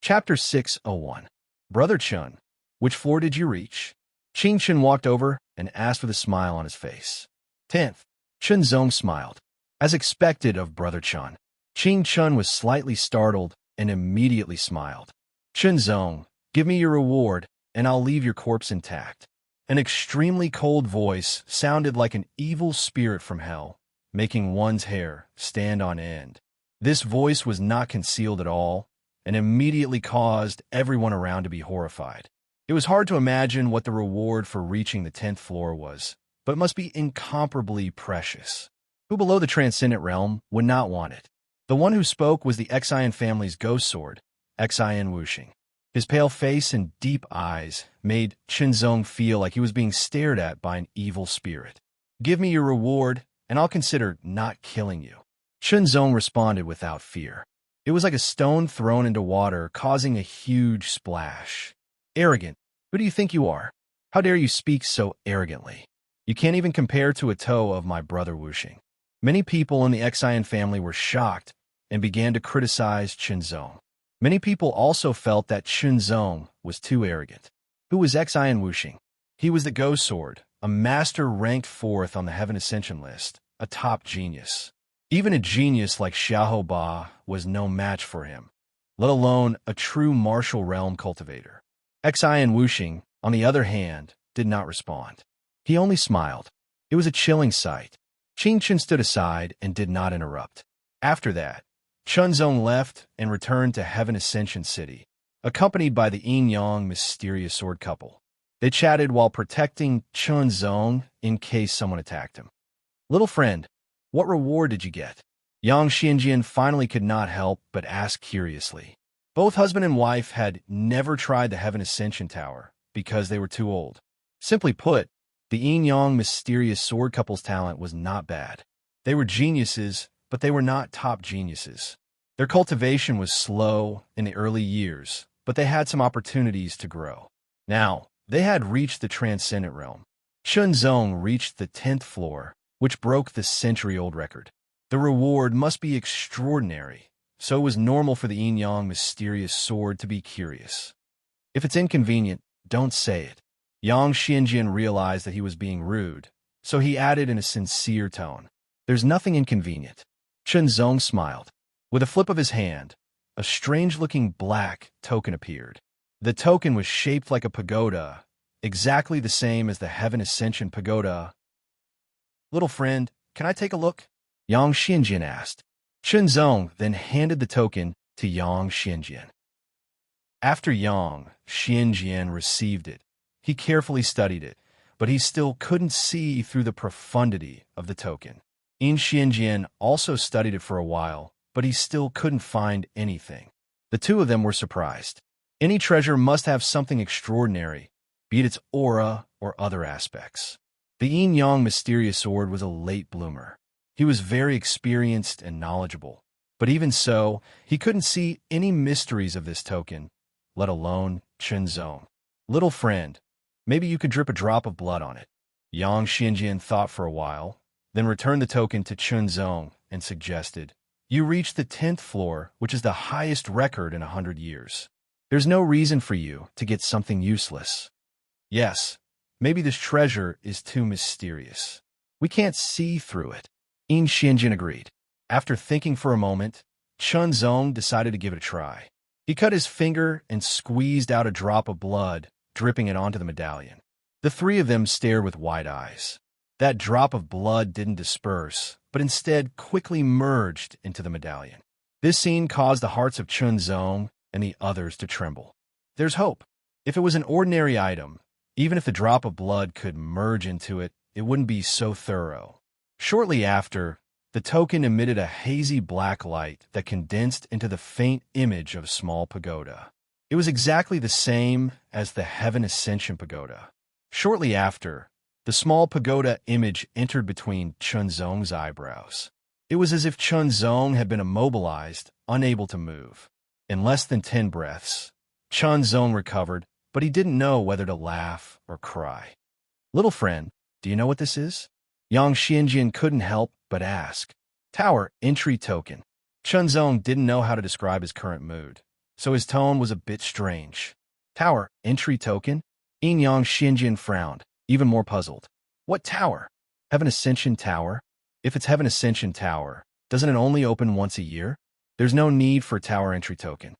Chapter 601. Brother Chun, which floor did you reach? Qing Chun walked over and asked with a smile on his face. 10th. Chun Zong smiled. As expected of Brother Chun, Qing Chun was slightly startled and immediately smiled. Chun Zong, give me your reward, and I'll leave your corpse intact. An extremely cold voice sounded like an evil spirit from hell, making one's hair stand on end. This voice was not concealed at all, and immediately caused everyone around to be horrified. It was hard to imagine what the reward for reaching the 10th floor was, but it must be incomparably precious. Who below the transcendent realm would not want it? The one who spoke was the Xian family's ghost sword, Xian Wuxing. His pale face and deep eyes made Chun Zong feel like he was being stared at by an evil spirit. Give me your reward, and I'll consider not killing you. Chun Zong responded without fear. It was like a stone thrown into water, causing a huge splash. Arrogant, who do you think you are? How dare you speak so arrogantly? You can't even compare to a toe of my brother Wuxing. Many people in the Xian family were shocked and began to criticize Chun Zong. Many people also felt that Chun Zong was too arrogant. Who was Xian Wuxing? He was the Ghost Sword, a master ranked 4th on the Heaven Ascension list, a top genius. Even a genius like Xiahou Ba was no match for him, let alone a true martial realm cultivator. Xian Wuxing, on the other hand, did not respond. He only smiled. It was a chilling sight. Qing Chun stood aside and did not interrupt. After that, Chun Zong left and returned to Heaven Ascension City, accompanied by the Yin-Yang mysterious sword couple. They chatted while protecting Chun Zong in case someone attacked him. Little friend, what reward did you get? Yang Xianjian finally could not help but ask curiously. Both husband and wife had never tried the Heaven Ascension Tower because they were too old. Simply put, the Yin-Yang mysterious sword couple's talent was not bad. They were geniuses, but they were not top geniuses. Their cultivation was slow in the early years, but they had some opportunities to grow. Now, they had reached the transcendent realm. Chun Zong reached the 10th floor, which broke the century-old record. The reward must be extraordinary, so it was normal for the Yin-Yang mysterious sword to be curious. If it's inconvenient, don't say it. Yang Xianjian realized that he was being rude, so he added in a sincere tone, "There's nothing inconvenient." Chun Zong smiled. With a flip of his hand, a strange-looking black token appeared. The token was shaped like a pagoda, exactly the same as the Heaven Ascension pagoda. Little friend, can I take a look? Yang Xianjian asked. Chun Zong then handed the token to Yang Xianjian. After Yang Xianjian received it, he carefully studied it, but he still couldn't see through the profundity of the token. Yin Xianjian also studied it for a while, but he still couldn't find anything. The two of them were surprised. Any treasure must have something extraordinary, be it its aura or other aspects. The Yin-Yang mysterious sword was a late bloomer. He was very experienced and knowledgeable, but even so, he couldn't see any mysteries of this token, let alone Chun Zong. Little friend, maybe you could drip a drop of blood on it. Yang Xianjian thought for a while, then returned the token to Chun Zong and suggested, "You reached the 10th floor, which is the highest record in 100 years. There's no reason for you to get something useless. Yes, maybe this treasure is too mysterious. We can't see through it." Yin Xianjian agreed. After thinking for a moment, Chun Zong decided to give it a try. He cut his finger and squeezed out a drop of blood, dripping it onto the medallion. The three of them stared with wide eyes. That drop of blood didn't disperse, but instead quickly merged into the medallion. This scene caused the hearts of Chun Zong and the others to tremble. There's hope. If it was an ordinary item, even if the drop of blood could merge into it, it wouldn't be so thorough. Shortly after, the token emitted a hazy black light that condensed into the faint image of a small pagoda. It was exactly the same as the Heaven Ascension pagoda. Shortly after, the small pagoda image entered between Chun Zong's eyebrows. It was as if Chun Zong had been immobilized, unable to move. In less than 10 breaths, Chun Zong recovered, but he didn't know whether to laugh or cry. Little friend, do you know what this is? Yang Xianjian couldn't help but ask. Tower entry token. Chun Zong didn't know how to describe his current mood, so his tone was a bit strange. Tower entry token? Yin Yang Xinjian frowned, even more puzzled. What tower? Heaven Ascension Tower? If it's Heaven Ascension Tower, doesn't it only open once a year? There's no need for a tower entry token.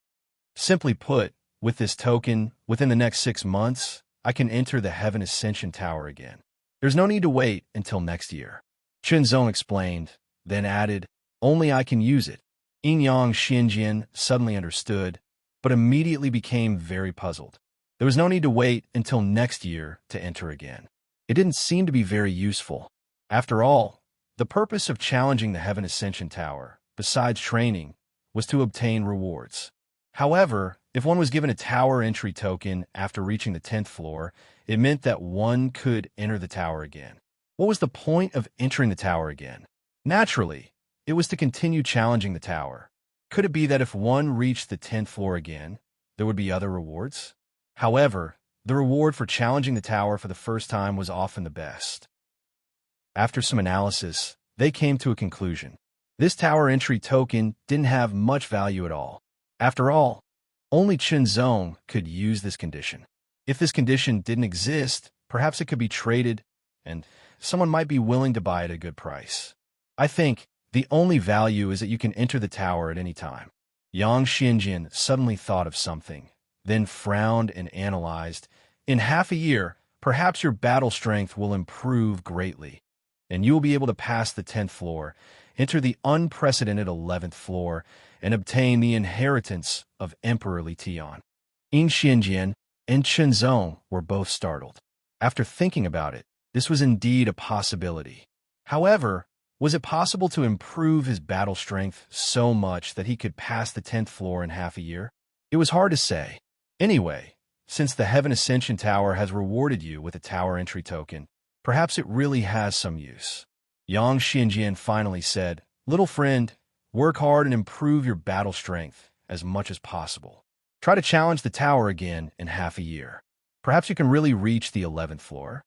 Simply put, with this token, within the next 6 months, I can enter the Heaven Ascension Tower again. There's no need to wait until next year. Chunzong explained, then added, only I can use it. Yin Yang Xinjian suddenly understood, but immediately became very puzzled. There was no need to wait until next year to enter again. It didn't seem to be very useful. After all, the purpose of challenging the Heaven Ascension Tower, besides training, was to obtain rewards. However, if one was given a tower entry token after reaching the 10th floor, it meant that one could enter the tower again. What was the point of entering the tower again? Naturally, it was to continue challenging the tower. Could it be that if one reached the 10th floor again, there would be other rewards? However, the reward for challenging the tower for the first time was often the best. After some analysis, they came to a conclusion. This tower entry token didn't have much value at all. After all, only Chunzong could use this condition. If this condition didn't exist, perhaps it could be traded, and someone might be willing to buy it at a good price. I think the only value is that you can enter the tower at any time. Yang Xinjian suddenly thought of something, then frowned and analyzed. In half a year, perhaps your battle strength will improve greatly, and you will be able to pass the 10th floor, enter the unprecedented 11th floor, and obtain the inheritance of Emperor Li Tian. Yin Xinjian and Chunzong were both startled. After thinking about it, this was indeed a possibility. However, was it possible to improve his battle strength so much that he could pass the 10th floor in half a year? It was hard to say. Anyway, since the Heaven Ascension Tower has rewarded you with a tower entry token, perhaps it really has some use. Yang Xinjian finally said, little friend, work hard and improve your battle strength as much as possible. Try to challenge the tower again in half a year. Perhaps you can really reach the 11th floor.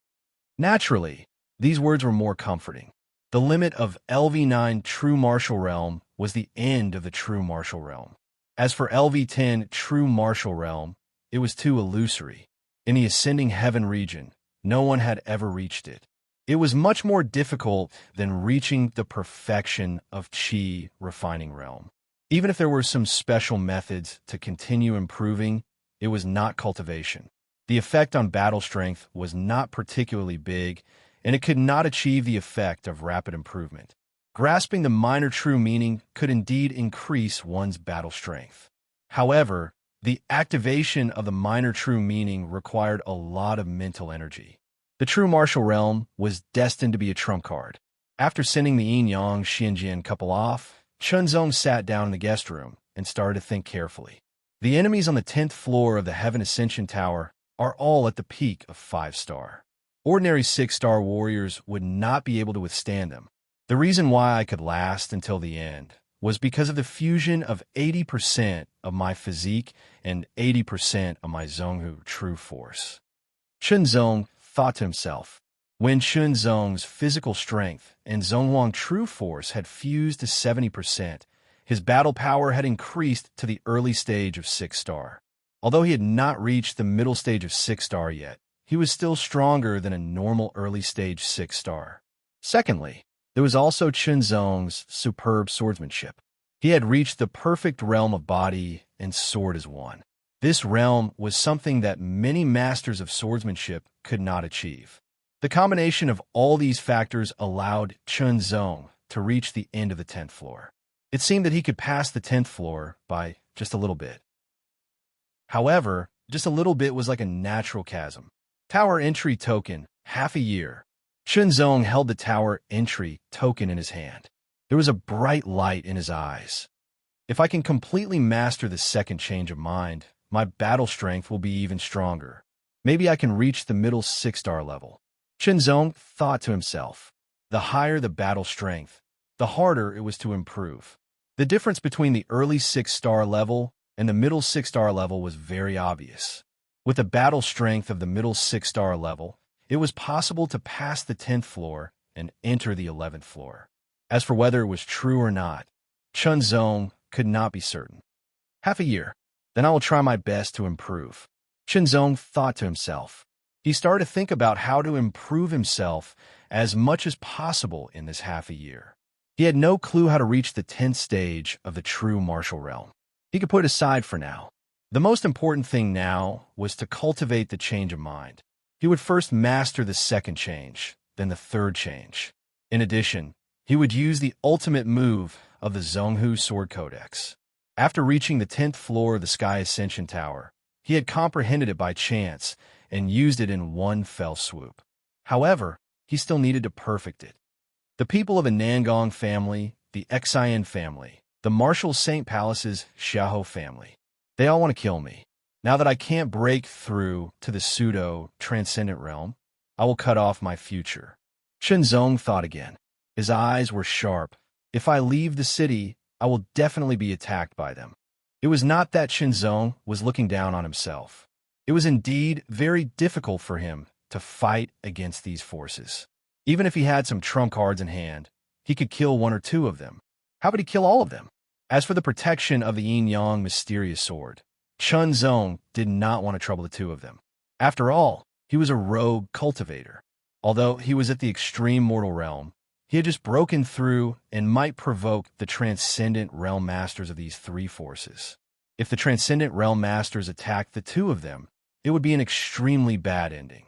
Naturally, these words were more comforting. The limit of LV9 True Martial Realm was the end of the True Martial Realm. As for LV10 True Martial Realm, it was too illusory. In the Ascending Heaven region, no one had ever reached it. It was much more difficult than reaching the perfection of Qi Refining Realm. Even if there were some special methods to continue improving, it was not cultivation. The effect on battle strength was not particularly big, and it could not achieve the effect of rapid improvement. Grasping the minor true meaning could indeed increase one's battle strength. However, the activation of the minor true meaning required a lot of mental energy. The True Martial Realm was destined to be a trump card. After sending the Yin Yang Xinjian couple off, Chunzong sat down in the guest room and started to think carefully. The enemies on the 10th floor of the Heaven Ascension Tower are all at the peak of 5-star. Ordinary 6-star warriors would not be able to withstand them. The reason why I could last until the end was because of the fusion of 80% of my physique and 80% of my Zhonghu true force. Chunzong thought to himself, when Chunzong's physical strength and Zhonghuang true force had fused to 70%, his battle power had increased to the early stage of 6-star. Although he had not reached the middle stage of 6-star yet, he was still stronger than a normal early stage 6-star. Secondly, there was also Chunzong's superb swordsmanship. He had reached the perfect realm of body and sword as one. This realm was something that many masters of swordsmanship could not achieve. The combination of all these factors allowed Chunzong to reach the end of the 10th floor. It seemed that he could pass the 10th floor by just a little bit. However, just a little bit was like a natural chasm. Tower entry token, half a year. Chunzong held the tower entry token in his hand. There was a bright light in his eyes. If I can completely master the second change of mind, my battle strength will be even stronger. Maybe I can reach the middle 6-star level. Chunzong thought to himself. The higher the battle strength, the harder it was to improve. The difference between the early 6-star level and the middle 6-star level was very obvious. With the battle strength of the middle 6-star level, it was possible to pass the 10th floor and enter the 11th floor. As for whether it was true or not, Chunzong could not be certain. Half a year. then I will try my best to improve. Shenzong thought to himself. He started to think about how to improve himself as much as possible in this half a year. He had no clue how to reach the 10th stage of the true martial realm. He could put it aside for now. The most important thing now was to cultivate the change of mind. He would first master the second change, then the third change. In addition, he would use the ultimate move of the Zhonghu Sword Codex. After reaching the 10th floor of the Sky Ascension Tower, he had comprehended it by chance and used it in one fell swoop. However, he still needed to perfect it. The people of the Nangong family, the Xian family, the Marshal St. Palace's Xiaohou family, they all want to kill me. Now that I can't break through to the pseudo-transcendent realm, I will cut off my future. Shenzong thought again. His eyes were sharp. If I leave the city, I will definitely be attacked by them. It was not that Shenzong was looking down on himself. It was indeed very difficult for him to fight against these forces. Even if he had some trump cards in hand, he could kill one or two of them. How would he kill all of them? As for the protection of the yin-yang mysterious sword, Shenzong did not want to trouble the two of them. After all, he was a rogue cultivator. Although he was at the extreme mortal realm, he had just broken through and might provoke the transcendent realm masters of these three forces. If the transcendent realm masters attacked the two of them, it would be an extremely bad ending.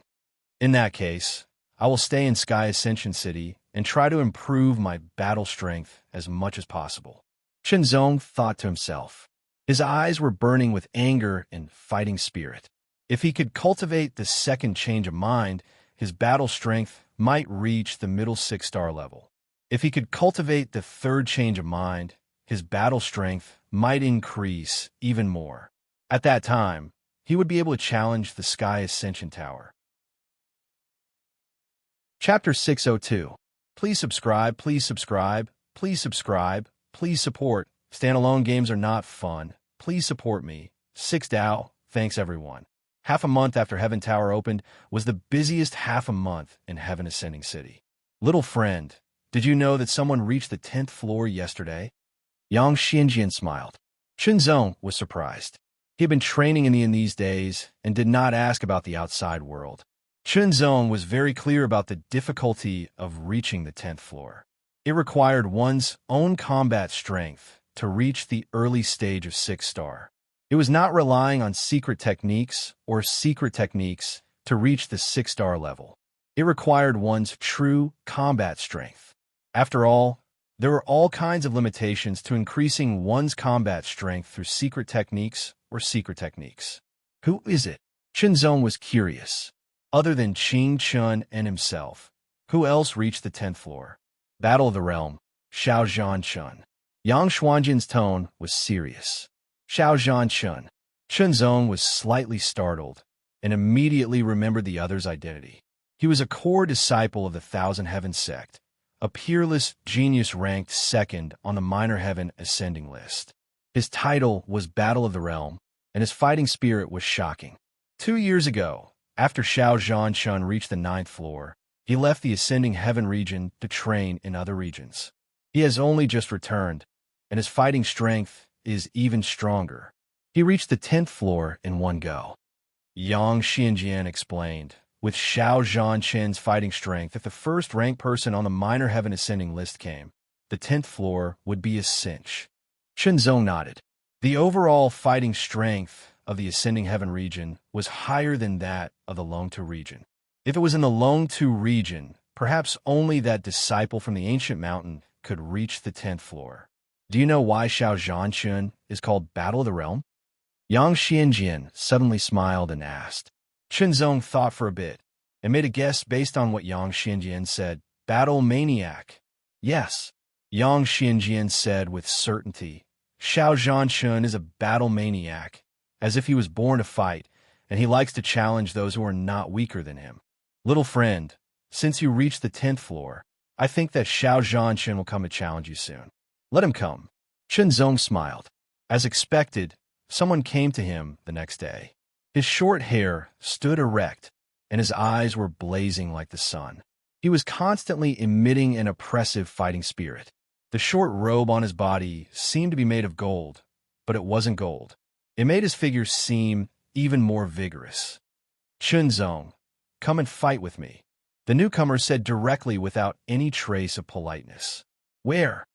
In that case, I will stay in Sky Ascension City and try to improve my battle strength as much as possible. Shenzong thought to himself. His eyes were burning with anger and fighting spirit. If he could cultivate the second change of mind, his battle strength might reach the middle 6-star level. If he could cultivate the third change of mind, his battle strength might increase even more. At that time, he would be able to challenge the Sky Ascension Tower. Chapter 602. Please subscribe, please subscribe, please subscribe, please support. Standalone games are not fun. Please support me. 6 Dao. Thanks everyone. Half a month after Heaven Tower opened was the busiest half a month in Heaven Ascending City. Little friend, did you know that someone reached the 10th floor yesterday? Yang Xianjian smiled. Shenzong was surprised. He had been training in these days and did not ask about the outside world. Shenzong was very clear about the difficulty of reaching the 10th floor. It required one's own combat strength to reach the early stage of 6-star. It was not relying on secret techniques to reach the 6-star level. It required one's true combat strength. After all, there were all kinds of limitations to increasing one's combat strength through secret techniques. Who is it? Shenzong was curious. Other than Qing Chun and himself, who else reached the 10th floor? Battle of the Realm, Xiao Zhan Chun. Yang Xuanjian's tone was serious. Xiao Zhan Chun. Shenzong was slightly startled and immediately remembered the other's identity. He was a core disciple of the Thousand Heavens sect, a peerless genius ranked second on the Minor Heaven ascending list. His title was Battle of the Realm, and his fighting spirit was shocking. 2 years ago, after Xiao Zhan Chun reached the 9th floor, he left the Ascending Heaven region to train in other regions. He has only just returned, and his fighting strength is even stronger. He reached the 10th floor in one go. Yang Xianjian explained, with Xiao Zhan Chen's fighting strength, if the first-ranked person on the Minor Heaven ascending list came, the 10th floor would be a cinch. Shenzong nodded. The overall fighting strength of the Ascending Heaven region was higher than that of the Longtu region. If it was in the Longtu region, perhaps only that disciple from the ancient mountain could reach the 10th floor. Do you know why Xiao Zhanchun is called Battle of the Realm? Yang Xianjian suddenly smiled and asked. Shenzong thought for a bit and made a guess based on what Yang Xianjian said. Battle Maniac. Yes, Yang Xianjian said with certainty. Xiao Zhanchun is a battle maniac, as if he was born to fight, and he likes to challenge those who are not weaker than him. Little friend, since you reached the 10th floor, I think that Xiao Zhanchun will come to challenge you soon. Let him come. Shenzong smiled. As expected, someone came to him the next day. His short hair stood erect, and his eyes were blazing like the sun. He was constantly emitting an oppressive fighting spirit. The short robe on his body seemed to be made of gold, but it wasn't gold. It made his figure seem even more vigorous. "Chunzong, come and fight with me," the newcomer said directly without any trace of politeness. "Where?"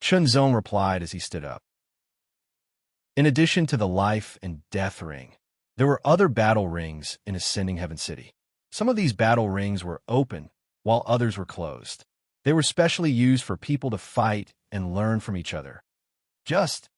Chunzong replied as he stood up. In addition to the life and death ring, there were other battle rings in Ascending Heaven City. Some of these battle rings were open, while others were closed. They were specially used for people to fight and learn from each other. Just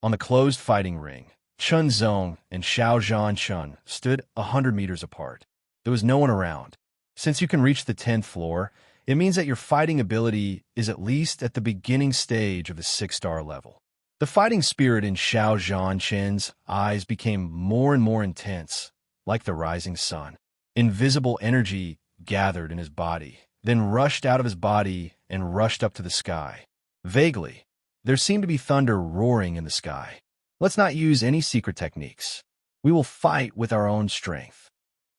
on the closed fighting ring, Chunzong and Xiao Chun stood 100 meters apart. There was no one around. Since you can reach the 10th floor, it means that your fighting ability is at least at the beginning stage of the 6-star level. The fighting spirit in Xiao Zhanshen's eyes became more and more intense, like the rising sun. Invisible energy gathered in his body, then rushed out of his body and rushed up to the sky. Vaguely, there seemed to be thunder roaring in the sky. "Let's not use any secret techniques. We will fight with our own strength."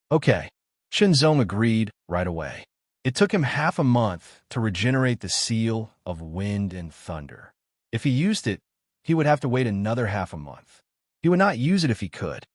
"Okay," Chunzong agreed right away. It took him half a month to regenerate the seal of wind and thunder. If he used it, he would have to wait another half a month. He would not use it if he could.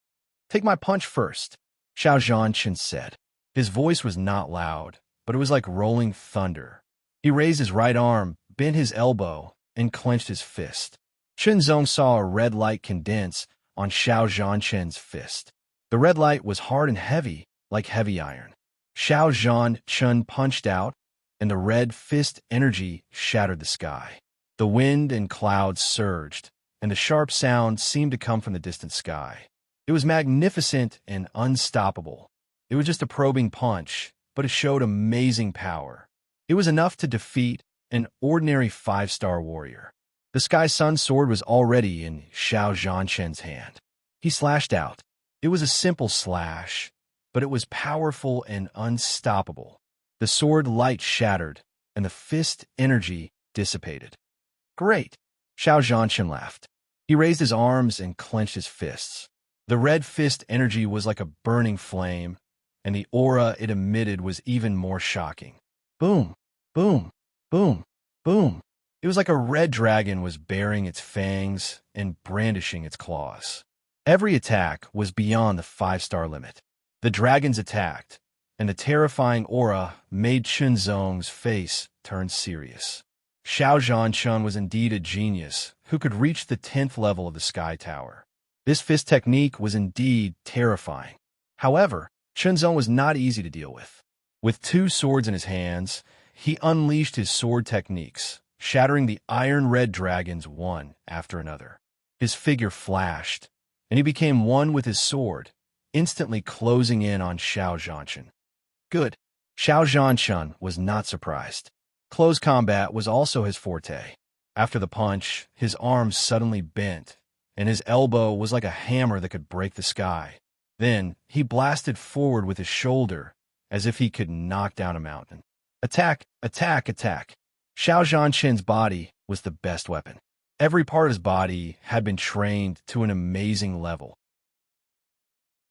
"Take my punch first," Xiao Zhanshen said. His voice was not loud, but it was like rolling thunder. He raised his right arm, bent his elbow, and clenched his fist. Chunzong saw a red light condense on Xiao Zhanshen's fist. The red light was hard and heavy, like heavy iron. Xiao Zhanshen punched out, and the red fist energy shattered the sky. The wind and clouds surged, and the sharp sound seemed to come from the distant sky. It was magnificent and unstoppable. It was just a probing punch, but it showed amazing power. It was enough to defeat an ordinary 5-star warrior. The Sky Sun sword was already in Xiao Zhanshen's hand. He slashed out. It was a simple slash, but it was powerful and unstoppable. The sword light shattered, and the fist energy dissipated. "Great!" Xiao Zhanshen laughed. He raised his arms and clenched his fists. The red fist energy was like a burning flame, and the aura it emitted was even more shocking. Boom, boom, boom, boom. It was like a red dragon was baring its fangs and brandishing its claws. Every attack was beyond the 5-star limit. The dragons attacked, and the terrifying aura made Chunzong's face turn serious. Xiao Zhanshen was indeed a genius who could reach the 10th level of the Sky Tower. This fist technique was indeed terrifying. However, Chunzong was not easy to deal with. With 2 swords in his hands, he unleashed his sword techniques, shattering the iron-red dragons one after another. His figure flashed, and he became one with his sword, instantly closing in on Xiao Zhanshen. Good. Xiao Zhanshen was not surprised. Close combat was also his forte. After the punch, his arm suddenly bent, and his elbow was like a hammer that could break the sky. Then, he blasted forward with his shoulder, as if he could knock down a mountain. Attack, attack, attack. Xiao Zhanshen's body was the best weapon. Every part of his body had been trained to an amazing level.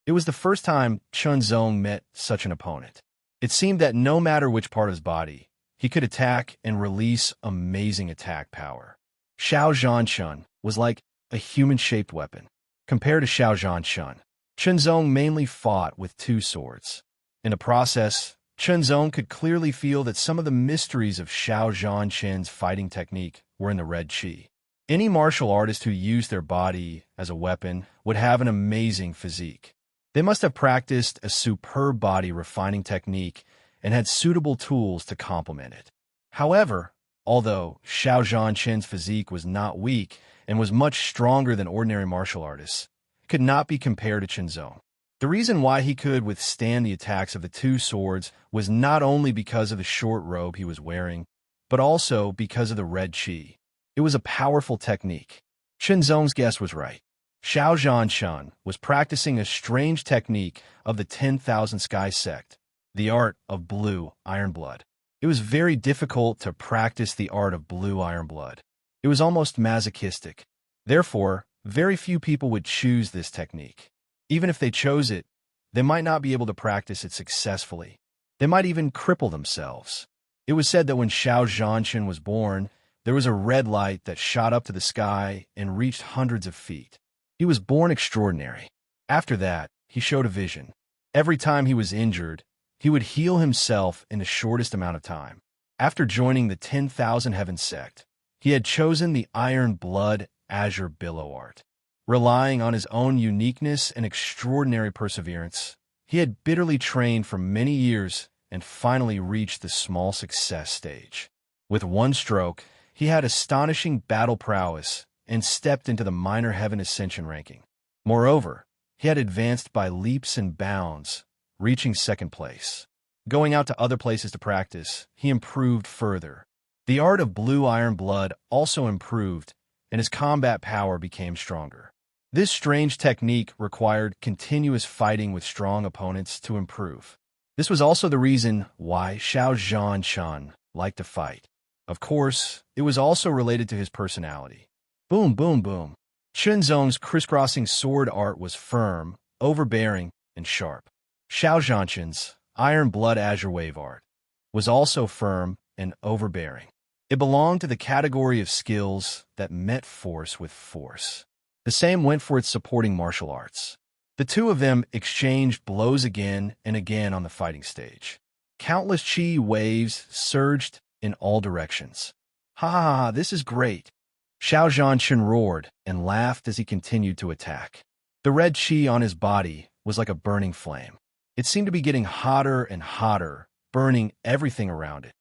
It was the first time Chunzong met such an opponent. It seemed that no matter which part of his body, he could attack and release amazing attack power. Xiao Zhanshen was like a human-shaped weapon. Compared to Xiao Zhanshen, Chunzong mainly fought with 2 swords. In the process, Chunzong could clearly feel that some of the mysteries of Xiao Zhanshen's fighting technique were in the red chi. Any martial artist who used their body as a weapon would have an amazing physique. They must have practiced a superb body refining technique and had suitable tools to complement it. However, although Xiao Zhanshen's physique was not weak and was much stronger than ordinary martial artists, it could not be compared to Chunzong. The reason why he could withstand the attacks of the 2 swords was not only because of the short robe he was wearing, but also because of the red chi. It was a powerful technique. Chunzong's guess was right. Xiao Zhanshen was practicing a strange technique of the 10,000 Sky Sect, the art of blue iron blood. It was very difficult to practice the art of blue iron blood. It was almost masochistic. Therefore, very few people would choose this technique. Even if they chose it, they might not be able to practice it successfully. They might even cripple themselves. It was said that when Xiao Zhanshen was born, there was a red light that shot up to the sky and reached hundreds of feet. He was born extraordinary. After that, he showed a vision. Every time he was injured, he would heal himself in the shortest amount of time. After joining the 10,000 Heaven sect, he had chosen the Iron Blood Azure Billow art. Relying on his own uniqueness and extraordinary perseverance, he had bitterly trained for many years and finally reached the small success stage. With one stroke, he had astonishing battle prowess and stepped into the minor heaven ascension ranking. Moreover, he had advanced by leaps and bounds, reaching second place. Going out to other places to practice, he improved further. The art of blue iron blood also improved, and his combat power became stronger. This strange technique required continuous fighting with strong opponents to improve. This was also the reason why Xiao Zhanchun liked to fight. Of course, it was also related to his personality. Boom, boom, boom. Chunzong's crisscrossing sword art was firm, overbearing, and sharp. Xiao Zhanchun's Iron Blood Azure Wave art was also firm and overbearing. It belonged to the category of skills that met force with force. The same went for its supporting martial arts. The two of them exchanged blows again and again on the fighting stage. Countless chi waves surged in all directions. Ha ha ha, this is great. Xiao Zhanchun roared and laughed as he continued to attack. The red chi on his body was like a burning flame. It seemed to be getting hotter and hotter, burning everything around it.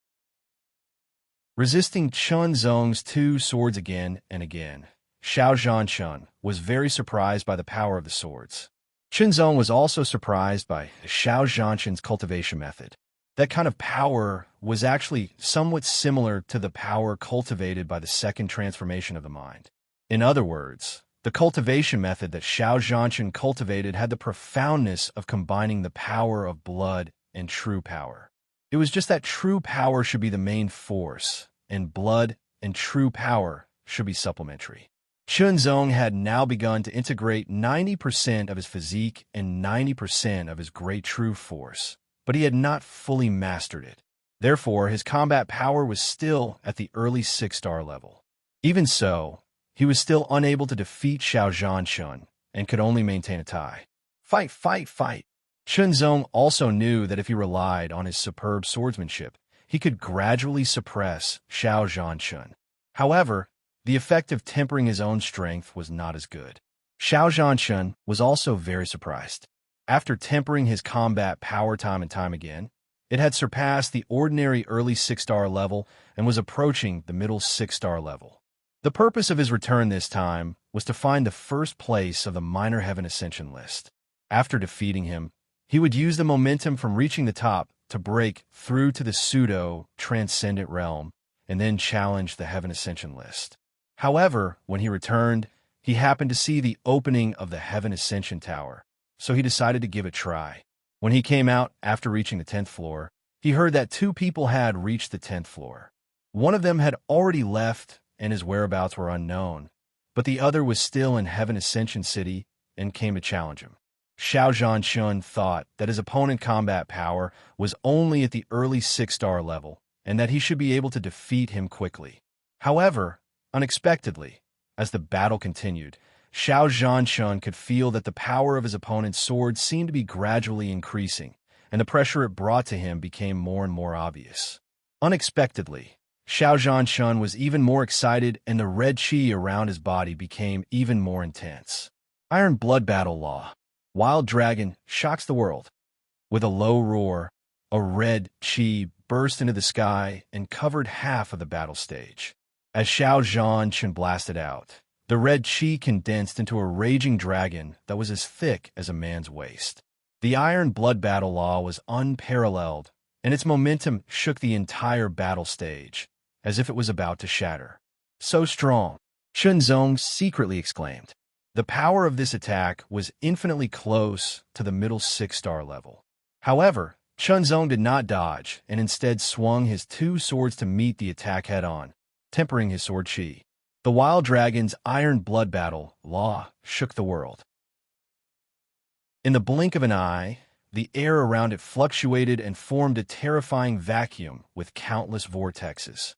Resisting Chunzong's two swords again and again, Xiao Zhanchun was very surprised by the power of the swords. Chunzong was also surprised by Xiao Zhanchun's cultivation method. That kind of power was actually somewhat similar to the power cultivated by the second transformation of the mind. In other words, the cultivation method that Xiao Zhanchun cultivated had the profoundness of combining the power of blood and true power. It was just that true power should be the main force, and blood and true power should be supplementary. Chunzong had now begun to integrate 90% of his physique and 90% of his great true force, but he had not fully mastered it. Therefore, his combat power was still at the early 6-star level. Even so, he was still unable to defeat Xiao Zhanchun and could only maintain a tie. Fight, fight, fight! Chunzong also knew that if he relied on his superb swordsmanship, he could gradually suppress Xiao Zhanchun. However, the effect of tempering his own strength was not as good. Xiao Zhanchun was also very surprised. After tempering his combat power time and time again, it had surpassed the ordinary early 6-star level and was approaching the middle 6-star level. The purpose of his return this time was to find the first place of the Minor Heaven Ascension list. After defeating him, he would use the momentum from reaching the top to break through to the pseudo-transcendent realm and then challenge the Heaven Ascension list. However, when he returned, he happened to see the opening of the Heaven Ascension Tower, so he decided to give it a try. When he came out after reaching the 10th floor, he heard that 2 people had reached the 10th floor. One of them had already left and his whereabouts were unknown, but the other was still in Heaven Ascension City and came to challenge him. Xiao Zhanchun thought that his opponent's combat power was only at the early 6-star level and that he should be able to defeat him quickly. However, unexpectedly, as the battle continued, Xiao Zhanchun could feel that the power of his opponent's sword seemed to be gradually increasing, and the pressure it brought to him became more and more obvious. Unexpectedly, Xiao Zhanchun was even more excited and the red chi around his body became even more intense. Iron Blood Battle Law. Wild Dragon shocks the world. With a low roar, a red chi burst into the sky and covered half of the battle stage. As Xiao Zhanchun blasted out, the red chi condensed into a raging dragon that was as thick as a man's waist. The Iron Blood Battle Law was unparalleled, and its momentum shook the entire battle stage, as if it was about to shatter. So strong, Chunzong secretly exclaimed. The power of this attack was infinitely close to the middle 6-star level. However, Chunzong did not dodge and instead swung his 2 swords to meet the attack head-on, tempering his sword chi. The Wild Dragon's Iron Blood Battle Law shook the world. In the blink of an eye, the air around it fluctuated and formed a terrifying vacuum with countless vortexes.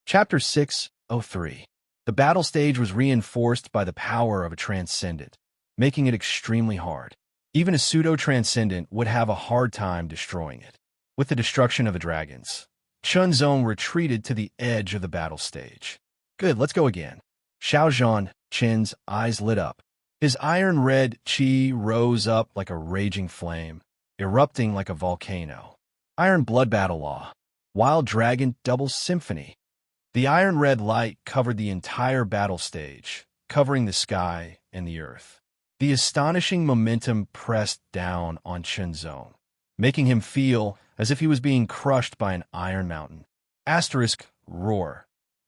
Chapter 603. The battle stage was reinforced by the power of a transcendent, making it extremely hard. Even a pseudo-transcendent would have a hard time destroying it. With the destruction of the dragons, Chunzong retreated to the edge of the battle stage. Good, let's go again. Xiao Chen's eyes lit up. His iron-red qi rose up like a raging flame, erupting like a volcano. Iron Blood Battle Law. Wild Dragon Double Symphony. The iron-red light covered the entire battle stage, covering the sky and the earth. The astonishing momentum pressed down on Chunzong, making him feel as if he was being crushed by an iron mountain. Asterisk roar.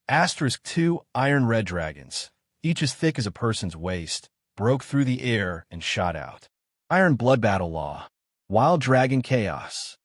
Asterisk 2 iron-red dragons, each as thick as a person's waist, broke through the air and shot out. Iron Blood Battle Law. Wild Dragon Chaos.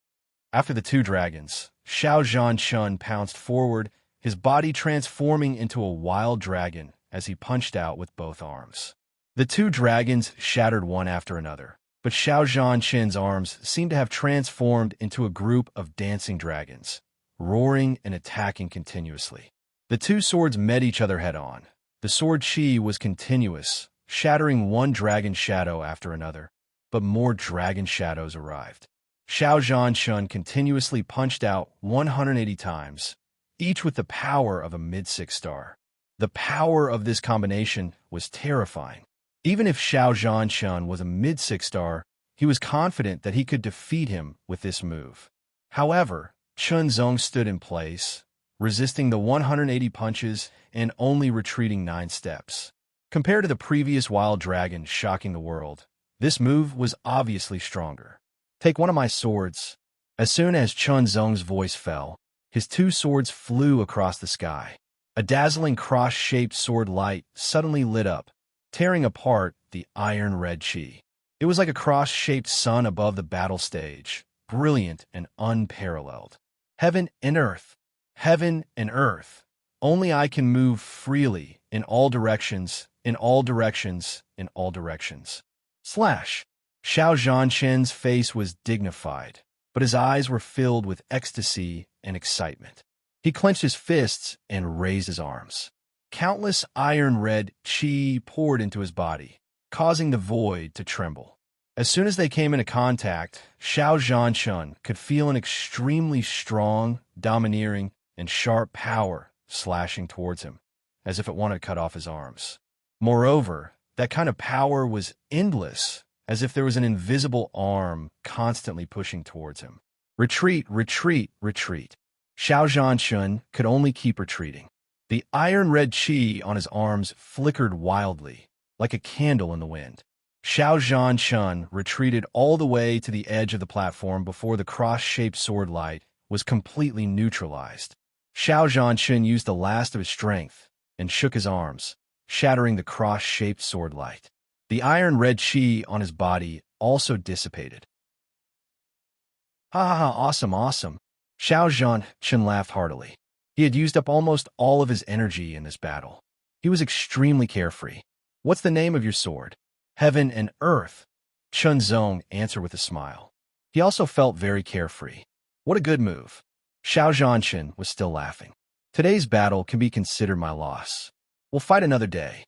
After the two dragons, Xiao Zhanchun pounced forward, his body transforming into a wild dragon as he punched out with both arms. The two dragons shattered one after another, but Xiao Zhanchun's arms seemed to have transformed into a group of dancing dragons, roaring and attacking continuously. The two swords met each other head-on. The sword chi was continuous, shattering one dragon shadow after another, but more dragon shadows arrived. Xiao Zhanchun continuously punched out 180 times, each with the power of a mid-6 star. The power of this combination was terrifying. Even if Xiao Zhanchun was a mid-6 star, he was confident that he could defeat him with this move. However, Chunzong stood in place, resisting the 180 punches and only retreating 9 steps. Compared to the previous wild dragon shocking the world, this move was obviously stronger. Take one of my swords. As soon as Chunzong's voice fell, his two swords flew across the sky. A dazzling cross-shaped sword light suddenly lit up, tearing apart the iron-red qi. It was like a cross-shaped sun above the battle stage, brilliant and unparalleled. Heaven and earth. Heaven and earth. Only I can move freely in all directions, in all directions, in all directions. Slash. Xiao Zhanchun's face was dignified, but his eyes were filled with ecstasy and excitement. He clenched his fists and raised his arms. Countless iron-red qi poured into his body, causing the void to tremble. As soon as they came into contact, Xiao Zhanchun could feel an extremely strong, domineering, and sharp power slashing towards him, as if it wanted to cut off his arms. Moreover, that kind of power was endless, as if there was an invisible arm constantly pushing towards him. Retreat, retreat, retreat. Xiao Zhanchun could only keep retreating. The iron-red qi on his arms flickered wildly, like a candle in the wind. Xiao Zhanchun retreated all the way to the edge of the platform before the cross-shaped sword light was completely neutralized. Xiao Zhanchun used the last of his strength and shook his arms, shattering the cross-shaped sword light. The iron-red qi on his body also dissipated. Ha ha ha, awesome, awesome. Xiao Zhanchun laughed heartily. He had used up almost all of his energy in this battle. He was extremely carefree. What's the name of your sword? Heaven and earth. Chunzong answered with a smile. He also felt very carefree. What a good move. Xiao Zhanchun was still laughing. Today's battle can be considered my loss. We'll fight another day.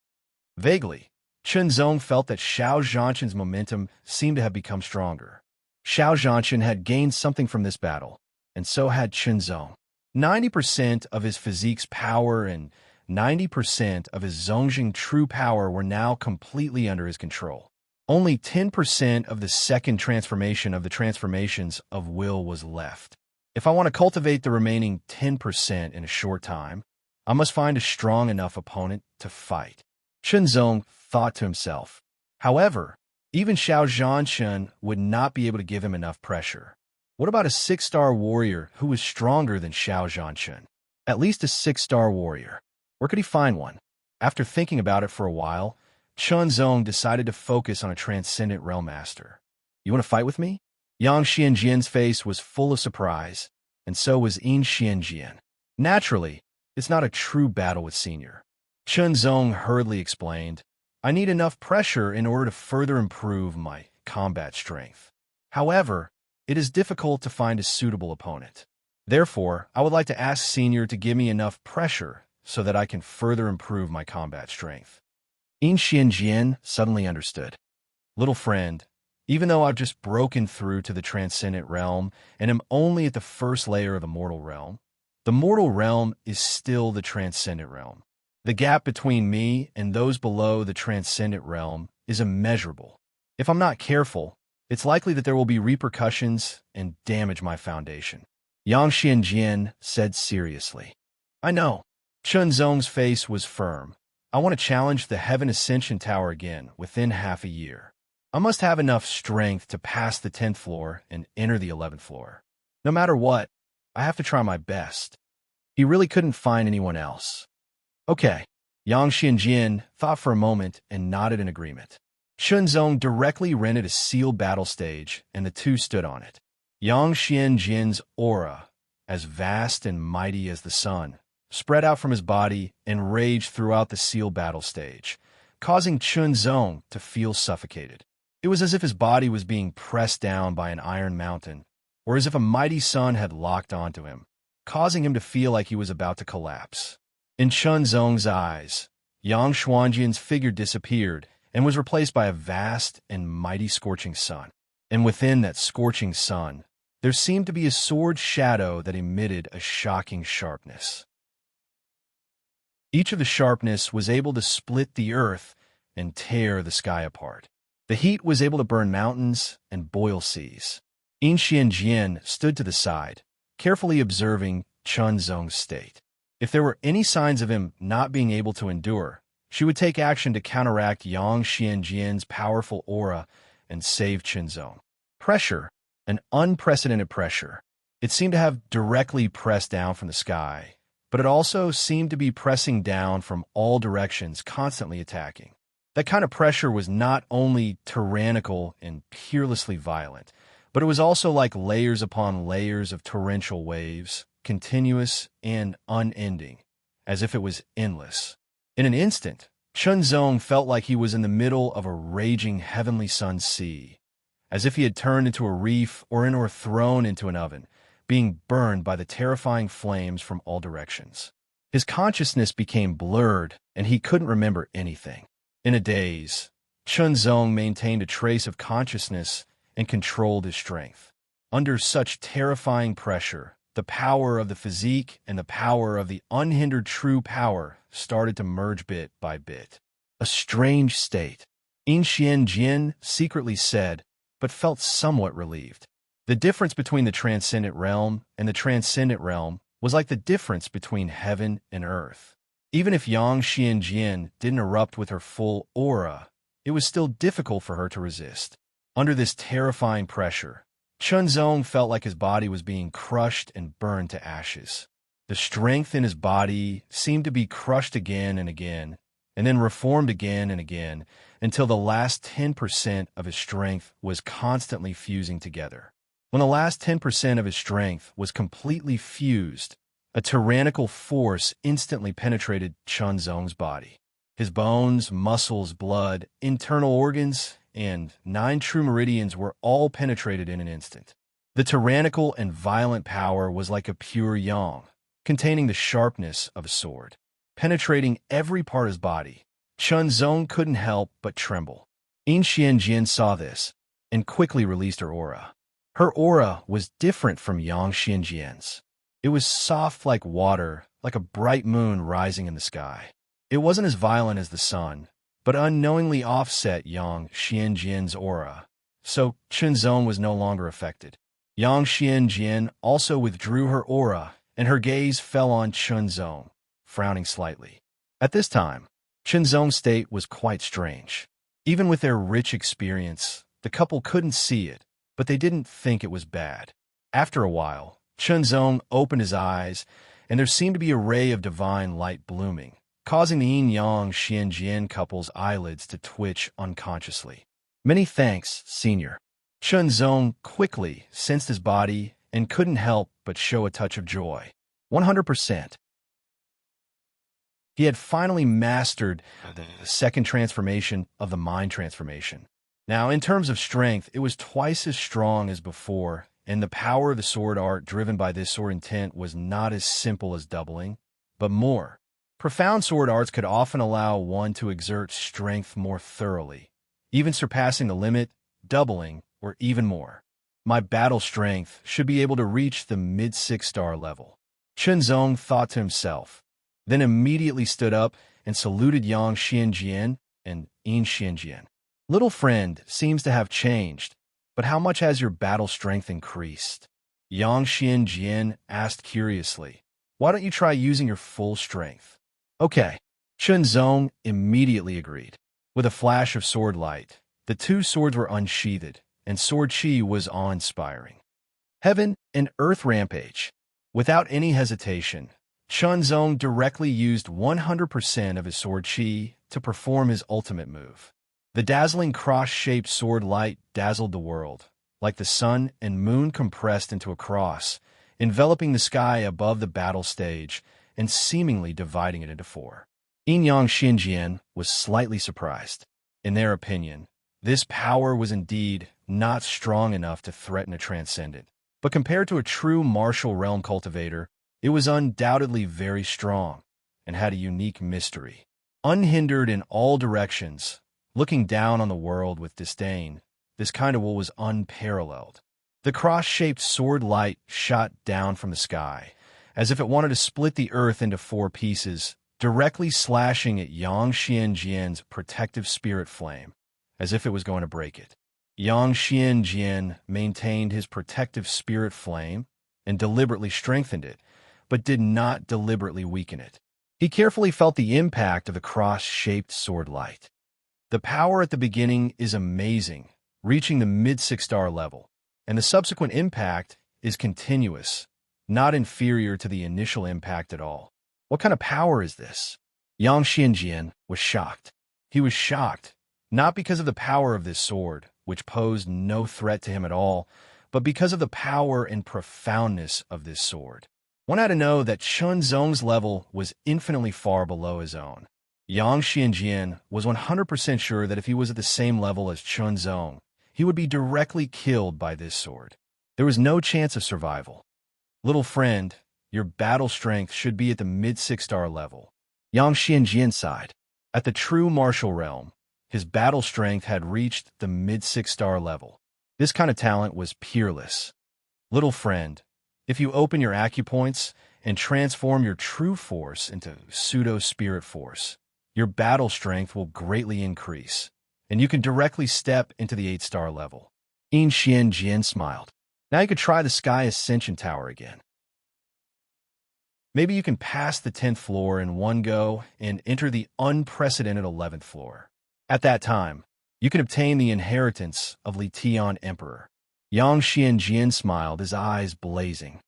Vaguely, Chunzong felt that Xiao Zhanchun's momentum seemed to have become stronger. Xiao Zhanchun had gained something from this battle, and so had Chunzong. 90% of his physique's power and 90% of his Zongjing true power were now completely under his control. Only 10% of the second transformation of the transformations of will was left. If I want to cultivate the remaining 10% in a short time, I must find a strong enough opponent to fight. Chunzong thought to himself. However, even Xiao Zhanchun would not be able to give him enough pressure. What about a 6-star warrior who was stronger than Xiao Zhanchun? At least a 6-star warrior. Where could he find one? After thinking about it for a while, Chunzong decided to focus on a transcendent realm master. You want to fight with me? Yang Xianjian's face was full of surprise, and so was Yin Xianjian. Naturally, it's not a true battle with Senior. Chunzong hurriedly explained, I need enough pressure in order to further improve my combat strength. However, it is difficult to find a suitable opponent. Therefore, I would like to ask Senior to give me enough pressure so that I can further improve my combat strength. In Xianjian suddenly understood. Little friend, even though I've just broken through to the transcendent realm and am only at the first layer of the mortal realm, the mortal realm is still the transcendent realm. The gap between me and those below the transcendent realm is immeasurable. If I'm not careful, it's likely that there will be repercussions and damage my foundation. Yang Xianjian said seriously. I know. Chunzong's face was firm. I want to challenge the Heaven Ascension Tower again within half a year. I must have enough strength to pass the 10th floor and enter the 11th floor. No matter what, I have to try my best. He really couldn't find anyone else. Okay. Yang Xianjian thought for a moment and nodded in agreement. Chunzong directly rented a sealed battle stage, and the two stood on it. Yang Xianjian's aura, as vast and mighty as the sun, spread out from his body and raged throughout the sealed battle stage, causing Chunzong to feel suffocated. It was as if his body was being pressed down by an iron mountain, or as if a mighty sun had locked onto him, causing him to feel like he was about to collapse. In Chunzong's eyes, Yang Xuanjian's figure disappeared and was replaced by a vast and mighty scorching sun. And within that scorching sun, there seemed to be a sword shadow that emitted a shocking sharpness. Each of the sharpness was able to split the earth and tear the sky apart. The heat was able to burn mountains and boil seas. In Xianjian stood to the side, carefully observing Chunzong's state. If there were any signs of him not being able to endure, she would take action to counteract Yang Xianjian's powerful aura and save Chunzong. Pressure, an unprecedented pressure. It seemed to have directly pressed down from the sky, but it also seemed to be pressing down from all directions, constantly attacking. That kind of pressure was not only tyrannical and peerlessly violent, but it was also like layers upon layers of torrential waves, continuous and unending, as if it was endless. In an instant, Chunzong felt like he was in the middle of a raging heavenly sun sea, as if he had turned into a reef or thrown into an oven, being burned by the terrifying flames from all directions. His consciousness became blurred, and he couldn't remember anything. In a daze, Chunzong maintained a trace of consciousness and controlled his strength. Under such terrifying pressure, the power of the physique and the power of the unhindered true power started to merge bit by bit. A strange state, In Xianjian secretly said, but felt somewhat relieved. The difference between the transcendent realm and the transcendent realm was like the difference between heaven and earth. Even if Yang Xianjian didn't erupt with her full aura, it was still difficult for her to resist. Under this terrifying pressure, Chunzong felt like his body was being crushed and burned to ashes. The strength in his body seemed to be crushed again and again, and then reformed again and again, until the last 10% of his strength was constantly fusing together. When the last 10% of his strength was completely fused, a tyrannical force instantly penetrated Chunzong's body. His bones, muscles, blood, internal organs, and 9 true meridians were all penetrated in an instant. The tyrannical and violent power was like a pure yang, containing the sharpness of a sword. Penetrating every part of his body, Chunzong couldn't help but tremble. In Xianjian saw this, and quickly released her aura. Her aura was different from Yang Xianjian's. It was soft like water, like a bright moon rising in the sky. It wasn't as violent as the sun, but unknowingly offset Yang Xianjian's aura, so Chunzong was no longer affected. Yang Xianjian also withdrew her aura, and her gaze fell on Chunzong, frowning slightly. At this time, Chunzong's state was quite strange. Even with their rich experience, the couple couldn't see it, but they didn't think it was bad. After a while, Chunzong opened his eyes, and there seemed to be a ray of divine light blooming, causing the Yin-Yang Xianjian couple's eyelids to twitch unconsciously. Many thanks, Senior. Chunzong quickly sensed his body and couldn't help but show a touch of joy. 100%. He had finally mastered the second transformation of the mind transformation. Now, in terms of strength, it was twice as strong as before, and the power of the sword art driven by this sword intent was not as simple as doubling, but more. Profound sword arts could often allow one to exert strength more thoroughly, even surpassing the limit, doubling, or even more. My battle strength should be able to reach the mid-6-star level, Chunzong thought to himself, then immediately stood up and saluted Yang Xianjian and Yin Xianjian. Little friend seems to have changed, but how much has your battle strength increased? Yang Xianjian asked curiously. Why don't you try using your full strength? Okay. Chunzong immediately agreed. With a flash of sword light, the two swords were unsheathed, and sword chi was awe-inspiring. Heaven and Earth Rampage. Without any hesitation, Chunzong directly used 100% of his sword chi to perform his ultimate move. The dazzling cross-shaped sword light dazzled the world, like the sun and moon compressed into a cross, enveloping the sky above the battle stage and seemingly dividing it into four. Yin Yang Xinjian was slightly surprised. In their opinion, this power was indeed not strong enough to threaten a transcendent, but compared to a true martial realm cultivator, it was undoubtedly very strong and had a unique mystery. Unhindered in all directions, looking down on the world with disdain, this kind of will was unparalleled. The cross-shaped sword light shot down from the sky, as if it wanted to split the earth into four pieces, directly slashing at Yang Xianjian's protective spirit flame, as if it was going to break it. Yang Xianjian maintained his protective spirit flame and deliberately strengthened it, but did not deliberately weaken it. He carefully felt the impact of the cross-shaped sword light. The power at the beginning is amazing, reaching the mid-6-star level, and the subsequent impact is continuous, not inferior to the initial impact at all. What kind of power is this? Yang Xianjian was shocked. He was shocked, not because of the power of this sword, which posed no threat to him at all, but because of the power and profoundness of this sword. One had to know that Chunzong's level was infinitely far below his own. Yang Xianjian was 100% sure that if he was at the same level as Chunzong, he would be directly killed by this sword. There was no chance of survival. Little friend, your battle strength should be at the mid-6-star level. Yang Xianjian sighed. At the true martial realm, his battle strength had reached the mid-6-star level. This kind of talent was peerless. Little friend, if you open your acupoints and transform your true force into pseudo-spirit force, your battle strength will greatly increase, and you can directly step into the 8-star level. Yin Xianjian smiled. Now you could try the Sky Ascension Tower again. Maybe you can pass the 10th floor in one go and enter the unprecedented 11th floor. At that time, you can obtain the inheritance of Li Tian Emperor. Yang Xianjian smiled, his eyes blazing.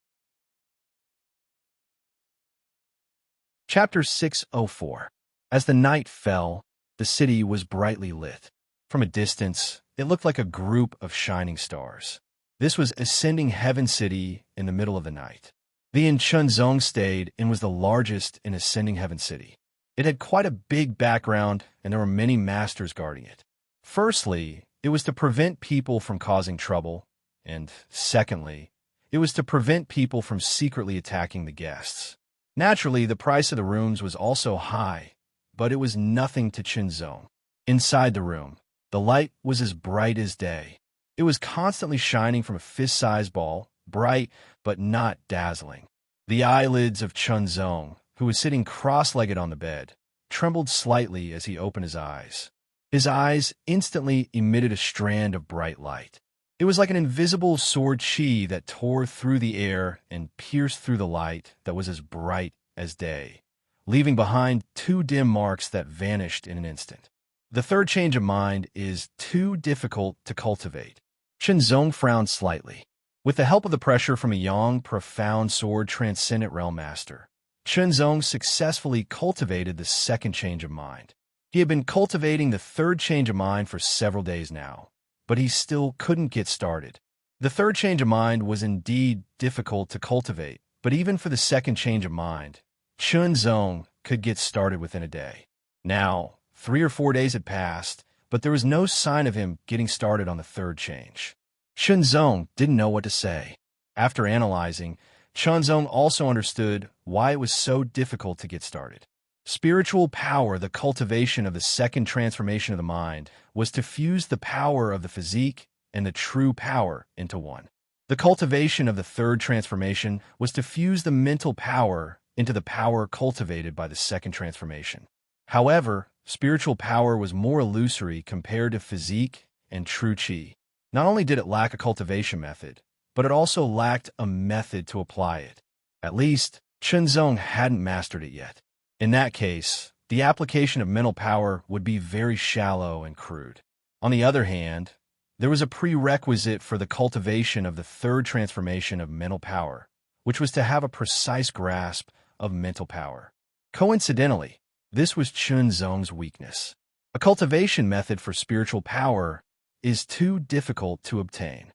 Chapter 604. As the night fell, the city was brightly lit. From a distance, it looked like a group of shining stars. This was Ascending Heaven City in the middle of the night. The inn Chunzong stayed in was the largest in Ascending Heaven City. It had quite a big background, and there were many masters guarding it. Firstly, it was to prevent people from causing trouble, and secondly, it was to prevent people from secretly attacking the guests. Naturally, the price of the rooms was also high, but it was nothing to Chunzong. Inside the room, the light was as bright as day. It was constantly shining from a fist-sized ball, bright but not dazzling. The eyelids of Chunzong, who was sitting cross-legged on the bed, trembled slightly as he opened his eyes. His eyes instantly emitted a strand of bright light. It was like an invisible sword chi that tore through the air and pierced through the light that was as bright as day, leaving behind two dim marks that vanished in an instant. The third change of mind is too difficult to cultivate. Chunzong frowned slightly. With the help of the pressure from a young, profound sword transcendent realm master, Chunzong successfully cultivated the second change of mind. He had been cultivating the third change of mind for several days now, but he still couldn't get started. The third change of mind was indeed difficult to cultivate, but even for the second change of mind, Chunzong could get started within a day. Now, 3 or 4 days had passed, but there was no sign of him getting started on the third change. Chunzong didn't know what to say. After analyzing, Chunzong also understood why it was so difficult to get started. Spiritual power, the cultivation of the second transformation of the mind, was to fuse the power of the physique and the true power into one. The cultivation of the third transformation was to fuse the mental power into the power cultivated by the second transformation. However, spiritual power was more illusory compared to physique and true chi. Not only did it lack a cultivation method, but it also lacked a method to apply it. At least, Chunzong hadn't mastered it yet. In that case, the application of mental power would be very shallow and crude. On the other hand, there was a prerequisite for the cultivation of the third transformation of mental power, which was to have a precise grasp of mental power. Coincidentally, this was Chunzong's weakness. A cultivation method for spiritual power is too difficult to obtain.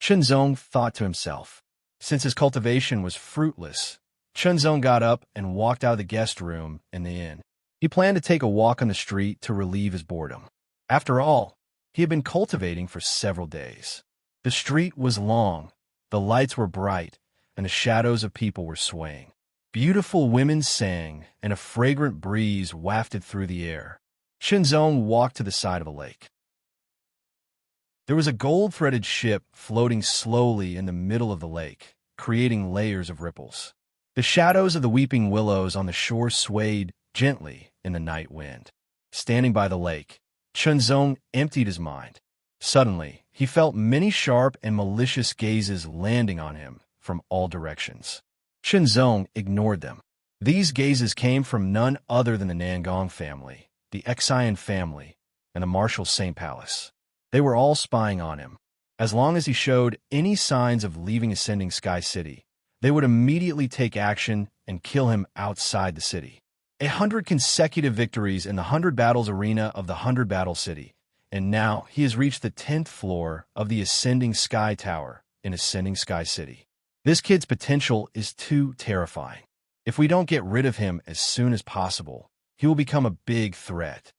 Chunzong thought to himself. Since his cultivation was fruitless, Chunzong got up and walked out of the guest room in the inn. He planned to take a walk on the street to relieve his boredom. After all, he had been cultivating for several days. The street was long, the lights were bright, and the shadows of people were swaying. Beautiful women sang, and a fragrant breeze wafted through the air. Chunzong walked to the side of a lake. There was a gold-threaded ship floating slowly in the middle of the lake, creating layers of ripples. The shadows of the weeping willows on the shore swayed gently in the night wind. Standing by the lake, Chunzong emptied his mind. Suddenly, he felt many sharp and malicious gazes landing on him from all directions. Chunzong ignored them. These gazes came from none other than the Nangong family, the Xian family, and the Marshal Saint Palace. They were all spying on him. As long as he showed any signs of leaving Ascending Sky City, they would immediately take action and kill him outside the city. 100 consecutive victories in the 100 Battles arena of the 100 Battle City, and now he has reached the 10th floor of the Ascending Sky Tower in Ascending Sky City. This kid's potential is too terrifying. If we don't get rid of him as soon as possible, he will become a big threat.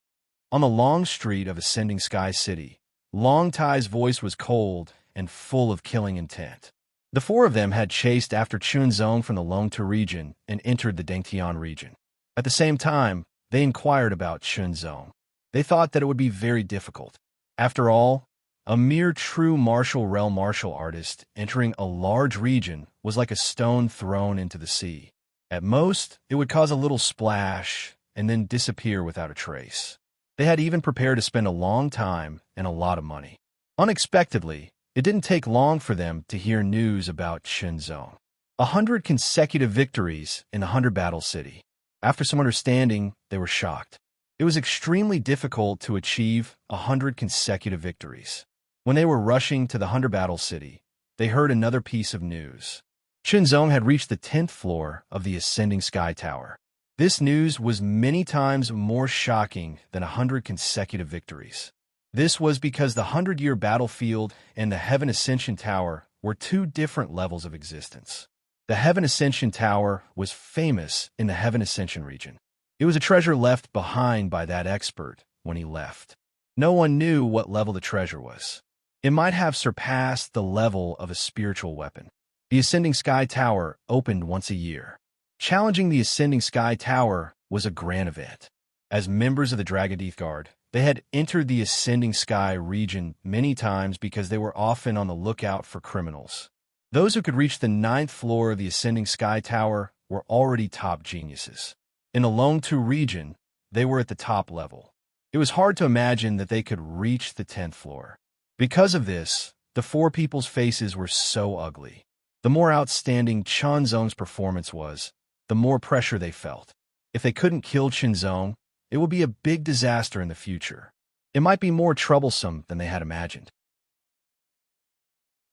On the long street of Ascending Sky City, Long Tai's voice was cold and full of killing intent. The four of them had chased after Chunzong from the Longtu region and entered the Dengtian region. At the same time, they inquired about Chunzong. They thought that it would be very difficult. After all, a mere true martial realm martial artist entering a large region was like a stone thrown into the sea. At most, it would cause a little splash and then disappear without a trace. They had even prepared to spend a long time and a lot of money. Unexpectedly, it didn't take long for them to hear news about Chunzong. 100 consecutive victories in the 100 Battle City. After some understanding, they were shocked. It was extremely difficult to achieve 100 consecutive victories. When they were rushing to the 100 Battle City, they heard another piece of news. Chunzong had reached the 10th floor of the Ascending Sky Tower. This news was many times more shocking than 100 consecutive victories. This was because the 100-year battlefield and the Heaven Ascension Tower were two different levels of existence. The Heaven Ascension Tower was famous in the Heaven Ascension region. It was a treasure left behind by that expert when he left. No one knew what level the treasure was. It might have surpassed the level of a spiritual weapon. The Ascending Sky Tower opened once a year. Challenging the Ascending Sky Tower was a grand event. As members of the Dragadeath Guard, they had entered the Ascending Sky region many times because they were often on the lookout for criminals. Those who could reach the 9th floor of the Ascending Sky Tower were already top geniuses. In the Longtu region, they were at the top level. It was hard to imagine that they could reach the 10th floor. Because of this, the four people's faces were so ugly. The more outstanding Chunzong's performance was, the more pressure they felt. If they couldn't kill Chunzong, it would be a big disaster in the future. It might be more troublesome than they had imagined.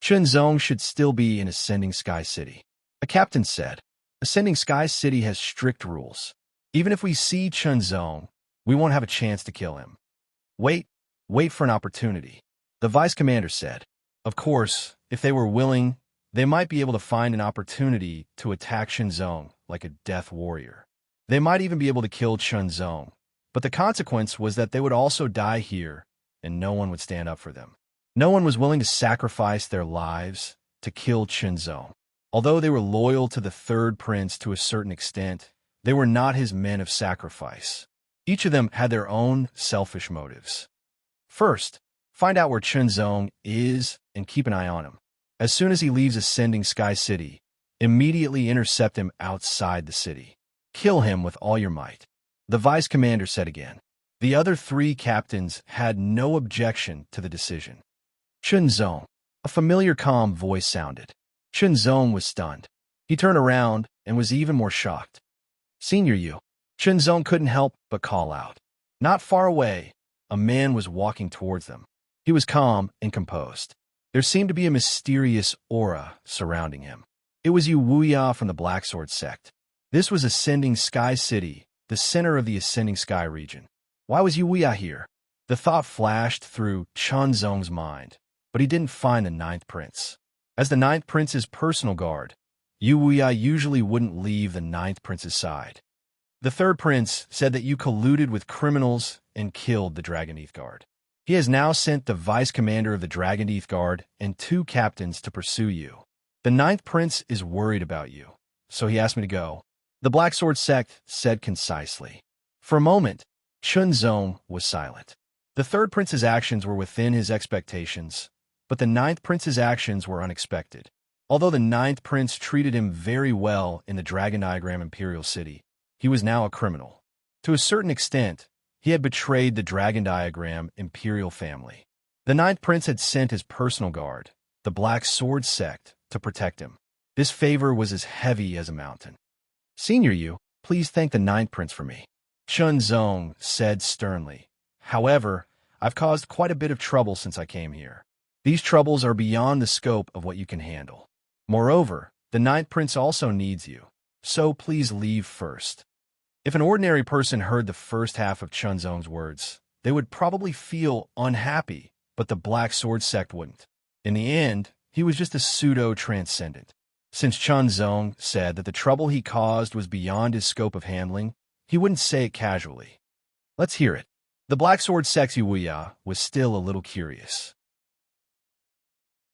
Chunzong should still be in Ascending Sky City. A captain said, Ascending Sky City has strict rules. Even if we see Chunzong, we won't have a chance to kill him. Wait for an opportunity. The vice commander said. Of course, if they were willing, they might be able to find an opportunity to attack Chunzong like a death warrior. They might even be able to kill Chunzong, but the consequence was that they would also die here, and no one would stand up for them. No one was willing to sacrifice their lives to kill Chunzong. Although they were loyal to the third prince to a certain extent, They were not his men of sacrifice. Each of them had their own selfish motives. First, find out where Chunzong is and keep an eye on him. As soon as he leaves Ascending Sky City, immediately intercept him outside the city. Kill him with all your might. The vice commander said again. The other 3 captains had no objection to the decision. Chunzong. A familiar calm voice sounded. Chunzong was stunned. He turned around and was even more shocked. Senior Yu. Chunzong couldn't help but call out. Not far away, a man was walking towards them. He was calm and composed. There seemed to be a mysterious aura surrounding him. It was Yu Wuya from the Black Sword sect. This was Ascending Sky City, the center of the Ascending Sky region. Why was Yu Wuya here? The thought flashed through Chunzong's mind, but he didn't find the 9th prince. As the 9th prince's personal guard, Yu Wuya usually wouldn't leave the 9th prince's side. The 3rd prince said that you colluded with criminals and killed the Dragoneath Guard. He has now sent the vice commander of the Dragoneath Guard and 2 captains to pursue you. The 9th prince is worried about you, so he asked me to go. The Black Sword sect said concisely. For a moment, Chunzong was silent. The 3rd prince's actions were within his expectations, but the 9th prince's actions were unexpected. Although the 9th prince treated him very well in the Dragon Diagram Imperial City, he was now a criminal. To a certain extent, he had betrayed the Dragon Diagram Imperial family. The 9th prince had sent his personal guard, the Black Sword sect, to protect him. This favor was as heavy as a mountain. Senior Yu, please thank the 9th prince for me. Chunzong said sternly. However, I've caused quite a bit of trouble since I came here. These troubles are beyond the scope of what you can handle. Moreover, the 9th prince also needs you, so please leave first. If an ordinary person heard the first half of Chunzong's words, they would probably feel unhappy, but the Black Sword sect wouldn't. In the end, he was just a pseudo-transcendent. Since Chunzong said that the trouble he caused was beyond his scope of handling, he wouldn't say it casually. Let's hear it. The Black Sword sect's Yu Wuya was still a little curious.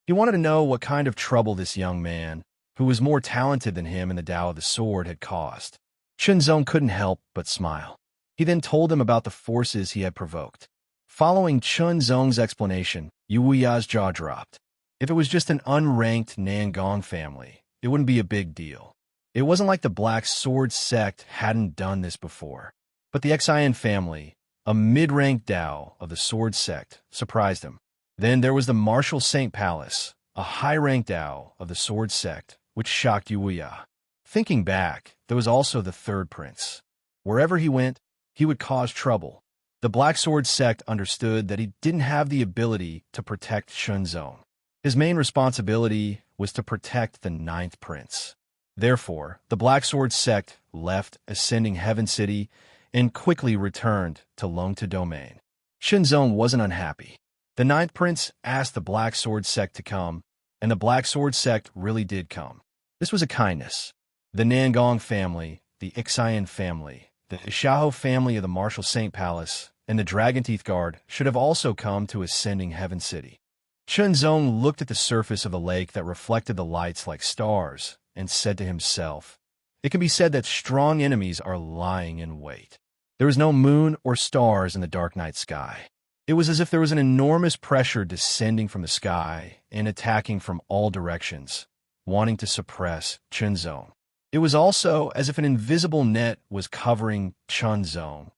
He wanted to know what kind of trouble this young man, who was more talented than him in the Tao of the Sword, had caused. Chunzong couldn't help but smile. He then told him about the forces he had provoked. Following Chunzong's explanation, Yu Wuya's jaw dropped. If it was just an unranked Nangong family, it wouldn't be a big deal. It wasn't like the Black Sword sect hadn't done this before. But the Xian family, a mid-ranked Tao of the Sword sect, surprised him. Then there was the Martial Saint Palace, a high-ranked Tao of the Sword sect, which shocked Yu Wuya. Thinking back, there was also the 3rd prince. Wherever he went, he would cause trouble. The Black Sword sect understood that he didn't have the ability to protect Chunzong. His main responsibility was to protect the 9th prince. Therefore, the Black Sword sect left Ascending Heaven City and quickly returned to Longta Domain. Chunzong wasn't unhappy. The 9th prince asked the Black Sword sect to come, and the Black Sword sect really did come. This was a kindness. The Nangong family, the Xian family, the Ishaho family of the Martial Saint Palace, and the Dragonteeth Guard should have also come to Ascending Heaven City. Chunzong looked at the surface of the lake that reflected the lights like stars and said to himself, it can be said that strong enemies are lying in wait. There was no moon or stars in the dark night sky. It was as if there was an enormous pressure descending from the sky and attacking from all directions, wanting to suppress Chunzong. It was also as if an invisible net was covering Chunzong,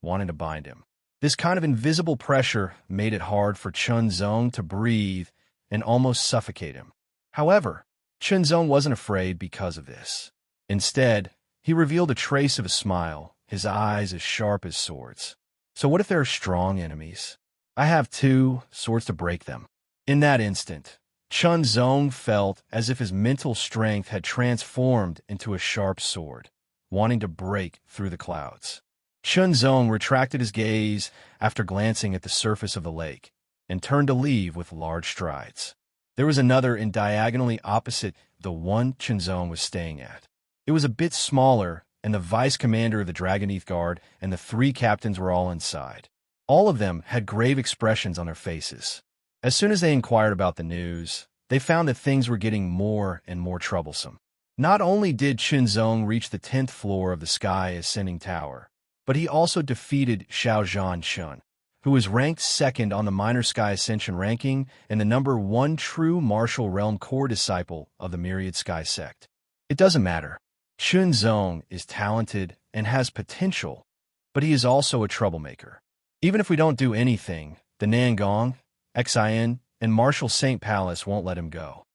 wanting to bind him. This kind of invisible pressure made it hard for Chunzong to breathe and almost suffocate him. However, Chunzong wasn't afraid because of this. Instead, he revealed a trace of a smile, his eyes as sharp as swords. So what if there are strong enemies? I have 2 swords to break them. In that instant, Chunzong felt as if his mental strength had transformed into a sharp sword, wanting to break through the clouds. Chunzong retracted his gaze after glancing at the surface of the lake and turned to leave with large strides. There was another in diagonally opposite the one Chunzong was staying at. It was a bit smaller, and the vice commander of the Dragoneath Guard and the 3 captains were all inside. All of them had grave expressions on their faces. As soon as they inquired about the news, they found that things were getting more and more troublesome. Not only did Qinzong reach the 10th floor of the Sky Ascending Tower, but he also defeated Xiaozhan Chun, who was ranked second on the Minor Sky Ascension ranking and the #1 true martial realm core disciple of the Myriad Sky sect. It doesn't matter. Qinzong is talented and has potential, but he is also a troublemaker. Even if we don't do anything, the Nangong, Xian, and Martial Saint Palace won't let him go,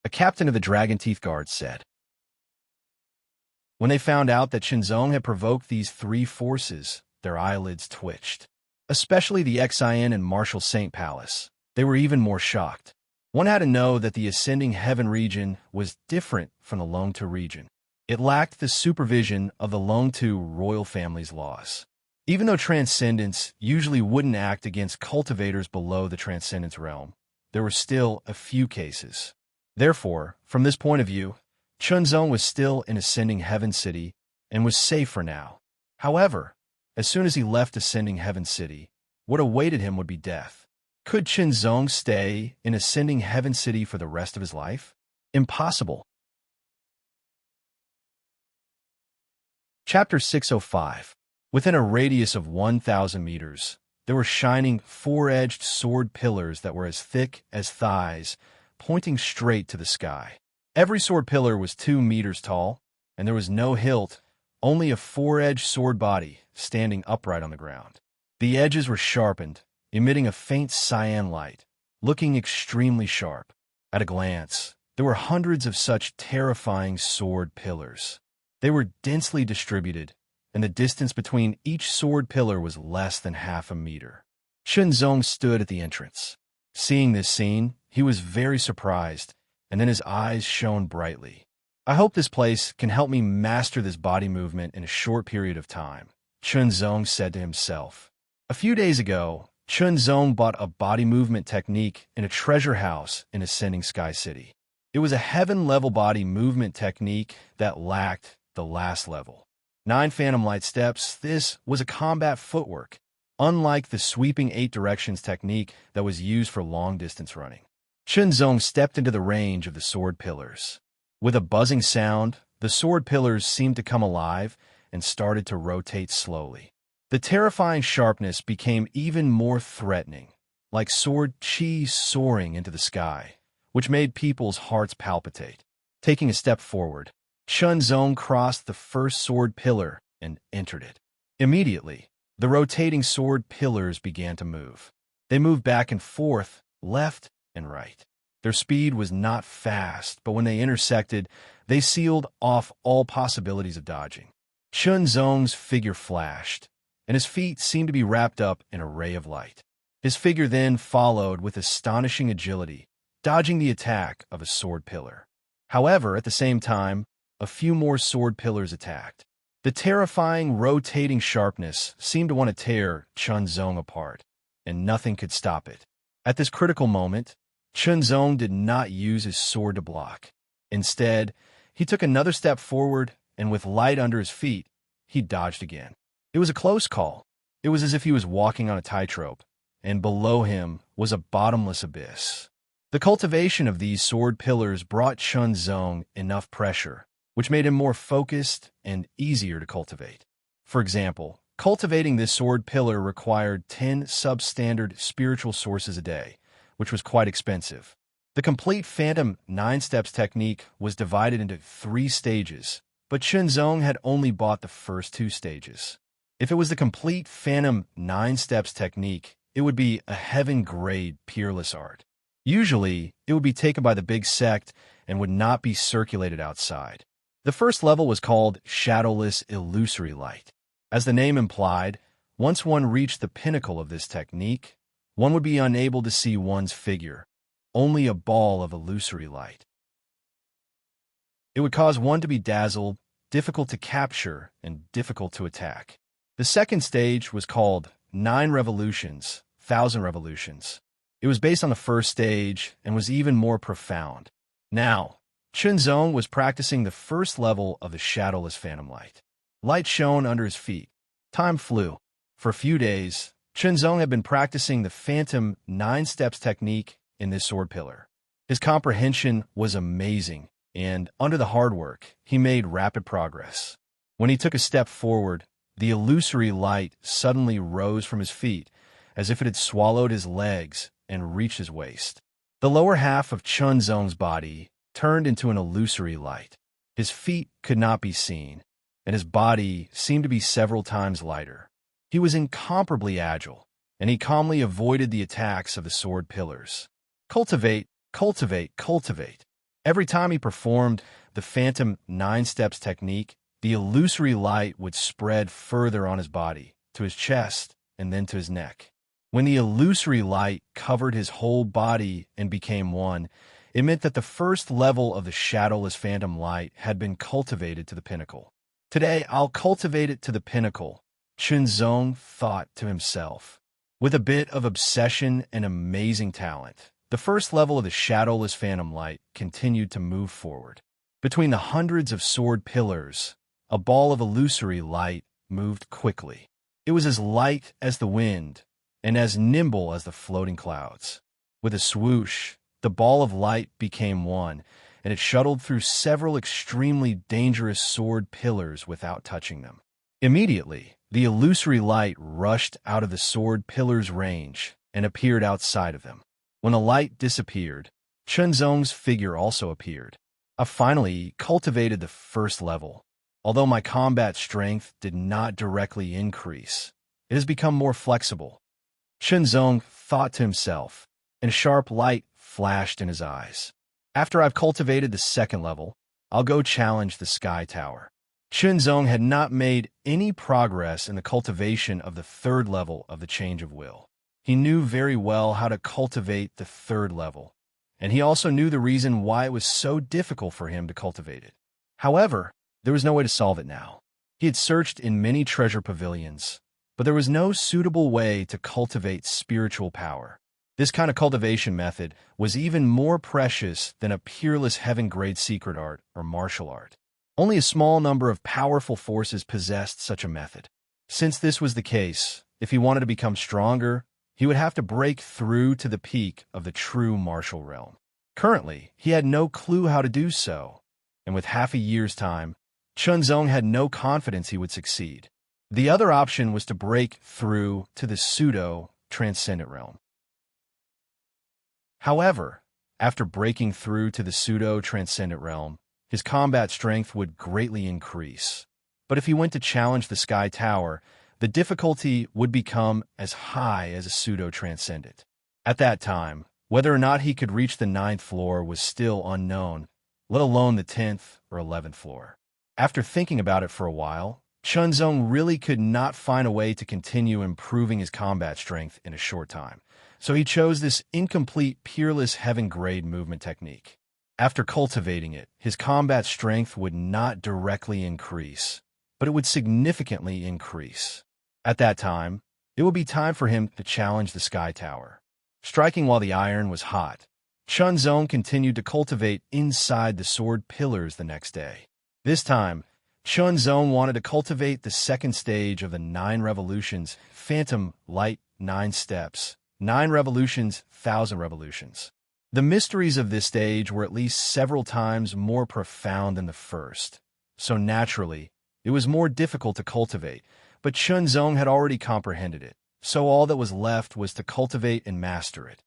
a captain of the Dragon Teeth Guards said. When they found out that Qinzong had provoked these three forces, their eyelids twitched. Especially the Xian and Martial Saint Palace. They were even more shocked. One had to know that the Ascending Heaven region was different from the Longtu region. It lacked the supervision of the Longtu royal family's laws. Even though Transcendence usually wouldn't act against cultivators below the Transcendence realm, there were still a few cases. Therefore, from this point of view, Qinzong was still in Ascending Heaven City and was safe for now. However, as soon as he left Ascending Heaven City, what awaited him would be death. Could Qinzong stay in Ascending Heaven City for the rest of his life? Impossible. Chapter 605. Within a radius of 1,000 meters, there were shining four-edged sword pillars that were as thick as thighs, pointing straight to the sky. Every sword pillar was 2 meters tall, and there was no hilt, only a four-edged sword body standing upright on the ground. The edges were sharpened, emitting a faint cyan light, looking extremely sharp. At a glance, there were hundreds of such terrifying sword pillars. They were densely distributed, and the distance between each sword pillar was less than half a meter. Qinzong stood at the entrance. Seeing this scene, he was very surprised, and then his eyes shone brightly. I hope this place can help me master this body movement in a short period of time, Qinzong said to himself. A few days ago, Qinzong bought a body movement technique in a treasure house in Ascending Sky City. It was a heaven-level body movement technique that lacked the last level. 9 Phantom Light steps, this was a combat footwork, unlike the sweeping 8 directions technique that was used for long-distance running. Qinzong stepped into the range of the sword pillars. With a buzzing sound, the sword pillars seemed to come alive and started to rotate slowly. The terrifying sharpness became even more threatening, like sword chi soaring into the sky, which made people's hearts palpitate. Taking a step forward, Qinzong crossed the first sword pillar and entered it. Immediately, the rotating sword pillars began to move. They moved back and forth, left and right. Their speed was not fast, but when they intersected, they sealed off all possibilities of dodging. Qinzong's figure flashed, and his feet seemed to be wrapped up in a ray of light. His figure then followed with astonishing agility, dodging the attack of a sword pillar. However, at the same time, a few more sword pillars attacked. The terrifying, rotating sharpness seemed to want to tear Qinzong apart, and nothing could stop it. At this critical moment, Qinzong did not use his sword to block. Instead, he took another step forward, and with light under his feet, he dodged again. It was a close call. It was as if he was walking on a tightrope, and below him was a bottomless abyss. The cultivation of these sword pillars brought Qinzong enough pressure, which made him more focused and easier to cultivate. For example, cultivating this sword pillar required 10 substandard spiritual sources a day, which was quite expensive. The complete Phantom 9 Steps technique was divided into 3 stages, but Qinzong had only bought the first 2 stages. If it was the complete Phantom 9 Steps technique, it would be a heaven-grade peerless art. Usually, it would be taken by the big sect and would not be circulated outside. The first level was called Shadowless Illusory Light. As the name implied, once one reached the pinnacle of this technique, one would be unable to see one's figure, only a ball of illusory light. It would cause one to be dazzled, difficult to capture, and difficult to attack. The second stage was called 9 Revolutions, 1,000 Revolutions. It was based on the first stage and was even more profound. Now, Qinzong was practicing the first level of the Shadowless Phantom Light. Light shone under his feet. Time flew. For a few days, Qinzong had been practicing the Phantom 9 Steps technique in this sword pillar. His comprehension was amazing, and under the hard work, he made rapid progress. When he took a step forward, the illusory light suddenly rose from his feet, as if it had swallowed his legs and reached his waist. The lower half of Chunzong's body turned into an illusory light. His feet could not be seen, and his body seemed to be several times lighter. He was incomparably agile, and he calmly avoided the attacks of the sword pillars. Cultivate, cultivate, cultivate. Every time he performed the Phantom 9 Steps technique, the illusory light would spread further on his body, to his chest, and then to his neck. When the illusory light covered his whole body and became one, it meant that the first level of the shadowless phantom light had been cultivated to the pinnacle. Today, I'll cultivate it to the pinnacle, Chunzong thought to himself. With a bit of obsession and amazing talent, the first level of the shadowless phantom light continued to move forward. Between the hundreds of sword pillars, a ball of illusory light moved quickly. It was as light as the wind and as nimble as the floating clouds. With a swoosh, the ball of light became one, and it shuttled through several extremely dangerous sword pillars without touching them. Immediately, the illusory light rushed out of the sword pillars' range and appeared outside of them. When the light disappeared, Chunzong's figure also appeared. I finally cultivated the first level. Although my combat strength did not directly increase, it has become more flexible. Chunzong thought to himself, and a sharp light flashed in his eyes. After I've cultivated the second level, I'll go challenge the Sky Tower. Chunzong had not made any progress in the cultivation of the third level of the Change of Will. He knew very well how to cultivate the third level, and he also knew the reason why it was so difficult for him to cultivate it. However, there was no way to solve it now. He had searched in many treasure pavilions, but there was no suitable way to cultivate spiritual power. This kind of cultivation method was even more precious than a peerless heaven-grade secret art or martial art. Only a small number of powerful forces possessed such a method. Since this was the case, if he wanted to become stronger, he would have to break through to the peak of the true martial realm. Currently, he had no clue how to do so, and with half a year's time, Chunzong had no confidence he would succeed. The other option was to break through to the pseudo-transcendent realm. However, after breaking through to the pseudo-transcendent realm, his combat strength would greatly increase. But if he went to challenge the Sky Tower, the difficulty would become as high as a pseudo-transcendent. At that time, whether or not he could reach the 9th floor was still unknown, let alone the 10th or 11th floor. After thinking about it for a while, Chunzong really could not find a way to continue improving his combat strength in a short time, so he chose this incomplete, peerless heaven-grade movement technique. After cultivating it, his combat strength would not directly increase, but it would significantly increase. At that time, it would be time for him to challenge the Sky Tower. Striking while the iron was hot, Chunzong continued to cultivate inside the sword pillars the next day. This time, Chunzong wanted to cultivate the second stage of the 9 revolutions, Phantom Light 9 Steps, 9 revolutions, 1,000 revolutions. The mysteries of this stage were at least several times more profound than the first, so naturally, it was more difficult to cultivate, but Chunzong had already comprehended it, so all that was left was to cultivate and master it.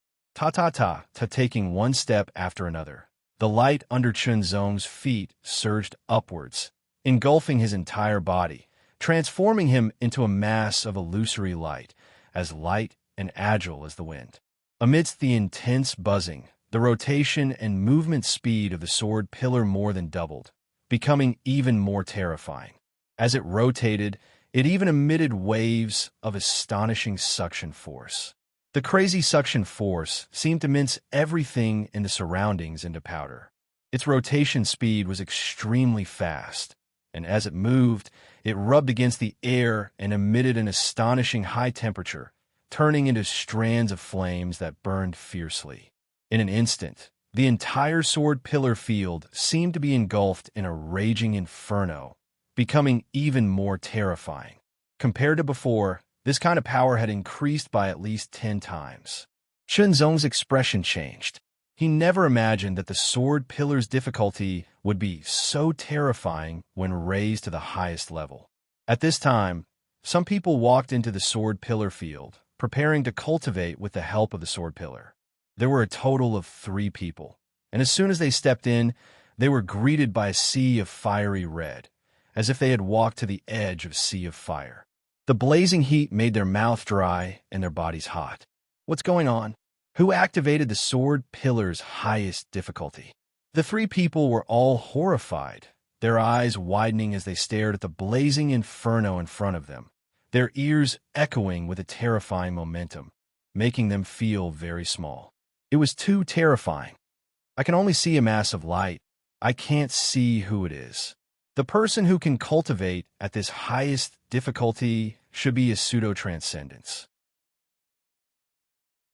Taking one step after another. The light under Chunzong's feet surged upwards, engulfing his entire body, transforming him into a mass of illusory light, as light and agile as the wind. Amidst the intense buzzing, the rotation and movement speed of the sword pillar more than doubled, becoming even more terrifying. As it rotated, it even emitted waves of astonishing suction force. The crazy suction force seemed to mince everything in the surroundings into powder. Its rotation speed was extremely fast, and as it moved, it rubbed against the air and emitted an astonishing high temperature, turning into strands of flames that burned fiercely. In an instant, the entire sword pillar field seemed to be engulfed in a raging inferno, becoming even more terrifying. Compared to before, this kind of power had increased by at least 10 times. Chunzong's expression changed. He never imagined that the sword pillar's difficulty would be so terrifying when raised to the highest level. At this time, some people walked into the sword pillar field, preparing to cultivate with the help of the sword pillar. There were a total of 3 people, and as soon as they stepped in, they were greeted by a sea of fiery red, as if they had walked to the edge of a sea of fire. The blazing heat made their mouth dry and their bodies hot. What's going on? Who activated the sword pillar's highest difficulty? The 3 people were all horrified, their eyes widening as they stared at the blazing inferno in front of them, their ears echoing with a terrifying momentum, making them feel very small. It was too terrifying. I can only see a mass of light. I can't see who it is. The person who can cultivate at this highest difficulty should be a pseudo-transcendence.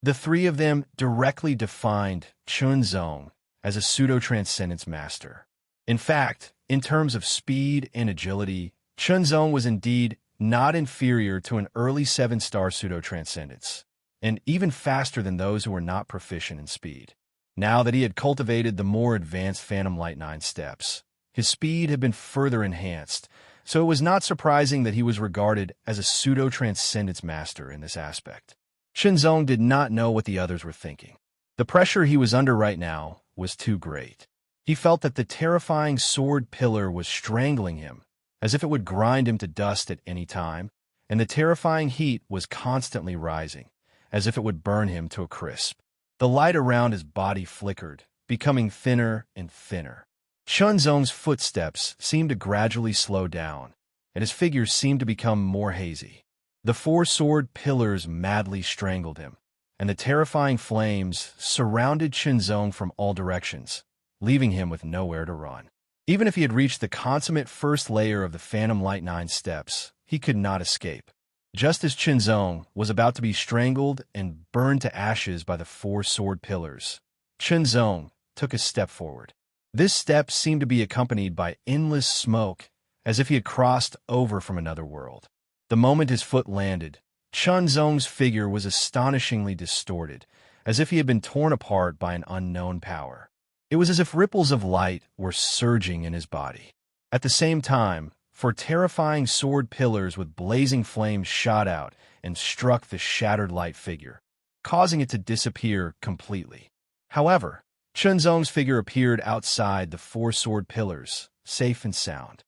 The 3 of them directly defined Chunzong as a pseudo-transcendence master. In fact, in terms of speed and agility, Chunzong was indeed not inferior to an early 7-star pseudo-transcendence, and even faster than those who were not proficient in speed. Now that he had cultivated the more advanced Phantom Light 9 steps, his speed had been further enhanced, so it was not surprising that he was regarded as a pseudo-transcendence master in this aspect. Chunzong did not know what the others were thinking. The pressure he was under right now was too great. He felt that the terrifying sword pillar was strangling him, as if it would grind him to dust at any time, and the terrifying heat was constantly rising, as if it would burn him to a crisp. The light around his body flickered, becoming thinner and thinner. Chunzong's footsteps seemed to gradually slow down, and his figure seemed to become more hazy. The 4 sword pillars madly strangled him, and the terrifying flames surrounded Chunzong from all directions, leaving him with nowhere to run. Even if he had reached the consummate first layer of the Phantom Light 9 steps, he could not escape. Just as Chunzong was about to be strangled and burned to ashes by the 4 sword pillars, Chunzong took a step forward. This step seemed to be accompanied by endless smoke, as if he had crossed over from another world. The moment his foot landed, Chunzong's figure was astonishingly distorted, as if he had been torn apart by an unknown power. It was as if ripples of light were surging in his body. At the same time, 4 terrifying sword pillars with blazing flames shot out and struck the shattered light figure, causing it to disappear completely. However, Chunzong's figure appeared outside the 4 sword pillars, safe and sound.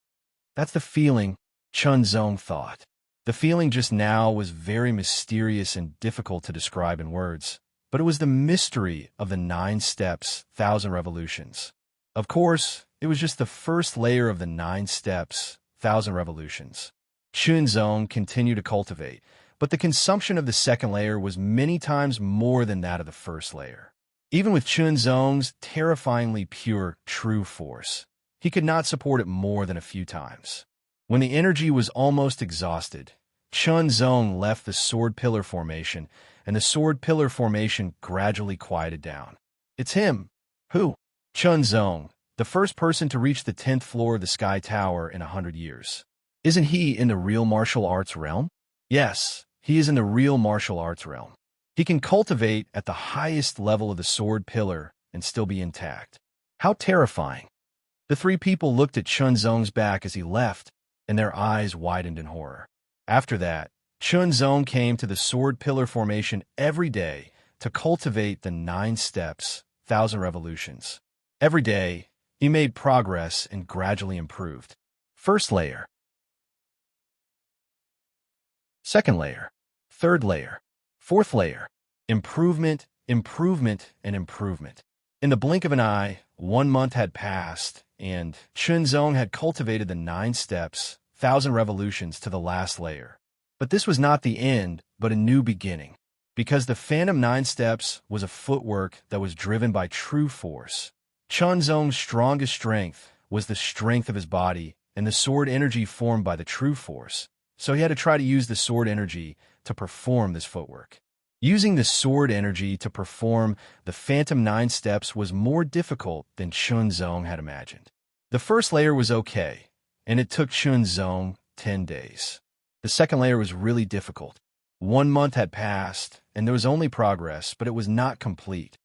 That's the feeling, Chunzong thought. The feeling just now was very mysterious and difficult to describe in words, but it was the mystery of the 9 steps, 1,000 revolutions. Of course, it was just the first layer of the 9 steps, 1,000 revolutions. Chunzong continued to cultivate, but the consumption of the second layer was many times more than that of the first layer. Even with Chunzong's terrifyingly pure true force, he could not support it more than a few times. When the energy was almost exhausted, Chunzong left the sword pillar formation, and the sword pillar formation gradually quieted down. It's him. Who? Chunzong, the first person to reach the 10th floor of the Sky Tower in 100 years. Isn't he in the real martial arts realm? Yes, he is in the real martial arts realm. He can cultivate at the highest level of the sword pillar and still be intact. How terrifying. The 3 people looked at Chunzong's back as he left, and their eyes widened in horror. After that, Chunzong came to the sword pillar formation every day to cultivate the 9 steps, 1,000 revolutions. Every day, he made progress and gradually improved. First layer. Second layer. Third layer. Fourth layer. Improvement, improvement, and improvement. In the blink of an eye, 1 month had passed, and Chunzong had cultivated the 9 steps, 1,000 revolutions to the last layer. But this was not the end, but a new beginning. Because the Phantom 9 steps was a footwork that was driven by true force. Chunzong's strongest strength was the strength of his body and the sword energy formed by the true force, so he had to try to use the sword energy to perform this footwork. Using the sword energy to perform the Phantom 9 steps was more difficult than Chunzong had imagined. The first layer was okay, and it took Chunzong 10 days. The second layer was really difficult. 1 month had passed, and there was only progress, but it was not complete.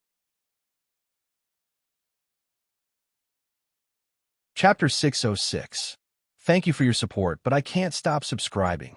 Chapter 606. Thank you for your support, but I can't stop subscribing.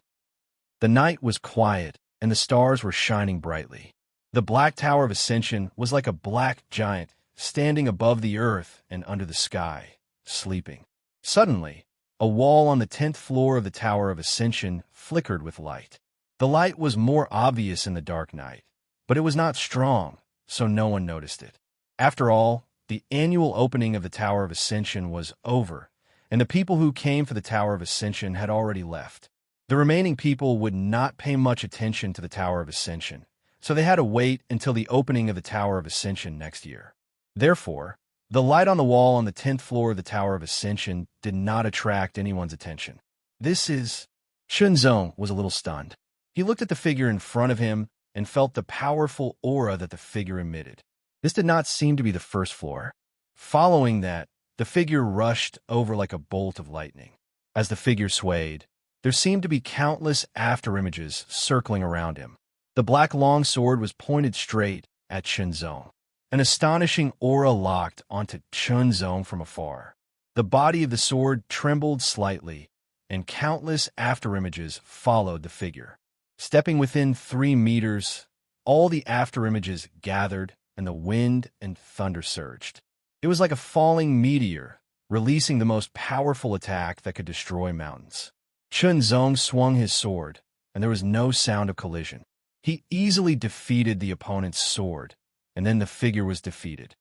The night was quiet, and the stars were shining brightly. The Black Tower of Ascension was like a black giant, standing above the earth and under the sky, sleeping. Suddenly, a wall on the 10th floor of the Tower of Ascension flickered with light. The light was more obvious in the dark night, but it was not strong, so no one noticed it. After all, the annual opening of the Tower of Ascension was over, and the people who came for the Tower of Ascension had already left. The remaining people would not pay much attention to the Tower of Ascension, so they had to wait until the opening of the Tower of Ascension next year. Therefore, the light on the wall on the 10th floor of the Tower of Ascension did not attract anyone's attention. Chunzong was a little stunned. He looked at the figure in front of him and felt the powerful aura that the figure emitted. This did not seem to be the first floor. Following that, the figure rushed over like a bolt of lightning. As the figure swayed, there seemed to be countless afterimages circling around him. The black longsword was pointed straight at Chunzong. An astonishing aura locked onto Chunzong from afar. The body of the sword trembled slightly, and countless afterimages followed the figure. Stepping within 3 meters, all the afterimages gathered, and the wind and thunder surged. It was like a falling meteor, releasing the most powerful attack that could destroy mountains. Chunzong swung his sword, and there was no sound of collision. He easily defeated the opponent's sword, and then the figure was defeated.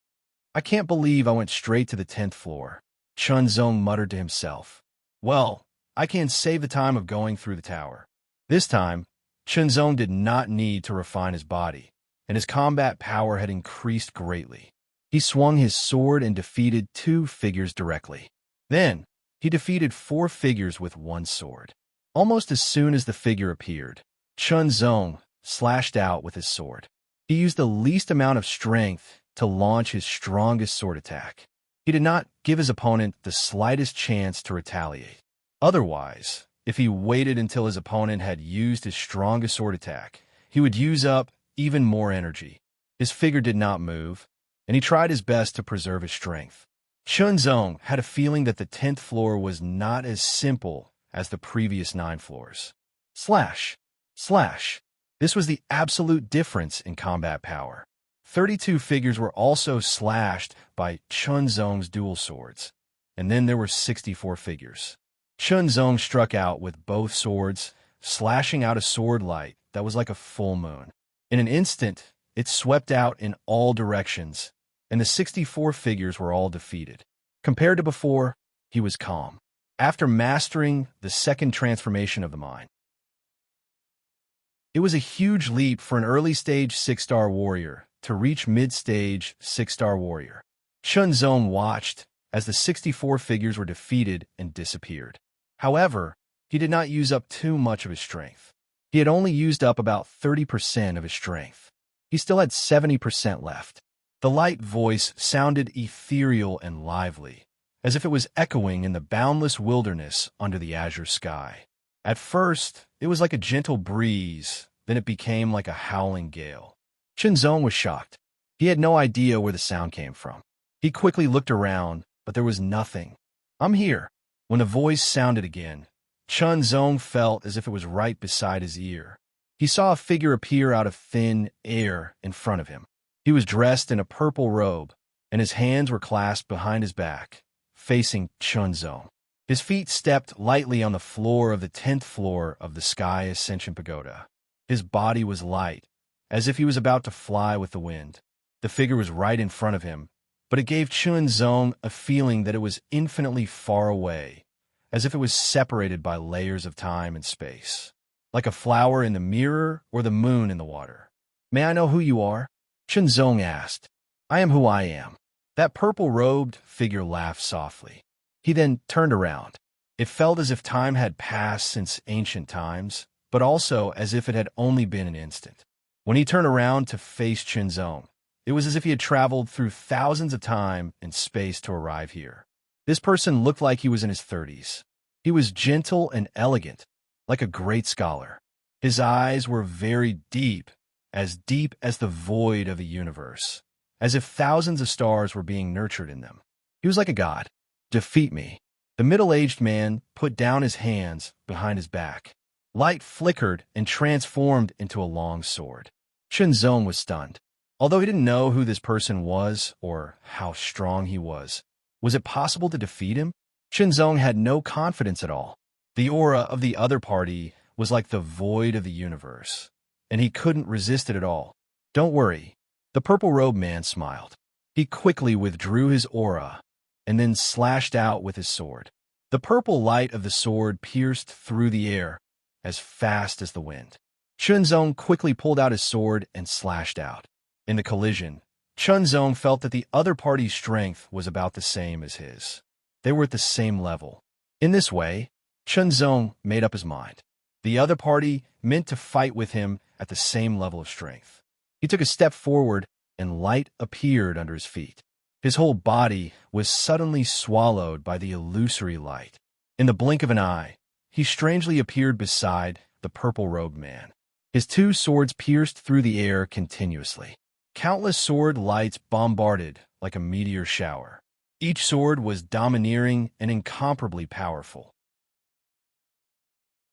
I can't believe I went straight to the 10th floor, Chunzong muttered to himself. Well, I can save the time of going through the tower. This time, Chunzong did not need to refine his body, and his combat power had increased greatly. He swung his sword and defeated 2 figures directly. Then, he defeated 4 figures with 1 sword. Almost as soon as the figure appeared, Chunzong slashed out with his sword. He used the least amount of strength to launch his strongest sword attack. He did not give his opponent the slightest chance to retaliate. Otherwise, if he waited until his opponent had used his strongest sword attack, he would use up even more energy. His figure did not move, and he tried his best to preserve his strength. Chunzong had a feeling that the 10th floor was not as simple as the previous 9 floors. Slash! Slash! This was the absolute difference in combat power. 32 figures were also slashed by Chunzong's dual swords, and then there were 64 figures. Chunzong struck out with both swords, slashing out a sword light that was like a full moon. In an instant, it swept out in all directions, and the 64 figures were all defeated. Compared to before, he was calm. After mastering the second transformation of the mind, it was a huge leap for an early-stage 6-star warrior to reach mid-stage 6-star warrior. Chunzong watched as the 64 figures were defeated and disappeared. However, he did not use up too much of his strength. He had only used up about 30% of his strength. He still had 70% left. The light voice sounded ethereal and lively, as if it was echoing in the boundless wilderness under the azure sky. At first, it was like a gentle breeze, then it became like a howling gale. Chunzong was shocked. He had no idea where the sound came from. He quickly looked around, but there was nothing. "I'm here." When the voice sounded again, Chunzong felt as if it was right beside his ear. He saw a figure appear out of thin air in front of him. He was dressed in a purple robe, and his hands were clasped behind his back, facing Chunzong. His feet stepped lightly on the floor of the 10th floor of the Sky Ascension Pagoda. His body was light, as if he was about to fly with the wind. The figure was right in front of him, but it gave Chunzong a feeling that it was infinitely far away, as if it was separated by layers of time and space. Like a flower in the mirror or the moon in the water. "May I know who you are?" Chunzong asked. "I am who I am." That purple-robed figure laughed softly. He then turned around. It felt as if time had passed since ancient times, but also as if it had only been an instant. When he turned around to face Chunzong, it was as if he had traveled through thousands of time and space to arrive here. This person looked like he was in his 30s. He was gentle and elegant, like a great scholar. His eyes were very deep as the void of a universe, as if thousands of stars were being nurtured in them. He was like a god. Defeat me. The middle-aged man put down his hands behind his back. Light flickered and transformed into a long sword. Chunzong was stunned. Although he didn't know who this person was or how strong he was it possible to defeat him? Chunzong had no confidence at all. The aura of the other party was like the void of the universe, and he couldn't resist it at all. Don't worry. The purple-robed man smiled. He quickly withdrew his aura and then slashed out with his sword. The purple light of the sword pierced through the air as fast as the wind. Chunzong quickly pulled out his sword and slashed out. In the collision, Chunzong felt that the other party's strength was about the same as his. They were at the same level. In this way, Chunzong made up his mind. The other party meant to fight with him at the same level of strength. He took a step forward, and light appeared under his feet. His whole body was suddenly swallowed by the illusory light. In the blink of an eye, he strangely appeared beside the purple-robed man. His two swords pierced through the air continuously. Countless sword lights bombarded like a meteor shower. Each sword was domineering and incomparably powerful.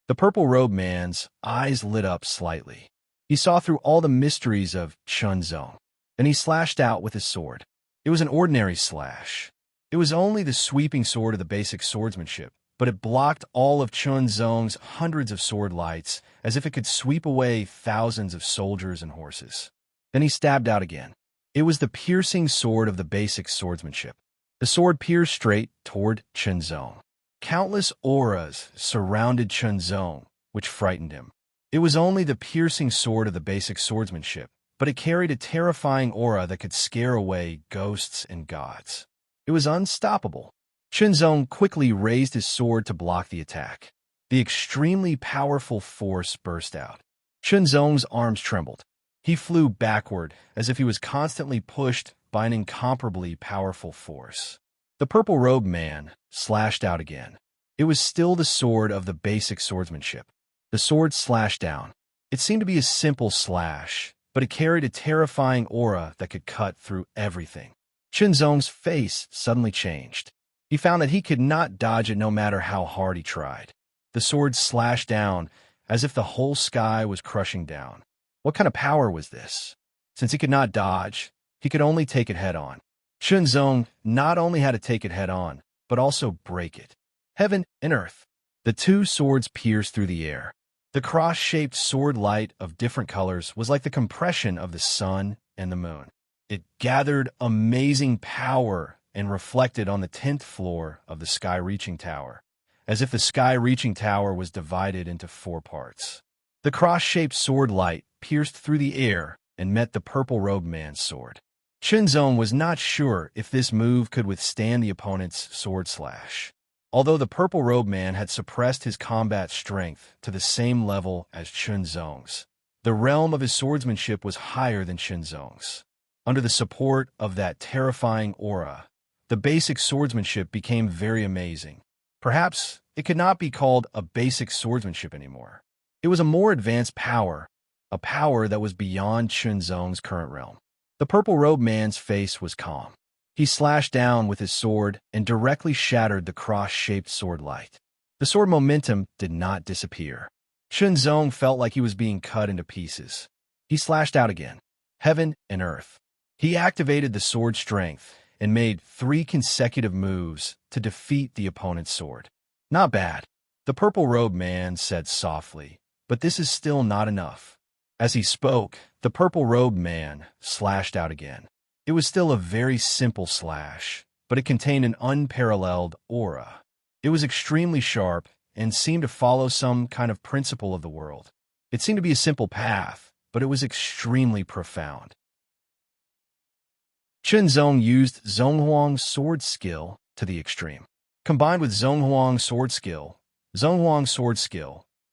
The purple-robed man's eyes lit up slightly. He saw through all the mysteries of Chunzong, and he slashed out with his sword. It was an ordinary slash. It was only the sweeping sword of the basic swordsmanship, but it blocked all of Chunzong's hundreds of sword lights as if it could sweep away thousands of soldiers and horses. Then he stabbed out again. It was the piercing sword of the basic swordsmanship. The sword pierced straight toward Chunzong. Countless auras surrounded Chunzong, which frightened him. It was only the piercing sword of the basic swordsmanship, but it carried a terrifying aura that could scare away ghosts and gods. It was unstoppable. Chunzong quickly raised his sword to block the attack. The extremely powerful force burst out. Chunzong's arms trembled. He flew backward as if he was constantly pushed by an incomparably powerful force. The purple-robed man slashed out again. It was still the sword of the basic swordsmanship. The sword slashed down. It seemed to be a simple slash, but it carried a terrifying aura that could cut through everything. Chunzong's face suddenly changed. He found that he could not dodge it no matter how hard he tried. The sword slashed down as if the whole sky was crushing down. What kind of power was this? Since he could not dodge, he could only take it head-on. Chunzong not only had to take it head-on, but also break it. Heaven and earth. The two swords pierced through the air. The cross-shaped sword light of different colors was like the compression of the sun and the moon. It gathered amazing power and reflected on the 10th floor of the sky-reaching tower, as if the sky-reaching tower was divided into 4 parts. The cross-shaped sword light pierced through the air and met the purple-robed man's sword. Chunzong was not sure if this move could withstand the opponent's sword slash. Although the purple-robed man had suppressed his combat strength to the same level as Chunzong's, the realm of his swordsmanship was higher than Chunzong's. Under the support of that terrifying aura, the basic swordsmanship became very amazing. Perhaps it could not be called a basic swordsmanship anymore. It was a more advanced power, a power that was beyond Chunzong's current realm. The purple-robed man's face was calm. He slashed down with his sword and directly shattered the cross-shaped sword light. The sword momentum did not disappear. Chunzong felt like he was being cut into pieces. He slashed out again. Heaven and earth. He activated the sword strength and made 3 consecutive moves to defeat the opponent's sword. Not bad, the purple-robed man said softly, but this is still not enough. As he spoke, the purple-robed man slashed out again. It was still a very simple slash, but it contained an unparalleled aura. It was extremely sharp and seemed to follow some kind of principle of the world. It seemed to be a simple path, but it was extremely profound. Chunzong used Zhonghuang's sword skill to the extreme. Combined with Zhonghuang's sword skill,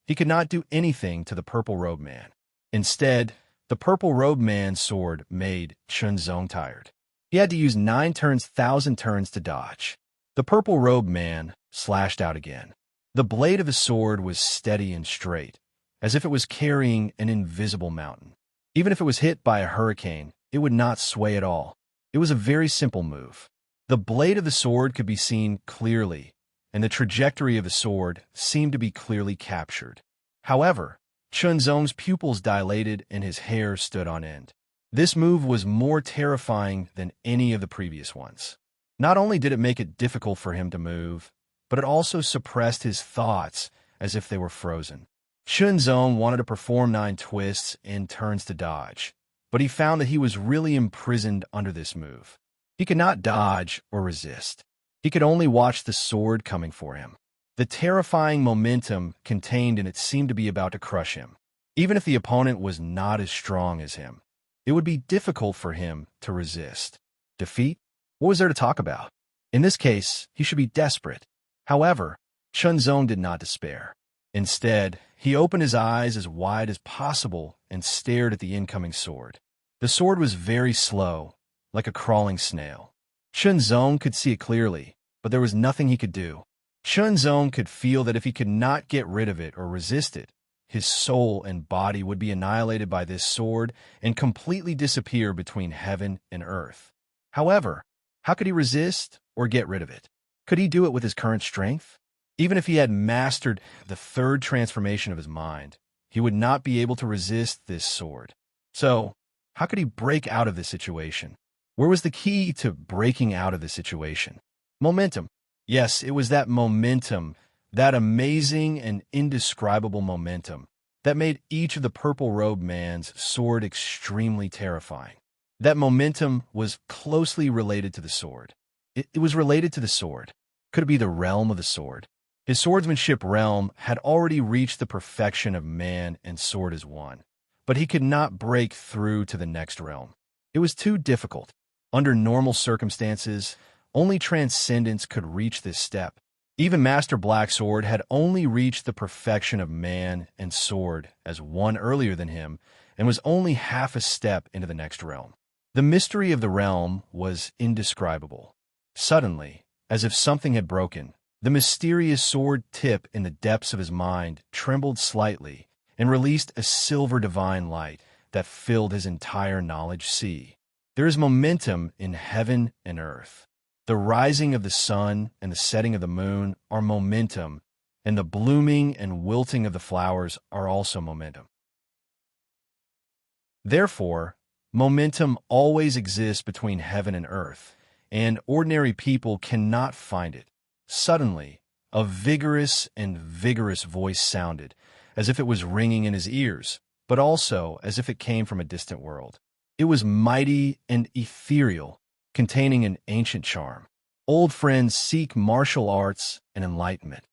he could not do anything to the purple-robed man. Instead, the purple-robed man's sword made Chunzong tired. He had to use 9 turns, 1,000 turns to dodge. The purple-robed man slashed out again. The blade of his sword was steady and straight, as if it was carrying an invisible mountain. Even if it was hit by a hurricane, it would not sway at all. It was a very simple move. The blade of the sword could be seen clearly, and the trajectory of the sword seemed to be clearly captured. However, Chunzong's pupils dilated and his hair stood on end. This move was more terrifying than any of the previous ones. Not only did it make it difficult for him to move, but it also suppressed his thoughts as if they were frozen. Chunzong wanted to perform 9 twists and turns to dodge, but he found that he was really imprisoned under this move. He could not dodge or resist. He could only watch the sword coming for him. The terrifying momentum contained in it seemed to be about to crush him. Even if the opponent was not as strong as him, it would be difficult for him to resist. Defeat? What was there to talk about? In this case, he should be desperate. However, Chunzong did not despair. Instead, he opened his eyes as wide as possible and stared at the incoming sword. The sword was very slow, like a crawling snail. Chunzong could see it clearly, but there was nothing he could do. Chunzong could feel that if he could not get rid of it or resist it, his soul and body would be annihilated by this sword and completely disappear between heaven and earth. However, how could he resist or get rid of it? Could he do it with his current strength? Even if he had mastered the 3rd transformation of his mind, he would not be able to resist this sword. So, how could he break out of this situation? Where was the key to breaking out of this situation? Momentum. Yes, it was that momentum, that amazing and indescribable momentum, that made each of the purple-robed man's sword extremely terrifying. That momentum was closely related to the sword. It was related to the sword. Could it be the realm of the sword? His swordsmanship realm had already reached the perfection of man and sword as one, but he could not break through to the next realm. It was too difficult. Under normal circumstances, only transcendence could reach this step. Even Master Blacksword had only reached the perfection of man and sword as one earlier than him and was only half a step into the next realm. The mystery of the realm was indescribable. Suddenly, as if something had broken, the mysterious sword tip in the depths of his mind trembled slightly and released a silver divine light that filled his entire knowledge sea. There is momentum in heaven and earth. The rising of the sun and the setting of the moon are momentum, and the blooming and wilting of the flowers are also momentum. Therefore, momentum always exists between heaven and earth, and ordinary people cannot find it. Suddenly, a vigorous and vigorous voice sounded, as if it was ringing in his ears, but also as if it came from a distant world. It was mighty and ethereal, containing an ancient charm. Old friends seek martial arts and enlightenment.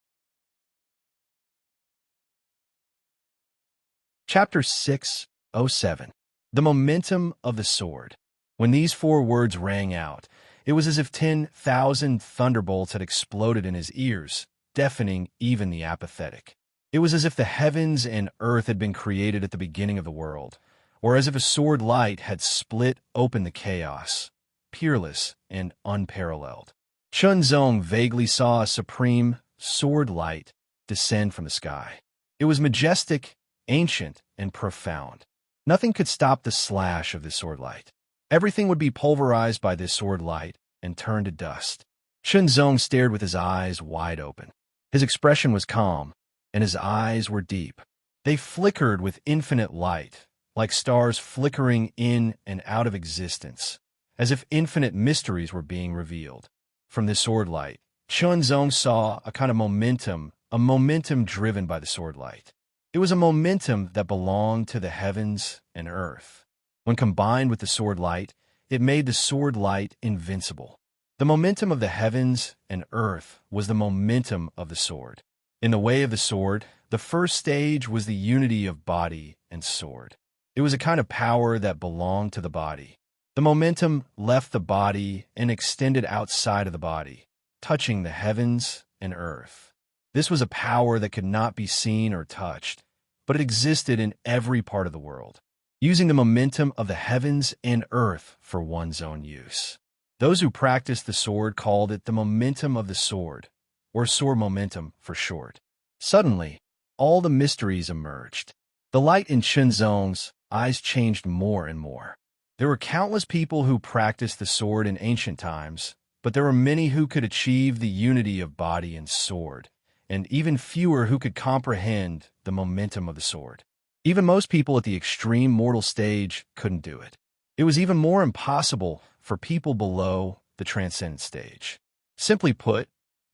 Chapter 607. The Momentum of the Sword. When these 4 words rang out, it was as if 10,000 thunderbolts had exploded in his ears, deafening even the apathetic. It was as if the heavens and earth had been created at the beginning of the world, or as if a sword light had split open the chaos, peerless and unparalleled. Chunzong vaguely saw a supreme sword light descend from the sky. It was majestic, ancient, and profound. Nothing could stop the slash of this sword light. Everything would be pulverized by this sword light and turned to dust. Chunzong stared with his eyes wide open. His expression was calm, and his eyes were deep. They flickered with infinite light, like stars flickering in and out of existence, as if infinite mysteries were being revealed. From this sword light, Chunzong saw a kind of momentum, a momentum driven by the sword light. It was a momentum that belonged to the heavens and earth. When combined with the sword light, it made the sword light invincible. The momentum of the heavens and earth was the momentum of the sword. In the way of the sword, the first stage was the unity of body and sword. It was a kind of power that belonged to the body. The momentum left the body and extended outside of the body, touching the heavens and earth. This was a power that could not be seen or touched, but it existed in every part of the world, using the momentum of the heavens and earth for one's own use. Those who practiced the sword called it the momentum of the sword, or sword momentum for short. Suddenly, all the mysteries emerged. The light in Chunzong's eyes changed more and more. There were countless people who practiced the sword in ancient times, but there were many who could achieve the unity of body and sword, and even fewer who could comprehend the momentum of the sword. Even most people at the extreme mortal stage couldn't do it. It was even more impossible for people below the transcendent stage. Simply put,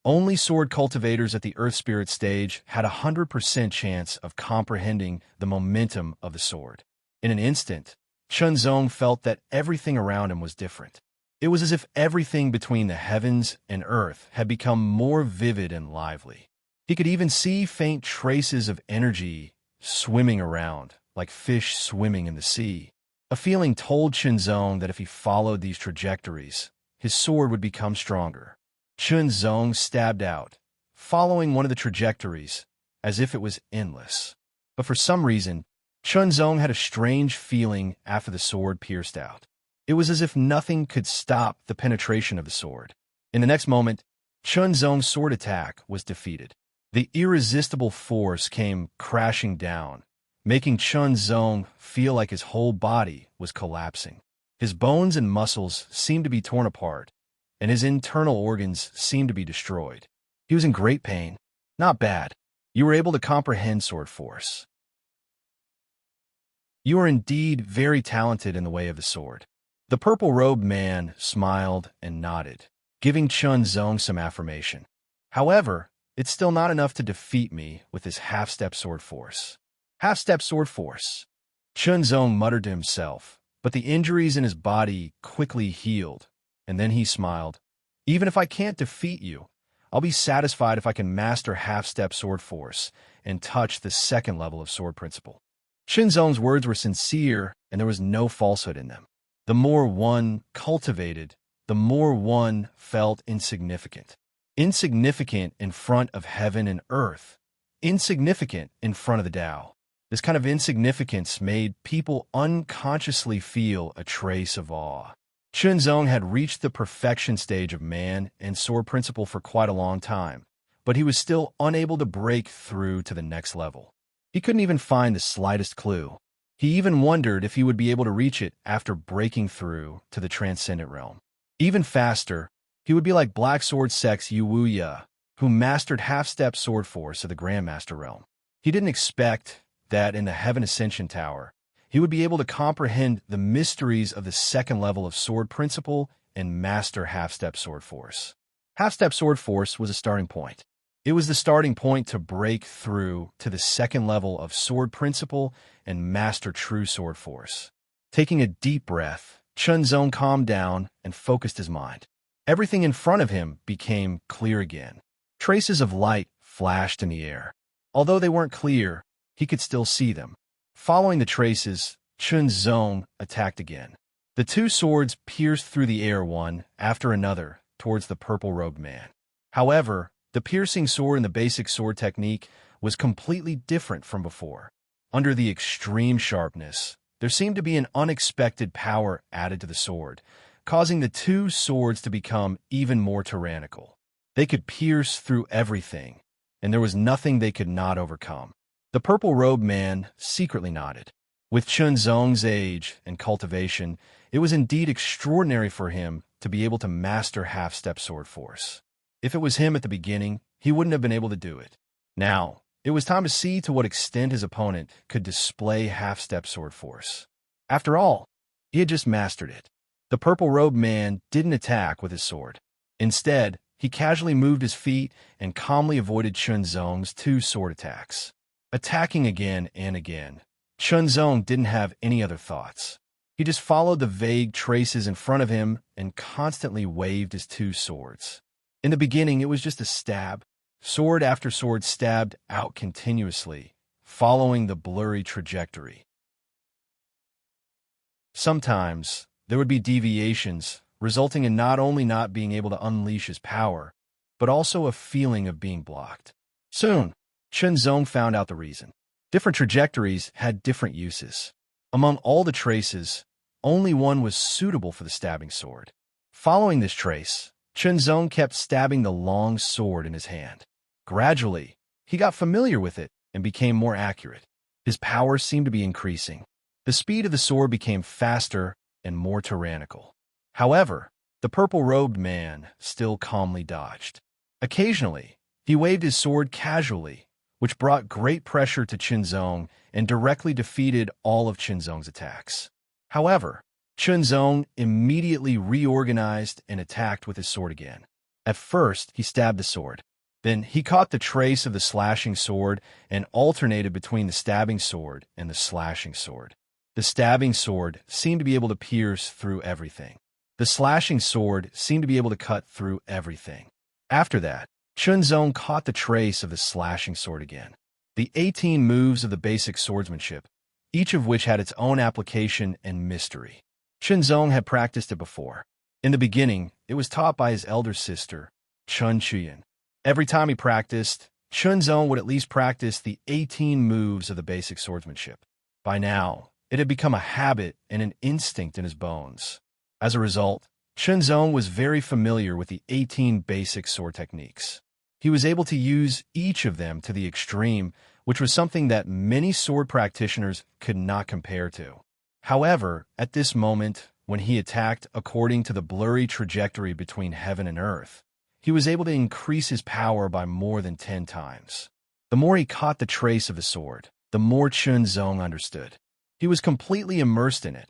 only sword cultivators at the earth spirit stage had a 100% chance of comprehending the momentum of the sword. In an instant, Chunzong felt that everything around him was different. It was as if everything between the heavens and earth had become more vivid and lively. He could even see faint traces of energy swimming around, like fish swimming in the sea. A feeling told Chunzong that if he followed these trajectories, his sword would become stronger. Chunzong stabbed out, following one of the trajectories, as if it was endless. But for some reason, Chunzong had a strange feeling after the sword pierced out. It was as if nothing could stop the penetration of the sword. In the next moment, Chunzong's sword attack was defeated. The irresistible force came crashing down, making Chunzong feel like his whole body was collapsing. His bones and muscles seemed to be torn apart, and his internal organs seemed to be destroyed. He was in great pain. Not bad. You were able to comprehend sword force. You are indeed very talented in the way of the sword. The purple-robed man smiled and nodded, giving Chunzong some affirmation. However, it's still not enough to defeat me with his half-step sword force. Half-step sword force. Chunzong muttered to himself, but the injuries in his body quickly healed, and then he smiled. Even if I can't defeat you, I'll be satisfied if I can master half-step sword force and touch the second level of sword principle. Chunzong's words were sincere, and there was no falsehood in them. The more one cultivated, the more one felt insignificant. Insignificant in front of heaven and earth. Insignificant in front of the Tao. This kind of insignificance made people unconsciously feel a trace of awe. Chunzong had reached the perfection stage of man and sword principle for quite a long time, but he was still unable to break through to the next level. He couldn't even find the slightest clue. He even wondered if he would be able to reach it after breaking through to the transcendent realm. Even faster, he would be like Black Sword Sex Yu Wuya, who mastered half-step sword force of the Grandmaster realm. He didn't expect that in the Heaven Ascension Tower, he would be able to comprehend the mysteries of the second level of sword principle and master half-step sword force. Half-step sword force was a starting point. It was the starting point to break through to the second level of sword principle and master true sword force. Taking a deep breath, Chunzong calmed down and focused his mind. Everything in front of him became clear again. Traces of light flashed in the air. Although they weren't clear, he could still see them. Following the traces, Chunzong attacked again. The two swords pierced through the air one after another towards the purple-robed man. However, the piercing sword in the basic sword technique was completely different from before. Under the extreme sharpness, there seemed to be an unexpected power added to the sword, causing the two swords to become even more tyrannical. They could pierce through everything, and there was nothing they could not overcome. The purple-robed man secretly nodded. With Chunzong's age and cultivation, it was indeed extraordinary for him to be able to master half-step sword force. If it was him at the beginning, he wouldn't have been able to do it. Now, it was time to see to what extent his opponent could display half-step sword force. After all, he had just mastered it. The purple-robed man didn't attack with his sword. Instead, he casually moved his feet and calmly avoided Chunzong's two sword attacks. Attacking again and again, Chunzong didn't have any other thoughts. He just followed the vague traces in front of him and constantly waved his two swords. In the beginning, it was just a stab. Sword after sword stabbed out continuously, following the blurry trajectory. Sometimes, there would be deviations, resulting in not only not being able to unleash his power, but also a feeling of being blocked. Soon, Chunzong found out the reason. Different trajectories had different uses. Among all the traces, only one was suitable for the stabbing sword. Following this trace, Chunzong kept stabbing the long sword in his hand. Gradually, he got familiar with it and became more accurate. His power seemed to be increasing. The speed of the sword became faster and more tyrannical. However, the purple-robed man still calmly dodged. Occasionally, he waved his sword casually, which brought great pressure to Qinzong and directly defeated all of Qinzong's attacks. However, Qinzong immediately reorganized and attacked with his sword again. At first, he stabbed the sword. Then he caught the trace of the slashing sword and alternated between the stabbing sword and the slashing sword. The stabbing sword seemed to be able to pierce through everything. The slashing sword seemed to be able to cut through everything. After that, Qinzong caught the trace of the slashing sword again. The 18 moves of the basic swordsmanship, each of which had its own application and mystery. Qinzong had practiced it before. In the beginning, it was taught by his elder sister, Chun Chuyan. Every time he practiced, Qinzong would at least practice the 18 moves of the basic swordsmanship. By now, it had become a habit and an instinct in his bones. As a result, Qinzong was very familiar with the 18 basic sword techniques. He was able to use each of them to the extreme, which was something that many sword practitioners could not compare to. However, at this moment, when he attacked according to the blurry trajectory between heaven and earth, he was able to increase his power by more than 10 times. The more he caught the trace of the sword, the more Qinzong understood. He was completely immersed in it,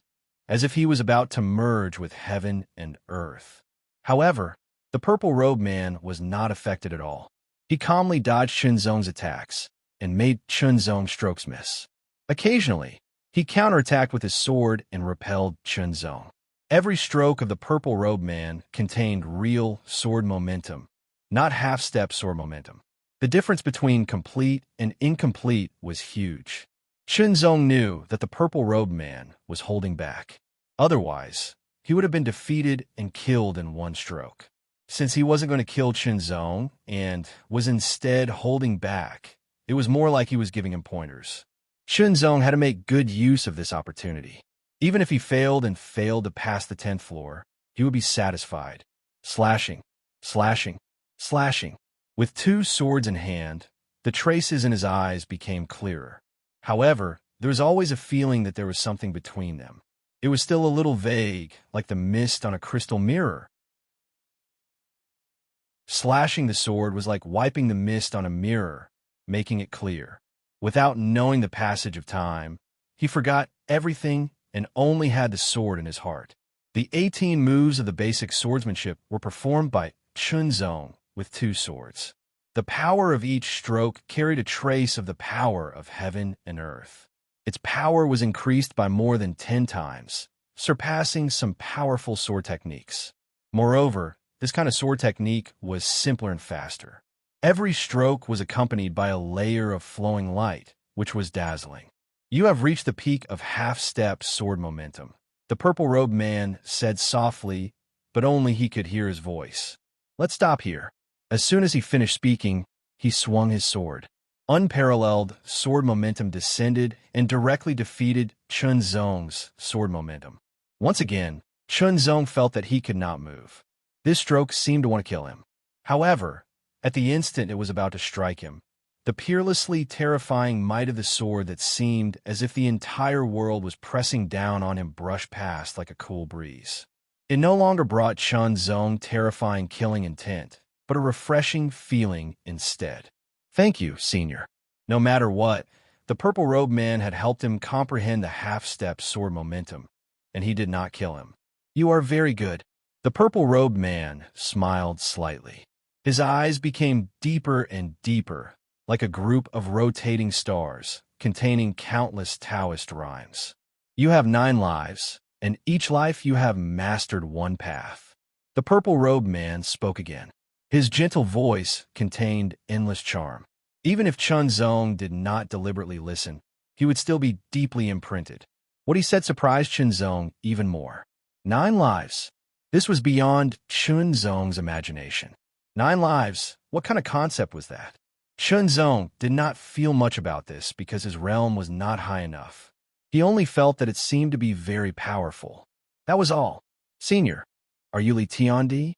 as if he was about to merge with heaven and earth. However, the purple-robed man was not affected at all. He calmly dodged Qinzong's attacks and made Qinzong's strokes miss. Occasionally, he counterattacked with his sword and repelled Qinzong. Every stroke of the purple-robed man contained real sword momentum, not half-step sword momentum. The difference between complete and incomplete was huge. Qinzong knew that the purple-robed man was holding back. Otherwise, he would have been defeated and killed in one stroke. Since he wasn't going to kill Qinzong and was instead holding back, it was more like he was giving him pointers. Qinzong had to make good use of this opportunity. Even if he failed to pass the 10th floor, he would be satisfied. Slashing, slashing, slashing. With 2 swords in hand, the traces in his eyes became clearer. However, there was always a feeling that there was something between them. It was still a little vague, like the mist on a crystal mirror. Slashing the sword was like wiping the mist on a mirror, making it clear. Without knowing the passage of time, he forgot everything and only had the sword in his heart. The 18 moves of the basic swordsmanship were performed by Qinzong with 2 swords. The power of each stroke carried a trace of the power of heaven and earth. Its power was increased by more than 10 times, surpassing some powerful sword techniques. Moreover, this kind of sword technique was simpler and faster. Every stroke was accompanied by a layer of flowing light, which was dazzling. You have reached the peak of half-step sword momentum, the purple-robed man said softly, but only he could hear his voice. Let's stop here. As soon as he finished speaking, he swung his sword. Unparalleled sword momentum descended and directly defeated Qinzong's sword momentum. Once again, Qinzong felt that he could not move. This stroke seemed to want to kill him. However, at the instant it was about to strike him, the peerlessly terrifying might of the sword that seemed as if the entire world was pressing down on him brushed past like a cool breeze. It no longer brought Qinzong terrifying killing intent, but a refreshing feeling instead. Thank you, Senior. No matter what, the purple-robed man had helped him comprehend the half-step sword momentum, and he did not kill him. You are very good. The purple-robed man smiled slightly. His eyes became deeper and deeper, like a group of rotating stars, containing countless Taoist rhymes. You have 9 lives, and each life you have mastered 1 path. The purple-robed man spoke again. His gentle voice contained endless charm. Even if Qinzong did not deliberately listen, he would still be deeply imprinted. What he said surprised Qinzong even more. 9 lives. This was beyond Qinzong's imagination. 9 lives? What kind of concept was that? Qinzong did not feel much about this because his realm was not high enough. He only felt that it seemed to be very powerful. That was all. Senior, are you Li Tiandi?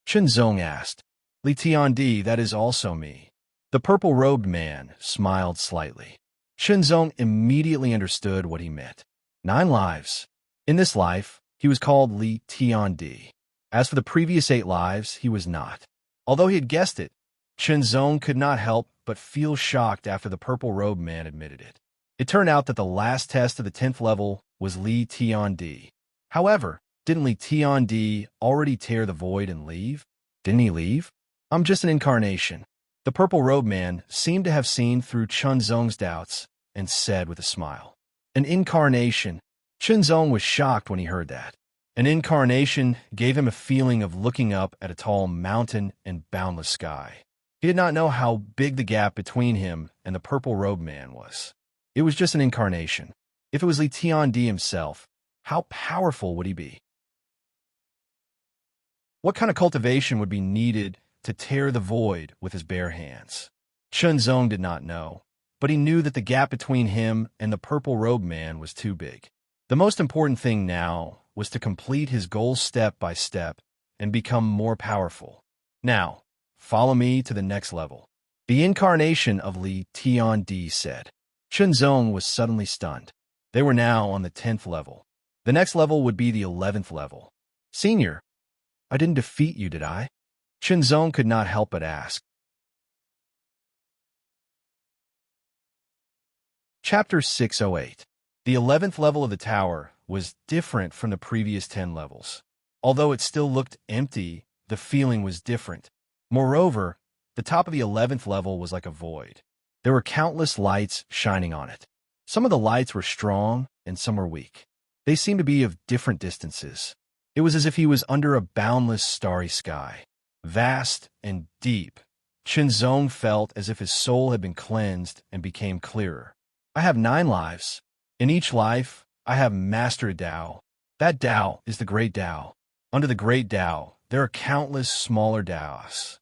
Qinzong asked. Li Tiandi, that is also me. The purple-robed man smiled slightly. Qinzong immediately understood what he meant. 9 lives. In this life, he was called Li Tiandi. As for the previous 8 lives, he was not. Although he had guessed it, Chunzong could not help but feel shocked after the purple-robed man admitted it. It turned out that the last test of the 10th level was Li Tiandi. However, didn't Li Tiandi already tear the void and leave? Didn't he leave? I'm just an incarnation. The purple-robed man seemed to have seen through Chunzong's doubts and said with a smile, "An incarnation." Chunzong was shocked when he heard that. An incarnation gave him a feeling of looking up at a tall mountain and boundless sky. He did not know how big the gap between him and the purple-robed man was. It was just an incarnation. If it was Li Tiandi himself, how powerful would he be? What kind of cultivation would be needed to tear the void with his bare hands? Chunzong did not know, but he knew that the gap between him and the purple-robed man was too big. The most important thing now was to complete his goals step by step and become more powerful. Now, follow me to the next level. The incarnation of Li Tiandi said. Chunzong was suddenly stunned. They were now on the 10th level. The next level would be the 11th level. Senior, I didn't defeat you, did I? Chunzong could not help but ask. Chapter 608. The 11th level of the tower was different from the previous 10 levels. Although it still looked empty, the feeling was different. Moreover, the top of the 11th level was like a void. There were countless lights shining on it. Some of the lights were strong and some were weak. They seemed to be of different distances. It was as if he was under a boundless starry sky. Vast and deep, Chunzong felt as if his soul had been cleansed and became clearer. I have 9 lives. In each life, I have mastered a Tao. That Tao is the Great Tao. Under the Great Tao, there are countless smaller Taos.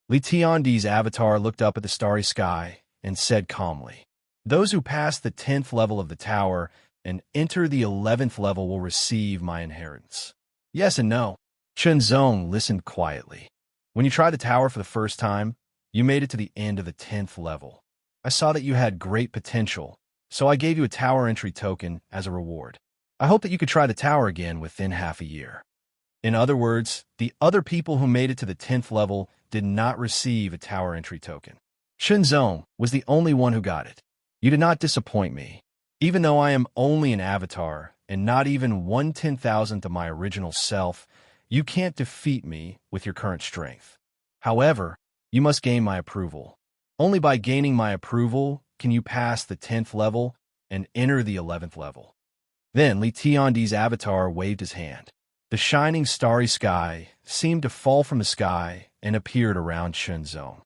Li Tiandi's avatar looked up at the starry sky and said calmly, "Those who pass the 10th level of the tower and enter the 11th level will receive my inheritance." Yes and no. Chunzong listened quietly. When you tried the tower for the first time, you made it to the end of the 10th level. I saw that you had great potential, so I gave you a tower entry token as a reward. I hope that you could try the tower again within half a year. In other words, the other people who made it to the 10th level did not receive a tower entry token. Chunzong was the only one who got it. You did not disappoint me. Even though I am only an avatar and not even 1/10,000th of my original self, you can't defeat me with your current strength. However, you must gain my approval. Only by gaining my approval can you pass the 10th level and enter the 11th level. Then Li Tiandi's avatar waved his hand. The shining starry sky seemed to fall from the sky and appeared around Chunzong.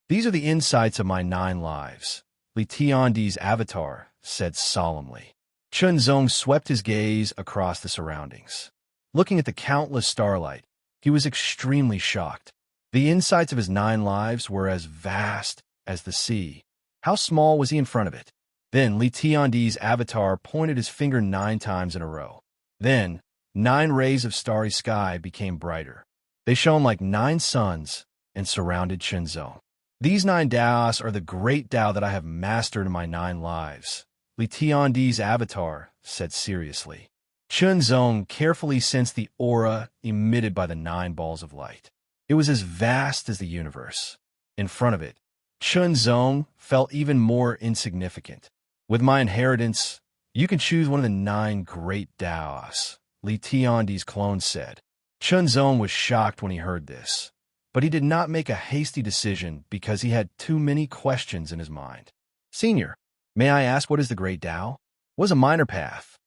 These are the insights of my 9 lives, Li Tiandi's avatar said solemnly. Chunzong swept his gaze across the surroundings. Looking at the countless starlight, he was extremely shocked. The insights of his 9 lives were as vast as the sea. How small was he in front of it? Then Li Tiandi's avatar pointed his finger 9 times in a row. Then 9 rays of starry sky became brighter. They shone like 9 suns and surrounded Chunzong. These 9 Taos are the great Tao that I have mastered in my 9 lives, Li Tiandi's avatar said seriously. Chunzong carefully sensed the aura emitted by the 9 balls of light. It was as vast as the universe. In front of it, Chunzong felt even more insignificant. With my inheritance, you can choose one of the 9 great Taos, Li Tiandi's clone said. Chunzong was shocked when he heard this, but he did not make a hasty decision because he had too many questions in his mind. Senior, may I ask what is the Great Tao? What is a minor path?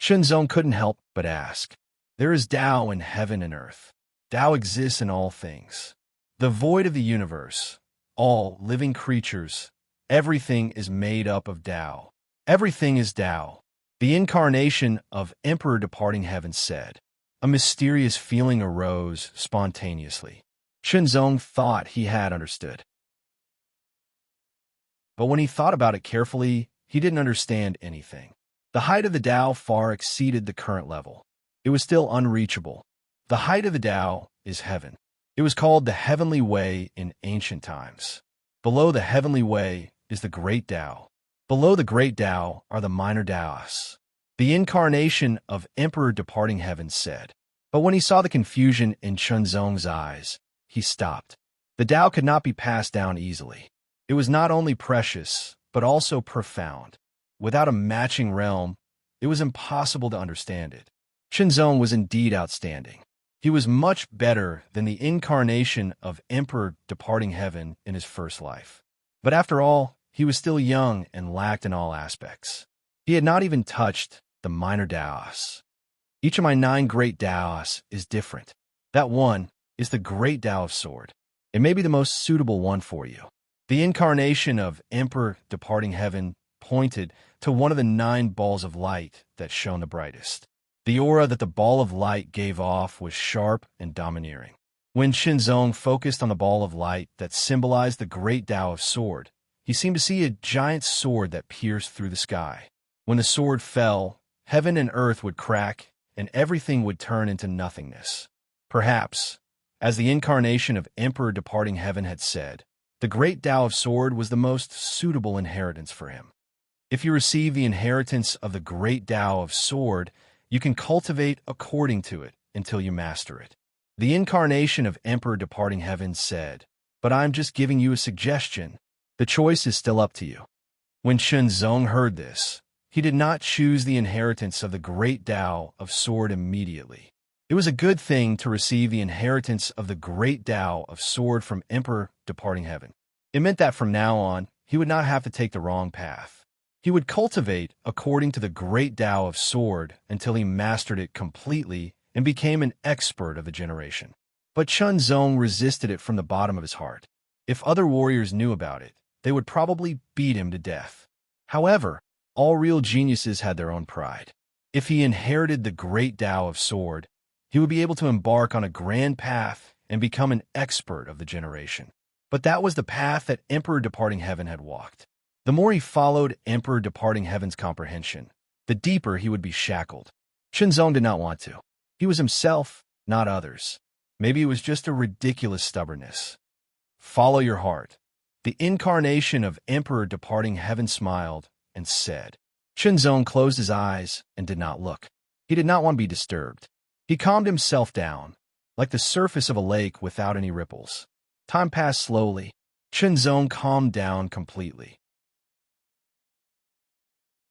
Chunzong couldn't help but ask. There is Tao in heaven and earth. Tao exists in all things. The void of the universe, all living creatures, everything is made up of Tao. Everything is Tao. The incarnation of Emperor departing heaven said. A mysterious feeling arose spontaneously. Chunzong thought he had understood. But when he thought about it carefully, he didn't understand anything. The height of the Tao far exceeded the current level. It was still unreachable. The height of the Tao is heaven. It was called the Heavenly Way in ancient times. Below the Heavenly Way is the Great Tao. Below the Great Tao are the minor Taos. The incarnation of Emperor departing heaven said. But when he saw the confusion in Chunzong's eyes, he stopped. The Tao could not be passed down easily. It was not only precious, but also profound. Without a matching realm, it was impossible to understand it. Chunzong was indeed outstanding. He was much better than the incarnation of Emperor departing heaven in his first life. But after all, he was still young and lacked in all aspects. He had not even touched the minor Taos. Each of my 9 great Taos is different. That one is the great Tao of Sword. It may be the most suitable one for you. The incarnation of Emperor departing heaven pointed to one of the 9 balls of light that shone the brightest. The aura that the ball of light gave off was sharp and domineering. When Chunzong focused on the ball of light that symbolized the great Tao of Sword, he seemed to see a giant sword that pierced through the sky. When the sword fell, heaven and earth would crack, and everything would turn into nothingness. Perhaps, as the incarnation of Emperor departing heaven had said, the great Tao of Sword was the most suitable inheritance for him. If you receive the inheritance of the great Tao of Sword, you can cultivate according to it until you master it. The incarnation of Emperor departing heaven said, "But I'm just giving you a suggestion. The choice is still up to you." When Chunzong heard this, he did not choose the inheritance of the great Tao of Sword immediately. It was a good thing to receive the inheritance of the great Tao of Sword from Emperor departing heaven. It meant that from now on, he would not have to take the wrong path. He would cultivate according to the great Tao of Sword until he mastered it completely and became an expert of the generation. But Chunzong resisted it from the bottom of his heart. If other warriors knew about it, they would probably beat him to death. However, all real geniuses had their own pride. If he inherited the great Tao of Sword, he would be able to embark on a grand path and become an expert of the generation. But that was the path that Emperor departing heaven had walked. The more he followed Emperor departing heaven's comprehension, the deeper he would be shackled. Chunzong did not want to. He was himself, not others. Maybe it was just a ridiculous stubbornness. Follow your heart. The incarnation of Emperor departing heaven smiled and said. Chunzong closed his eyes and did not look. He did not want to be disturbed. He calmed himself down, like the surface of a lake without any ripples. Time passed slowly. Chunzong calmed down completely.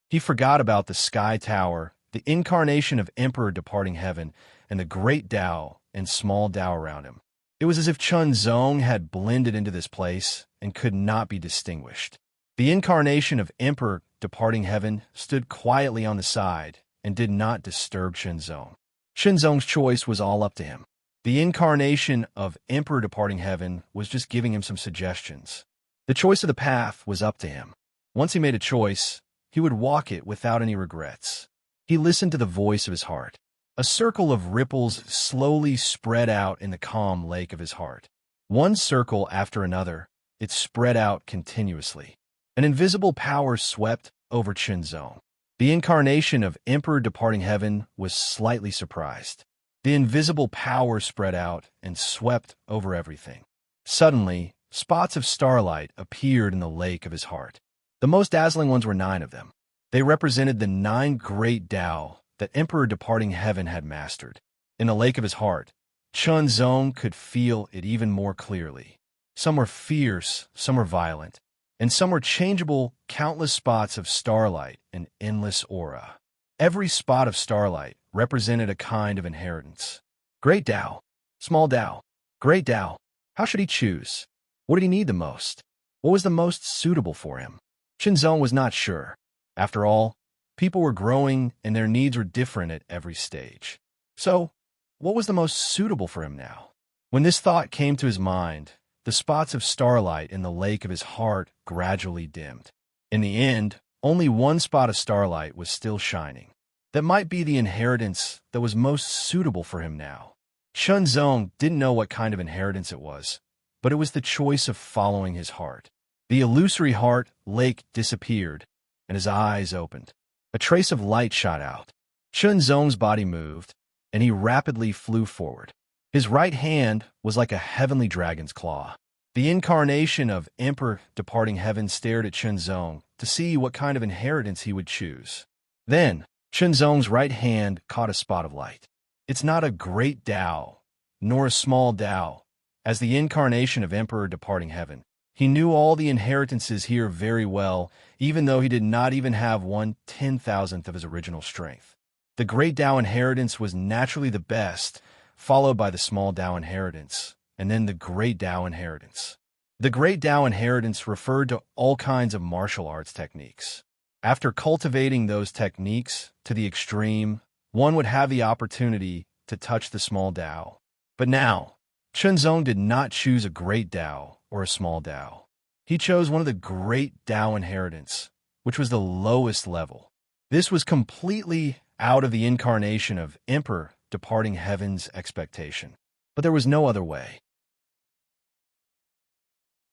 He forgot about the sky tower, the incarnation of Emperor departing heaven, and the great Tao and small Tao around him. It was as if Chunzong had blended into this place and could not be distinguished. The incarnation of Emperor departing heaven stood quietly on the side and did not disturb Chunzong. Chunzong's choice was all up to him. The incarnation of Emperor departing heaven was just giving him some suggestions. The choice of the path was up to him. Once he made a choice, he would walk it without any regrets. He listened to the voice of his heart. A circle of ripples slowly spread out in the calm lake of his heart. One circle after another, it spread out continuously. An invisible power swept over Chunzong. The incarnation of Emperor departing heaven was slightly surprised. The invisible power spread out and swept over everything. Suddenly, spots of starlight appeared in the lake of his heart. The most dazzling ones were 9 of them. They represented the 9 great Tao that Emperor departing heaven had mastered. In the lake of his heart, Chunzong could feel it even more clearly. Some were fierce, some were violent, and some were changeable, countless spots of starlight and endless aura. Every spot of starlight represented a kind of inheritance. Great Tao, small Tao, great Tao. How should he choose? What did he need the most? What was the most suitable for him? Chunzong was not sure. After all, people were growing and their needs were different at every stage. So, what was the most suitable for him now? When this thought came to his mind, the spots of starlight in the lake of his heart gradually dimmed. In the end, only one spot of starlight was still shining. That might be the inheritance that was most suitable for him now. Chunzong didn't know what kind of inheritance it was, but it was the choice of following his heart. The illusory heart lake disappeared, and his eyes opened. A trace of light shot out. Chunzong's body moved, and he rapidly flew forward. His right hand was like a heavenly dragon's claw. The incarnation of Emperor departing heaven stared at Chunzong to see what kind of inheritance he would choose. Then, Chunzong's right hand caught a spot of light. It's not a great Tao, nor a small Tao. As the incarnation of Emperor departing heaven, he knew all the inheritances here very well, even though he did not even have 1/10,000th of his original strength. The great Tao inheritance was naturally the best, followed by the small Tao inheritance, and then the great Tao inheritance. The great Tao inheritance referred to all kinds of martial arts techniques. After cultivating those techniques to the extreme, one would have the opportunity to touch the small Tao. But now, Chunzong did not choose a great Tao or a small Tao. He chose one of the great Tao inheritance, which was the lowest level. This was completely out of the incarnation of Emperor departing heaven's expectation. But there was no other way.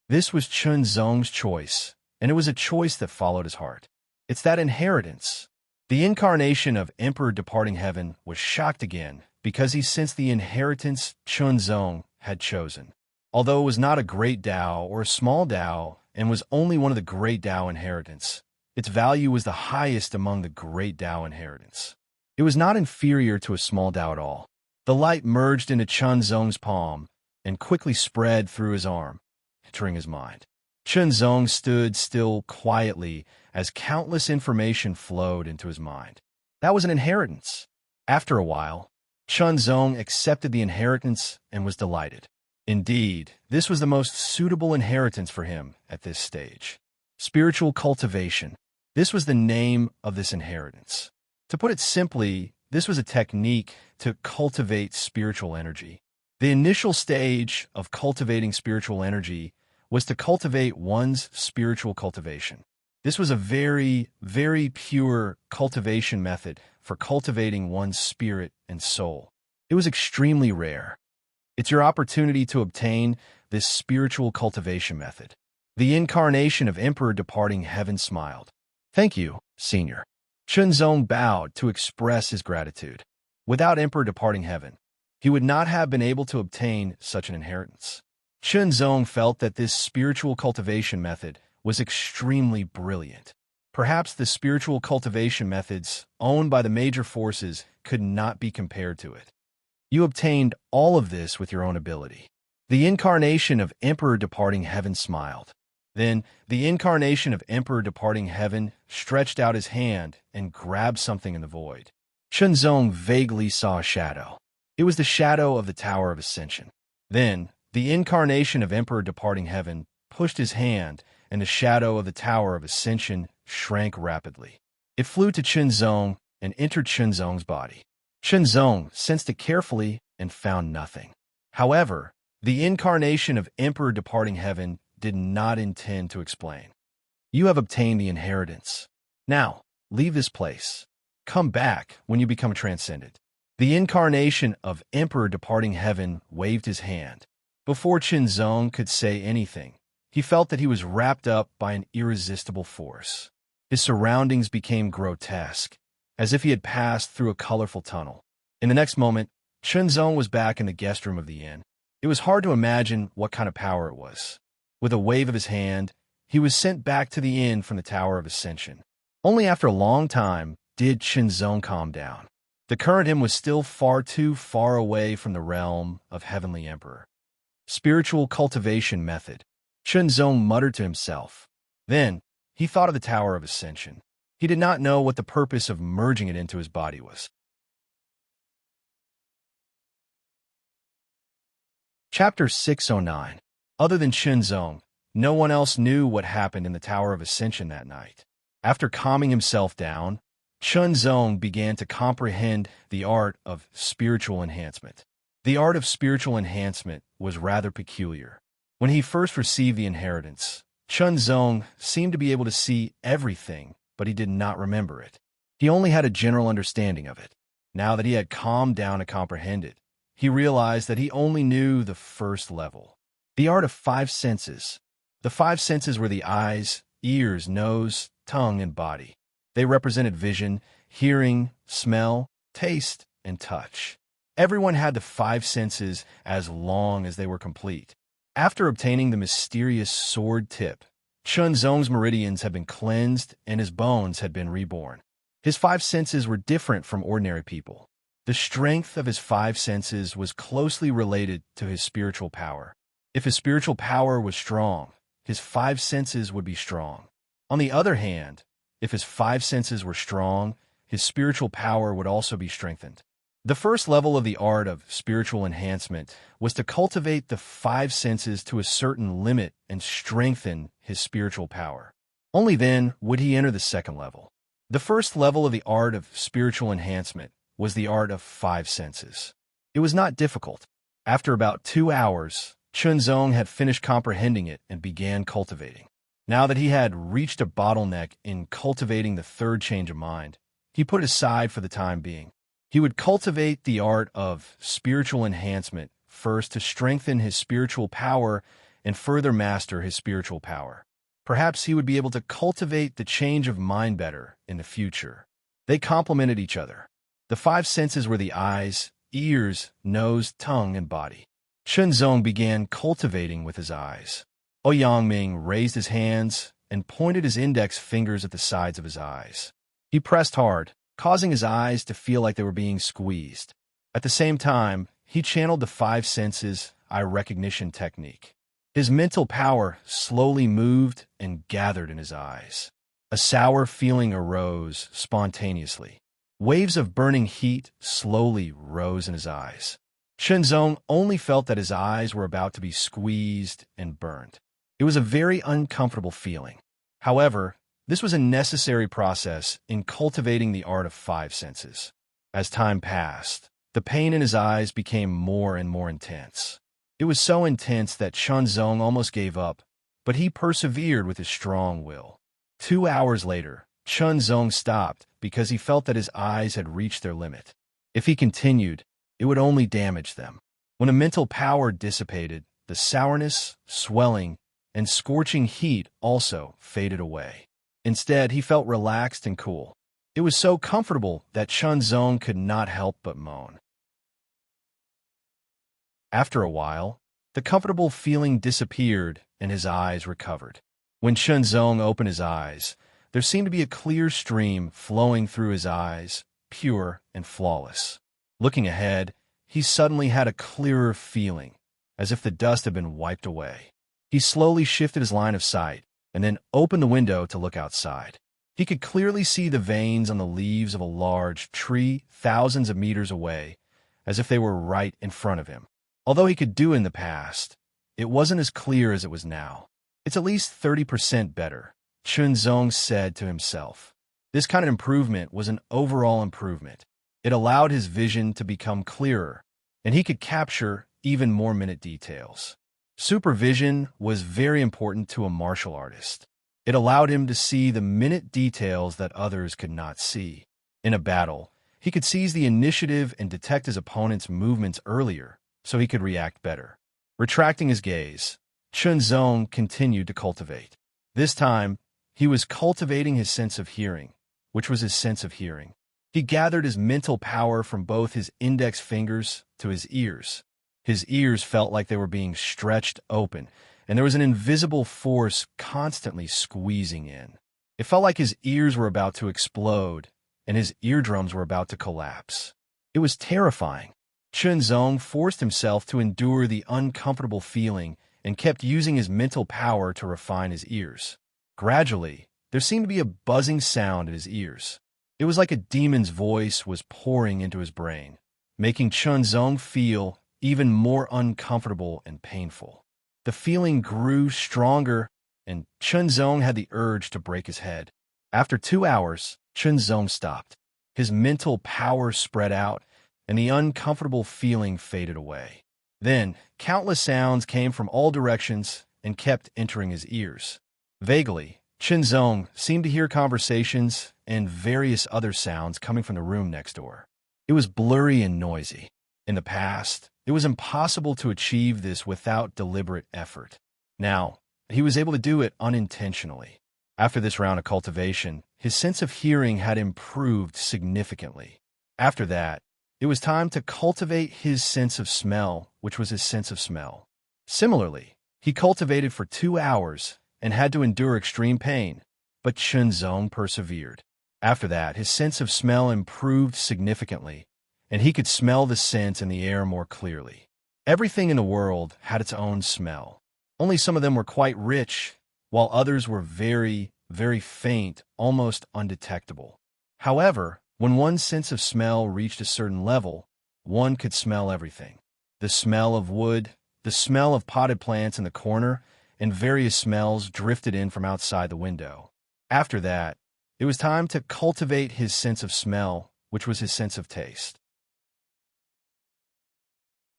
This was Chunzong's choice, and it was a choice that followed his heart. It's that inheritance. The incarnation of Emperor departing heaven was shocked again because he sensed the inheritance Chunzong had chosen. Although it was not a great Tao or a small Tao and was only one of the great Tao inheritance, its value was the highest among the great Tao inheritance. It was not inferior to a small Tao at all. The light merged into Chunzong's palm and quickly spread through his arm, entering his mind. Chunzong stood still quietly as countless information flowed into his mind. That was an inheritance. After a while, Chunzong accepted the inheritance and was delighted. Indeed, this was the most suitable inheritance for him at this stage. Spiritual cultivation. This was the name of this inheritance. To put it simply, this was a technique to cultivate spiritual energy. The initial stage of cultivating spiritual energy was to cultivate one's spiritual cultivation. This was a very, very pure cultivation method for cultivating one's spirit and soul. It was extremely rare. It's your opportunity to obtain this spiritual cultivation method. The incarnation of Emperor departing heaven smiled. Thank you, Senior. Chunzong bowed to express his gratitude. Without Emperor departing heaven, he would not have been able to obtain such an inheritance. Chunzong felt that this spiritual cultivation method was extremely brilliant. Perhaps the spiritual cultivation methods owned by the major forces could not be compared to it. You obtained all of this with your own ability. The incarnation of Emperor departing heaven smiled. Then the incarnation of Emperor departing heaven stretched out his hand and grabbed something in the void. Chunzong vaguely saw a shadow. It was the shadow of the Tower of Ascension. Then the incarnation of Emperor departing heaven pushed his hand, and the shadow of the Tower of Ascension shrank rapidly. It flew to Chunzong and entered Chunzong's body. Chunzong sensed it carefully and found nothing. However, the incarnation of Emperor departing heaven did not intend to explain. You have obtained the inheritance. Now, leave this place. Come back when you become transcendent. The incarnation of Emperor departing heaven waved his hand. Before Chunzong could say anything, he felt that he was wrapped up by an irresistible force. His surroundings became grotesque, as if he had passed through a colorful tunnel. In the next moment, Chunzong was back in the guest room of the inn. It was hard to imagine what kind of power it was. With a wave of his hand, he was sent back to the inn from the Tower of Ascension. Only after a long time did Chunzong calm down. The current him was still far too far away from the realm of Heavenly Emperor. Spiritual cultivation method. Chunzong muttered to himself. Then, he thought of the Tower of Ascension. He did not know what the purpose of merging it into his body was. Chapter 609. Other than Chunzong, no one else knew what happened in the Tower of Ascension that night. After calming himself down, Chunzong began to comprehend the art of spiritual enhancement. The art of spiritual enhancement was rather peculiar. When he first received the inheritance, Chunzong seemed to be able to see everything, but he did not remember it. He only had a general understanding of it. Now that he had calmed down to comprehend it, he realized that he only knew the first level. The art of 5 senses. The 5 senses were the eyes, ears, nose, tongue, and body. They represented vision, hearing, smell, taste, and touch. Everyone had the 5 senses as long as they were complete. After obtaining the mysterious sword tip, Chunzong's meridians had been cleansed and his bones had been reborn. His 5 senses were different from ordinary people. The strength of his five senses was closely related to his spiritual power. If his spiritual power was strong, his five senses would be strong. On the other hand, if his five senses were strong, his spiritual power would also be strengthened. The first level of the art of spiritual enhancement was to cultivate the five senses to a certain limit and strengthen his spiritual power. Only then would he enter the second level. The first level of the art of spiritual enhancement was the art of five senses. It was not difficult. After about 2 hours, Chunzong had finished comprehending it and began cultivating. Now that he had reached a bottleneck in cultivating the third change of mind, he put it aside for the time being. He would cultivate the art of spiritual enhancement first to strengthen his spiritual power and further master his spiritual power. Perhaps he would be able to cultivate the change of mind better in the future. They complemented each other. The five senses were the eyes, ears, nose, tongue, and body. Chunzong began cultivating with his eyes. Ouyangming raised his hands and pointed his index fingers at the sides of his eyes. He pressed hard, causing his eyes to feel like they were being squeezed. At the same time, he channeled the five senses eye recognition technique. His mental power slowly moved and gathered in his eyes. A sour feeling arose spontaneously. Waves of burning heat slowly rose in his eyes. Chunzong only felt that his eyes were about to be squeezed and burned. It was a very uncomfortable feeling. However, this was a necessary process in cultivating the art of five senses. As time passed, the pain in his eyes became more and more intense. It was so intense that Chunzong almost gave up, but he persevered with his strong will. 2 hours later, Chunzong stopped because he felt that his eyes had reached their limit. If he continued, it would only damage them. When a mental power dissipated, the sourness, swelling, and scorching heat also faded away. Instead, he felt relaxed and cool. It was so comfortable that Chunzong could not help but moan. After a while, the comfortable feeling disappeared and his eyes recovered. When Chunzong opened his eyes, there seemed to be a clear stream flowing through his eyes, pure and flawless. Looking ahead, he suddenly had a clearer feeling, as if the dust had been wiped away. He slowly shifted his line of sight and then opened the window to look outside. He could clearly see the veins on the leaves of a large tree thousands of meters away, as if they were right in front of him. Although he could do it in the past, it wasn't as clear as it was now. It's at least 30% better, Chunzong said to himself. This kind of improvement was an overall improvement. It allowed his vision to become clearer, and he could capture even more minute details. Supervision was very important to a martial artist. It allowed him to see the minute details that others could not see. In a battle, he could seize the initiative and detect his opponent's movements earlier, so he could react better. Retracting his gaze, Chunzong continued to cultivate. This time, he was cultivating his sense of hearing, which was his sense of hearing. He gathered his mental power from both his index fingers to his ears. His ears felt like they were being stretched open, and there was an invisible force constantly squeezing in. It felt like his ears were about to explode, and his eardrums were about to collapse. It was terrifying. Chunzong forced himself to endure the uncomfortable feeling and kept using his mental power to refine his ears. Gradually, there seemed to be a buzzing sound in his ears. It was like a demon's voice was pouring into his brain, making Chunzong feel even more uncomfortable and painful. The feeling grew stronger, and Chunzong had the urge to break his head. After 2 hours, Chunzong stopped. His mental power spread out, and the uncomfortable feeling faded away. Then, countless sounds came from all directions and kept entering his ears. Vaguely, Chunzong seemed to hear conversations and various other sounds coming from the room next door. It was blurry and noisy. In the past, it was impossible to achieve this without deliberate effort. Now, he was able to do it unintentionally. After this round of cultivation, his sense of hearing had improved significantly. After that, it was time to cultivate his sense of smell, which was his sense of smell. Similarly, he cultivated for 2 hours and had to endure extreme pain, but Chunzong persevered. After that, his sense of smell improved significantly, and he could smell the scent in the air more clearly. Everything in the world had its own smell. Only some of them were quite rich, while others were very, very faint, almost undetectable. However, when one's sense of smell reached a certain level, one could smell everything. The smell of wood, the smell of potted plants in the corner, and various smells drifted in from outside the window. After that, it was time to cultivate his sense of smell, which was his sense of taste.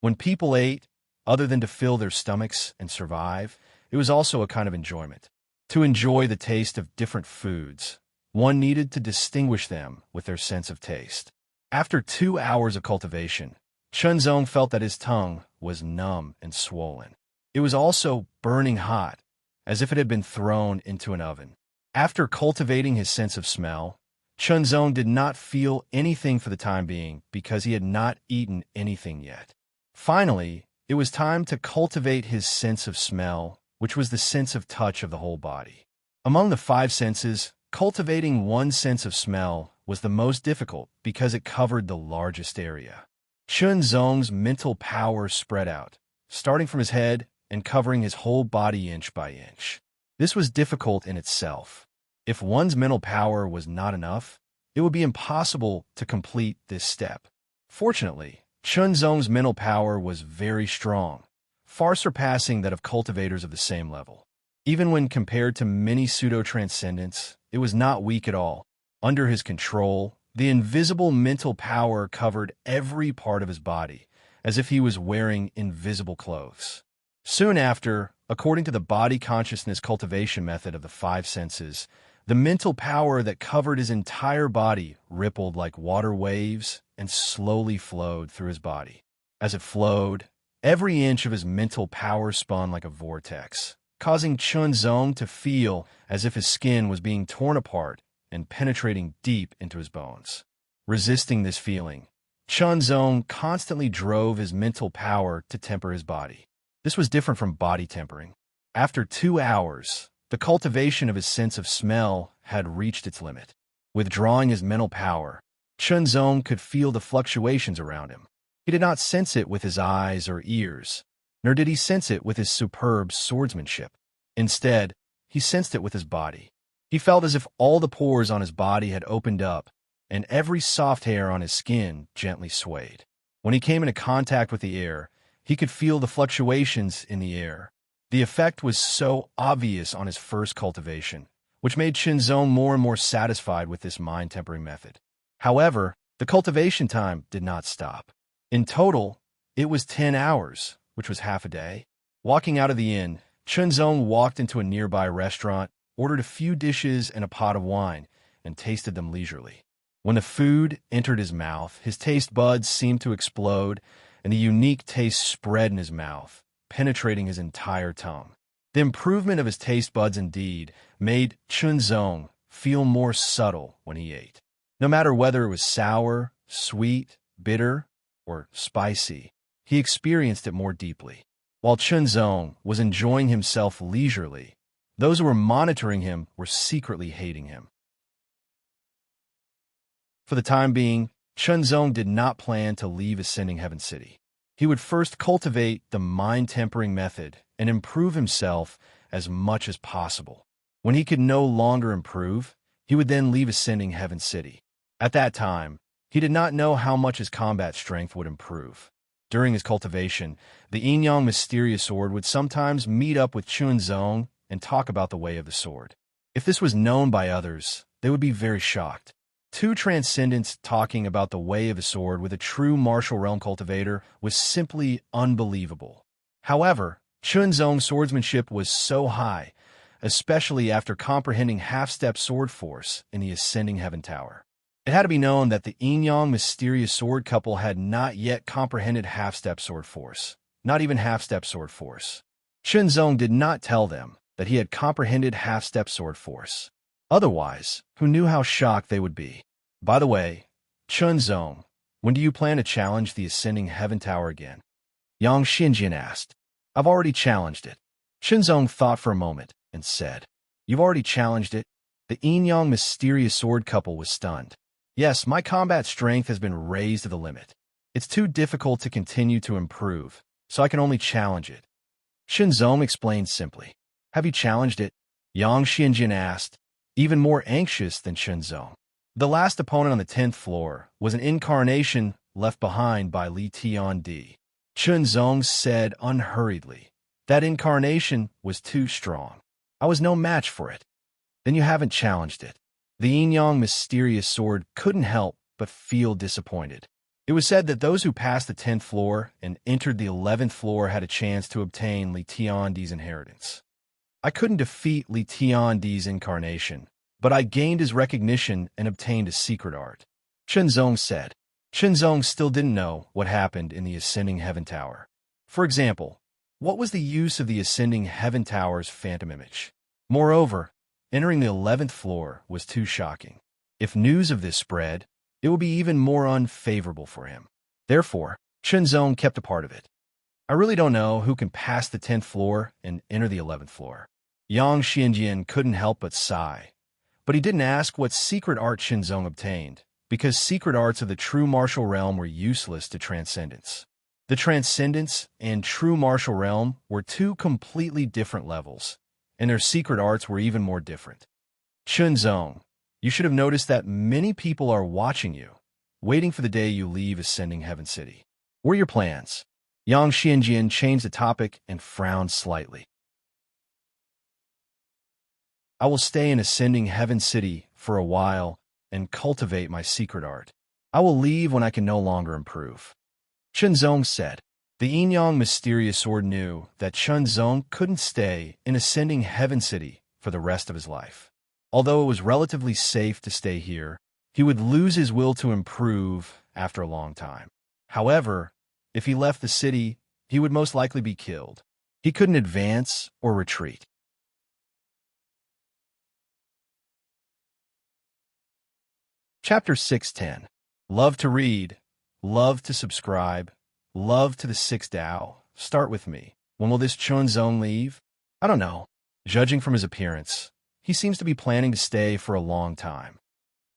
When people ate, other than to fill their stomachs and survive, it was also a kind of enjoyment. To enjoy the taste of different foods, one needed to distinguish them with their sense of taste. After 2 hours of cultivation, Chunzong felt that his tongue was numb and swollen. It was also burning hot, as if it had been thrown into an oven. After cultivating his sense of smell, Chunzong did not feel anything for the time being because he had not eaten anything yet. Finally, it was time to cultivate his sense of smell, which was the sense of touch of the whole body. Among the 5 senses, cultivating one sense of smell was the most difficult because it covered the largest area. Chunzong's mental power spread out, starting from his head and covering his whole body inch by inch. This was difficult in itself. If one's mental power was not enough, it would be impossible to complete this step. Fortunately, Chunzong's mental power was very strong, far surpassing that of cultivators of the same level. Even when compared to many pseudo-transcendents, it was not weak at all. Under his control, the invisible mental power covered every part of his body, as if he was wearing invisible clothes. Soon after, according to the body consciousness cultivation method of the 5 senses, the mental power that covered his entire body rippled like water waves and slowly flowed through his body. As it flowed, every inch of his mental power spun like a vortex, causing Chunzong to feel as if his skin was being torn apart and penetrating deep into his bones. Resisting this feeling, Chunzong constantly drove his mental power to temper his body. This was different from body tempering. After 2 hours, the cultivation of his sense of smell had reached its limit. Withdrawing his mental power, Chunzong could feel the fluctuations around him. He did not sense it with his eyes or ears, nor did he sense it with his superb swordsmanship. Instead, he sensed it with his body. He felt as if all the pores on his body had opened up, and every soft hair on his skin gently swayed. When he came into contact with the air, he could feel the fluctuations in the air. The effect was so obvious on his first cultivation, which made Chunzong more and more satisfied with this mind-tempering method. However, the cultivation time did not stop. In total, it was 10 hours, which was half a day. Walking out of the inn, Chunzong walked into a nearby restaurant, ordered a few dishes and a pot of wine, and tasted them leisurely. When the food entered his mouth, his taste buds seemed to explode, and the unique taste spread in his mouth, penetrating his entire tongue. The improvement of his taste buds indeed made Chunzong feel more subtle when he ate. No matter whether it was sour, sweet, bitter, or spicy, he experienced it more deeply. While Chunzong was enjoying himself leisurely, those who were monitoring him were secretly hating him. For the time being, Chunzong did not plan to leave Ascending Heaven City. He would first cultivate the mind-tempering method and improve himself as much as possible. When he could no longer improve, he would then leave Ascending Heaven City. At that time, he did not know how much his combat strength would improve. During his cultivation, the Yin-Yang mysterious sword would sometimes meet up with Chunzong and talk about the way of the sword. If this was known by others, they would be very shocked. 2 transcendents talking about the way of a sword with a true martial realm cultivator was simply unbelievable. However, Chunzong's swordsmanship was so high, especially after comprehending half-step sword force in the Ascending Heaven Tower. It had to be known that the Yin-Yang mysterious sword couple had not yet comprehended half-step sword force, not even half-step sword force. Chunzong did not tell them that he had comprehended half-step sword force. Otherwise, who knew how shocked they would be? By the way, Chunzong, when do you plan to challenge the Ascending Heaven Tower again? Yang Xinjian asked. I've already challenged it. Chunzong thought for a moment and said, You've already challenged it? The Yin-Yang mysterious sword couple was stunned. Yes, my combat strength has been raised to the limit. It's too difficult to continue to improve, so I can only challenge it. Shinzong explained simply. Have you challenged it? Yang Xianjin asked, even more anxious than Shinzong. The last opponent on the 10th floor was an incarnation left behind by Li Tiandi. Chunzong said unhurriedly. That incarnation was too strong. I was no match for it. Then you haven't challenged it. The yin-yang mysterious sword couldn't help but feel disappointed. It was said that those who passed the 10th floor and entered the 11th floor had a chance to obtain Li Tiandi's inheritance. I couldn't defeat Li Tiandi's incarnation, but I gained his recognition and obtained a secret art. Chunzong said. Chunzong still didn't know what happened in the Ascending Heaven Tower. For example, what was the use of the Ascending Heaven Tower's phantom image? Moreover, entering the 11th floor was too shocking. If news of this spread, it would be even more unfavorable for him. Therefore, Chunzong kept a part of it. I really don't know who can pass the 10th floor and enter the 11th floor. Yang Xianjian couldn't help but sigh. But he didn't ask what secret art Chunzong obtained, because secret arts of the true martial realm were useless to transcendence. The transcendence and true martial realm were two completely different levels, and their secret arts were even more different. Chunzong, you should have noticed that many people are watching you, waiting for the day you leave Ascending Heaven City. What are your plans? Yang Xianjian changed the topic and frowned slightly. I will stay in Ascending Heaven City for a while and cultivate my secret art. I will leave when I can no longer improve. Chunzong said. The yin-yang mysterious sword knew that Chunzong couldn't stay in Ascending Heaven City for the rest of his life. Although it was relatively safe to stay here, he would lose his will to improve after a long time. However, if he left the city, he would most likely be killed. He couldn't advance or retreat. Chapter 610. Love to read, love to subscribe, love to the 6th Tao. Start with me. When will this Chunzong leave? I don't know. Judging from his appearance, he seems to be planning to stay for a long time.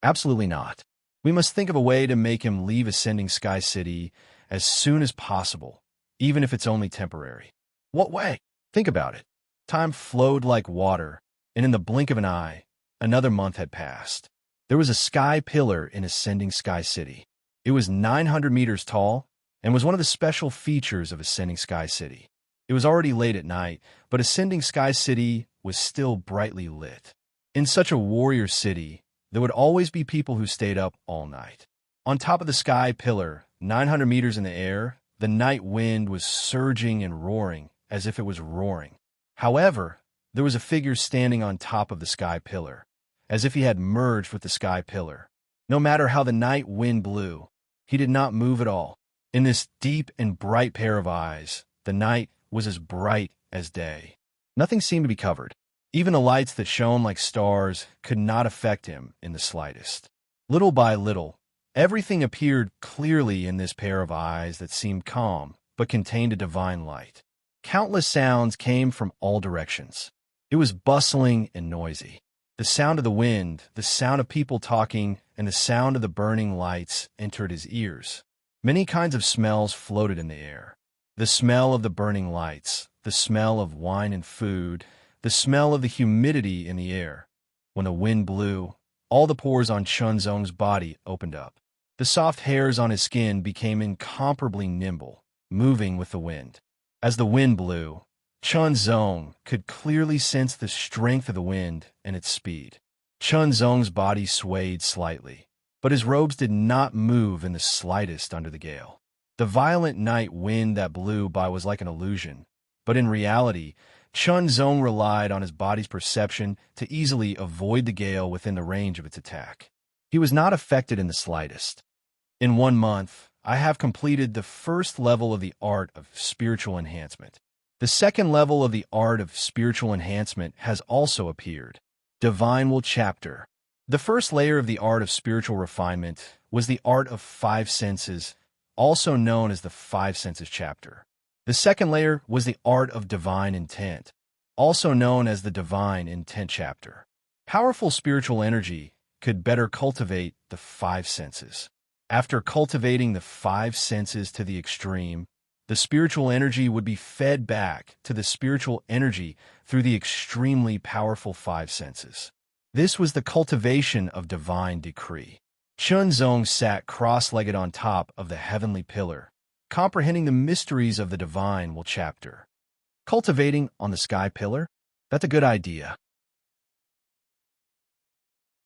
Absolutely not. We must think of a way to make him leave Ascending Sky City as soon as possible, even if it's only temporary. What way? Think about it. Time flowed like water, and in the blink of an eye, another month had passed. There was a sky pillar in Ascending Sky City. It was 900 meters tall and was one of the special features of Ascending Sky City. It was already late at night, but Ascending Sky City was still brightly lit. In such a warrior city, there would always be people who stayed up all night. On top of the sky pillar, 900 meters in the air, the night wind was surging and roaring as if it was roaring. However, there was a figure standing on top of the sky pillar, as if he had merged with the sky pillar. No matter how the night wind blew, he did not move at all. In this deep and bright pair of eyes, the night was as bright as day. Nothing seemed to be covered. Even the lights that shone like stars could not affect him in the slightest. Little by little, everything appeared clearly in this pair of eyes that seemed calm but contained a divine light. Countless sounds came from all directions. It was bustling and noisy. The sound of the wind, the sound of people talking, and the sound of the burning lights entered his ears. Many kinds of smells floated in the air. The smell of the burning lights, the smell of wine and food, the smell of the humidity in the air. When the wind blew, all the pores on Chunzong's body opened up. The soft hairs on his skin became incomparably nimble, moving with the wind. As the wind blew, Chunzong could clearly sense the strength of the wind and its speed. Chunzong's body swayed slightly, but his robes did not move in the slightest under the gale. The violent night wind that blew by was like an illusion, but in reality, Chunzong relied on his body's perception to easily avoid the gale within the range of its attack. He was not affected in the slightest. In 1 month, I have completed the first level of the art of spiritual enhancement. The second level of the art of spiritual enhancement has also appeared. Divine Will Chapter. The first layer of the art of spiritual refinement was the art of 5 senses, also known as the 5 senses chapter. The second layer was the art of divine intent, also known as the divine intent chapter. Powerful spiritual energy could better cultivate the 5 senses. After cultivating the five senses to the extreme, the spiritual energy would be fed back to the spiritual energy through the extremely powerful five senses. This was the cultivation of divine decree. Chunzong sat cross-legged on top of the heavenly pillar, comprehending the mysteries of the divine will chapter. Cultivating on the sky pillar? That's a good idea.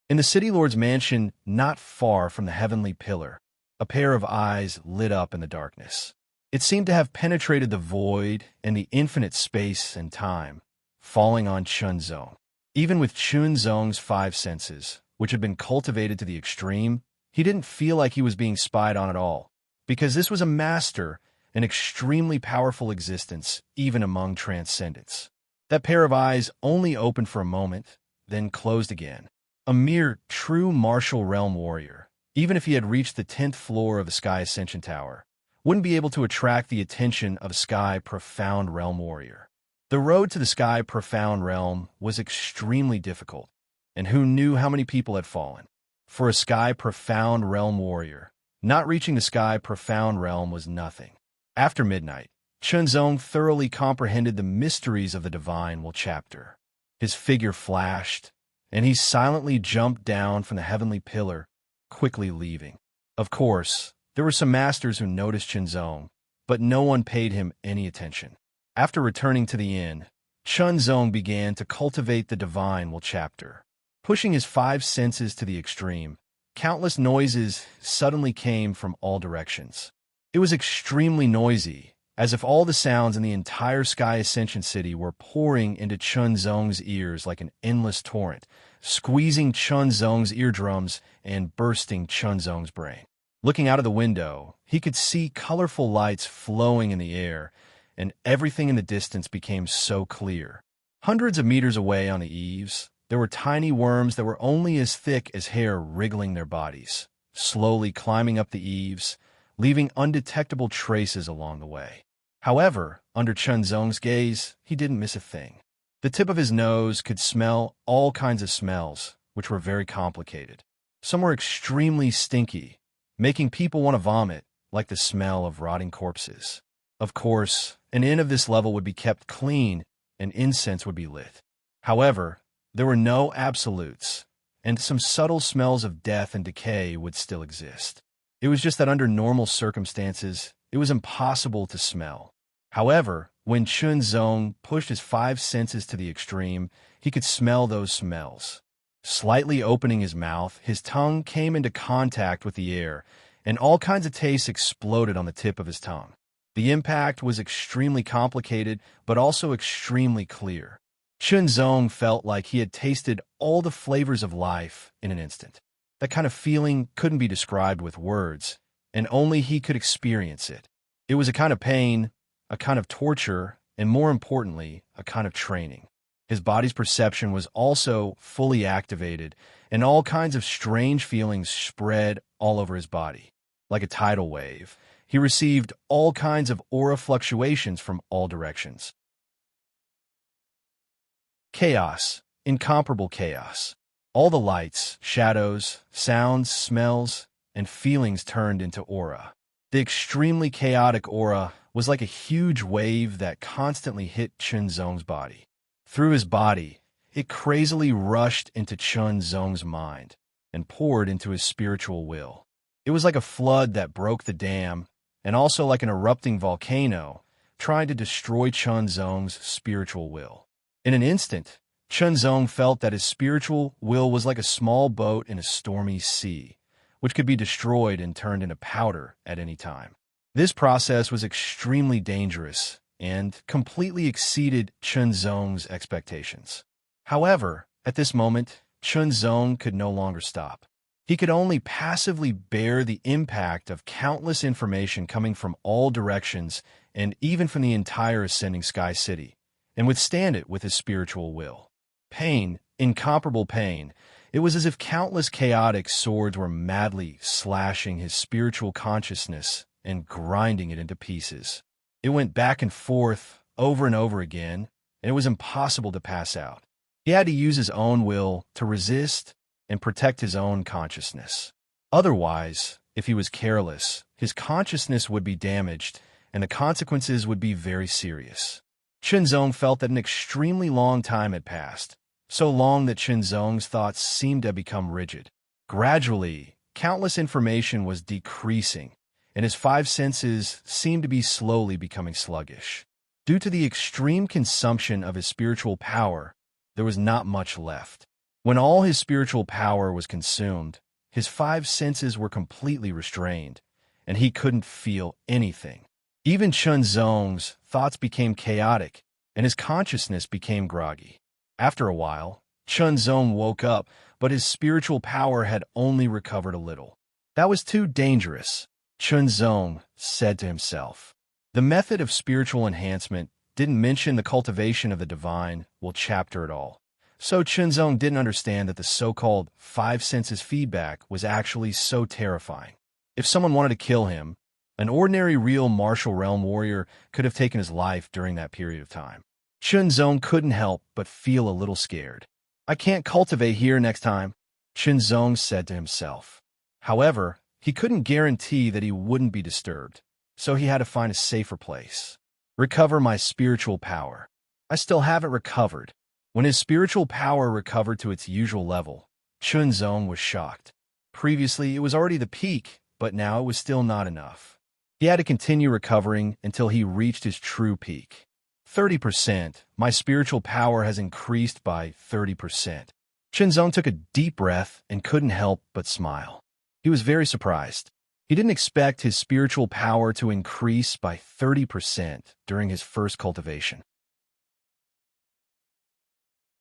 In the city lord's mansion, not far from the heavenly pillar, a pair of eyes lit up in the darkness. It seemed to have penetrated the void and the infinite space and time, falling on Chunzong. Even with Chunzong's five senses, which had been cultivated to the extreme, he didn't feel like he was being spied on at all, because this was a master, an extremely powerful existence, even among transcendents. That pair of eyes only opened for a moment, then closed again. A mere true martial realm warrior, even if he had reached the 10th floor of the Sky Ascension Tower, wouldn't be able to attract the attention of a Sky Profound Realm warrior. The road to the Sky Profound Realm was extremely difficult, and who knew how many people had fallen? For a Sky Profound Realm warrior, not reaching the Sky Profound Realm was nothing. After midnight, Chunzong thoroughly comprehended the mysteries of the Divine Will chapter. His figure flashed, and he silently jumped down from the heavenly pillar, quickly leaving. Of course, there were some masters who noticed Chunzong, but no one paid him any attention. After returning to the inn, Chunzong began to cultivate the Divine Will chapter. Pushing his five senses to the extreme, countless noises suddenly came from all directions. It was extremely noisy, as if all the sounds in the entire Sky Ascension City were pouring into Chunzong's ears like an endless torrent, squeezing Chunzong's eardrums and bursting Chunzong's brain. Looking out of the window, he could see colorful lights flowing in the air, and everything in the distance became so clear. Hundreds of meters away on the eaves, there were tiny worms that were only as thick as hair wriggling their bodies, slowly climbing up the eaves, leaving undetectable traces along the way. However, under Chunzong's gaze, he didn't miss a thing. The tip of his nose could smell all kinds of smells, which were very complicated. Some were extremely stinky, making people want to vomit, like the smell of rotting corpses. Of course, an inn of this level would be kept clean and incense would be lit. However, there were no absolutes, and some subtle smells of death and decay would still exist. It was just that under normal circumstances, it was impossible to smell. However, when Chunzong pushed his five senses to the extreme, he could smell those smells. Slightly opening his mouth, his tongue came into contact with the air, and all kinds of tastes exploded on the tip of his tongue. The impact was extremely complicated, but also extremely clear. Chunzong felt like he had tasted all the flavors of life in an instant. That kind of feeling couldn't be described with words, and only he could experience it. It was a kind of pain, a kind of torture, and more importantly, a kind of training. His body's perception was also fully activated, and all kinds of strange feelings spread all over his body. Like a tidal wave, he received all kinds of aura fluctuations from all directions. Chaos, incomparable chaos. All the lights, shadows, sounds, smells, and feelings turned into aura. The extremely chaotic aura was like a huge wave that constantly hit Chunzong's body. Through his body, it crazily rushed into Chunzong's mind and poured into his spiritual will. It was like a flood that broke the dam, and also like an erupting volcano trying to destroy Chunzong's spiritual will. In an instant, Chunzong felt that his spiritual will was like a small boat in a stormy sea, which could be destroyed and turned into powder at any time. This process was extremely dangerous and completely exceeded Chunzong's expectations. However, at this moment, Chunzong could no longer stop. He could only passively bear the impact of countless information coming from all directions and even from the entire Ascending Sky City, and withstand it with his spiritual will. Pain, incomparable pain. It was as if countless chaotic swords were madly slashing his spiritual consciousness and grinding it into pieces. It went back and forth over and over again, and it was impossible to pass out. He had to use his own will to resist and protect his own consciousness. Otherwise, If he was careless, his consciousness would be damaged, and the consequences would be very serious. Chunzong felt that an extremely long time had passed, so long that Chunzong's thoughts seemed to have become rigid. Gradually, countless information was decreasing, and his five senses seemed to be slowly becoming sluggish. Due to the extreme consumption of his spiritual power, there was not much left. When all his spiritual power was consumed, his five senses were completely restrained, and he couldn't feel anything. Even Chunzong's thoughts became chaotic, and his consciousness became groggy. After a while, Chunzong woke up, but his spiritual power had only recovered a little. That was too dangerous, Chunzong said to himself. The method of spiritual enhancement didn't mention the cultivation of the divine chapter at all. So Chunzong didn't understand that the so-called five senses feedback was actually so terrifying. If someone wanted to kill him, an ordinary real martial realm warrior could have taken his life during that period of time. Chunzong couldn't help but feel a little scared. I can't cultivate here next time, Chunzong said to himself. However, he couldn't guarantee that he wouldn't be disturbed, so he had to find a safer place. Recover my spiritual power. I still haven't recovered. When his spiritual power recovered to its usual level, Chunzong was shocked. Previously, it was already the peak, but now it was still not enough. He had to continue recovering until he reached his true peak. 30%. My spiritual power has increased by 30%. Chunzong took a deep breath and couldn't help but smile. He was very surprised. He didn't expect his spiritual power to increase by 30% during his first cultivation.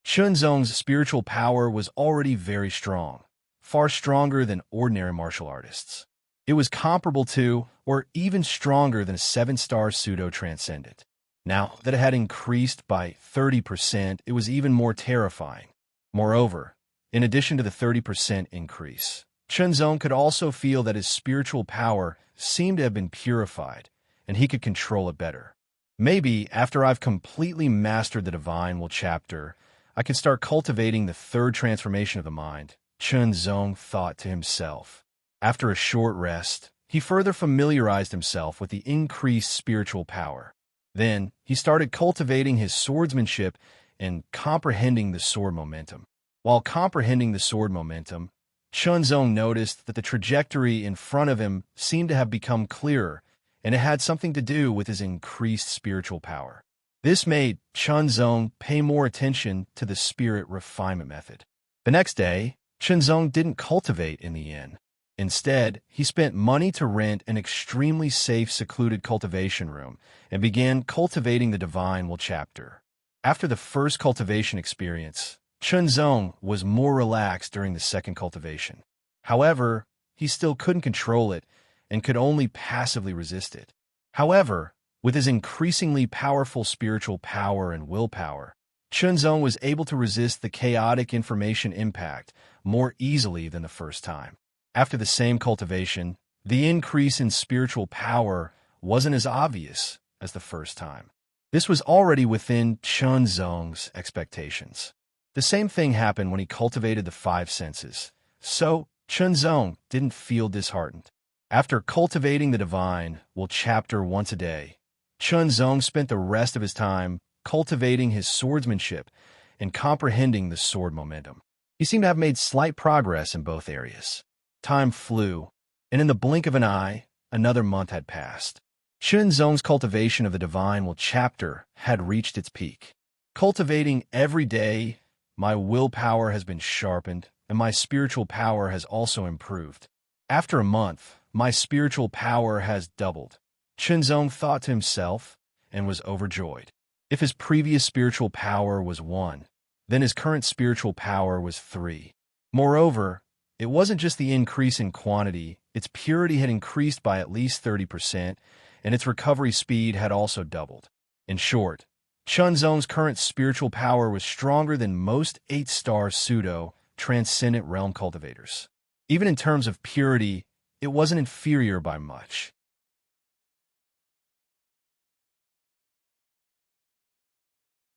Chunzong's spiritual power was already very strong, far stronger than ordinary martial artists. It was comparable to, or even stronger than a 7-star pseudo-transcendent. Now that it had increased by 30%, it was even more terrifying. Moreover, in addition to the 30% increase, Chunzong could also feel that his spiritual power seemed to have been purified, and he could control it better. Maybe after I've completely mastered the divine chapter, I can start cultivating the third transformation of the mind, Chunzong thought to himself. After a short rest, he further familiarized himself with the increased spiritual power. Then, he started cultivating his swordsmanship and comprehending the sword momentum. While comprehending the sword momentum, Chunzong noticed that the trajectory in front of him seemed to have become clearer, and it had something to do with his increased spiritual power. This made Chunzong pay more attention to the spirit refinement method. The next day, Chunzong didn't cultivate in the inn. Instead, he spent money to rent an extremely safe, secluded cultivation room and began cultivating the divine chapter. After the first cultivation experience, Chunzong was more relaxed during the second cultivation. However, he still couldn't control it and could only passively resist it. However, with his increasingly powerful spiritual power and willpower, Chunzong was able to resist the chaotic information impact more easily than the first time. After the same cultivation, the increase in spiritual power wasn't as obvious as the first time. This was already within Chunzong's expectations. The same thing happened when he cultivated the five senses, so Chunzong didn't feel disheartened. After cultivating the divine chapter once a day, Chunzong spent the rest of his time cultivating his swordsmanship and comprehending the sword momentum. He seemed to have made slight progress in both areas. Time flew, and in the blink of an eye, another month had passed. Chunzong's cultivation of the divine chapter had reached its peak. Cultivating every day, my willpower has been sharpened, and my spiritual power has also improved. After a month, my spiritual power has doubled, Chunzong thought to himself and was overjoyed. If his previous spiritual power was 1, then his current spiritual power was 3. Moreover, it wasn't just the increase in quantity, its purity had increased by at least 30%, and its recovery speed had also doubled. In short, Chunzong's current spiritual power was stronger than most 8-star pseudo-transcendent realm cultivators. Even in terms of purity, it wasn't inferior by much.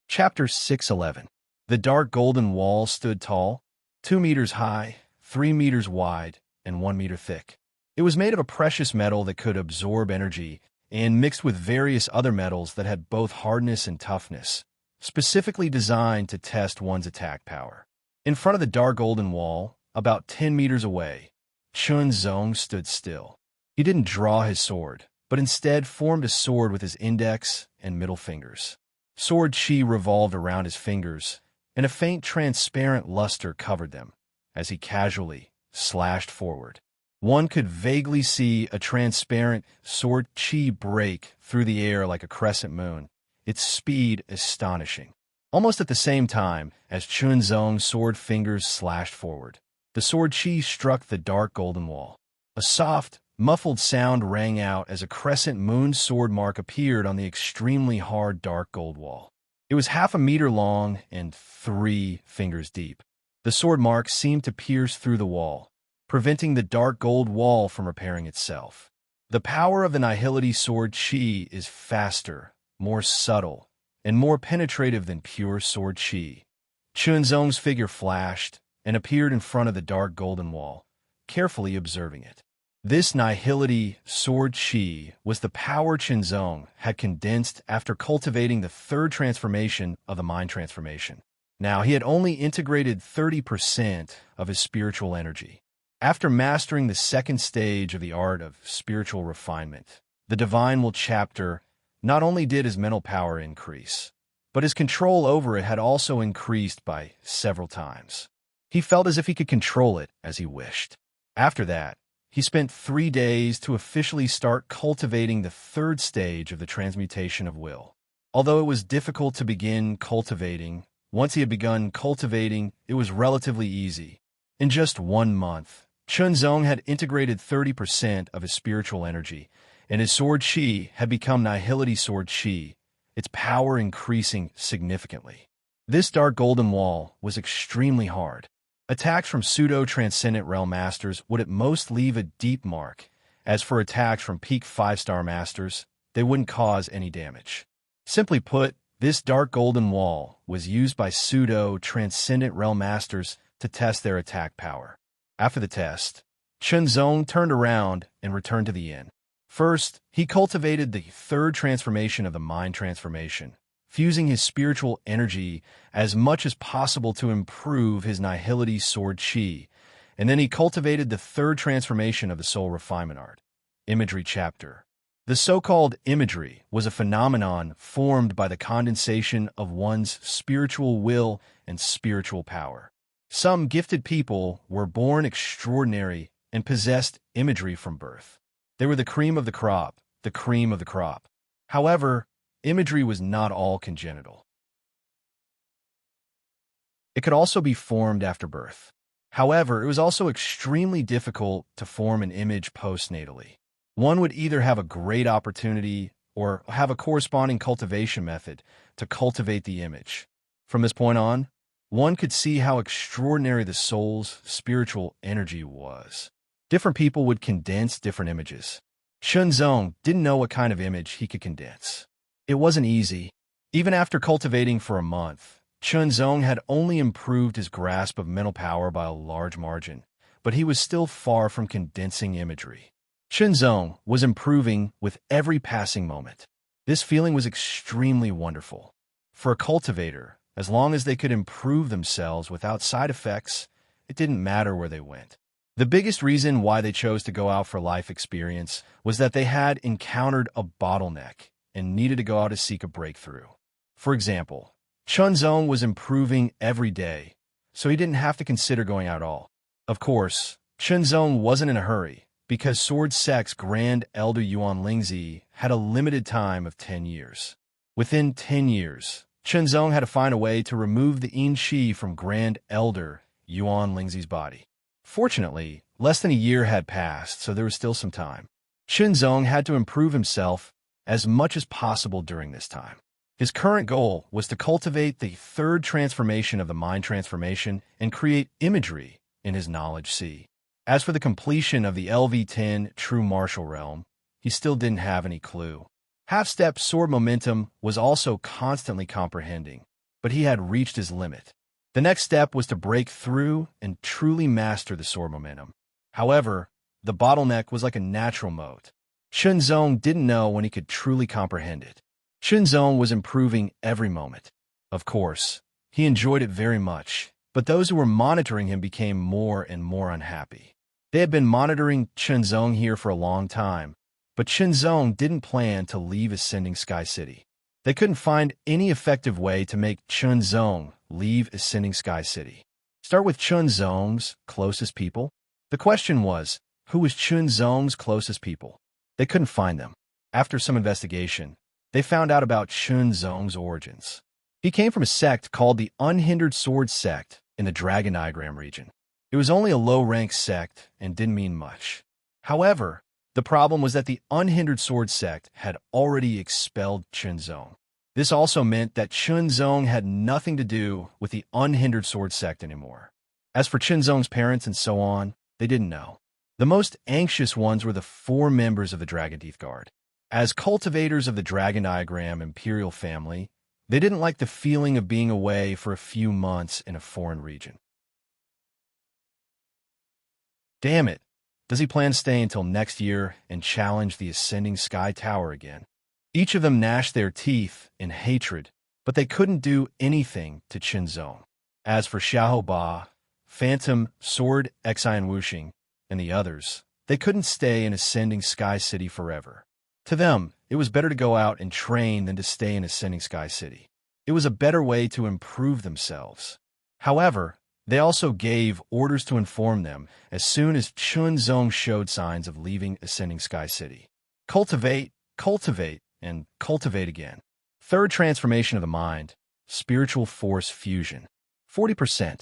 Chapter 611. The dark golden wall stood tall, 2 meters high, 3 meters wide, and 1 meter thick. It was made of a precious metal that could absorb energy and mixed with various other metals that had both hardness and toughness, specifically designed to test one's attack power. In front of the dark golden wall, about 10 meters away, Chunzong stood still. He didn't draw his sword, but instead formed a sword with his index and middle fingers. Sword chi revolved around his fingers, and a faint transparent luster covered them as he casually slashed forward. One could vaguely see a transparent sword chi break through the air like a crescent moon, its speed astonishing. Almost at the same time as Chunzong's sword fingers slashed forward, the sword chi struck the dark golden wall. A soft, muffled sound rang out as a crescent moon sword mark appeared on the extremely hard dark gold wall. It was 1/2 meter long and 3 fingers deep. The sword mark seemed to pierce through the wall, preventing the dark gold wall from repairing itself. The power of the Nihility sword chi is faster, more subtle, and more penetrative than pure sword chi. Chunzong's figure flashed and appeared in front of the dark golden wall, carefully observing it. This Nihility sword chi was the power Chunzong had condensed after cultivating the 3rd transformation of the mind transformation. Now, he had only integrated 30% of his spiritual energy. After mastering the 2nd stage of the art of spiritual refinement, the Divine Will chapter, not only did his mental power increase, but his control over it had also increased by several times. He felt as if he could control it as he wished. After that, he spent 3 days to officially start cultivating the 3rd stage of the transmutation of will. Although it was difficult to begin cultivating, once he had begun cultivating, it was relatively easy. In just 1 month, Chunzong had integrated 30% of his spiritual energy, and his sword chi had become Nihility sword chi, its power increasing significantly. This dark golden wall was extremely hard. Attacks from pseudo-transcendent realm masters would at most leave a deep mark. As for attacks from peak 5-star masters, they wouldn't cause any damage. Simply put, this dark golden wall was used by pseudo-transcendent realm masters to test their attack power. After the test, Chunzong turned around and returned to the inn. First, he cultivated the 3rd transformation of the mind transformation, fusing his spiritual energy as much as possible to improve his Nihility sword chi, and then he cultivated the 3rd transformation of the soul refinement art, imagery chapter. The so-called imagery was a phenomenon formed by the condensation of one's spiritual will and spiritual power. Some gifted people were born extraordinary and possessed imagery from birth. They were the cream of the crop, the cream of the crop. However, imagery was not all congenital. It could also be formed after birth. However, it was also extremely difficult to form an image postnatally. One would either have a great opportunity or have a corresponding cultivation method to cultivate the image. From this point on, one could see how extraordinary the soul's spiritual energy was. Different people would condense different images. Chunzong didn't know what kind of image he could condense. It wasn't easy. Even after cultivating for a month, Chunzong had only improved his grasp of mental power by a large margin, but he was still far from condensing imagery. Chunzong was improving with every passing moment. This feeling was extremely wonderful. For a cultivator, as long as they could improve themselves without side effects, it didn't matter where they went. The biggest reason why they chose to go out for life experience was that they had encountered a bottleneck and needed to go out to seek a breakthrough. For example, Chunzong was improving every day, so he didn't have to consider going out at all. Of course, Chunzong wasn't in a hurry, because Sword Sect's Grand Elder Yuan Lingzi had a limited time of 10 years. Within 10 years, Chunzong had to find a way to remove the Yin Qi from Grand Elder Yuan Lingzi's body. Fortunately, less than a year had passed, so there was still some time. Chunzong had to improve himself as much as possible during this time. His current goal was to cultivate the 3rd transformation of the mind transformation and create imagery in his knowledge sea. As for the completion of the LV10 true martial realm, he still didn't have any clue. Half-step sword momentum was also constantly comprehending, but he had reached his limit. The next step was to break through and truly master the sword momentum. However, The bottleneck was like a natural moat. Chunzong didn't know when he could truly comprehend it. Chunzong was improving every moment. Of course, he enjoyed it very much, but those who were monitoring him became more and more unhappy. They had been monitoring Chunzong here for a long time, but Chunzong didn't plan to leave Ascending Sky City. They couldn't find any effective way to make Chunzong leave Ascending Sky City. Start with Chunzong's closest people? The question was, who was Chunzong's closest people? They couldn't find them. After some investigation, they found out about Chunzong's origins. He came from a sect called the Unhindered Sword Sect in the Dragon Diagram region. It was only a low-ranked sect and didn't mean much. However, the problem was that the Unhindered Sword Sect had already expelled Chunzong. This also meant that Chunzong had nothing to do with the Unhindered Sword Sect anymore. As for Chunzong's parents and so on, they didn't know. The most anxious ones were the 4 members of the Dragon Teeth Guard. As cultivators of the Dragon Diagram Imperial family, they didn't like the feeling of being away for a few months in a foreign region. Damn it! Does he plan to stay until next year and challenge the Ascending Sky Tower again? Each of them gnashed their teeth in hatred, but they couldn't do anything to Chunzong. As for Xiaoba, Phantom, Sword, Xian Wuxing, and the others, they couldn't stay in Ascending Sky City forever. To them, it was better to go out and train than to stay in Ascending Sky City. It was a better way to improve themselves. However, they also gave orders to inform them as soon as Chunzong showed signs of leaving Ascending Sky City. Cultivate, cultivate, and cultivate again. Third transformation of the mind, spiritual force fusion. 40%,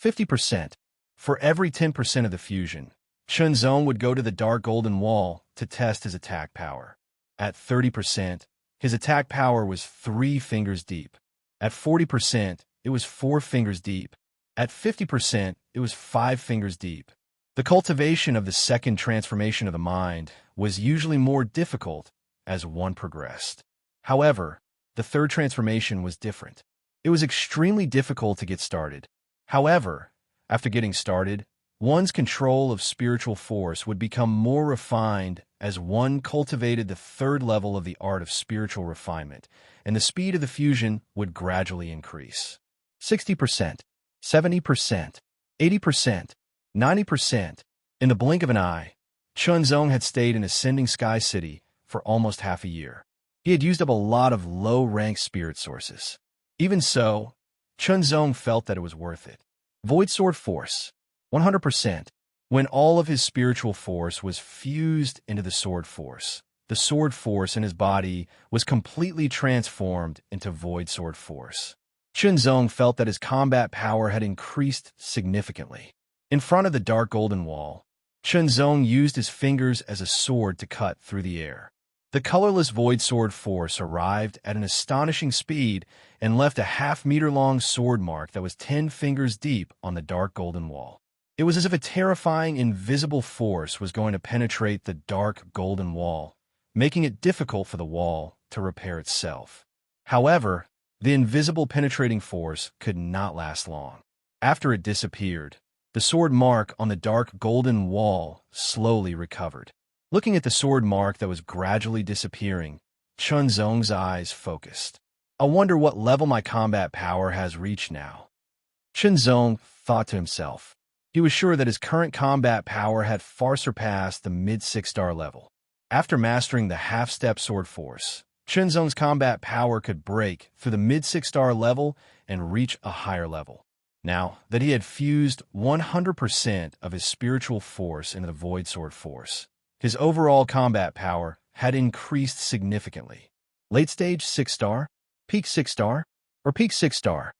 50%. For every 10% of the fusion, Chunzong would go to the Dark Golden Wall to test his attack power. At 30%, his attack power was 3 fingers deep. At 40%, it was 4 fingers deep. At 50%, it was 5 fingers deep. The cultivation of the second transformation of the mind was usually more difficult as one progressed. However, the third transformation was different. It was extremely difficult to get started. However, after getting started, one's control of spiritual force would become more refined as one cultivated the third level of the art of spiritual refinement, and the speed of the fusion would gradually increase. 60%, 70%, 80%, 90%. In the blink of an eye, Chunzong had stayed in Ascending Sky City for almost half a year. He had used up a lot of low-ranked spirit sources. Even so, Chunzong felt that it was worth it. Void Sword Force, 100%. When all of his spiritual force was fused into the sword force, the sword force in his body was completely transformed into Void Sword Force. Chunzong felt that his combat power had increased significantly. In front of the Dark Golden Wall, Chunzong used his fingers as a sword to cut through the air. The colorless Void Sword Force arrived at an astonishing speed and left a half-meter-long sword mark that was 10 fingers deep on the Dark Golden Wall. It was as if a terrifying invisible force was going to penetrate the Dark Golden Wall, making it difficult for the wall to repair itself. However, the invisible penetrating force could not last long. After it disappeared, the sword mark on the Dark Golden Wall slowly recovered. Looking at the sword mark that was gradually disappearing, Chunzong's eyes focused. I wonder what level my combat power has reached now. Chunzong thought to himself. He was sure that his current combat power had far surpassed the mid-6-star level. After mastering the half-step sword force, Chunzong's combat power could break through the mid-6-star level and reach a higher level. Now that he had fused 100% of his spiritual force into the Void Sword Force, his overall combat power had increased significantly. Late stage 6-star, peak 6-star, or peak 6-star.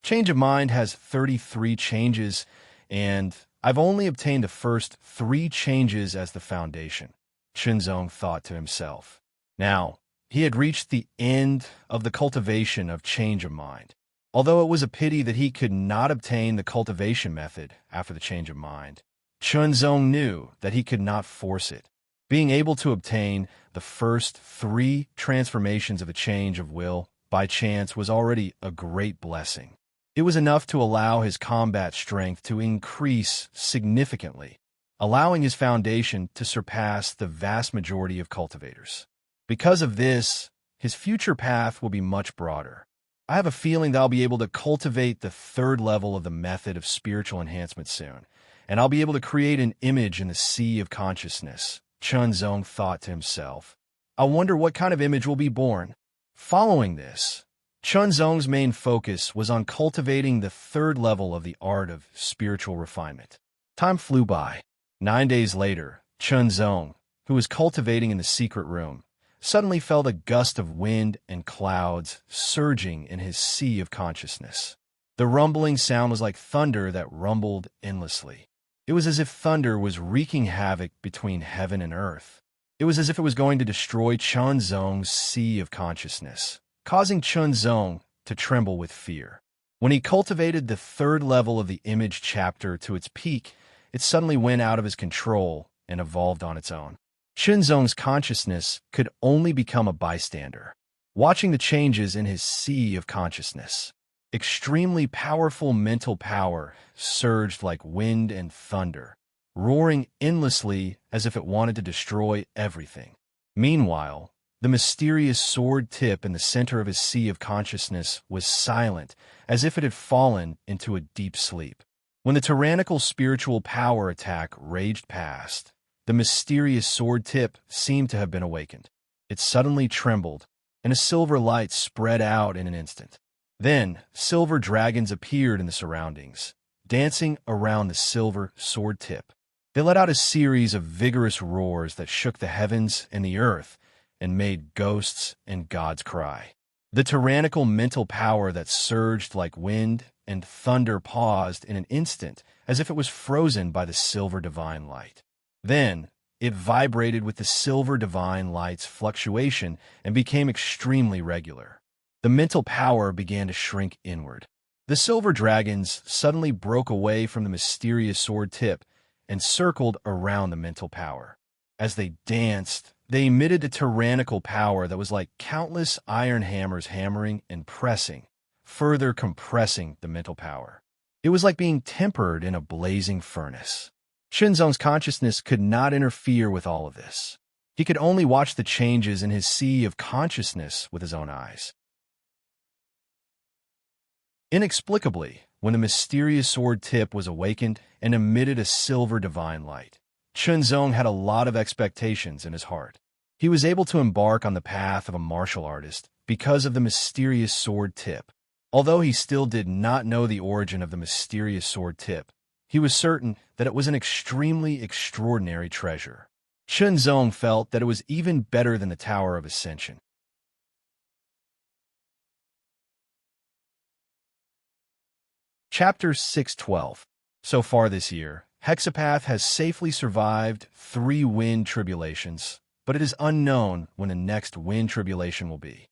Change of Mind has 33 changes, and I've only obtained the first 3 changes as the foundation, Chunzong thought to himself. Now, he had reached the end of the cultivation of Change of Mind. Although it was a pity that he could not obtain the cultivation method after the Change of Mind, Chunzong knew that he could not force it. Being able to obtain the first 3 transformations of a change of will by chance was already a great blessing. It was enough to allow his combat strength to increase significantly, allowing his foundation to surpass the vast majority of cultivators. Because of this, his future path will be much broader. I have a feeling that I'll be able to cultivate the third level of the method of spiritual enhancement soon, and I'll be able to create an image in the sea of consciousness, Chunzong thought to himself. I wonder what kind of image will be born. Following this, Chunzong's main focus was on cultivating the third level of the art of spiritual refinement. Time flew by. 9 days later, Chunzong, who was cultivating in the secret room, suddenly felt a gust of wind and clouds surging in his sea of consciousness. The rumbling sound was like thunder that rumbled endlessly. It was as if thunder was wreaking havoc between heaven and earth. It was as if it was going to destroy Chunzong's sea of consciousness, causing Chunzong to tremble with fear. When he cultivated the third level of the image chapter to its peak, it suddenly went out of his control and evolved on its own. Chunzong's consciousness could only become a bystander, watching the changes in his sea of consciousness. Extremely powerful mental power surged like wind and thunder, roaring endlessly as if it wanted to destroy everything. Meanwhile, the mysterious sword tip in the center of his sea of consciousness was silent, as if it had fallen into a deep sleep. When the tyrannical spiritual power attack raged past, the mysterious sword tip seemed to have been awakened. It suddenly trembled, and a silver light spread out in an instant. Then, silver dragons appeared in the surroundings, dancing around the silver sword tip. They let out a series of vigorous roars that shook the heavens and the earth and made ghosts and gods cry. The tyrannical mental power that surged like wind and thunder paused in an instant, as if it was frozen by the silver divine light. Then, it vibrated with the silver divine light's fluctuation and became extremely regular. The mental power began to shrink inward. The silver dragons suddenly broke away from the mysterious sword tip and circled around the mental power. As they danced, they emitted a tyrannical power that was like countless iron hammers hammering and pressing, further compressing the mental power. It was like being tempered in a blazing furnace. Chunzong's consciousness could not interfere with all of this. He could only watch the changes in his sea of consciousness with his own eyes. Inexplicably, when the mysterious sword tip was awakened and emitted a silver divine light, Chunzong had a lot of expectations in his heart. He was able to embark on the path of a martial artist because of the mysterious sword tip. Although he still did not know the origin of the mysterious sword tip, he was certain that it was an extremely extraordinary treasure. Chunzong felt that it was even better than the Tower of Ascension. Chapter 612. So far this year, Hexapath has safely survived 3 wind tribulations, but it is unknown when the next wind tribulation will be.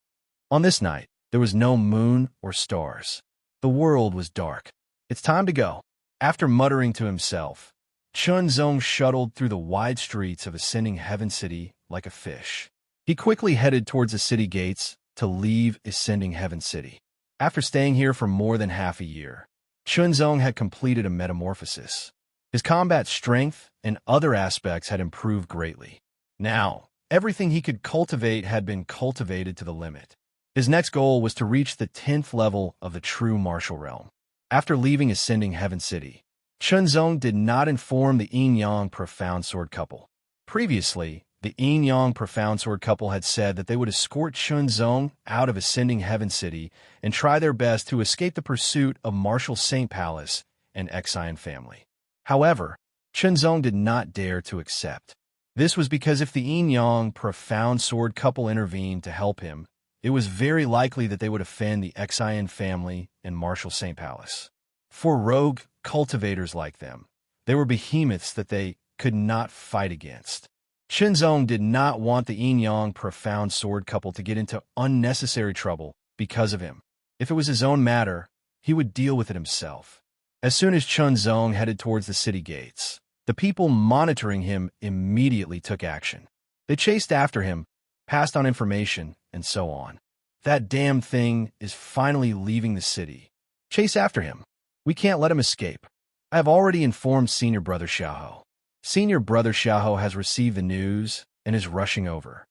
On this night, there was no moon or stars. The world was dark. It's time to go. After muttering to himself, Chunzong shuttled through the wide streets of Ascending Heaven City like a fish. He quickly headed towards the city gates to leave Ascending Heaven City. After staying here for more than half a year, Chunzong had completed a metamorphosis. His combat strength and other aspects had improved greatly. Now, everything he could cultivate had been cultivated to the limit. His next goal was to reach the 10th level of the true martial realm. After leaving Ascending Heaven City, Chunzong did not inform the Yin-Yang Profound Sword couple. Previously, the Yin-Yang Profound Sword couple had said that they would escort Chunzong out of Ascending Heaven City and try their best to escape the pursuit of Marshal Saint Palace and Exian family. However, Chunzong did not dare to accept. This was because if the Yin-Yang Profound Sword couple intervened to help him, it was very likely that they would offend the Exian family and Marshal Saint Palace. For rogue cultivators like them, they were behemoths that they could not fight against. Chunzong did not want the Yin-Yang Profound Sword couple to get into unnecessary trouble because of him. If it was his own matter, he would deal with it himself. As soon as Chunzong headed towards the city gates, the people monitoring him immediately took action. They chased after him, passed on information, and so on. That damn thing is finally leaving the city. Chase after him. We can't let him escape. I have already informed Senior Brother Xiaoho. Senior Brother Xiaoho has received the news and is rushing over.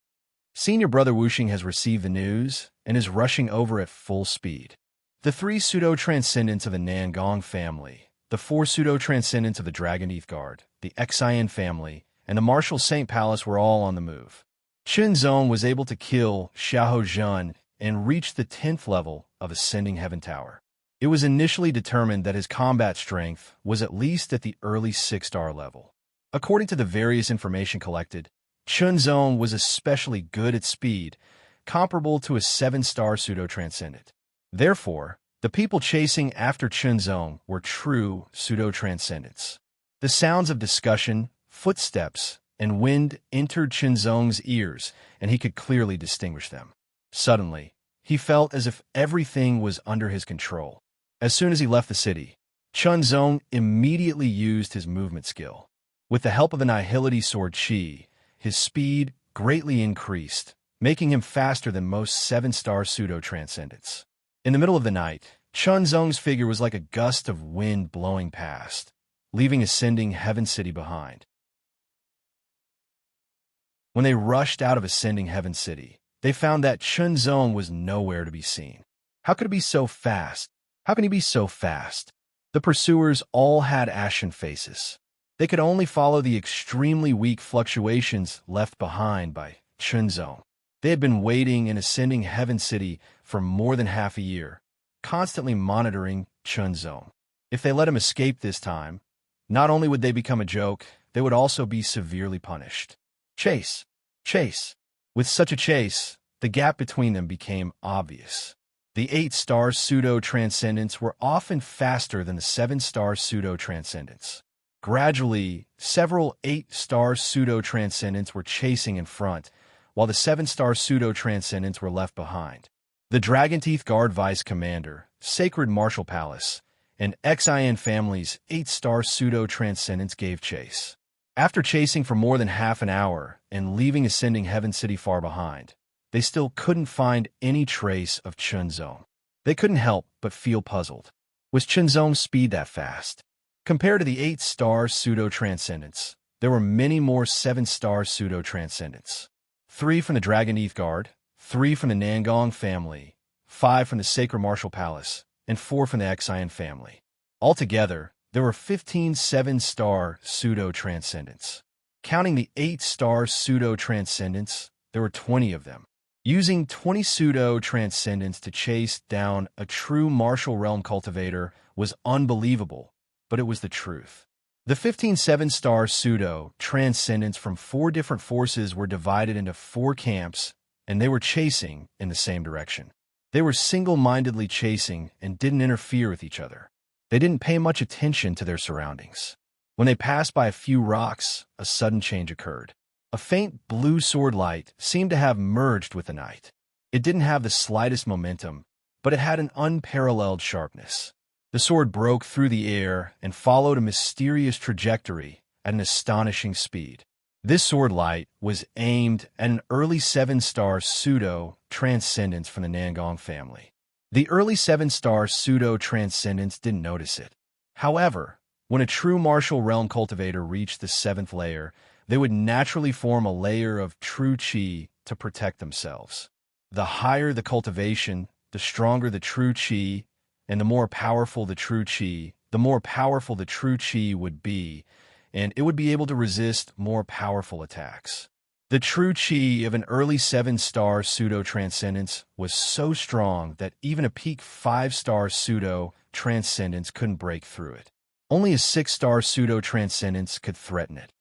Senior Brother Wuxing has received the news and is rushing over at full speed. The 3 pseudo-transcendents of the Nangong family, the 4 pseudo-transcendents of the Dragon Teeth Guard, the Xian family, and the Martial Saint Palace were all on the move. Chen Zong was able to kill Xiahou Zhen and reach the 10th level of Ascending Heaven Tower. It was initially determined that his combat strength was at least at the early 6-star level. According to the various information collected, Chen Zong was especially good at speed, comparable to a 7-star pseudo-transcendent. Therefore, the people chasing after Chen Zong were true pseudo-transcendents. The sounds of discussion, footsteps, and wind entered Chen Zong's ears, and he could clearly distinguish them. Suddenly, he felt as if everything was under his control. As soon as he left the city, Chen Zong immediately used his movement skill. With the help of the Nihility Sword Qi, his speed greatly increased, making him faster than most 7-star pseudo-transcendents. In the middle of the night, Chen Zong's figure was like a gust of wind blowing past, leaving Ascending Heaven City behind. When they rushed out of Ascending Heaven City, they found that Chen Zong was nowhere to be seen. How could it be so fast? How can he be so fast? The pursuers all had ashen faces. They could only follow the extremely weak fluctuations left behind by Chen Zong. They had been waiting in Ascending Heaven City for more than half a year, constantly monitoring Chen Zong. If they let him escape this time, not only would they become a joke, they would also be severely punished. Chase! Chase! With such a chase, the gap between them became obvious. The 8-star pseudo-transcendents were often faster than the 7-star pseudo-transcendents. Gradually, several 8-star pseudo-transcendents were chasing in front, while the 7-star pseudo-transcendents were left behind. The Dragon Teeth Guard Vice Commander, Sacred Martial Palace, and Xian family's 8-star pseudo-transcendents gave chase. After chasing for more than half an hour and leaving Ascending Heaven City far behind, they still couldn't find any trace of Chen Zong. They couldn't help but feel puzzled. Was Chen Zong's speed that fast? Compared to the 8-star pseudo-transcendents, there were many more 7-star pseudo-transcendents. 3 from the Dragon Teeth Guard, 3 from the Nangong family, 5 from the Sacred Martial Palace, and 4 from the Xian family. Altogether, there were 15 7-star pseudo-transcendents. Counting the 8-star pseudo-transcendents, there were 20 of them. Using 20 pseudo-transcendents to chase down a true martial realm cultivator was unbelievable, but it was the truth. The 15 7-star pseudo-transcendents from 4 different forces were divided into 4 camps, and they were chasing in the same direction. They were single-mindedly chasing and didn't interfere with each other. They didn't pay much attention to their surroundings. When they passed by a few rocks, a sudden change occurred. A faint blue sword light seemed to have merged with the night. It didn't have the slightest momentum, but it had an unparalleled sharpness. The sword broke through the air and followed a mysterious trajectory at an astonishing speed. This sword light was aimed at an early 7-star pseudo-transcendence from the Nangong family. The early 7-star pseudo-transcendents didn't notice it. However, when a true martial realm cultivator reached the 7th layer, they would naturally form a layer of true qi to protect themselves. The higher the cultivation, the stronger the true qi, and the more powerful the true qi, the more powerful the true qi would be, and it would be able to resist more powerful attacks. The true qi of an early 7-star pseudo-transcendence was so strong that even a peak 5-star pseudo-transcendence couldn't break through it. Only a 6-star pseudo-transcendence could threaten it.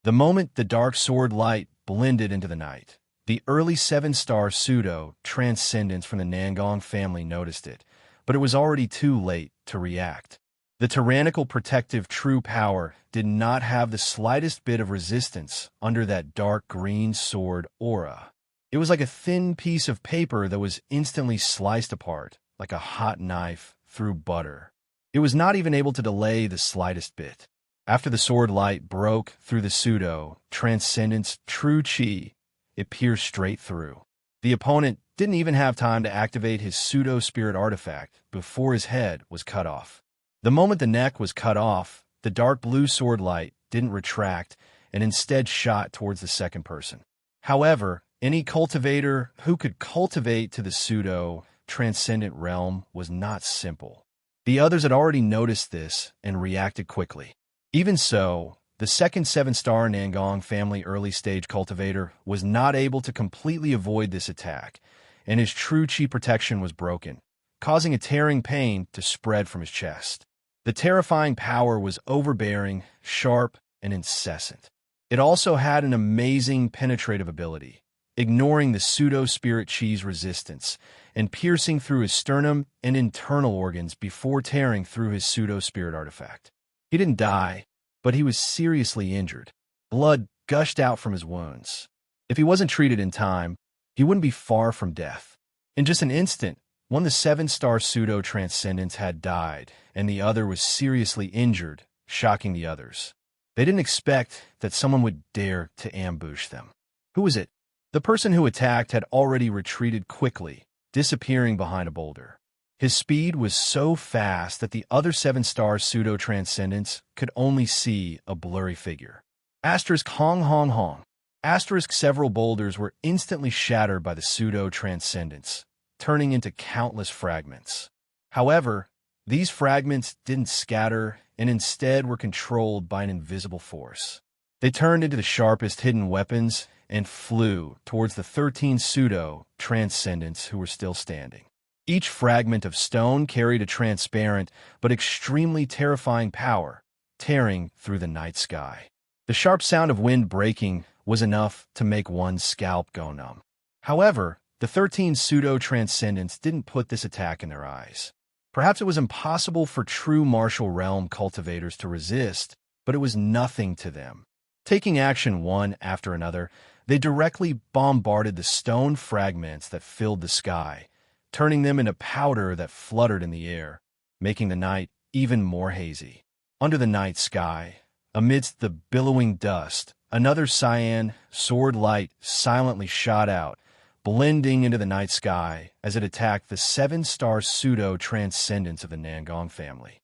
The moment the dark sword light blended into the night, the early 7-star pseudo-transcendents from the Nangong family noticed it, but it was already too late to react. The tyrannical protective true power did not have the slightest bit of resistance under that dark green sword aura. It was like a thin piece of paper that was instantly sliced apart, like a hot knife through butter. It was not even able to delay the slightest bit. After the sword light broke through the pseudo-transcendent's true qi, it pierced straight through. The opponent didn't even have time to activate his pseudo-spirit artifact before his head was cut off. The moment the neck was cut off, the dark blue sword light didn't retract and instead shot towards the second person. However, any cultivator who could cultivate to the pseudo-transcendent realm was not simple. The others had already noticed this and reacted quickly. Even so, the second 7-star Nangong family early-stage cultivator was not able to completely avoid this attack, and his true chi protection was broken, causing a tearing pain to spread from his chest. The terrifying power was overbearing, sharp, and incessant. It also had an amazing penetrative ability, ignoring the pseudo-spirit chi's resistance and piercing through his sternum and internal organs before tearing through his pseudo-spirit artifact. He didn't die, but he was seriously injured. Blood gushed out from his wounds. If he wasn't treated in time, he wouldn't be far from death. In just an instant, one of the 7-star pseudo-transcendents had died, and the other was seriously injured, shocking the others. They didn't expect that someone would dare to ambush them. Who was it? The person who attacked had already retreated quickly, disappearing behind a boulder. His speed was so fast that the other 7-star pseudo-transcendents could only see a blurry figure. Asterisk Hong Hong Hong. Asterisk several boulders were instantly shattered by the pseudo-transcendents, turning into countless fragments. However, these fragments didn't scatter and instead were controlled by an invisible force. They turned into the sharpest hidden weapons and flew towards the 13 pseudo-transcendents who were still standing. Each fragment of stone carried a transparent but extremely terrifying power, tearing through the night sky. The sharp sound of wind breaking was enough to make one's scalp go numb. However, the 13 pseudo-transcendents didn't put this attack in their eyes. Perhaps it was impossible for true martial realm cultivators to resist, but it was nothing to them. Taking action one after another, they directly bombarded the stone fragments that filled the sky, turning them into powder that fluttered in the air, making the night even more hazy. Under the night sky, amidst the billowing dust, another cyan sword light silently shot out, blending into the night sky as it attacked the 7-star pseudo-transcendents of the Nangong family.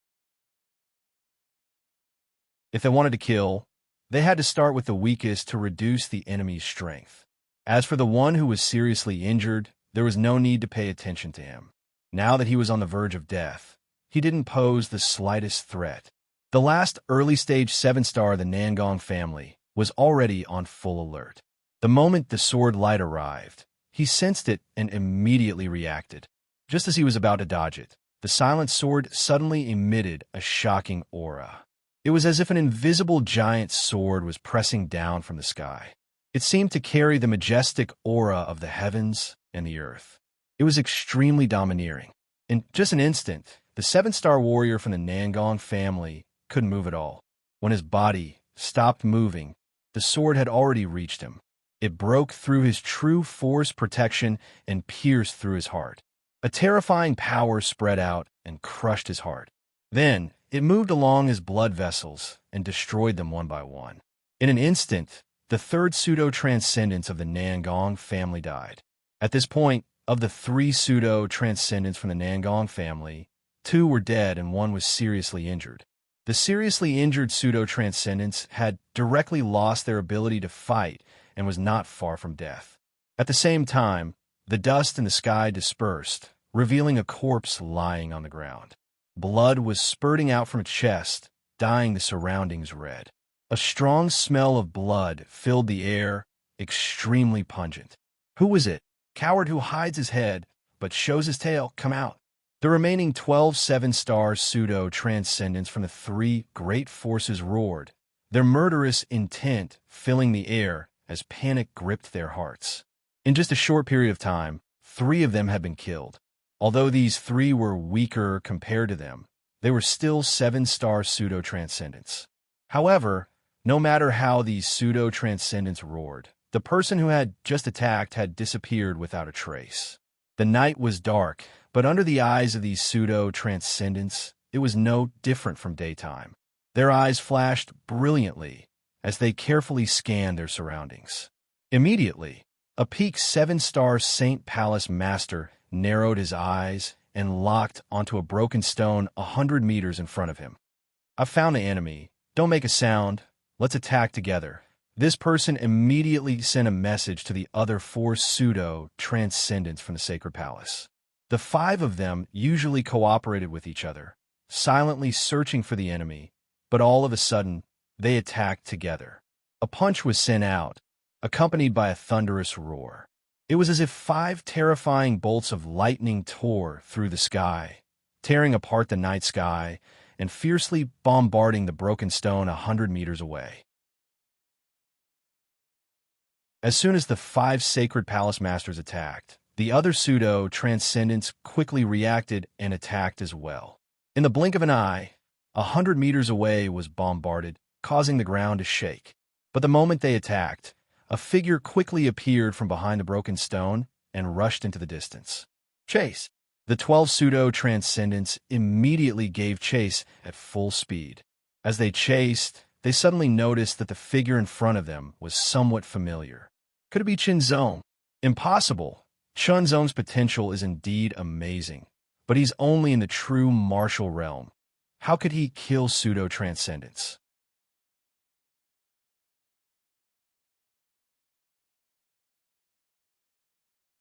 If they wanted to kill, they had to start with the weakest to reduce the enemy's strength. As for the one who was seriously injured, there was no need to pay attention to him. Now that he was on the verge of death, he didn't pose the slightest threat. The last early-stage 7-star of the Nangong family was already on full alert. The moment the sword light arrived, he sensed it and immediately reacted. Just as he was about to dodge it, the silent sword suddenly emitted a shocking aura. It was as if an invisible giant sword was pressing down from the sky. It seemed to carry the majestic aura of the heavens and the earth. It was extremely domineering. In just an instant, the 7-star warrior from the Nangong family couldn't move at all. When his body stopped moving, the sword had already reached him. It broke through his true force protection and pierced through his heart. A terrifying power spread out and crushed his heart. Then, it moved along his blood vessels and destroyed them one by one. In an instant, the third pseudo-transcendents of the Nangong family died. At this point, of the 3 pseudo-transcendents from the Nangong family, 2 were dead and 1 was seriously injured. The seriously injured pseudo-transcendents had directly lost their ability to fight and was not far from death. At the same time, the dust in the sky dispersed, revealing a corpse lying on the ground. Blood was spurting out from its chest, dyeing the surroundings red. A strong smell of blood filled the air, extremely pungent. Who was it? Coward who hides his head, but shows his tail, come out. The remaining 12 7-star pseudo-transcendents from the 3 great forces roared, their murderous intent filling the air as panic gripped their hearts. In just a short period of time, 3 of them had been killed. Although these 3 were weaker compared to them, they were still 7-star pseudo-transcendents. However, no matter how these pseudo-transcendents roared, the person who had just attacked had disappeared without a trace. The night was dark, but under the eyes of these pseudo-transcendents, it was no different from daytime. Their eyes flashed brilliantly as they carefully scanned their surroundings. Immediately, A peak 7-star Saint Palace master narrowed his eyes and locked onto a broken stone 100 meters in front of him. "I've found the enemy. Don't make a sound. Let's attack together." This person immediately sent a message to the other 4 pseudo-transcendents from the sacred palace. The 5 of them usually cooperated with each other, silently searching for the enemy, but all of a sudden, they attacked together. A punch was sent out, accompanied by a thunderous roar. It was as if 5 terrifying bolts of lightning tore through the sky, tearing apart the night sky and fiercely bombarding the broken stone 100 meters away. As soon as the 5 sacred palace masters attacked, the other pseudo-transcendents quickly reacted and attacked as well. In the blink of an eye, 100 meters away was bombarded, causing the ground to shake. But the moment they attacked, a figure quickly appeared from behind the broken stone and rushed into the distance. Chase! The 12 pseudo-transcendents immediately gave chase at full speed. As they chased, they suddenly noticed that the figure in front of them was somewhat familiar. Could it be Chunzong? Impossible. Chunzong's potential is indeed amazing, but he's only in the true martial realm. How could he kill pseudo-transcendents?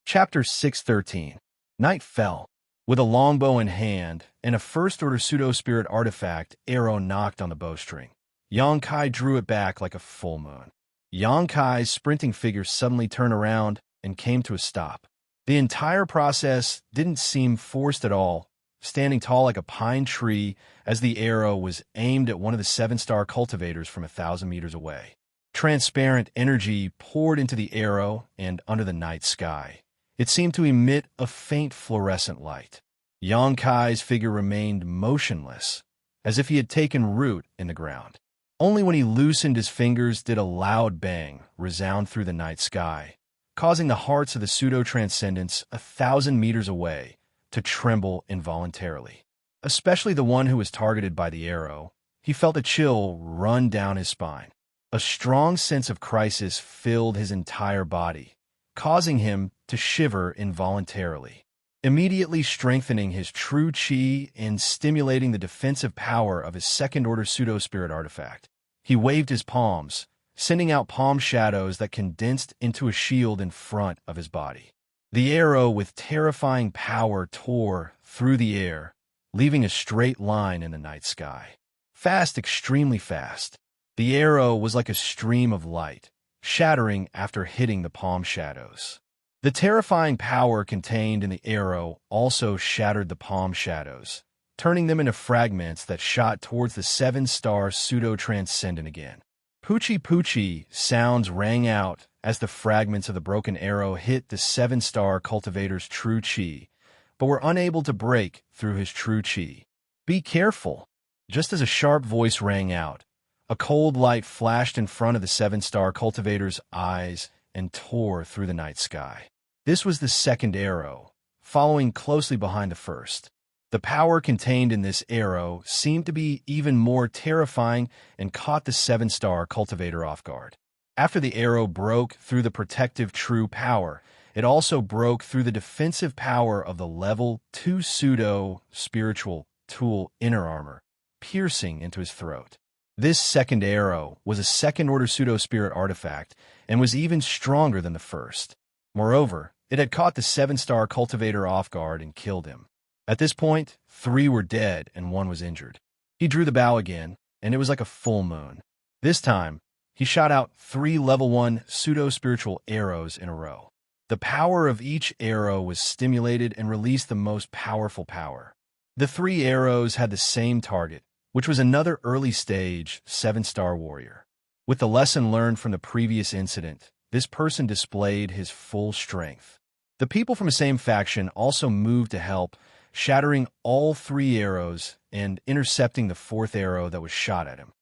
Chapter 613. Night fell. With a longbow in hand and a first-order pseudo-spirit artifact, arrow knocked on the bowstring. Yang Kai drew it back like a full moon. Yang Kai's sprinting figure suddenly turned around and came to a stop. The entire process didn't seem forced at all, standing tall like a pine tree as the arrow was aimed at one of the 7-star cultivators from 1,000 meters away. Transparent energy poured into the arrow and under the night sky. It seemed to emit a faint fluorescent light. Yang Kai's figure remained motionless, as if he had taken root in the ground. Only when he loosened his fingers did a loud bang resound through the night sky, causing the hearts of the pseudo-transcendents 1,000 meters away to tremble involuntarily. Especially the one who was targeted by the arrow. He felt a chill run down his spine. A strong sense of crisis filled his entire body, causing him to shiver involuntarily. Immediately strengthening his true chi and stimulating the defensive power of his second-order pseudo-spirit artifact, he waved his palms, sending out palm shadows that condensed into a shield in front of his body. The arrow with terrifying power tore through the air, leaving a straight line in the night sky. Fast, extremely fast. The arrow was like a stream of light, shattering after hitting the palm shadows. The terrifying power contained in the arrow also shattered the palm shadows, turning them into fragments that shot towards the 7-star pseudo-transcendent again. Poochie poochie sounds rang out as the fragments of the broken arrow hit the 7-star cultivator's true chi, but were unable to break through his true chi. "Be careful!" Just as a sharp voice rang out, a cold light flashed in front of the 7-star cultivator's eyes and tore through the night sky. This was the second arrow, following closely behind the first. The power contained in this arrow seemed to be even more terrifying and caught the 7-star cultivator off guard. After the arrow broke through the protective true power, it also broke through the defensive power of the level 2 pseudo-spiritual tool inner armor, piercing into his throat. This second arrow was a second-order pseudo-spirit artifact and was even stronger than the first. Moreover, it had caught the 7-star cultivator off guard and killed him. At this point, 3 were dead and 1 was injured. He drew the bow again, and it was like a full moon. This time, he shot out 3 level 1 pseudo-spiritual arrows in a row. The power of each arrow was stimulated and released the most powerful power. The 3 arrows had the same target, which was another early-stage 7-star warrior. With the lesson learned from the previous incident, this person displayed his full strength. The people from the same faction also moved to help, shattering all 3 arrows and intercepting the 4th arrow that was shot at him.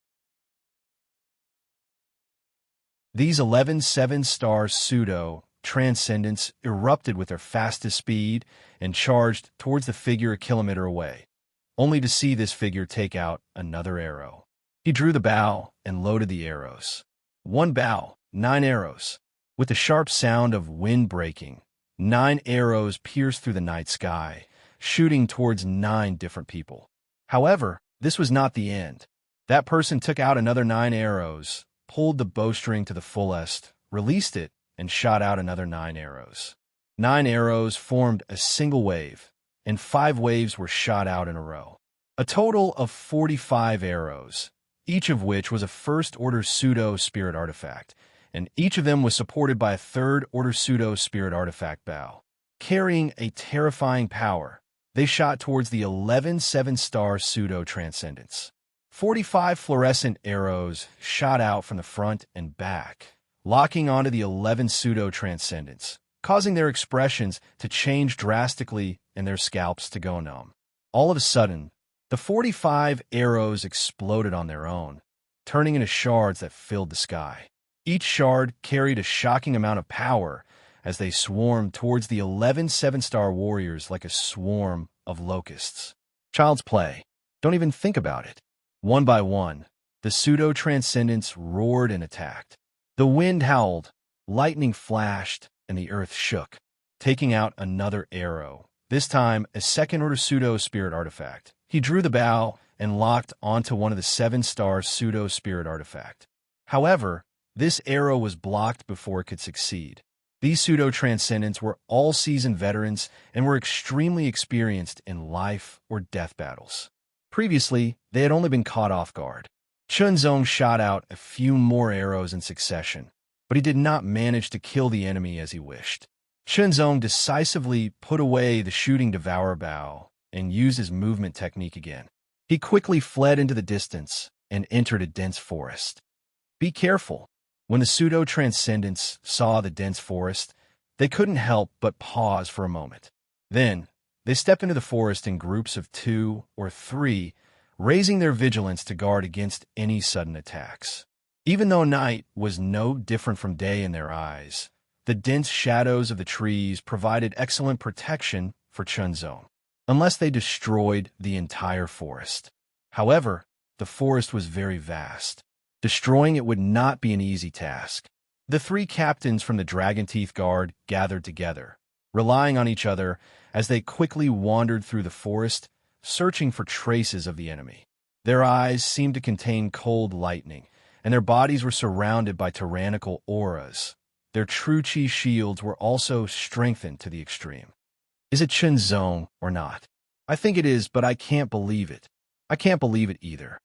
These 11 7-star pseudo-transcendents erupted with their fastest speed and charged towards the figure a kilometer away, only to see this figure take out another arrow. He drew the bow and loaded the arrows. 1 bow, 9 arrows. With the sharp sound of wind breaking, 9 arrows pierced through the night sky, shooting towards 9 different people. However, this was not the end. That person took out another 9 arrows, pulled the bowstring to the fullest, released it, and shot out another 9 arrows. 9 arrows formed a single wave, and 5 waves were shot out in a row. A total of 45 arrows, each of which was a first-order pseudo-spirit artifact, and each of them was supported by a third-order pseudo-spirit artifact bow. Carrying a terrifying power, they shot towards the 11 7-star pseudo-transcendence. 45 fluorescent arrows shot out from the front and back, locking onto the 11 pseudo-transcendents, causing their expressions to change drastically and their scalps to go numb. All of a sudden, the 45 arrows exploded on their own, turning into shards that filled the sky. Each shard carried a shocking amount of power as they swarmed towards the 11 7-star warriors like a swarm of locusts. Child's play. Don't even think about it. One by one, the pseudo-transcendents roared and attacked. The wind howled, lightning flashed, and the earth shook, taking out another arrow, this time a second-order pseudo-spirit artifact. He drew the bow and locked onto one of the 7-star pseudo-spirit artifact. However, this arrow was blocked before it could succeed. These pseudo-transcendents were all seasoned veterans and were extremely experienced in life or death battles. Previously, they had only been caught off guard. Chunzong shot out a few more arrows in succession, but he did not manage to kill the enemy as he wished. Chunzong decisively put away the shooting devourer bow and used his movement technique again. He quickly fled into the distance and entered a dense forest. Be careful. When the pseudo-transcendents saw the dense forest, they couldn't help but pause for a moment. Then, they stepped into the forest in groups of 2 or 3, raising their vigilance to guard against any sudden attacks. Even though night was no different from day in their eyes, the dense shadows of the trees provided excellent protection for Chunzong, unless they destroyed the entire forest. However, the forest was very vast. Destroying it would not be an easy task. The 3 captains from the Dragon Teeth Guard gathered together, relying on each other as they quickly wandered through the forest, searching for traces of the enemy. Their eyes seemed to contain cold lightning, and their bodies were surrounded by tyrannical auras. Their true chi shields were also strengthened to the extreme. Is it Chunzong or not? I think it is, but I can't believe it. I can't believe it either.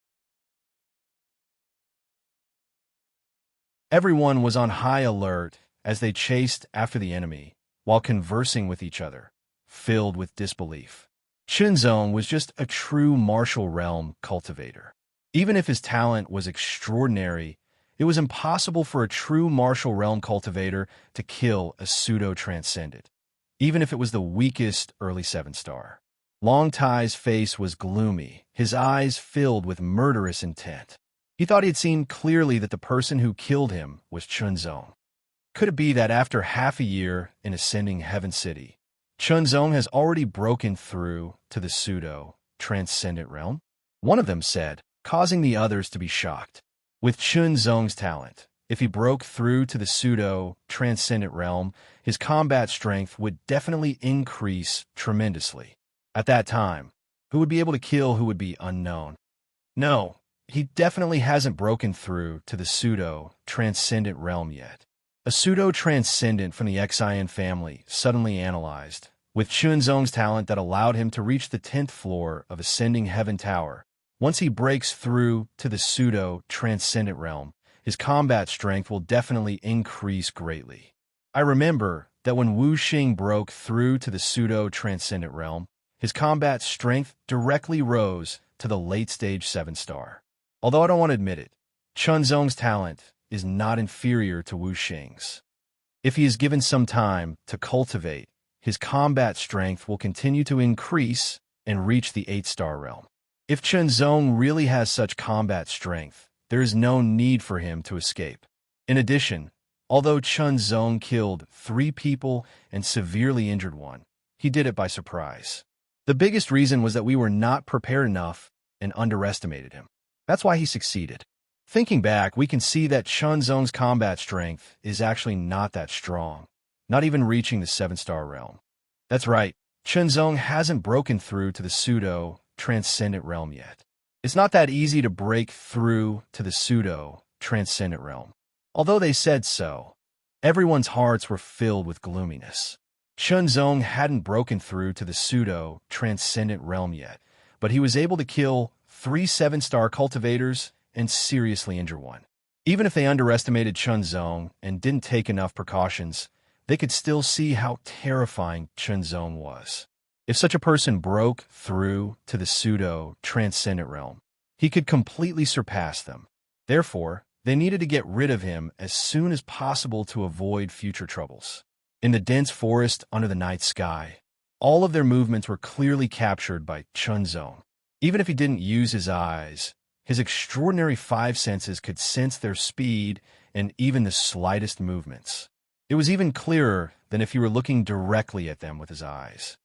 Everyone was on high alert as they chased after the enemy, while conversing with each other, filled with disbelief. Chunzong was just a true martial realm cultivator. Even if his talent was extraordinary, it was impossible for a true martial realm cultivator to kill a pseudo-transcendent, even if it was the weakest early 7-star. Long Tai's face was gloomy, his eyes filled with murderous intent. He thought he had seen clearly that the person who killed him was Chunzong. Could it be that after half a year in ascending Heaven City, Chunzong has already broken through to the pseudo-transcendent realm? One of them said, causing the others to be shocked. With Chunzong's talent, if he broke through to the pseudo-transcendent realm, his combat strength would definitely increase tremendously. At that time, who would be able to kill who would be unknown? No. He definitely hasn't broken through to the pseudo-transcendent realm yet. A pseudo-transcendent from the Xian family suddenly analyzed, with Chunzong's talent that allowed him to reach the 10th floor of Ascending Heaven Tower. Once he breaks through to the pseudo-transcendent realm, his combat strength will definitely increase greatly. I remember that when Wu Xing broke through to the pseudo-transcendent realm, his combat strength directly rose to the late-stage 7-star. Although I don't want to admit it, Chunzong's talent is not inferior to Wu Xing's. If he is given some time to cultivate, his combat strength will continue to increase and reach the 8-star realm. If Chunzong really has such combat strength, there is no need for him to escape. In addition, although Chunzong killed 3 people and severely injured 1, he did it by surprise. The biggest reason was that we were not prepared enough and underestimated him. That's why he succeeded. Thinking back, we can see that Chun Zong's combat strength is actually not that strong, not even reaching the 7-star realm. That's right, Chun Zong hasn't broken through to the pseudo-transcendent realm yet. It's not that easy to break through to the pseudo-transcendent realm. Although they said so, everyone's hearts were filled with gloominess. Chun Zong hadn't broken through to the pseudo-transcendent realm yet, but he was able to kill 3 7-star cultivators and seriously injure one. Even if they underestimated Chun Zong and didn't take enough precautions, they could still see how terrifying Chun Zong was. If such a person broke through to the pseudo-transcendent realm, he could completely surpass them. Therefore, they needed to get rid of him as soon as possible to avoid future troubles. In the dense forest under the night sky, all of their movements were clearly captured by Chun Zong. Even if he didn't use his eyes, his extraordinary 5 senses could sense their speed and even the slightest movements. It was even clearer than if he were looking directly at them with his eyes.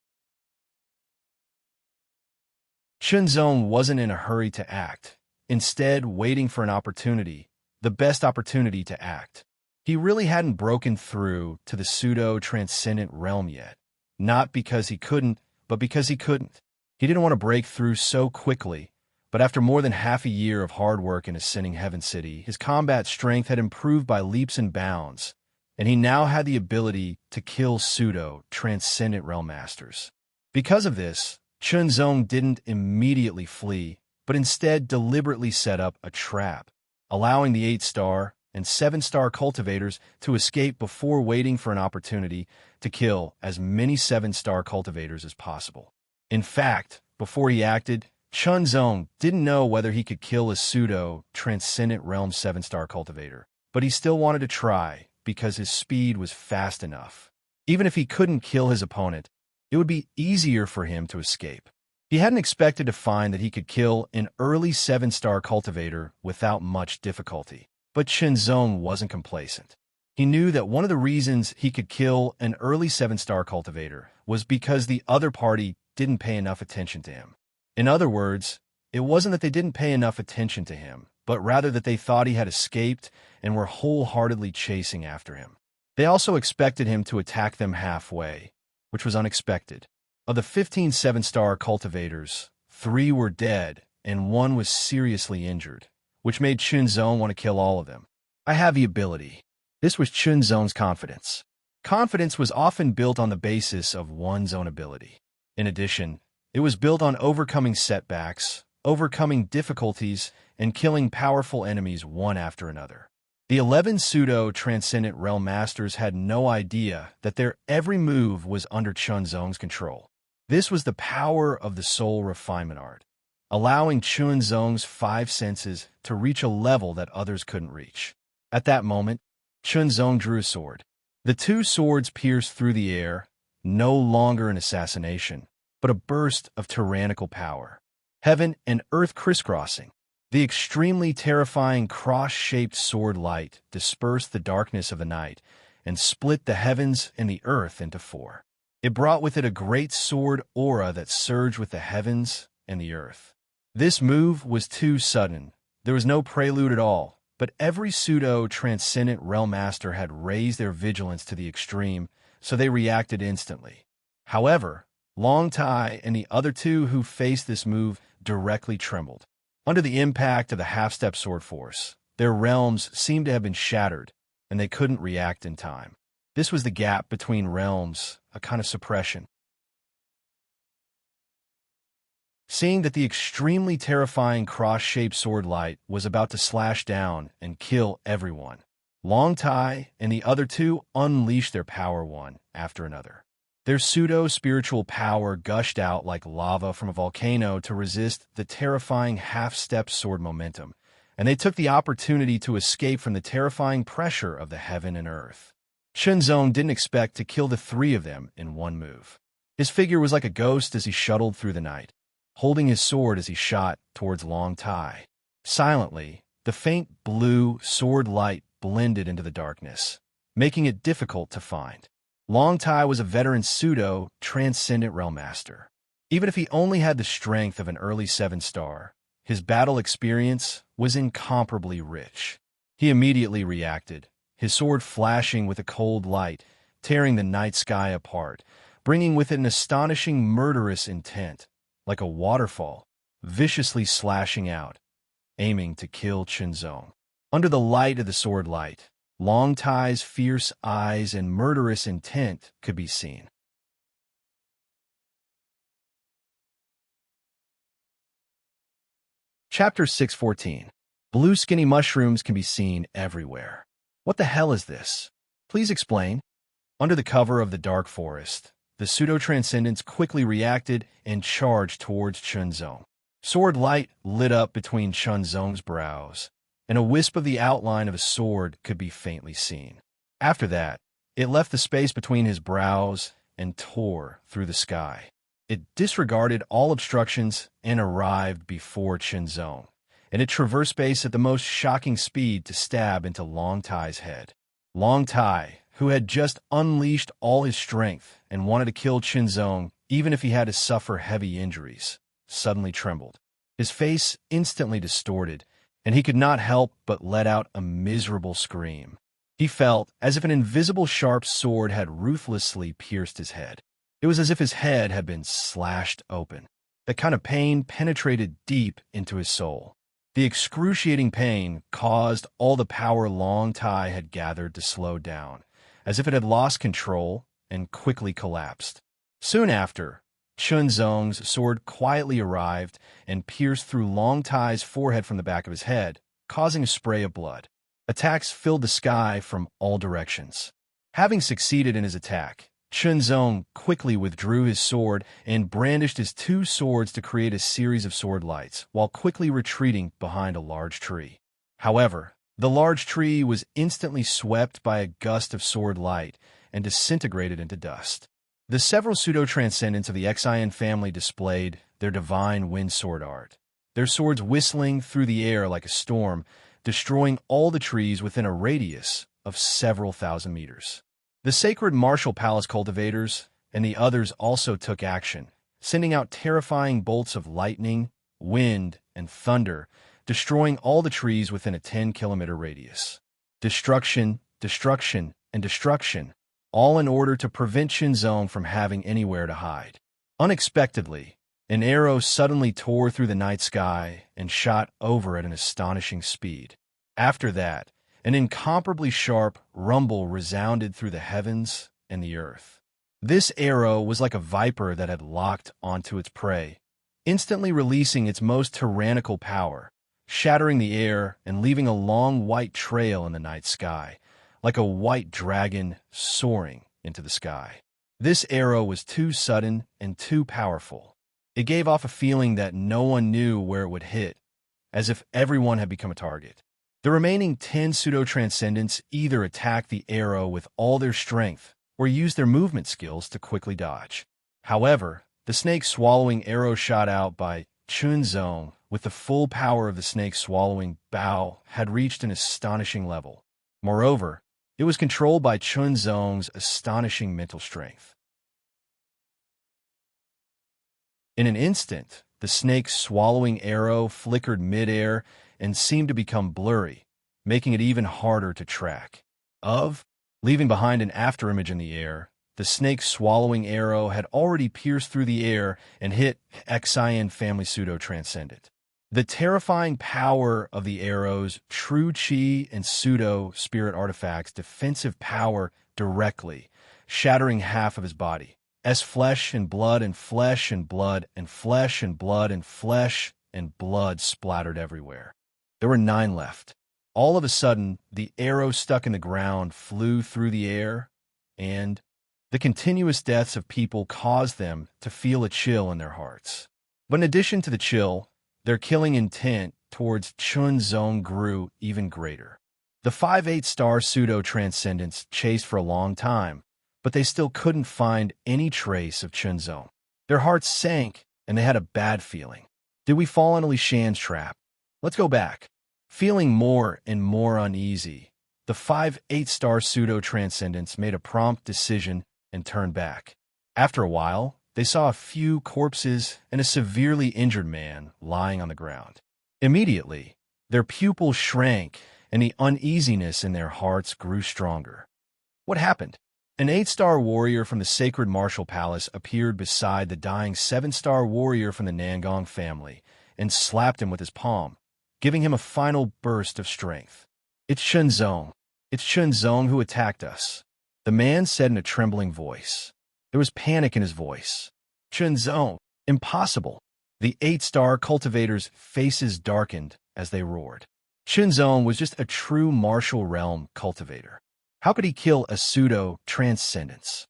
Chun Zong wasn't in a hurry to act, instead waiting for an opportunity, the best opportunity to act. He really hadn't broken through to the pseudo-transcendent realm yet, not because he couldn't, but because he couldn't. He didn't want to break through so quickly, but after more than half a year of hard work in Ascending Heaven City, his combat strength had improved by leaps and bounds, and he now had the ability to kill pseudo-transcendent realm masters. Because of this, Chun Zong didn't immediately flee, but instead deliberately set up a trap, allowing the 8-star and 7-star cultivators to escape before waiting for an opportunity to kill as many 7-star cultivators as possible. In fact, before he acted, Chun Zong didn't know whether he could kill a pseudo-transcendent realm 7-star cultivator, but he still wanted to try because his speed was fast enough. Even if he couldn't kill his opponent, it would be easier for him to escape. He hadn't expected to find that he could kill an early 7-star cultivator without much difficulty. But Chun Zong wasn't complacent. He knew that one of the reasons he could kill an early 7-star cultivator was because the other party didn't pay enough attention to him. In other words, it wasn't that they didn't pay enough attention to him, but rather that they thought he had escaped and were wholeheartedly chasing after him. They also expected him to attack them halfway, which was unexpected. Of the 15 7-star cultivators, 3 were dead and 1 was seriously injured, which made Chun Zong want to kill all of them. I have the ability. This was Chun Zong's confidence. Confidence was often built on the basis of one's own ability. In addition, it was built on overcoming setbacks, overcoming difficulties, and killing powerful enemies one after another. The 11 pseudo-transcendent realm masters had no idea that their every move was under Chun Zong's control. This was the power of the soul refinement art, allowing Chun Zong's 5 senses to reach a level that others couldn't reach. At that moment, Chun Zong drew a sword. The 2 swords pierced through the air, no longer an assassination, but a burst of tyrannical power. Heaven and earth crisscrossing. The extremely terrifying cross-shaped sword light dispersed the darkness of the night and split the heavens and the earth into 4. It brought with it a great sword aura that surged with the heavens and the earth. This move was too sudden. There was no prelude at all, but every pseudo-transcendent realm master had raised their vigilance to the extreme, so they reacted instantly. However, Long Tai and the other 2 who faced this move directly trembled. Under the impact of the half-step sword force, their realms seemed to have been shattered, and they couldn't react in time. This was the gap between realms, a kind of suppression. Seeing that the extremely terrifying cross-shaped sword light was about to slash down and kill everyone, Long Tai and the other 2 unleashed their power one after another. Their pseudo-spiritual power gushed out like lava from a volcano to resist the terrifying half-step sword momentum, and they took the opportunity to escape from the terrifying pressure of the heaven and earth. Chun Zong didn't expect to kill the 3 of them in one move. His figure was like a ghost as he shuttled through the night, holding his sword as he shot towards Long Tai. Silently, the faint blue sword light blended into the darkness, making it difficult to find. Long Tai was a veteran pseudo-transcendent realm master. Even if he only had the strength of an early 7-star, His battle experience was incomparably rich. He immediately reacted, his sword flashing with a cold light, tearing the night sky apart, bringing with it an astonishing murderous intent, like a waterfall, viciously slashing out, aiming to kill Chunzong. Under the light of the sword light, Long Tai's fierce eyes and murderous intent could be seen. Chapter 614. Blue skinny mushrooms can be seen everywhere. What the hell is this? Please explain. Under the cover of the dark forest, the pseudo-transcendents quickly reacted and charged towards Chunzong. Sword light lit up between Chunzong's brows, and a wisp of the outline of a sword could be faintly seen. After that, it left the space between his brows and tore through the sky. It disregarded all obstructions and arrived before Chunzong, and it traversed space at the most shocking speed to stab into Long Tai's head. Long Tai, who had just unleashed all his strength and wanted to kill Chunzong even if he had to suffer heavy injuries, suddenly trembled. His face instantly distorted, and he could not help but let out a miserable scream. He felt as if an invisible sharp sword had ruthlessly pierced his head. It was as if his head had been slashed open. That kind of pain penetrated deep into his soul. The excruciating pain caused all the power Long Tai had gathered to slow down, as if it had lost control and quickly collapsed. Soon after, Chunzong's sword quietly arrived and pierced through Long Tai's forehead from the back of his head, causing a spray of blood. Attacks filled the sky from all directions. Having succeeded in his attack, Chunzong quickly withdrew his sword and brandished his two swords to create a series of sword lights, while quickly retreating behind a large tree. However, the large tree was instantly swept by a gust of sword light and disintegrated into dust. The several pseudo-transcendents of the Xian family displayed their divine wind sword art, their swords whistling through the air like a storm, destroying all the trees within a radius of several thousand meters. The sacred martial palace cultivators and the others also took action, sending out terrifying bolts of lightning, wind, and thunder, destroying all the trees within a 10-kilometer radius. Destruction, destruction, and destruction, all in order to prevent Chunzong from having anywhere to hide. Unexpectedly, an arrow suddenly tore through the night sky and shot over at an astonishing speed. After that, an incomparably sharp rumble resounded through the heavens and the earth. This arrow was like a viper that had locked onto its prey, instantly releasing its most tyrannical power, shattering the air and leaving a long white trail in the night sky, like a white dragon soaring into the sky. This arrow was too sudden and too powerful. It gave off a feeling that no one knew where it would hit, as if everyone had become a target. The remaining 10 pseudo-transcendents either attacked the arrow with all their strength or used their movement skills to quickly dodge. However, the snake-swallowing arrow shot out by Chunzong with the full power of the snake-swallowing bow had reached an astonishing level. Moreover, it was controlled by Chunzong's astonishing mental strength. In an instant, the snake-swallowing arrow flickered mid-air and seemed to become blurry, making it even harder to track. Leaving behind an afterimage in the air, the snake-swallowing arrow had already pierced through the air and hit Xian family pseudo-transcendent. The terrifying power of the arrow's true chi and pseudo-spirit artifacts' defensive power directly, shattering half of his body, as flesh and blood and flesh and blood and flesh and blood and flesh and blood splattered everywhere. There were 9 left. All of a sudden, the arrow stuck in the ground flew through the air, and the continuous deaths of people caused them to feel a chill in their hearts. But in addition to the chill, their killing intent towards Chunzong grew even greater. The 5/8-star pseudo-transcendents chased for a long time, but they still couldn't find any trace of Chunzong. Their hearts sank, and they had a bad feeling. Did we fall into Li Shan's trap? Let's go back. Feeling more and more uneasy, the 5/8-star pseudo-transcendents made a prompt decision and turned back. After a while, they saw a few corpses and a severely injured man lying on the ground. Immediately, their pupils shrank, and the uneasiness in their hearts grew stronger. What happened? An 8-star warrior from the sacred martial palace appeared beside the dying 7-star warrior from the Nangong family and slapped him with his palm, giving him a final burst of strength. "It's Shenzong. It's Shenzong who attacked us," the man said in a trembling voice. There was panic in his voice. "Shenzong! Impossible!" The 8-star cultivators' faces darkened as they roared. Shenzong was just a true martial realm cultivator. How could he kill a pseudo-transcendence?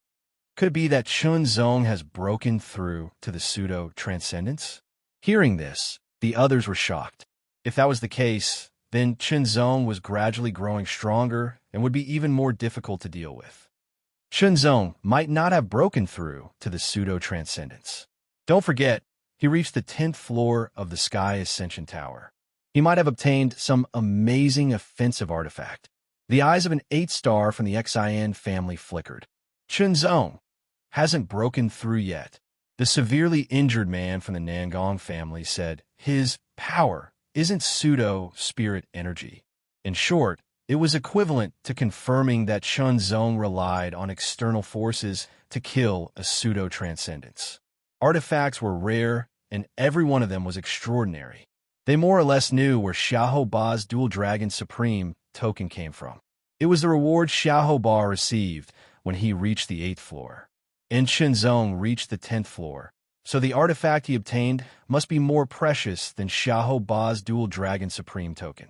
Could it be that Shenzong has broken through to the pseudo-transcendence? Hearing this, the others were shocked. If that was the case, then Shenzong was gradually growing stronger and would be even more difficult to deal with. Shenzong might not have broken through to the pseudo-transcendence. Don't forget, he reached the 10th floor of the Sky Ascension Tower. He might have obtained some amazing offensive artifact. The eyes of an 8-star from the Xin family flickered. Shenzong hasn't broken through yet. The severely injured man from the Nangong family said his power isn't pseudo-spirit energy. In short, it was equivalent to confirming that Shenzong relied on external forces to kill a pseudo-transcendence. Artifacts were rare, and every one of them was extraordinary. They more or less knew where Xiahou Ba's Dual Dragon Supreme token came from. It was the reward Xiahou Ba received when he reached the 8th floor. And Shenzong reached the 10th floor, so the artifact he obtained must be more precious than Xiahou Ba's Dual Dragon Supreme token.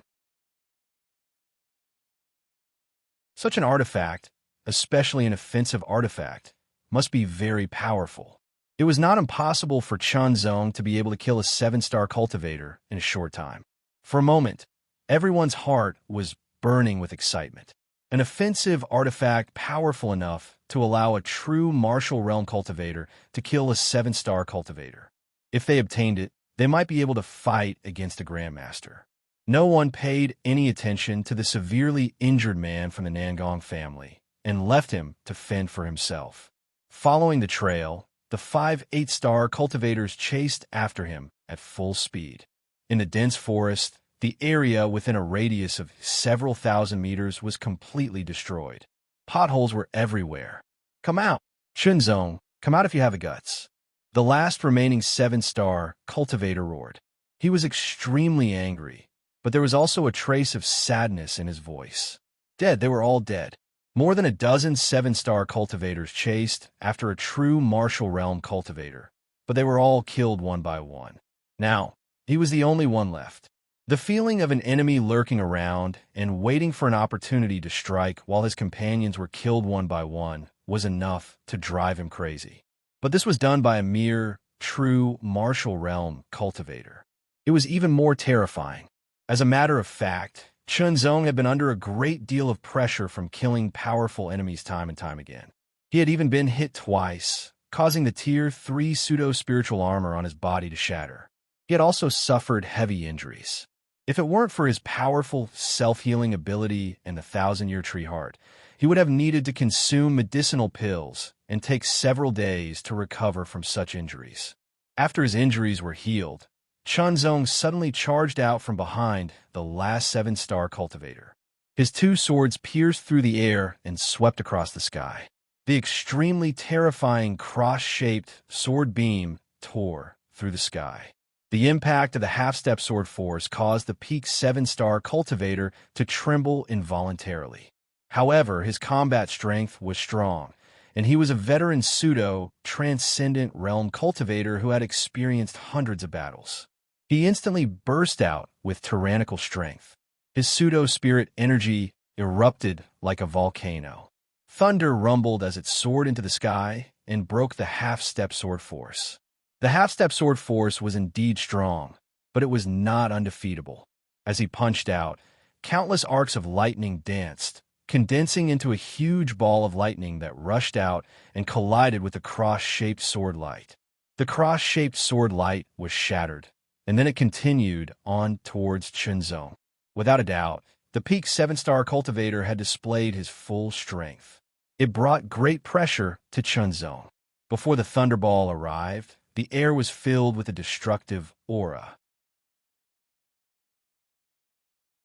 Such an artifact, especially an offensive artifact, must be very powerful. It was not impossible for Shenzong to be able to kill a 7-star cultivator in a short time. For a moment, everyone's heart was burning with excitement. An offensive artifact powerful enough to allow a true martial realm cultivator to kill a 7-star cultivator. If they obtained it, they might be able to fight against a grandmaster. No one paid any attention to the severely injured man from the Nangong family and left him to fend for himself. Following the trail, the 5 8-star cultivators chased after him at full speed. In the dense forest, the area within a radius of several thousand meters was completely destroyed. Potholes were everywhere. "Come out! Shenzong, come out if you have the guts!" The last remaining 7-star cultivator roared. He was extremely angry, but there was also a trace of sadness in his voice. Dead, they were all dead. More than a dozen 7-star cultivators chased after a true martial realm cultivator, but they were all killed one by one. Now, he was the only one left. The feeling of an enemy lurking around and waiting for an opportunity to strike while his companions were killed one by one was enough to drive him crazy. But this was done by a mere, true martial realm cultivator. It was even more terrifying. As a matter of fact, Shenzong had been under a great deal of pressure from killing powerful enemies time and time again. He had even been hit twice, causing the Tier 3 pseudo-spiritual armor on his body to shatter. He had also suffered heavy injuries. If it weren't for his powerful self-healing ability and the 1,000-year tree heart, he would have needed to consume medicinal pills and take several days to recover from such injuries. After his injuries were healed, Shenzong suddenly charged out from behind the last 7-star cultivator. His 2 swords pierced through the air and swept across the sky. The extremely terrifying cross-shaped sword beam tore through the sky. The impact of the half-step sword force caused the peak 7-star cultivator to tremble involuntarily. However, his combat strength was strong, and he was a veteran pseudo-transcendent realm cultivator who had experienced hundreds of battles. He instantly burst out with tyrannical strength. His pseudo-spirit energy erupted like a volcano. Thunder rumbled as it soared into the sky and broke the half-step sword force. The half-step sword force was indeed strong, but it was not undefeatable. As he punched out, countless arcs of lightning danced, condensing into a huge ball of lightning that rushed out and collided with the cross-shaped sword light. The cross-shaped sword light was shattered, and then it continued on towards Shenzong. Without a doubt, the peak 7-star cultivator had displayed his full strength. It brought great pressure to Shenzong. Before the thunderball arrived, the air was filled with a destructive aura.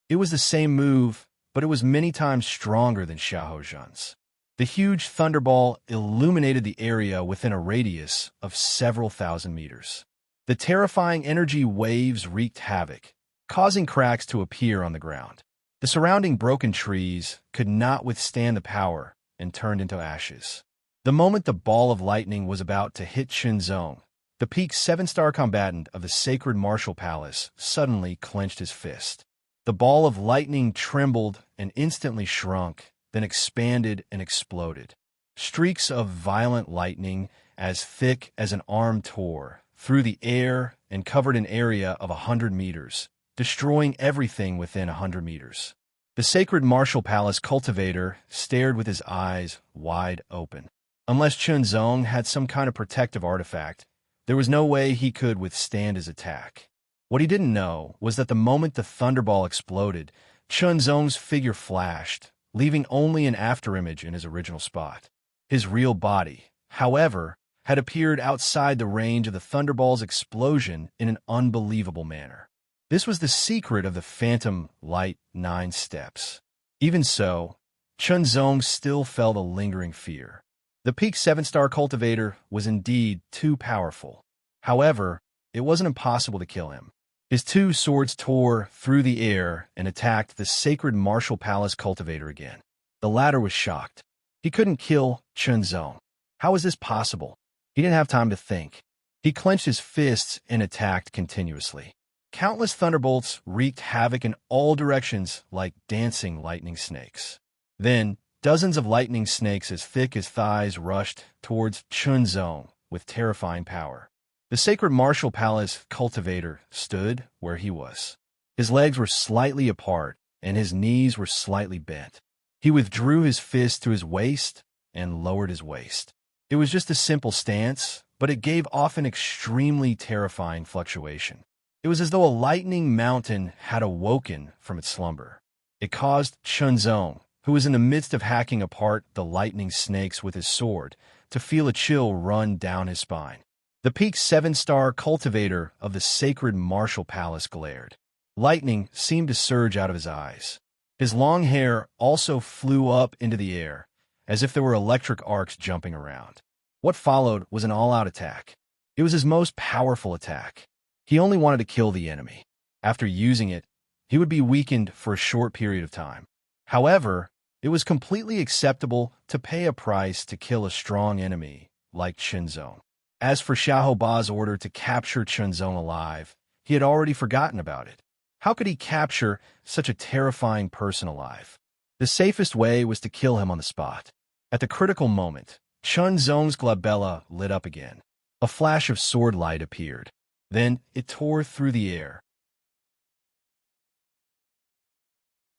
It was the same move, but it was many times stronger than Xiahou Zhen's. The huge thunderball illuminated the area within a radius of several thousand meters. The terrifying energy waves wreaked havoc, causing cracks to appear on the ground. The surrounding broken trees could not withstand the power and turned into ashes. The moment the ball of lightning was about to hit Qinzong, the peak 7-star combatant of the sacred martial palace suddenly clenched his fist. The ball of lightning trembled and instantly shrunk, then expanded and exploded. Streaks of violent lightning, as thick as an arm, tore through the air and covered an area of 100 meters, destroying everything within 100 meters. The sacred martial palace cultivator stared with his eyes wide open. Unless Qinzong had some kind of protective artifact, there was no way he could withstand his attack. What he didn't know was that the moment the thunderball exploded, Qinzong's figure flashed, leaving only an afterimage in his original spot. His real body, however, had appeared outside the range of the thunderball's explosion in an unbelievable manner. This was the secret of the phantom light 9 steps. Even so, Qinzong still felt a lingering fear. The peak 7-star cultivator was indeed too powerful. However, it wasn't impossible to kill him. His 2 swords tore through the air and attacked the sacred martial palace cultivator again. The latter was shocked. He couldn't kill Qinzong. How was this possible? He didn't have time to think. He clenched his fists and attacked continuously. Countless thunderbolts wreaked havoc in all directions like dancing lightning snakes. Then, dozens of lightning snakes as thick as thighs rushed towards Qinzong with terrifying power. The sacred martial palace cultivator stood where he was. His legs were slightly apart, and his knees were slightly bent. He withdrew his fist to his waist and lowered his waist. It was just a simple stance, but it gave off an extremely terrifying fluctuation. It was as though a lightning mountain had awoken from its slumber. It caused Qinzong, who was in the midst of hacking apart the lightning snakes with his sword, to feel a chill run down his spine. The peak 7-star cultivator of the sacred martial palace glared. Lightning seemed to surge out of his eyes. His long hair also flew up into the air, as if there were electric arcs jumping around. What followed was an all-out attack. It was his most powerful attack. He only wanted to kill the enemy. After using it, he would be weakened for a short period of time. However, it was completely acceptable to pay a price to kill a strong enemy like Qinzong. As for Xiahou Ba's order to capture Qinzong alive, he had already forgotten about it. How could he capture such a terrifying person alive? The safest way was to kill him on the spot. At the critical moment, Qinzong's glabella lit up again. A flash of sword light appeared. Then it tore through the air.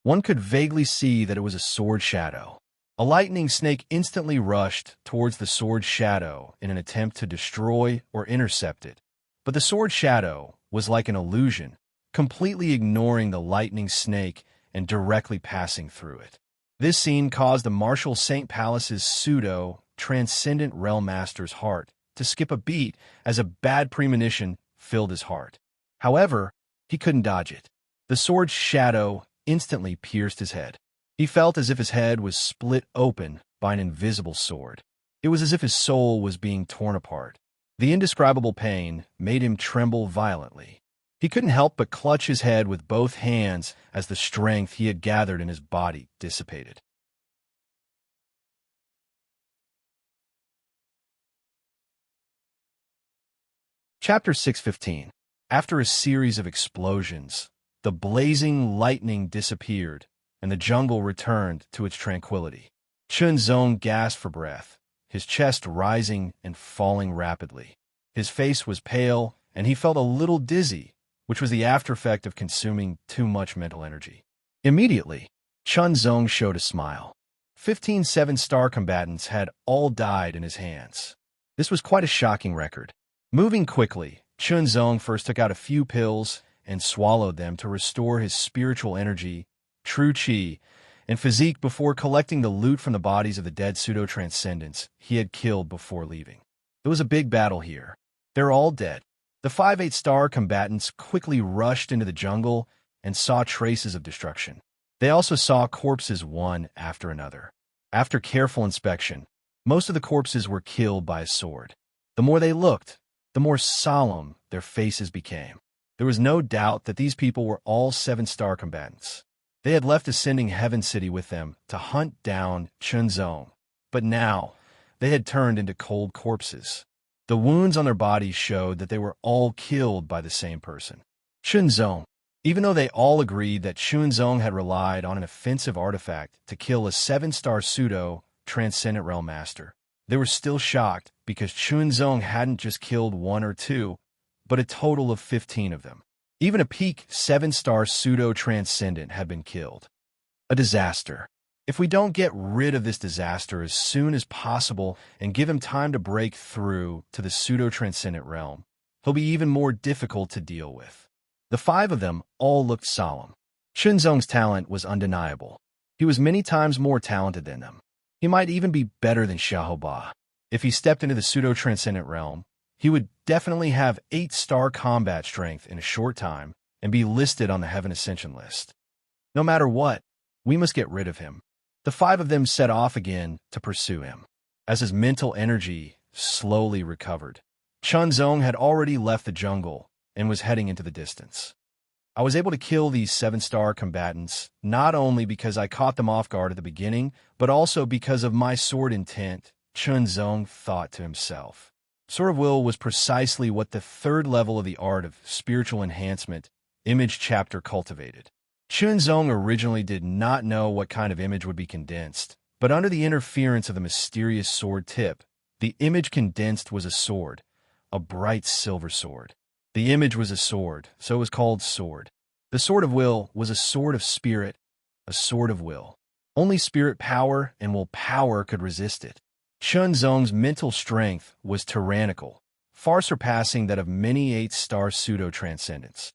One could vaguely see that it was a sword shadow. A lightning snake instantly rushed towards the sword shadow in an attempt to destroy or intercept it. But the sword shadow was like an illusion, completely ignoring the lightning snake and directly passing through it. This scene caused the Martial Saint Palace's pseudo-transcendent realm master's heart to skip a beat as a bad premonition filled his heart. However, he couldn't dodge it. The sword's shadow instantly pierced his head. He felt as if his head was split open by an invisible sword. It was as if his soul was being torn apart. The indescribable pain made him tremble violently. He couldn't help but clutch his head with both hands as the strength he had gathered in his body dissipated. Chapter 615. After a series of explosions, the blazing lightning disappeared, and the jungle returned to its tranquility. Qinzong gasped for breath, his chest rising and falling rapidly. His face was pale, and he felt a little dizzy, which was the aftereffect of consuming too much mental energy. Immediately, Qinzong showed a smile. 15 7-star combatants had all died in his hands. This was quite a shocking record. Moving quickly, Qinzong first took out a few pills and swallowed them to restore his spiritual energy, true qi, and physique before collecting the loot from the bodies of the dead pseudo-transcendents he had killed before leaving. It was a big battle here. They're all dead. The 5 8-star combatants quickly rushed into the jungle, and saw traces of destruction. They also saw corpses one after another. After careful inspection, most of the corpses were killed by a sword. The more they looked, the more solemn their faces became. There was no doubt that these people were all 7-star combatants. They had left Ascending Heaven City with them to hunt down Chunzong, but now they had turned into cold corpses. The wounds on their bodies showed that they were all killed by the same person, Chunzong. Even though they all agreed that Chunzong had relied on an offensive artifact to kill a 7-star pseudo-transcendent realm master, they were still shocked because Chunzong hadn't just killed 1 or 2, but a total of 15 of them. Even a peak 7-star pseudo-transcendent had been killed. A disaster. If we don't get rid of this disaster as soon as possible and give him time to break through to the pseudo-transcendent realm, he'll be even more difficult to deal with. The 5 of them all looked solemn. Chunzong's talent was undeniable. He was many times more talented than them. He might even be better than Xiaoba. If he stepped into the pseudo-transcendent realm, he would definitely have 8-star combat strength in a short time and be listed on the Heaven Ascension list. No matter what, we must get rid of him. The 5 of them set off again to pursue him. As his mental energy slowly recovered, Chunzong had already left the jungle and was heading into the distance. I was able to kill these 7-star combatants not only because I caught them off guard at the beginning, but also because of my sword intent, Chunzong thought to himself. Sword of Will was precisely what the 3rd level of the art of spiritual enhancement, image chapter, cultivated. Chunzong originally did not know what kind of image would be condensed, but under the interference of the mysterious sword tip, the image condensed was a sword, a bright silver sword. The image was a sword, so it was called Sword. The Sword of Will was a sword of spirit, a sword of will. Only spirit power and will power could resist it. Chunzong's mental strength was tyrannical, far surpassing that of many 8-star pseudo-transcendents.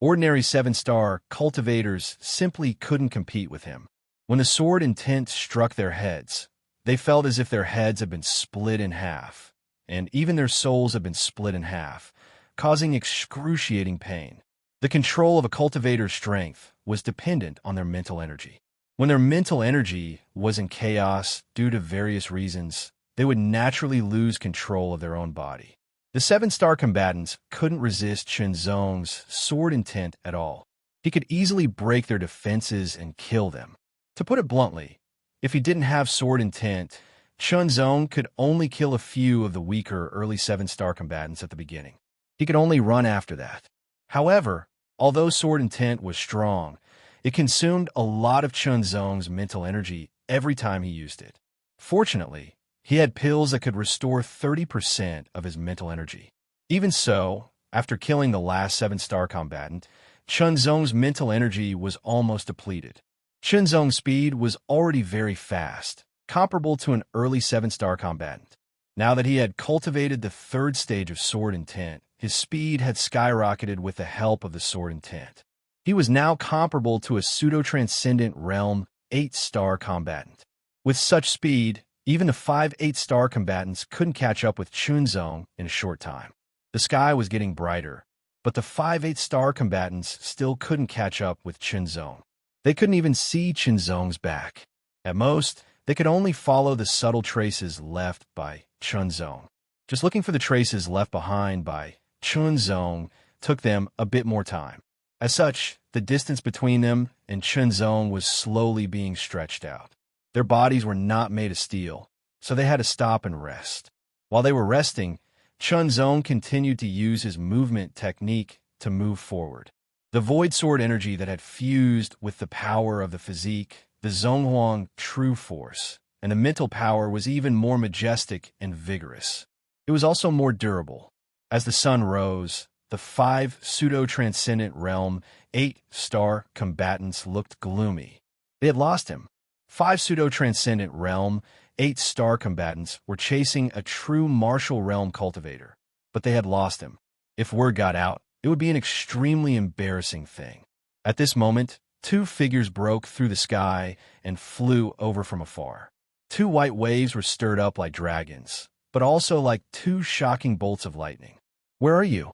Ordinary 7-star cultivators simply couldn't compete with him. When the sword intent struck their heads, they felt as if their heads had been split in half, and even their souls had been split in half, causing excruciating pain. The control of a cultivator's strength was dependent on their mental energy. When their mental energy was in chaos due to various reasons, they would naturally lose control of their own body. The 7-star combatants couldn't resist Chunzong's sword intent at all. He could easily break their defenses and kill them. To put it bluntly, if he didn't have sword intent, Chunzong could only kill a few of the weaker early 7-star combatants at the beginning. He could only run after that. However, although sword intent was strong, it consumed a lot of Chunzong's mental energy every time he used it. Fortunately, he had pills that could restore 30% of his mental energy. Even so, after killing the last 7-star combatant, Chunzong's mental energy was almost depleted. Chunzong's speed was already very fast, comparable to an early 7-star combatant. Now that he had cultivated the 3rd stage of sword intent, his speed had skyrocketed with the help of the sword intent. He was now comparable to a pseudo-transcendent realm 8-star combatant. With such speed, even the 5 8-star combatants couldn't catch up with Chunzong in a short time. The sky was getting brighter, but the 5 8-star combatants still couldn't catch up with Chunzong. They couldn't even see Chunzong's back. At most, they could only follow the subtle traces left by Chunzong. Just looking for the traces left behind by Chunzong took them a bit more time. As such, the distance between them and Chunzong was slowly being stretched out. Their bodies were not made of steel, so they had to stop and rest. While they were resting, Chunzong continued to use his movement technique to move forward. The void sword energy that had fused with the power of the physique, the Zhonghuang true force, and the mental power was even more majestic and vigorous. It was also more durable. As the sun rose, the 5 pseudo-transcendent realm 8-star combatants looked gloomy. They had lost him. 5 pseudo-transcendent realm 8-star combatants were chasing a true martial realm cultivator, but they had lost him. If word got out, it would be an extremely embarrassing thing. At this moment, 2 figures broke through the sky and flew over from afar. 2 white waves were stirred up like dragons, but also like 2 shocking bolts of lightning. "Where are you?"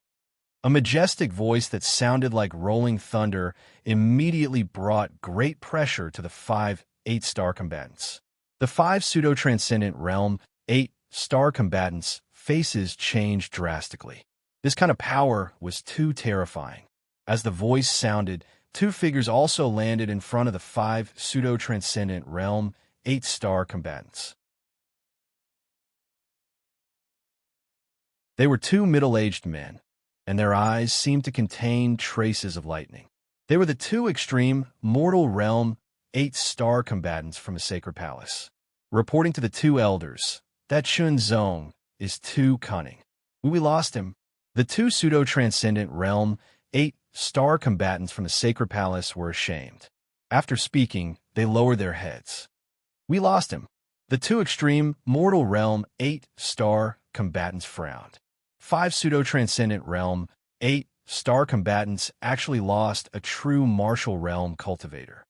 A majestic voice that sounded like rolling thunder immediately brought great pressure to the 5 8-star combatants. The 5 pseudo-transcendent realm 8-star combatants' faces changed drastically. This kind of power was too terrifying. As the voice sounded, 2 figures also landed in front of the 5 pseudo-transcendent realm 8-star combatants. They were 2 middle-aged men, and their eyes seemed to contain traces of lightning. They were the 2 extreme mortal realm 8-star combatants from a sacred palace. Reporting to the 2 elders, that Chunzong is too cunning. We lost him. The 2 pseudo-transcendent realm 8-star combatants from the sacred palace were ashamed. After speaking, they lowered their heads. We lost him. The 2 extreme mortal realm 8-star combatants frowned. 5 pseudo-transcendent realm 8-star combatants actually lost a true martial realm cultivator.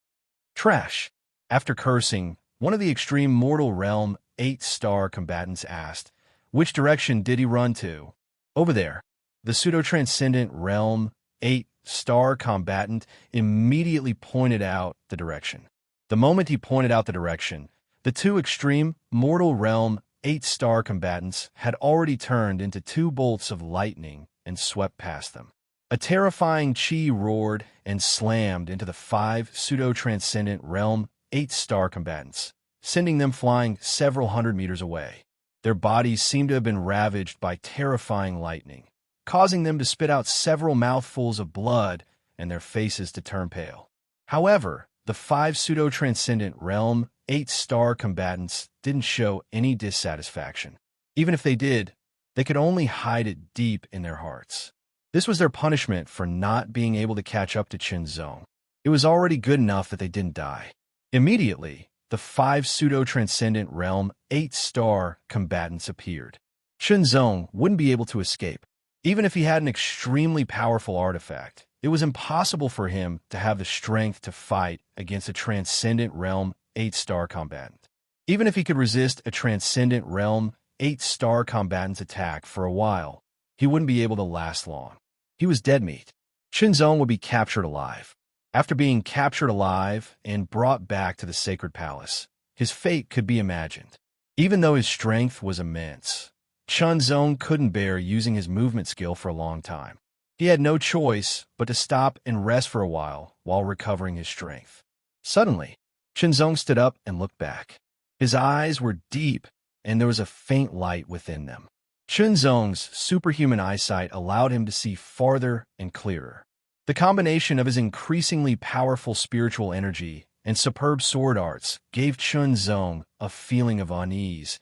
Trash. After cursing, one of the extreme mortal realm 8-star combatants asked, "Which direction did he run to?" "Over there." The pseudo-transcendent realm 8-star combatant immediately pointed out the direction. The moment he pointed out the direction, the 2 extreme mortal realm 8-star combatants had already turned into 2 bolts of lightning and swept past them. A terrifying chi roared and slammed into the 5 pseudo-transcendent realm 8-star combatants, sending them flying several hundred meters away. Their bodies seemed to have been ravaged by terrifying lightning, causing them to spit out several mouthfuls of blood and their faces to turn pale. However, the 5 pseudo-transcendent realm 8-star combatants didn't show any dissatisfaction. Even if they did, they could only hide it deep in their hearts. This was their punishment for not being able to catch up to Chunzong. It was already good enough that they didn't die. Immediately, the 5 pseudo-transcendent realm 8-star combatants appeared. Chunzong wouldn't be able to escape. Even if he had an extremely powerful artifact, it was impossible for him to have the strength to fight against a transcendent realm 8-star combatant. Even if he could resist a transcendent realm 8-star combatant's attack for a while, he wouldn't be able to last long. He was dead meat. Chunzong would be captured alive. After being captured alive and brought back to the sacred palace, his fate could be imagined. Even though his strength was immense, Chunzong couldn't bear using his movement skill for a long time. He had no choice but to stop and rest for a while recovering his strength. Suddenly, Chunzong stood up and looked back. His eyes were deep, and there was a faint light within them. Chunzong's superhuman eyesight allowed him to see farther and clearer. The combination of his increasingly powerful spiritual energy and superb sword arts gave Chunzong a feeling of unease,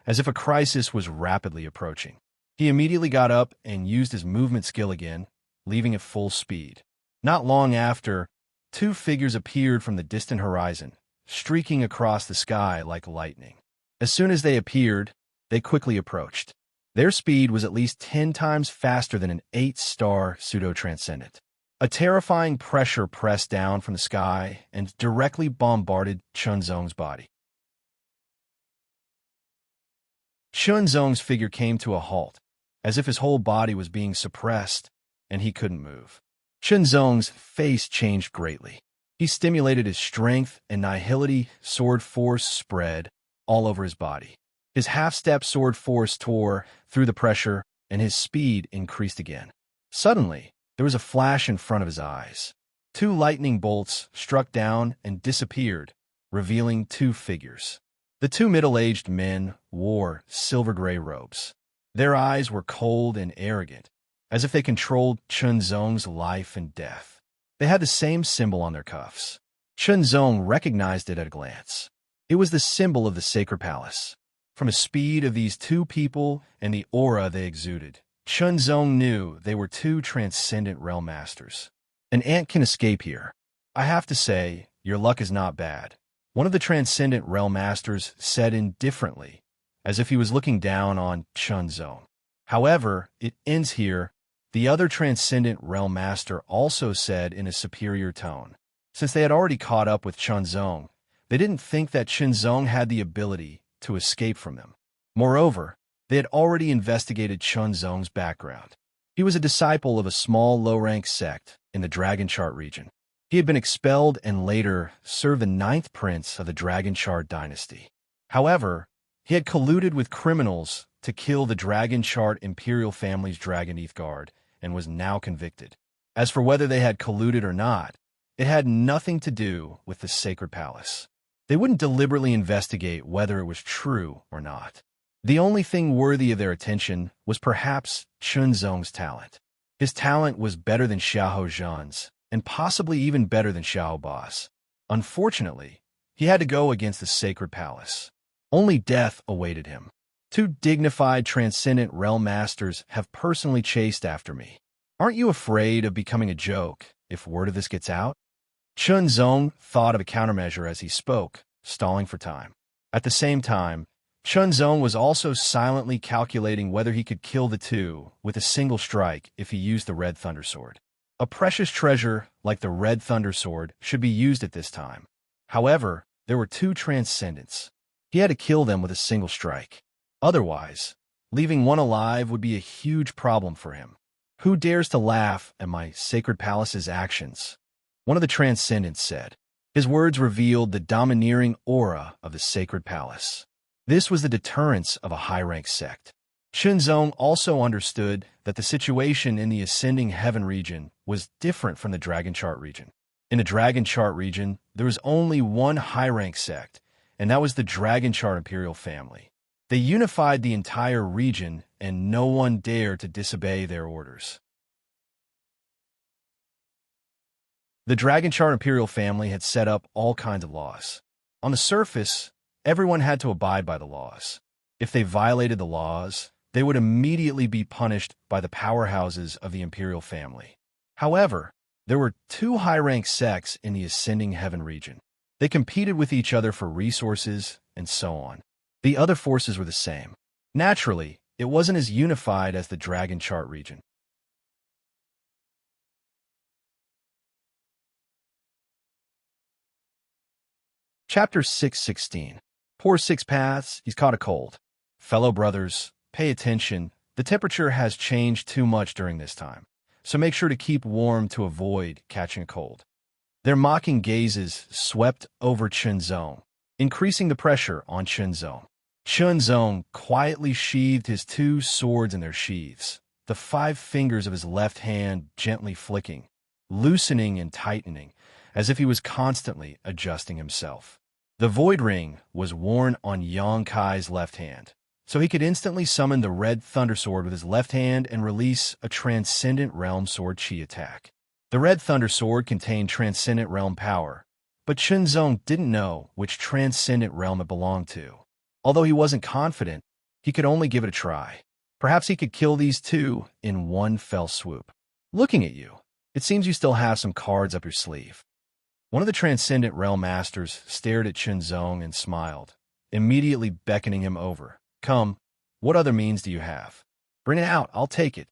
as if a crisis was rapidly approaching. He immediately got up and used his movement skill again, leaving at full speed. Not long after, 2 figures appeared from the distant horizon, streaking across the sky like lightning. As soon as they appeared, they quickly approached. Their speed was at least 10 times faster than an 8-star pseudo-transcendent. A terrifying pressure pressed down from the sky and directly bombarded Chunzong's body. Chunzong's figure came to a halt, as if his whole body was being suppressed, and he couldn't move. Chunzong's face changed greatly. He stimulated his strength, and nihility sword force spread all over his body. His half-step sword force tore through the pressure, and his speed increased again. Suddenly, there was a flash in front of his eyes. 2 lightning bolts struck down and disappeared, revealing 2 figures. The 2 middle-aged men wore silver-gray robes. Their eyes were cold and arrogant, as if they controlled Chunzong's life and death. They had the same symbol on their cuffs. Chunzong recognized it at a glance. It was the symbol of the sacred palace. From the speed of these 2 people and the aura they exuded, Chunzong knew they were 2 transcendent realm masters. An ant can escape here. I have to say, your luck is not bad, one of the transcendent realm masters said indifferently, as if he was looking down on Chunzong. However, it ends here, the other transcendent realm master also said in a superior tone. Since they had already caught up with Chunzong, they didn't think that Chunzong had the ability to escape from them. Moreover, they had already investigated Chunzong's background. He was a disciple of a small low-rank sect in the Dragon Chart region. He had been expelled and later served the 9th prince of the Dragon Chart dynasty. However, he had colluded with criminals to kill the Dragon Chart imperial family's Dragoneth Guard and was now convicted. As for whether they had colluded or not, it had nothing to do with the sacred palace. They wouldn't deliberately investigate whether it was true or not. The only thing worthy of their attention was perhaps Chunzong's talent. His talent was better than Xiahou Zhan's, and possibly even better than Xiahou Ba's. Unfortunately, he had to go against the sacred palace. Only death awaited him. 2 dignified transcendent realm masters have personally chased after me. Aren't you afraid of becoming a joke if word of this gets out? Chunzong thought of a countermeasure as he spoke, stalling for time. At the same time, Chunzong was also silently calculating whether he could kill the 2 with a single strike if he used the Red Thunder Sword. A precious treasure like the Red Thunder Sword should be used at this time. However, there were 2 transcendents. He had to kill them with a single strike. Otherwise, leaving one alive would be a huge problem for him. Who dares to laugh at my sacred palace's actions? One of the transcendents said. His words revealed the domineering aura of the sacred palace. This was the deterrence of a high-rank sect. Chunzong also understood that the situation in the Ascending Heaven region was different from the Dragon Chart region. In the Dragon Chart region, there was only one high-rank sect, and that was the Dragon Chart Imperial family. They unified the entire region, and no one dared to disobey their orders. The Dragon Chart Imperial family had set up all kinds of laws. On the surface, everyone had to abide by the laws. If they violated the laws, they would immediately be punished by the powerhouses of the Imperial family. However, there were 2 high-rank sects in the Ascending Heaven region. They competed with each other for resources and so on. The other forces were the same. Naturally, it wasn't as unified as the Dragon Chart region. Chapter 616. Poor Six Paths, he's caught a cold. Fellow brothers, pay attention. The temperature has changed too much during this time, so make sure to keep warm to avoid catching a cold. Their mocking gazes swept over Chunzong, increasing the pressure on Chunzong. Chunzong quietly sheathed his 2 swords in their sheaths, the 5 fingers of his left hand gently flicking, loosening and tightening, as if he was constantly adjusting himself. The Void Ring was worn on Yang Kai's left hand, so he could instantly summon the Red Thunder Sword with his left hand and release a Transcendent Realm Sword Chi attack. The Red Thunder Sword contained Transcendent Realm power, but Chunzong didn't know which Transcendent Realm it belonged to. Although he wasn't confident, he could only give it a try. Perhaps he could kill these 2 in one fell swoop. Looking at you, it seems you still have some cards up your sleeve. One of the Transcendent Realm Masters stared at Chunzong and smiled, immediately beckoning him over. Come, what other means do you have? Bring it out, I'll take it.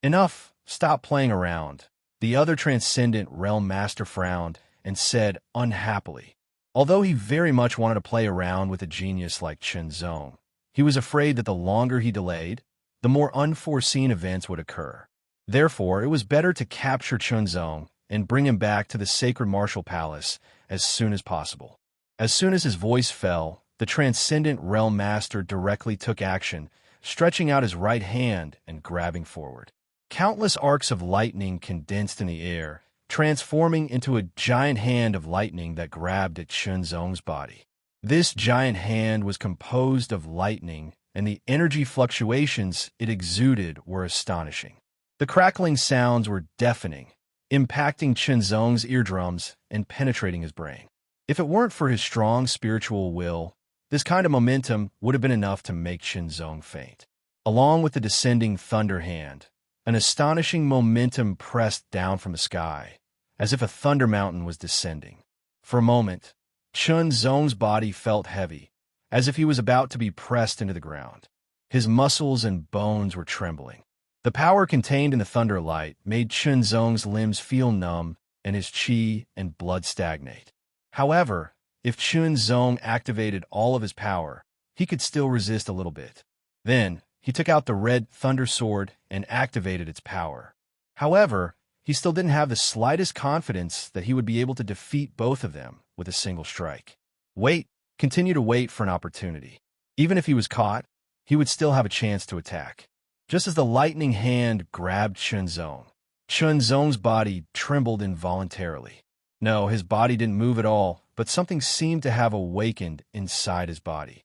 Enough, stop playing around. The other Transcendent Realm Master frowned and said unhappily. Although he very much wanted to play around with a genius like Chunzong, he was afraid that the longer he delayed, the more unforeseen events would occur. Therefore, it was better to capture Chunzong and bring him back to the Sacred Martial Palace as soon as possible. As soon as his voice fell, the Transcendent Realm Master directly took action, stretching out his right hand and grabbing forward. Countless arcs of lightning condensed in the air, transforming into a giant hand of lightning that grabbed at Chunzong's body. This giant hand was composed of lightning, and the energy fluctuations it exuded were astonishing. The crackling sounds were deafening, impacting Chunzong's eardrums and penetrating his brain. If it weren't for his strong spiritual will, this kind of momentum would have been enough to make Chunzong faint. Along with the descending thunder hand, an astonishing momentum pressed down from the sky, as if a thunder mountain was descending. For a moment, Chunzong's body felt heavy, as if he was about to be pressed into the ground. His muscles and bones were trembling. The power contained in the thunder light made Chunzong's limbs feel numb and his chi and blood stagnate. However, if Chunzong activated all of his power, he could still resist a little bit. Then, he took out the red thunder sword and activated its power. However, he still didn't have the slightest confidence that he would be able to defeat both of them with a single strike. Continue to wait for an opportunity. Even if he was caught, he would still have a chance to attack. Just as the lightning hand grabbed Chunzong's body trembled involuntarily. No, his body didn't move at all, but something seemed to have awakened inside his body.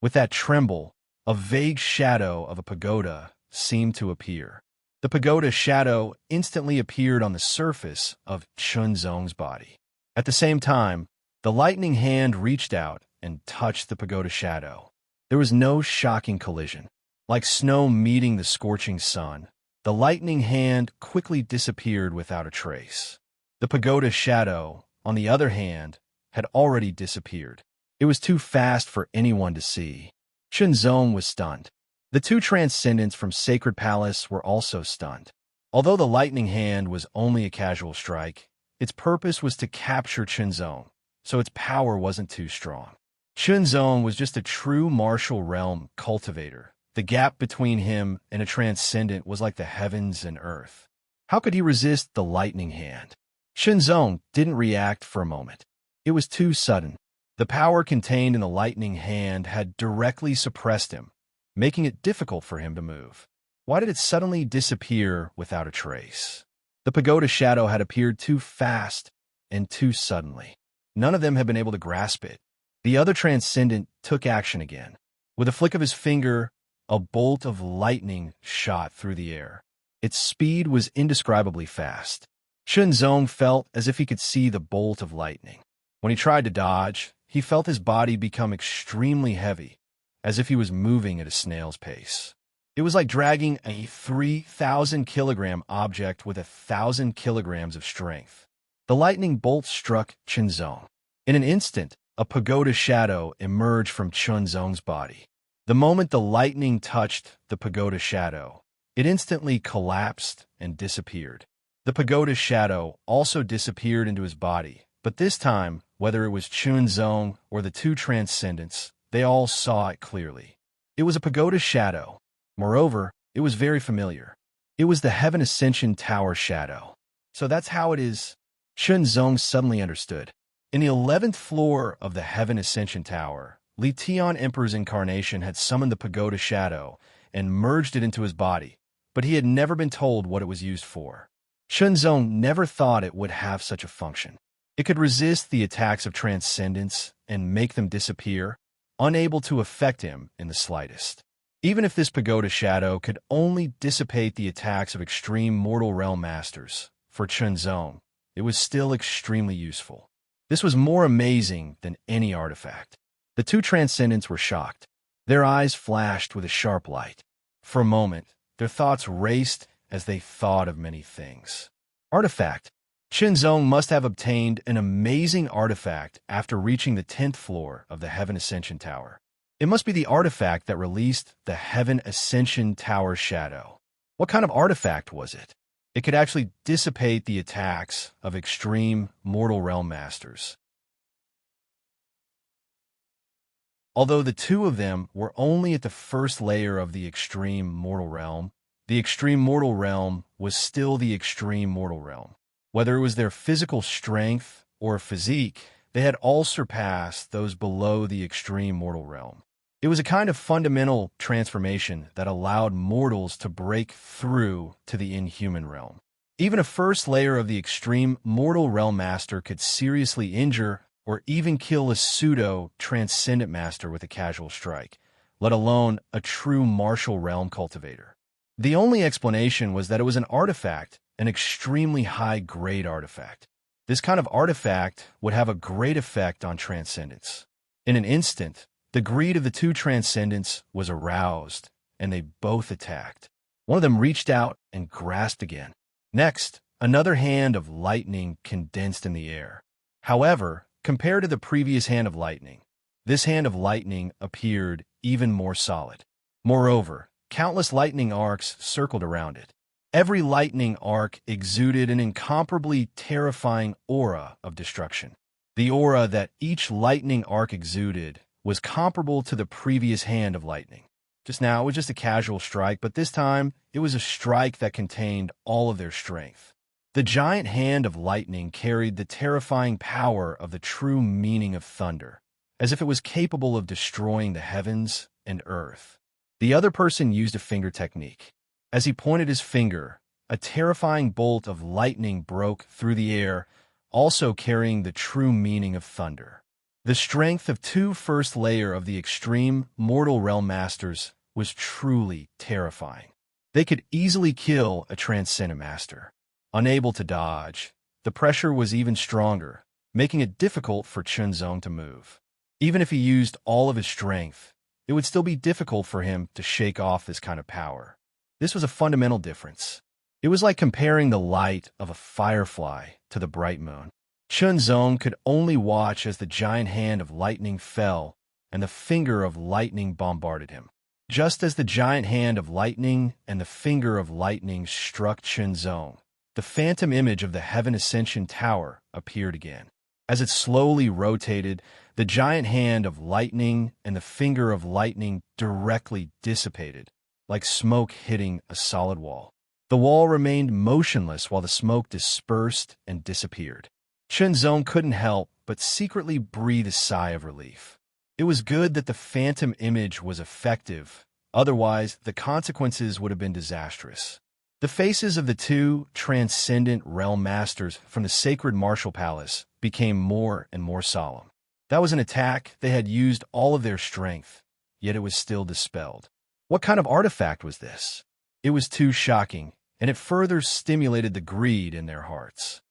With that tremble, a vague shadow of a pagoda seemed to appear. The pagoda shadow instantly appeared on the surface of Chunzong's body. At the same time, the lightning hand reached out and touched the pagoda shadow. There was no shocking collision. Like snow meeting the scorching sun, the lightning hand quickly disappeared without a trace. The pagoda shadow, on the other hand, had already disappeared. It was too fast for anyone to see. Chunzong was stunned. The two transcendents from Sacred Palace were also stunned. Although the lightning hand was only a casual strike, its purpose was to capture Chunzong, so its power wasn't too strong. Chunzong was just a true martial realm cultivator. The gap between him and a transcendent was like the heavens and earth. How could he resist the lightning hand? Chunzong didn't react for a moment. It was too sudden. The power contained in the lightning hand had directly suppressed him, making it difficult for him to move. Why did it suddenly disappear without a trace? The pagoda shadow had appeared too fast and too suddenly. None of them had been able to grasp it. The other transcendent took action again. With a flick of his finger, a bolt of lightning shot through the air. Its speed was indescribably fast. Chunzong felt as if he could see the bolt of lightning. When he tried to dodge, he felt his body become extremely heavy, as if he was moving at a snail's pace. It was like dragging a 3,000-kilogram object with 1,000 kilograms of strength. The lightning bolt struck Chunzong. In an instant, a pagoda shadow emerged from Chunzong's body. The moment the lightning touched the pagoda shadow, it instantly collapsed and disappeared. The pagoda shadow also disappeared into his body, but this time, whether it was Chunzong or the two transcendents, they all saw it clearly. It was a pagoda shadow. Moreover, it was very familiar. It was the Heaven Ascension Tower shadow. So that's how it is. Chunzong suddenly understood. In the 11th floor of the Heaven Ascension Tower, Li Tian Emperor's incarnation had summoned the pagoda shadow and merged it into his body, but he had never been told what it was used for. Chunzong never thought it would have such a function. It could resist the attacks of transcendence and make them disappear, unable to affect him in the slightest. Even if this pagoda shadow could only dissipate the attacks of extreme mortal realm masters, for Chunzong, it was still extremely useful. This was more amazing than any artifact. The two transcendents were shocked. Their eyes flashed with a sharp light. For a moment, their thoughts raced as they thought of many things. Artifact. Chunzong must have obtained an amazing artifact after reaching the 10th floor of the Heaven Ascension Tower. It must be the artifact that released the Heaven Ascension Tower shadow. What kind of artifact was it? It could actually dissipate the attacks of extreme mortal realm masters. Although the two of them were only at the first layer of the extreme mortal realm was still the extreme mortal realm. Whether it was their physical strength or physique, they had all surpassed those below the extreme mortal realm. It was a kind of fundamental transformation that allowed mortals to break through to the inhuman realm. Even a first layer of the extreme mortal realm master could seriously injure or even kill a pseudo-transcendent master with a casual strike, let alone a true martial realm cultivator. The only explanation was that it was an artifact, an extremely high-grade artifact. This kind of artifact would have a great effect on transcendence. In an instant, the greed of the two transcendents was aroused, and they both attacked. One of them reached out and grasped again. Next, another hand of lightning condensed in the air. However, compared to the previous hand of lightning, this hand of lightning appeared even more solid. Moreover, countless lightning arcs circled around it. Every lightning arc exuded an incomparably terrifying aura of destruction. The aura that each lightning arc exuded was comparable to the previous hand of lightning. Just now, it was just a casual strike, but this time, it was a strike that contained all of their strength. The giant hand of lightning carried the terrifying power of the true meaning of thunder, as if it was capable of destroying the heavens and earth. The other person used a finger technique. As he pointed his finger, a terrifying bolt of lightning broke through the air, also carrying the true meaning of thunder. The strength of two first layer of the extreme mortal realm masters was truly terrifying. They could easily kill a transcendent master. Unable to dodge, the pressure was even stronger, making it difficult for Chunzong to move. Even if he used all of his strength, it would still be difficult for him to shake off this kind of power. This was a fundamental difference. It was like comparing the light of a firefly to the bright moon. Chunzong could only watch as the giant hand of lightning fell and the finger of lightning bombarded him. Just as the giant hand of lightning and the finger of lightning struck Chunzong, the phantom image of the Heaven Ascension Tower appeared again. As it slowly rotated, the giant hand of lightning and the finger of lightning directly dissipated, like smoke hitting a solid wall. The wall remained motionless while the smoke dispersed and disappeared. Chunzong couldn't help but secretly breathe a sigh of relief. It was good that the phantom image was effective, otherwise the consequences would have been disastrous. The faces of the two transcendent realm masters from the sacred martial palace became more and more solemn. That was an attack they had used all of their strength, yet it was still dispelled. What kind of artifact was this? It was too shocking, and it further stimulated the greed in their hearts.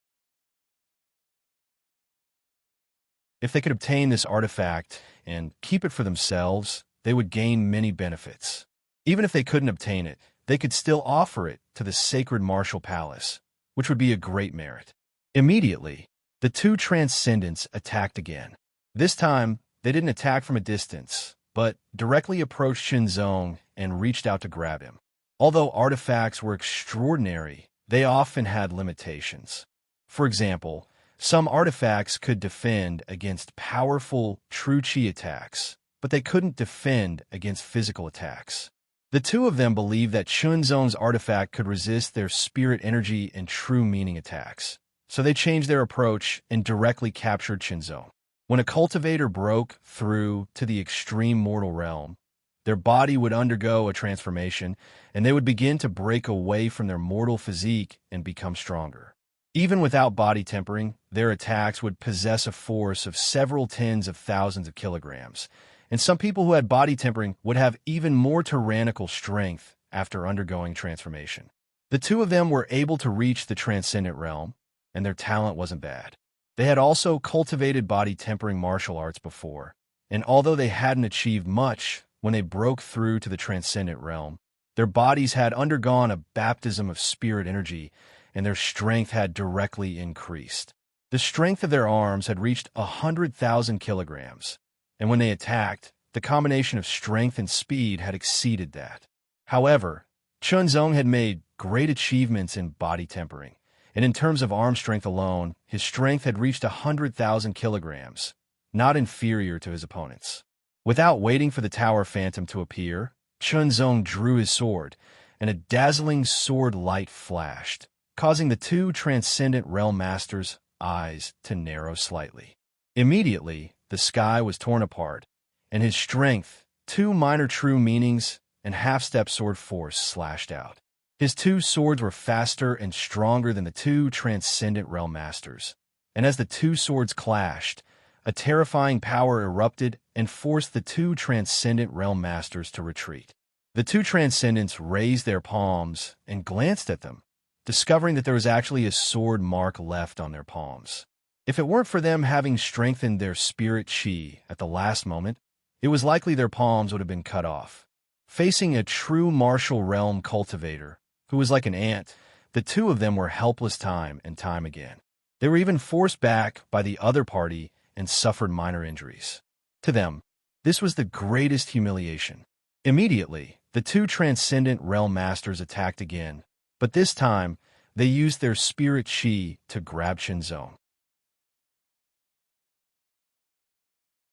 If they could obtain this artifact and keep it for themselves, they would gain many benefits. Even if they couldn't obtain it, they could still offer it to the sacred martial palace, which would be a great merit. Immediately, the two transcendents attacked again. This time, they didn't attack from a distance, but directly approached Chunzong and reached out to grab him. Although artifacts were extraordinary, they often had limitations. For example, some artifacts could defend against powerful true chi attacks, but they couldn't defend against physical attacks. The two of them believed that Chunzong's artifact could resist their spirit energy and true meaning attacks, so they changed their approach and directly captured Chunzong. When a cultivator broke through to the extreme mortal realm, their body would undergo a transformation, and they would begin to break away from their mortal physique and become stronger. Even without body tempering, their attacks would possess a force of several tens of thousands of kilograms, and some people who had body tempering would have even more tyrannical strength after undergoing transformation. The two of them were able to reach the transcendent realm, and their talent wasn't bad. They had also cultivated body tempering martial arts before, and although they hadn't achieved much when they broke through to the transcendent realm, their bodies had undergone a baptism of spirit energy, and their strength had directly increased. The strength of their arms had reached 100,000 kilograms, and when they attacked, the combination of strength and speed had exceeded that. However, Chunzong had made great achievements in body tempering, and in terms of arm strength alone, his strength had reached 100,000 kilograms, not inferior to his opponents. Without waiting for the Tower Phantom to appear, Chunzong drew his sword, and a dazzling sword light flashed, causing the two transcendent realm masters' eyes to narrow slightly. Immediately, the sky was torn apart, and his strength, two minor true meanings, and half-step sword force slashed out. His two swords were faster and stronger than the two transcendent realm masters, and as the two swords clashed, a terrifying power erupted and forced the two transcendent realm masters to retreat. The two transcendents raised their palms and glanced at them, discovering that there was actually a sword mark left on their palms. If it weren't for them having strengthened their spirit chi at the last moment, it was likely their palms would have been cut off. Facing a true martial realm cultivator, who was like an ant, the two of them were helpless time and time again. They were even forced back by the other party and suffered minor injuries. To them, this was the greatest humiliation. Immediately, the two transcendent realm masters attacked again, but this time, they used their spirit chi to grab Chunzong.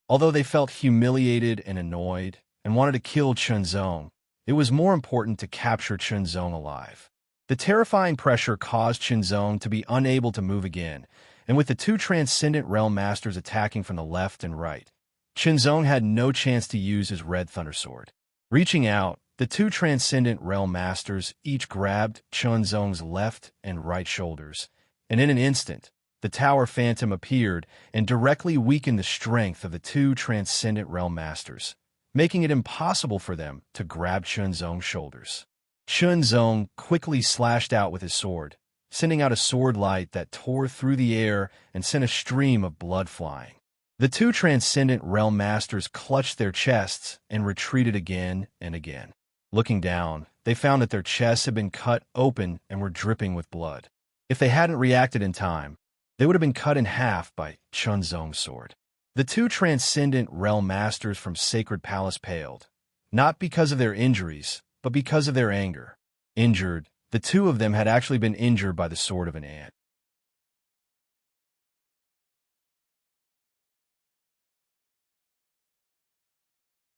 Although they felt humiliated and annoyed and wanted to kill Chunzong, it was more important to capture Chunzong alive. The terrifying pressure caused Chunzong to be unable to move again, and with the two Transcendent Realm Masters attacking from the left and right, Chunzong had no chance to use his Red Thunder Sword. Reaching out, the two Transcendent Realm Masters each grabbed Chunzong's left and right shoulders, and in an instant, the Tower Phantom appeared and directly weakened the strength of the two Transcendent Realm Masters, making it impossible for them to grab Chunzong's shoulders. Chunzong quickly slashed out with his sword, sending out a sword light that tore through the air and sent a stream of blood flying. The two Transcendent Realm Masters clutched their chests and retreated again and again. Looking down, they found that their chests had been cut open and were dripping with blood. If they hadn't reacted in time, they would have been cut in half by Chunzong's sword. The two Transcendent Realm Masters from Sacred Palace paled, not because of their injuries, but because of their anger. Injured, the two of them had actually been injured by the sword of an ant.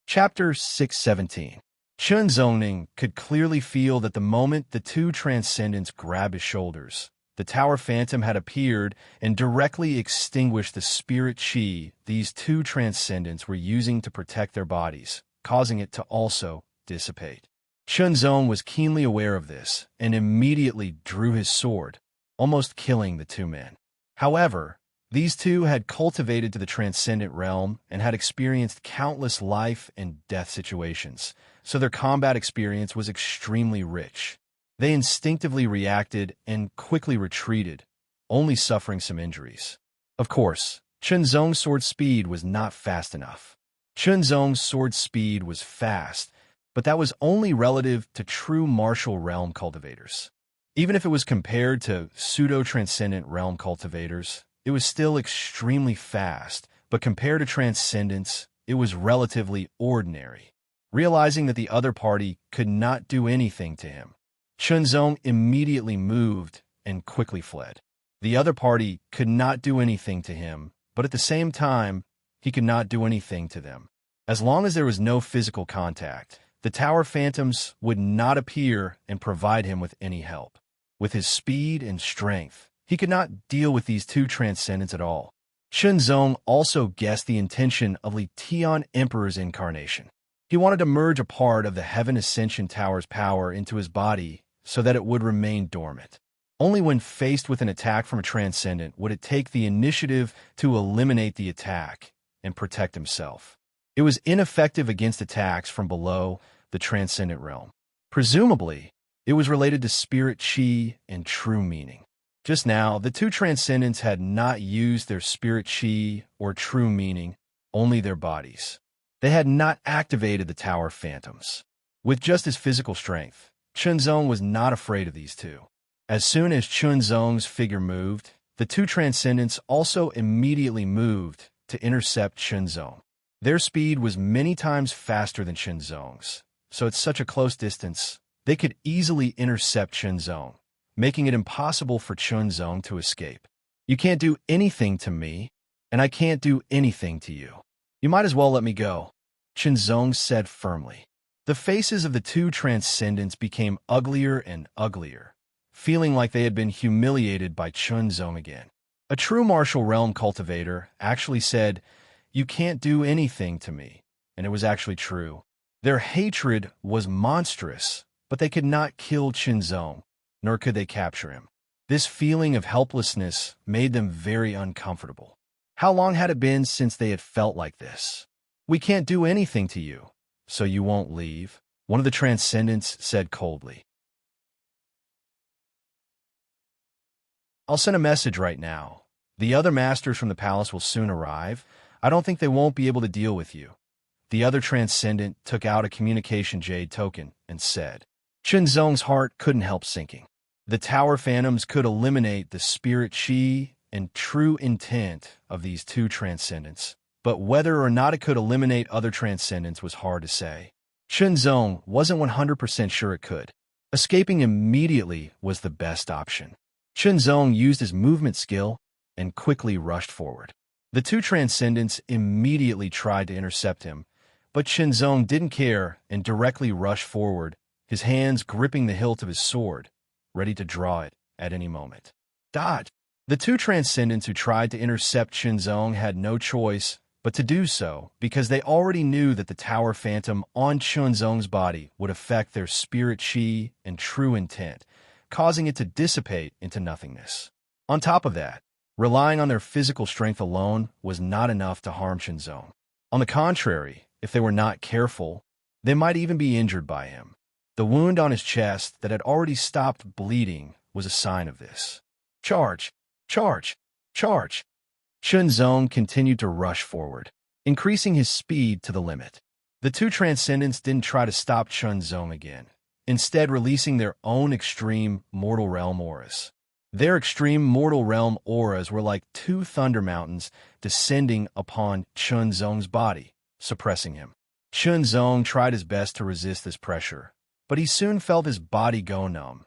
Chapter 617. Chunzong could clearly feel that the moment the two Transcendents grabbed his shoulders, the Tower Phantom had appeared and directly extinguished the spirit chi these two Transcendents were using to protect their bodies, causing it to also dissipate. Chunzong was keenly aware of this and immediately drew his sword, almost killing the two men. However, these two had cultivated to the Transcendent Realm and had experienced countless life and death situations, so their combat experience was extremely rich. They instinctively reacted and quickly retreated, only suffering some injuries. Of course, Chunzong's sword speed was not fast enough. Chunzong's sword speed was fast, but that was only relative to true martial realm cultivators. Even if it was compared to pseudo-transcendent realm cultivators, it was still extremely fast, but compared to transcendence, it was relatively ordinary. Realizing that the other party could not do anything to him, Chunzong immediately moved and quickly fled. The other party could not do anything to him, but at the same time, he could not do anything to them. As long as there was no physical contact, the Tower Phantoms would not appear and provide him with any help. With his speed and strength, he could not deal with these two transcendents at all. Chunzong also guessed the intention of Li Tian Emperor's incarnation. He wanted to merge a part of the Heaven Ascension Tower's power into his body so that it would remain dormant. Only when faced with an attack from a transcendent would it take the initiative to eliminate the attack and protect himself. It was ineffective against attacks from below the transcendent realm. Presumably, it was related to spirit chi and true meaning. Just now, the two transcendents had not used their spirit chi or true meaning, only their bodies. They had not activated the Tower Phantoms. With just his physical strength, Chunzong was not afraid of these two. As soon as Chunzong's figure moved, the two transcendents also immediately moved to intercept Chunzong. Their speed was many times faster than Chunzong's, so at such a close distance, they could easily intercept Chunzong, making it impossible for Chunzong to escape. You can't do anything to me, and I can't do anything to you. You might as well let me go, Chunzong said firmly. The faces of the two transcendents became uglier and uglier, feeling like they had been humiliated by Chunzong again. A true martial realm cultivator actually said, "You can't do anything to me," and it was actually true. Their hatred was monstrous, but they could not kill Chunzong, nor could they capture him. This feeling of helplessness made them very uncomfortable. How long had it been since they had felt like this? "We can't do anything to you, so you won't leave," one of the transcendents said coldly. "I'll send a message right now. The other masters from the palace will soon arrive. I don't think they won't be able to deal with you." The other transcendent took out a communication jade token and said. Chunzong's heart couldn't help sinking. The Tower Phantoms could eliminate the spirit chi and true intent of these two transcendents, but whether or not it could eliminate other transcendents was hard to say. Chunzong wasn't 100% sure it could. Escaping immediately was the best option. Chunzong used his movement skill and quickly rushed forward. The two transcendents immediately tried to intercept him, but Shenzong didn't care and directly rushed forward, his hands gripping the hilt of his sword, ready to draw it at any moment. Dodge! The two transcendents who tried to intercept Shenzong had no choice but to do so because they already knew that the tower phantom on Shenzong's body would affect their spirit chi and true intent, causing it to dissipate into nothingness. On top of that, relying on their physical strength alone was not enough to harm Shenzong. On the contrary, if they were not careful, they might even be injured by him. The wound on his chest that had already stopped bleeding was a sign of this. Charge! Charge! Charge! Shenzong continued to rush forward, increasing his speed to the limit. The two transcendents didn't try to stop Shenzong again, instead releasing their own extreme mortal realm auras. Their extreme mortal realm auras were like two thunder mountains descending upon Shenzong's body, suppressing him. Shenzong tried his best to resist this pressure, but he soon felt his body go numb,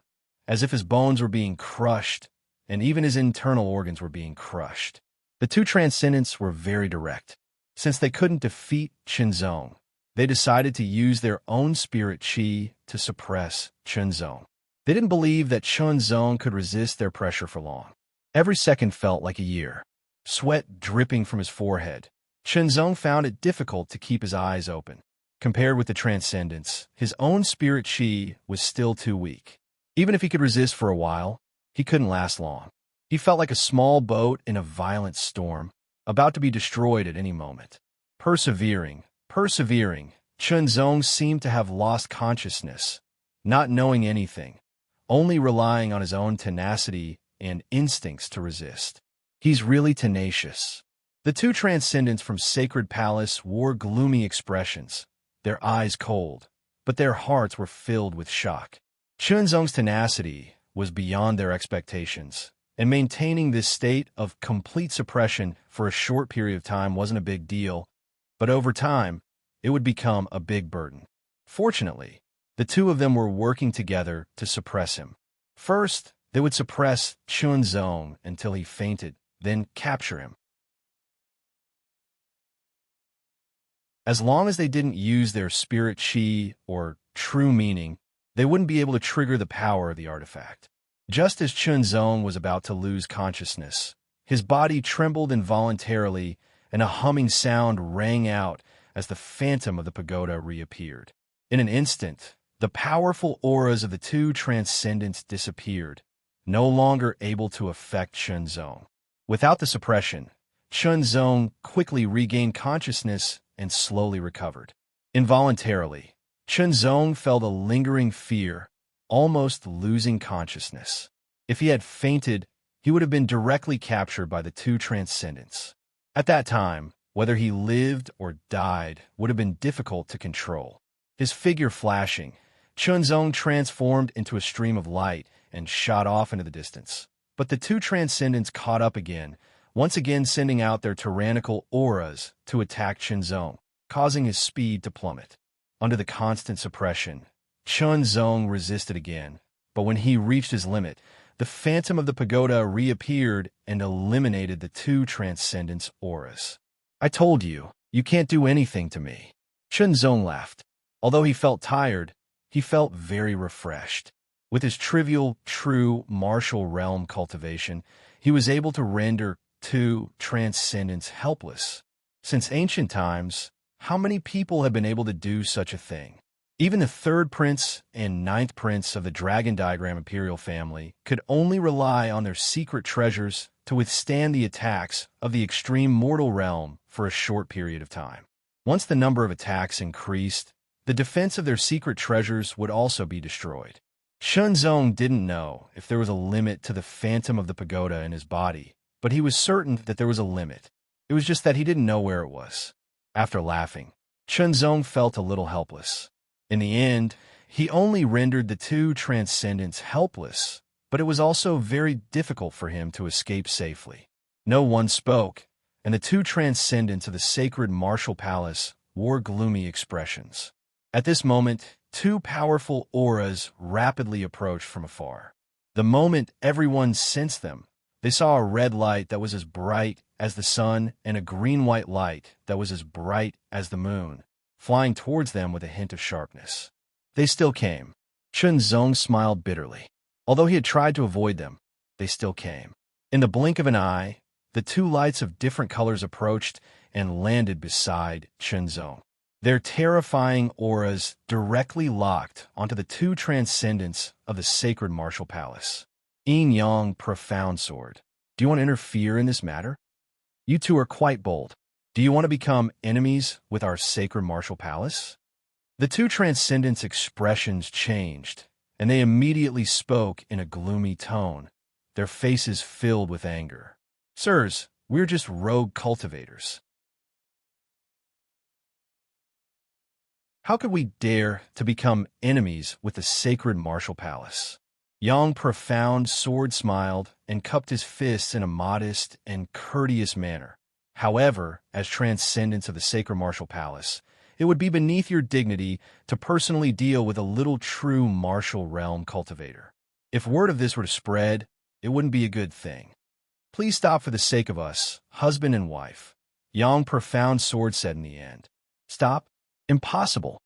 as if his bones were being crushed, and even his internal organs were being crushed. The two transcendents were very direct. Since they couldn't defeat Shenzong, they decided to use their own spirit chi to suppress Shenzong. They didn't believe that Shenzong could resist their pressure for long. Every second felt like a year. Sweat dripping from his forehead, Shenzong found it difficult to keep his eyes open. Compared with the transcendents, his own spirit chi was still too weak. Even if he could resist for a while, he couldn't last long. He felt like a small boat in a violent storm, about to be destroyed at any moment. Persevering, Shenzong seemed to have lost consciousness, not knowing anything, only relying on his own tenacity and instincts to resist. He's really tenacious. The two transcendents from Sacred Palace wore gloomy expressions, their eyes cold, but their hearts were filled with shock. Shenzong's tenacity was beyond their expectations, and maintaining this state of complete suppression for a short period of time wasn't a big deal, but over time, it would become a big burden. Fortunately, the two of them were working together to suppress him. First, they would suppress Shenzong until he fainted, then capture him. As long as they didn't use their spirit chi or true meaning, they wouldn't be able to trigger the power of the artifact. Just as Shenzong was about to lose consciousness, his body trembled involuntarily, and a humming sound rang out as the phantom of the pagoda reappeared. In an instant, the powerful auras of the two transcendents disappeared, no longer able to affect Shenzong. Without the suppression, Shenzong quickly regained consciousness and slowly recovered. Involuntarily, Shenzong felt a lingering fear, almost losing consciousness. If he had fainted, he would have been directly captured by the two transcendents. At that time, whether he lived or died would have been difficult to control. His figure flashing, Shenzong transformed into a stream of light and shot off into the distance. But the two transcendents caught up again, once again sending out their tyrannical auras to attack Shenzong, causing his speed to plummet. Under the constant suppression, Shenzong resisted again, but when he reached his limit, the phantom of the pagoda reappeared and eliminated the two transcendents' auras. "I told you, you can't do anything to me." Shenzong laughed. Although he felt tired, he felt very refreshed. With his trivial, true martial realm cultivation, he was able to render two transcendents helpless. Since ancient times, how many people have been able to do such a thing? Even the third prince and ninth prince of the Dragon Diagram Imperial family could only rely on their secret treasures to withstand the attacks of the extreme mortal realm for a short period of time. Once the number of attacks increased, the defense of their secret treasures would also be destroyed. Shenzong didn't know if there was a limit to the phantom of the pagoda in his body, but he was certain that there was a limit. It was just that he didn't know where it was. After laughing, Shenzong felt a little helpless. In the end, he only rendered the two transcendents helpless, but it was also very difficult for him to escape safely. No one spoke, and the two transcendents of the sacred martial palace wore gloomy expressions. At this moment, two powerful auras rapidly approached from afar. The moment everyone sensed them, they saw a red light that was as bright as the sun and a green-white light that was as bright as the moon, flying towards them with a hint of sharpness. They still came. Chunzong smiled bitterly. Although he had tried to avoid them, they still came. In the blink of an eye, the two lights of different colors approached and landed beside Chunzong. Their terrifying auras directly locked onto the two transcendents of the sacred martial palace. Yin-Yang Profound Sword. Do you want to interfere in this matter? You two are quite bold. Do you want to become enemies with our sacred martial palace? The two transcendents' expressions changed, and they immediately spoke in a gloomy tone, their faces filled with anger. Sirs, we're just rogue cultivators. How could we dare to become enemies with the sacred martial palace? Yang Profound Sword smiled and cupped his fists in a modest and courteous manner. However, as transcendents of the sacred martial palace, it would be beneath your dignity to personally deal with a little true martial realm cultivator. If word of this were to spread, it wouldn't be a good thing. Please stop for the sake of us, husband and wife. Yang Profound Sword said in the end. Stop? Impossible.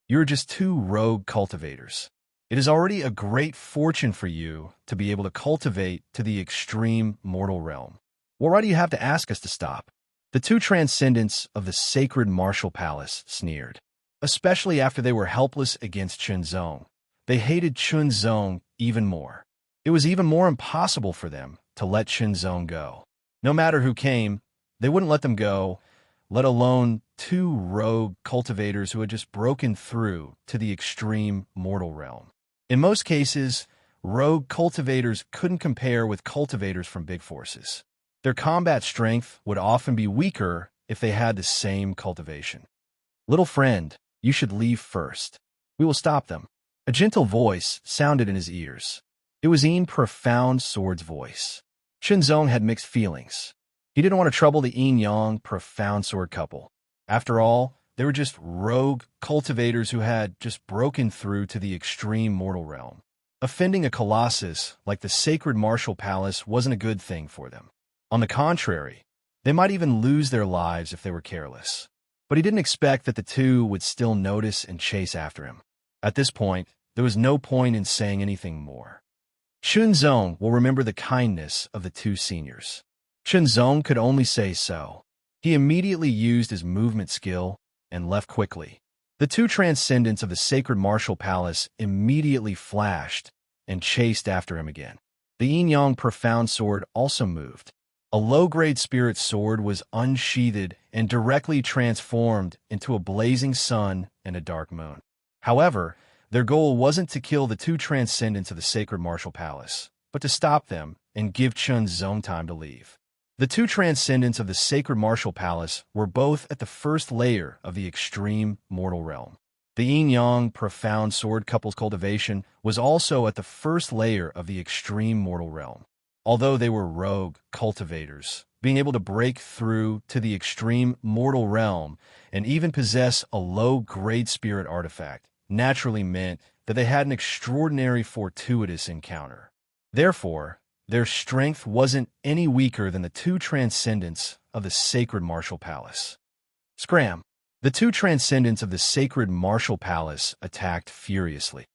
You're just two rogue cultivators. It is already a great fortune for you to be able to cultivate to the extreme mortal realm. Well, why do you have to ask us to stop? The two transcendents of the sacred martial palace sneered. Especially after they were helpless against Chunzong. They hated Chunzong even more. It was even more impossible for them to let Chunzong go. No matter who came, they wouldn't let them go, let alone two rogue cultivators who had just broken through to the extreme mortal realm. In most cases, rogue cultivators couldn't compare with cultivators from big forces. Their combat strength would often be weaker if they had the same cultivation. Little friend, you should leave first. We will stop them. A gentle voice sounded in his ears. It was Yin Profound Sword's voice. Chunzong had mixed feelings. He didn't want to trouble the Yin-Yang Profound Sword couple. After all, they were just rogue cultivators who had just broken through to the extreme mortal realm. Offending a colossus like the sacred martial palace wasn't a good thing for them. On the contrary, they might even lose their lives if they were careless. But he didn't expect that the two would still notice and chase after him. At this point, there was no point in saying anything more. Chunzong will remember the kindness of the two seniors. Chunzong could only say so. He immediately used his movement skill and left quickly. The two transcendents of the sacred martial palace immediately flashed and chased after him again. The Yin-Yang Profound Sword also moved. A low-grade spirit sword was unsheathed and directly transformed into a blazing sun and a dark moon. However, their goal wasn't to kill the two transcendents of the sacred martial palace, but to stop them and give Chunzong time to leave. The two transcendents of the sacred martial palace were both at the first layer of the extreme mortal realm. The Yin-Yang Profound Sword couple's cultivation was also at the first layer of the extreme mortal realm. Although they were rogue cultivators, being able to break through to the extreme mortal realm and even possess a low-grade spirit artifact naturally meant that they had an extraordinary fortuitous encounter. Therefore, their strength wasn't any weaker than the two transcendents of the sacred martial palace. Scram! The two transcendents of the sacred martial palace attacked furiously.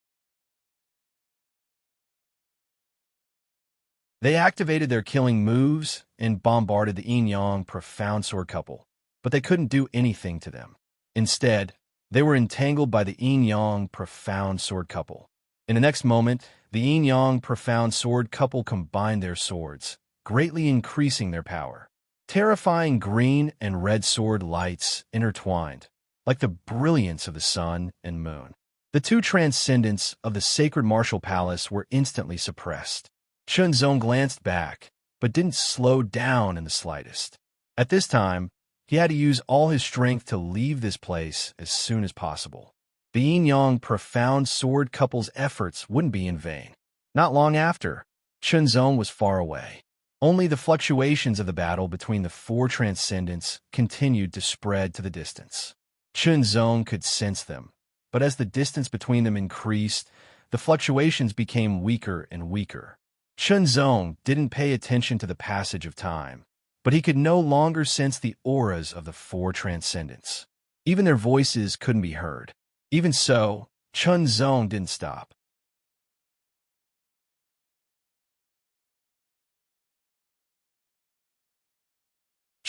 They activated their killing moves and bombarded the Yin-Yang Profound Sword couple, but they couldn't do anything to them. Instead, they were entangled by the Yin-Yang Profound Sword couple. In the next moment, the Yin-Yang Profound Sword couple combined their swords, greatly increasing their power. Terrifying green and red sword lights intertwined, like the brilliance of the sun and moon. The two transcendents of the sacred martial palace were instantly suppressed. Chunzong glanced back, but didn't slow down in the slightest. At this time, he had to use all his strength to leave this place as soon as possible. The Yin-Yang Profound Sword couple's efforts wouldn't be in vain. Not long after, Chunzong was far away. Only the fluctuations of the battle between the four transcendents continued to spread to the distance. Chunzong could sense them, but as the distance between them increased, the fluctuations became weaker and weaker. Chunzong didn't pay attention to the passage of time, but he could no longer sense the auras of the four transcendents. Even their voices couldn't be heard. Even so, Chunzong didn't stop.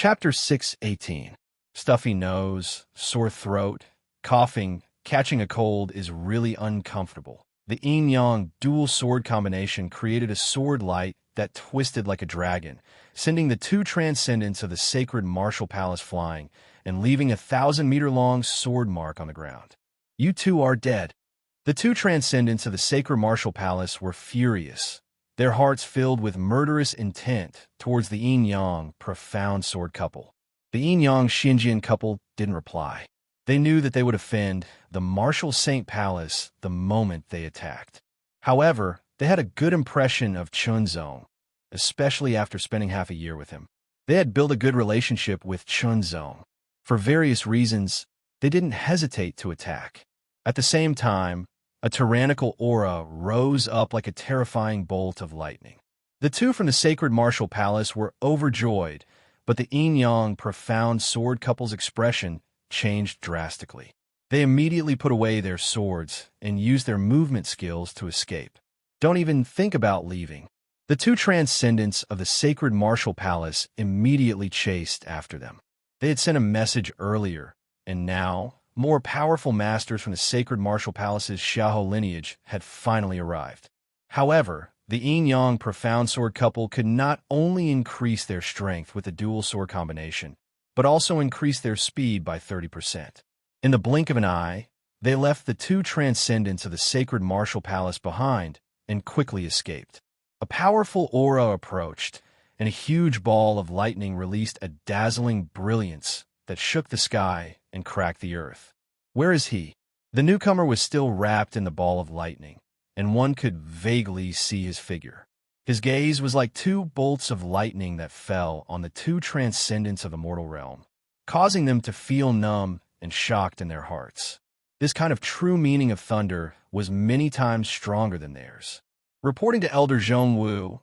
Chapter 6:18. Stuffy nose, sore throat, coughing, catching a cold is really uncomfortable. The yin-yang dual sword combination created a sword light that twisted like a dragon, sending the two transcendents of the sacred martial palace flying and leaving a 1,000-meter-long sword mark on the ground. You two are dead. The two transcendents of the sacred martial palace were furious, their hearts filled with murderous intent towards the yin-yang profound sword couple. The yin-yang Xinjian couple didn't reply. They knew that they would offend the martial Saint Palace the moment they attacked. However, they had a good impression of Chunzong, especially after spending half a year with him. They had built a good relationship with Chunzong. For various reasons, they didn't hesitate to attack. At the same time, a tyrannical aura rose up like a terrifying bolt of lightning. The two from the sacred martial palace were overjoyed, but the yin-yang profound sword couple's expression changed drastically. They immediately put away their swords and used their movement skills to escape. Don't even think about leaving. The two transcendents of the sacred martial palace immediately chased after them. They had sent a message earlier, and now more powerful masters from the sacred martial palace's Xiaohou lineage had finally arrived. However, the yin-yang profound sword couple could not only increase their strength with the dual sword combination, but also increase their speed by 30%. In the blink of an eye, they left the two transcendents of the sacred martial palace behind and quickly escaped. A powerful aura approached, and a huge ball of lightning released a dazzling brilliance that shook the sky and cracked the earth. Where is he? The newcomer was still wrapped in the ball of lightning, and one could vaguely see his figure. His gaze was like two bolts of lightning that fell on the two transcendents of the mortal realm, causing them to feel numb and shocked in their hearts. This kind of true meaning of thunder was many times stronger than theirs. Reporting to Elder Zhongwu,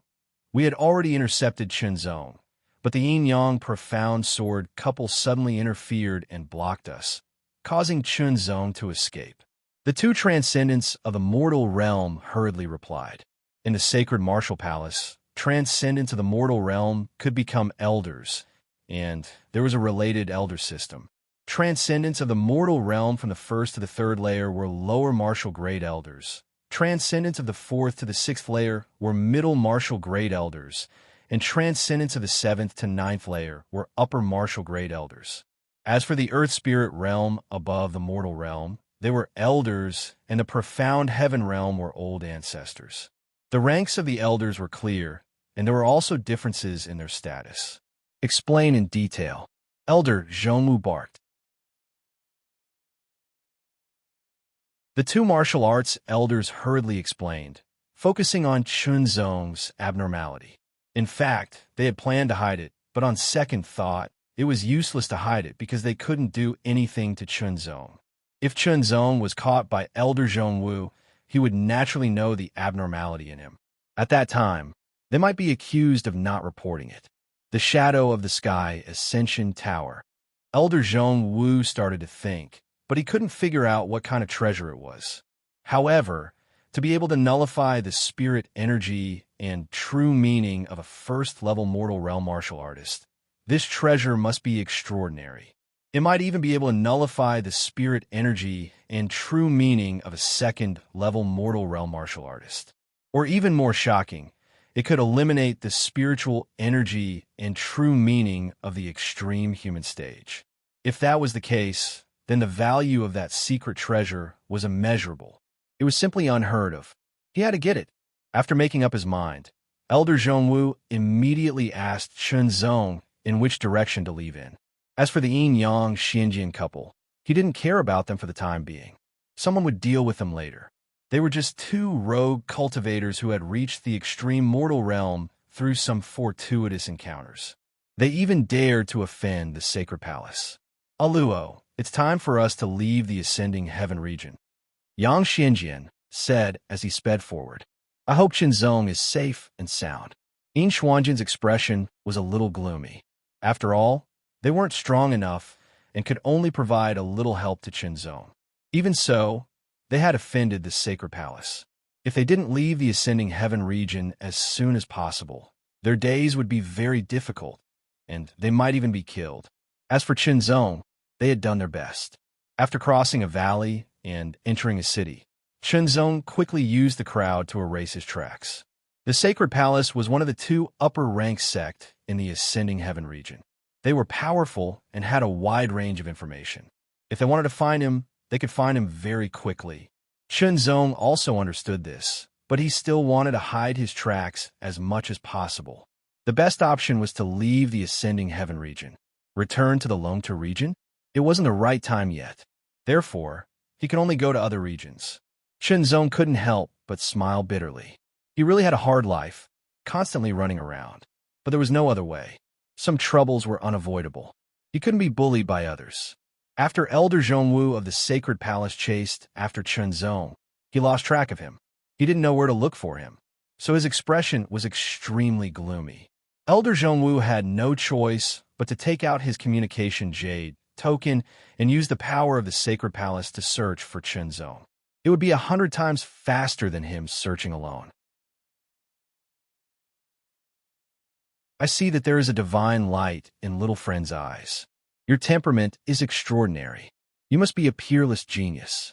we had already intercepted Chunzong, but the yin-yang profound sword couple suddenly interfered and blocked us, causing Chunzong to escape. The two transcendents of the mortal realm hurriedly replied. In the sacred martial palace, transcendents of the mortal realm could become elders, and there was a related elder system. Transcendents of the mortal realm from the first to the third layer were lower martial grade elders. Transcendents of the fourth to the sixth layer were middle martial grade elders, and transcendents of the seventh to ninth layer were upper martial grade elders. As for the earth spirit realm above the mortal realm, they were elders, and the profound heaven realm were old ancestors. The ranks of the elders were clear, and there were also differences in their status. Explain in detail. Elder Zhongmu barked. The two martial arts elders hurriedly explained, focusing on Chunzong's abnormality. In fact, they had planned to hide it, but on second thought, it was useless to hide it because they couldn't do anything to Chunzong. If Chunzong was caught by Elder Zhongwu, he would naturally know the abnormality in him. At that time, they might be accused of not reporting it. The shadow of the sky Ascension Tower. Elder Zhongwu started to think, but he couldn't figure out what kind of treasure it was. However, to be able to nullify the spirit energy and true meaning of a first-level mortal realm martial artist, this treasure must be extraordinary. It might even be able to nullify the spirit energy and true meaning of a second-level mortal realm martial artist. Or even more shocking, it could eliminate the spiritual energy and true meaning of the extreme human stage. If that was the case, then the value of that secret treasure was immeasurable. It was simply unheard of. He had to get it. After making up his mind, Elder Zhongwu immediately asked Chunzong in which direction to leave in. As for the yin-yang Xinjian couple, he didn't care about them for the time being. Someone would deal with them later. They were just two rogue cultivators who had reached the extreme mortal realm through some fortuitous encounters. They even dared to offend the sacred palace. Aluo, it's time for us to leave the ascending heaven region, Yang Xinjian said as he sped forward. I hope Chunzong is safe and sound. Yin Xuanjin's expression was a little gloomy. After all, they weren't strong enough and could only provide a little help to Chinzong. Even so, they had offended the sacred palace. If they didn't leave the ascending heaven region as soon as possible, their days would be very difficult, and they might even be killed. As for Chinzong, they had done their best. After crossing a valley and entering a city, Chinzong quickly used the crowd to erase his tracks. The sacred palace was one of the two upper-rank sect in the ascending heaven region. They were powerful and had a wide range of information. If they wanted to find him, they could find him very quickly. Chinzong also understood this, but he still wanted to hide his tracks as much as possible. The best option was to leave the ascending heaven region. Return to the Longtu region? It wasn't the right time yet. Therefore, he could only go to other regions. Chinzong couldn't help but smile bitterly. He really had a hard life, constantly running around. But there was no other way. Some troubles were unavoidable. He couldn't be bullied by others. After Elder Zhongwu of the Sacred Palace chased after Chinzong, he lost track of him. He didn't know where to look for him, so his expression was extremely gloomy. Elder Zhongwu had no choice but to take out his communication jade token and use the power of the Sacred Palace to search for Chinzong. It would be 100 times faster than him searching alone. I see that there is a divine light in little friend's eyes. Your temperament is extraordinary. You must be a peerless genius.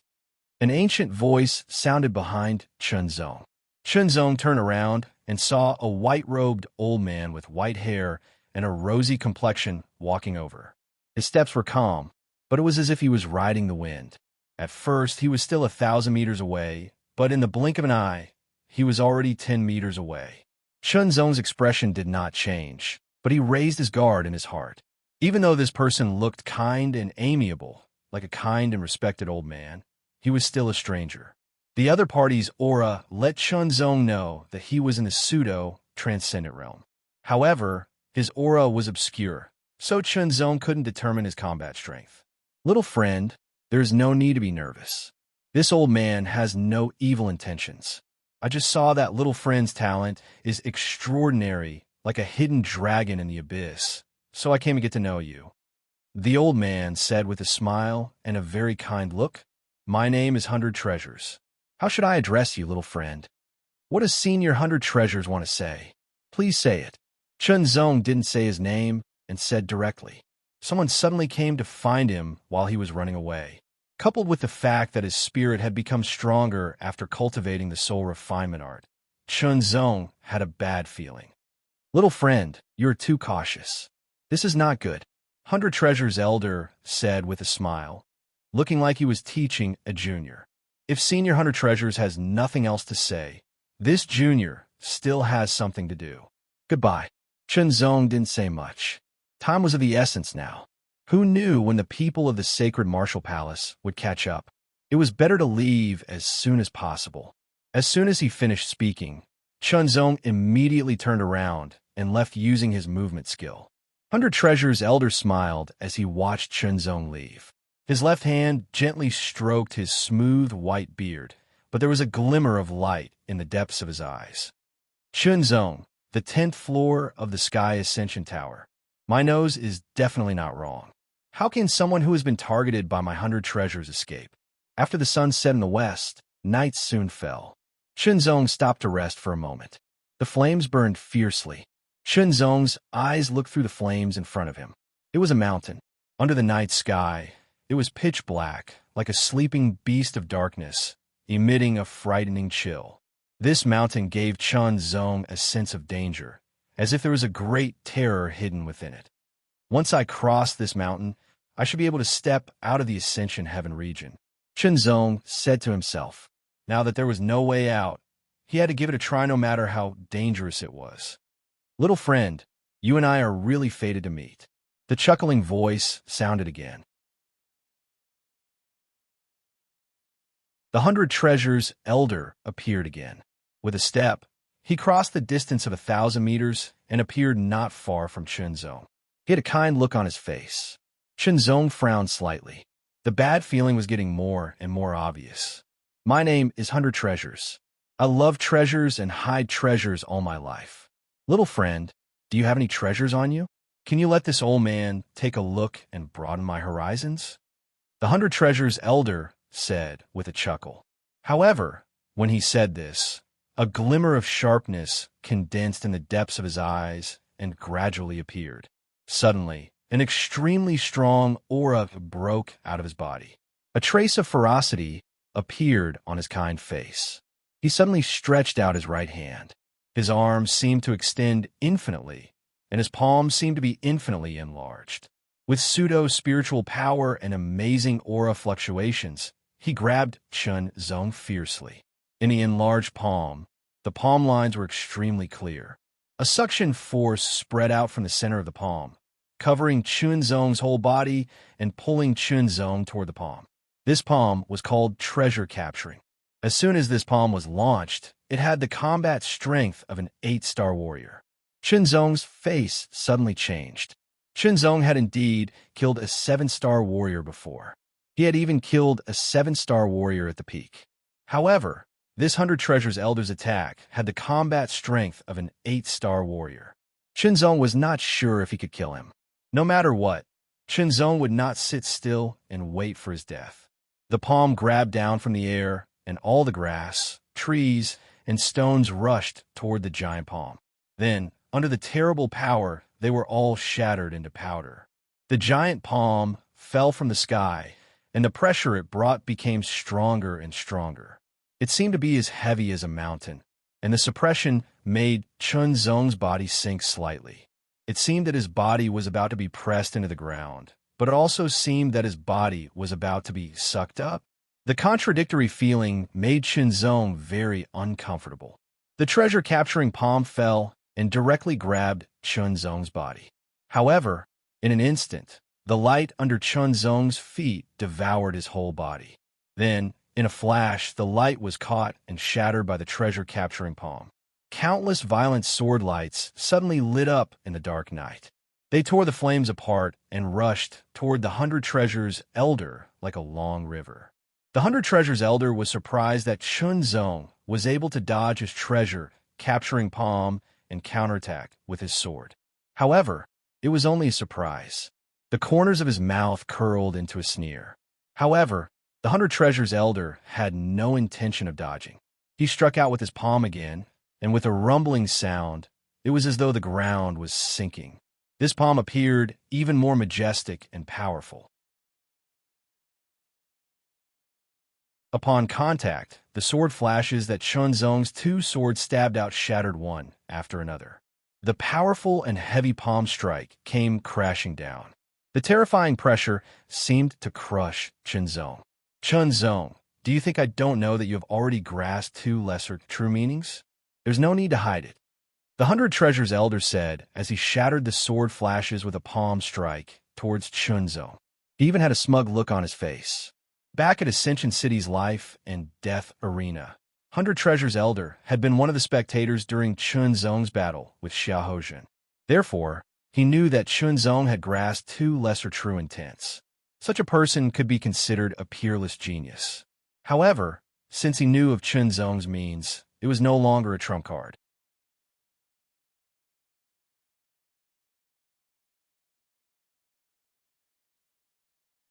An ancient voice sounded behind Chinzong. Chinzong turned around and saw a white-robed old man with white hair and a rosy complexion walking over. His steps were calm, but it was as if he was riding the wind. At first, he was still 1,000 meters away, but in the blink of an eye, he was already 10 meters away. Chinzong's expression did not change, but he raised his guard in his heart. Even though this person looked kind and amiable, like a kind and respected old man, he was still a stranger. The other party's aura let Chinzong know that he was in the pseudo-transcendent realm. However, his aura was obscure, so Chinzong couldn't determine his combat strength. Little friend, there is no need to be nervous. This old man has no evil intentions. I just saw that little friend's talent is extraordinary, like a hidden dragon in the abyss, so I came to get to know you. The old man said with a smile and a very kind look, "My name is 100 Treasures. How should I address you, little friend? What does Senior 100 Treasures want to say? Please say it." Chinzong didn't say his name and said directly. Someone suddenly came to find him while he was running away. Coupled with the fact that his spirit had become stronger after cultivating the soul refinement art, Chinzong had a bad feeling. "Little friend, you're too cautious. This is not good," 100 Treasures Elder said with a smile, looking like he was teaching a junior. If Senior 100 Treasures has nothing else to say, this junior still has something to do. Goodbye. Chinzong didn't say much. Time was of the essence now. Who knew when the people of the Sacred Martial Palace would catch up? It was better to leave as soon as possible. As soon as he finished speaking, Chinzong immediately turned around and left using his movement skill. 100 Treasures Elder smiled as he watched Chinzong leave. His left hand gently stroked his smooth white beard, but there was a glimmer of light in the depths of his eyes. "Chinzong, the 10th floor of the Sky Ascension Tower. My nose is definitely not wrong. How can someone who has been targeted by my 100 treasures escape?" After the sun set in the west, night soon fell. Chinzong stopped to rest for a moment. The flames burned fiercely. Chinzong's eyes looked through the flames in front of him. It was a mountain. Under the night sky, it was pitch black, like a sleeping beast of darkness, emitting a frightening chill. This mountain gave Chinzong a sense of danger, as if there was a great terror hidden within it. Once I cross this mountain, I should be able to step out of the Ascension Heaven region, Chinzong said to himself. Now that there was no way out, he had to give it a try no matter how dangerous it was. "Little friend, you and I are really fated to meet." The chuckling voice sounded again. The 100 Treasures Elder appeared again. With a step, he crossed the distance of 1,000 meters and appeared not far from Chinzong. He had a kind look on his face. Chinzong frowned slightly. The bad feeling was getting more and more obvious. "My name is 100 Treasures. I love treasures and hide treasures all my life. Little friend, do you have any treasures on you?" Can you let this old man take a look and broaden my horizons? The 100 Treasures elder said with a chuckle. However, when he said this, a glimmer of sharpness condensed in the depths of his eyes and gradually appeared. Suddenly, an extremely strong aura broke out of his body. A trace of ferocity appeared on his kind face. He suddenly stretched out his right hand. His arms seemed to extend infinitely, and his palms seemed to be infinitely enlarged. With pseudo-spiritual power and amazing aura fluctuations, he grabbed Chun Zong fiercely. In the enlarged palm, the palm lines were extremely clear. A suction force spread out from the center of the palm, covering Chun Zong's whole body and pulling Chun Zong toward the palm. This palm was called treasure capturing. As soon as this palm was launched, it had the combat strength of an 8-star warrior. Chun Zong's face suddenly changed. Chun Zong had indeed killed a 7-star warrior before. He had even killed a 7-star warrior at the peak. However, this 100 Treasures Elder's attack had the combat strength of an 8-star warrior. Chun Zong was not sure if he could kill him. No matter what, Chun Zong would not sit still and wait for his death. The palm grabbed down from the air, and all the grass, trees, and stones rushed toward the giant palm. Then, under the terrible power, they were all shattered into powder. The giant palm fell from the sky, and the pressure it brought became stronger and stronger. It seemed to be as heavy as a mountain, and the suppression made Chun Zong's body sink slightly. It seemed that his body was about to be pressed into the ground, but it also seemed that his body was about to be sucked up. The contradictory feeling made Chun Zong very uncomfortable. The treasure-capturing palm fell and directly grabbed Chun Zong's body. However, in an instant, the light under Chun Zong's feet devoured his whole body. Then, in a flash, the light was caught and shattered by the treasure-capturing palm. Countless violent sword lights suddenly lit up in the dark night. They tore the flames apart and rushed toward the 100 Treasures Elder like a long river. The 100 Treasures Elder was surprised that Chun Zong was able to dodge his treasure-capturing palm and counterattack with his sword. However, it was only a surprise. The corners of his mouth curled into a sneer. However, the 100 Treasures Elder had no intention of dodging. He struck out with his palm again, and with a rumbling sound, it was as though the ground was sinking. This palm appeared even more majestic and powerful. Upon contact, the sword flashes that Chun Zong's 2 swords stabbed out shattered one after another. The powerful and heavy palm strike came crashing down. The terrifying pressure seemed to crush Chun Zong. Chun Zong, do you think I don't know that you have already grasped 2 lesser true meanings? There's no need to hide it. The 100 Treasures Elder said as he shattered the sword flashes with a palm strike towards Chun Zong. He even had a smug look on his face. Back at Ascension City's life and death arena, 100 Treasures Elder had been one of the spectators during Chun Zong's battle with Xiao Hozhen. Therefore, he knew that Chun Zong had grasped 2 lesser true intents. Such a person could be considered a peerless genius. However, since he knew of Chun Zong's means, it was no longer a trump card.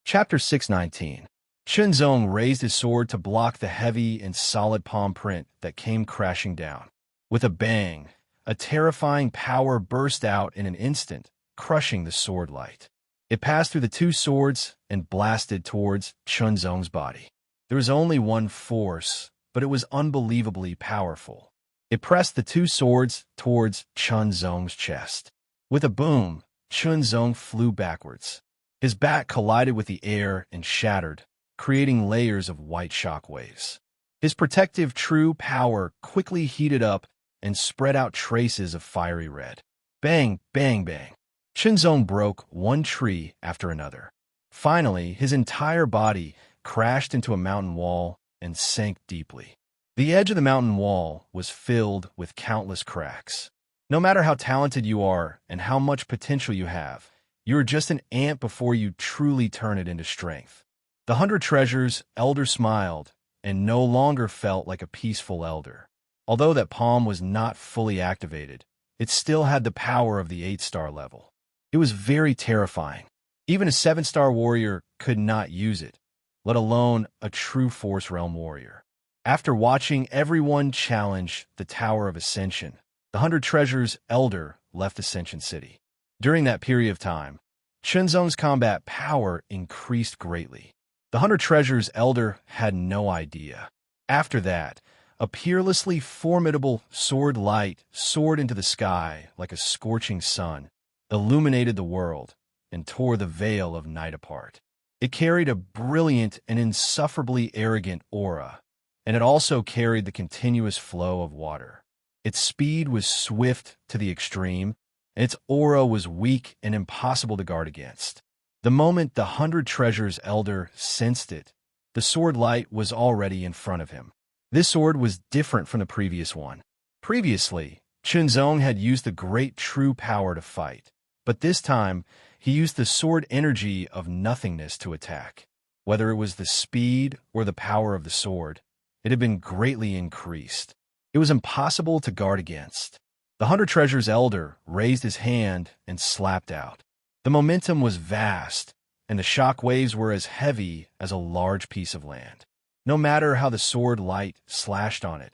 Chapter 619. Chun Zong raised his sword to block the heavy and solid palm print that came crashing down. With a bang, a terrifying power burst out in an instant, crushing the sword light. It passed through the 2 swords and blasted towards Chun Zong's body. There was only one force, but it was unbelievably powerful. It pressed the 2 swords towards Chun Zong's chest. With a boom, Chun Zong flew backwards. His back collided with the air and shattered, creating layers of white shockwaves. His protective true power quickly heated up and spread out traces of fiery red. Bang, bang, bang. Chun Zong broke one tree after another. Finally, his entire body crashed into a mountain wall and sank deeply. The edge of the mountain wall was filled with countless cracks. No matter how talented you are and how much potential you have, you are just an ant before you truly turn it into strength. The 100 Treasures Elder smiled and no longer felt like a peaceful elder. Although that palm was not fully activated, it still had the power of the 8-star level. It was very terrifying. Even a 7-star warrior could not use it, let alone a true Force Realm warrior. After watching everyone challenge the Tower of Ascension, the 100 Treasures Elder left Ascension City. During that period of time, Chunzong's combat power increased greatly. The 100 Treasures Elder had no idea. After that, a peerlessly formidable sword light soared into the sky like a scorching sun, illuminated the world, and tore the veil of night apart. It carried a brilliant and insufferably arrogant aura, and it also carried the continuous flow of water. Its speed was swift to the extreme, and its aura was weak and impossible to guard against. The moment the 100 Treasures Elder sensed it, the sword light was already in front of him. This sword was different from the previous one. Previously, Chunzong had used the great true power to fight, but this time he used the sword energy of nothingness to attack. Whether it was the speed or the power of the sword, it had been greatly increased. It was impossible to guard against. The 100 Treasures Elder raised his hand and slapped out. The momentum was vast, and the shock waves were as heavy as a large piece of land. No matter how the sword light slashed on it,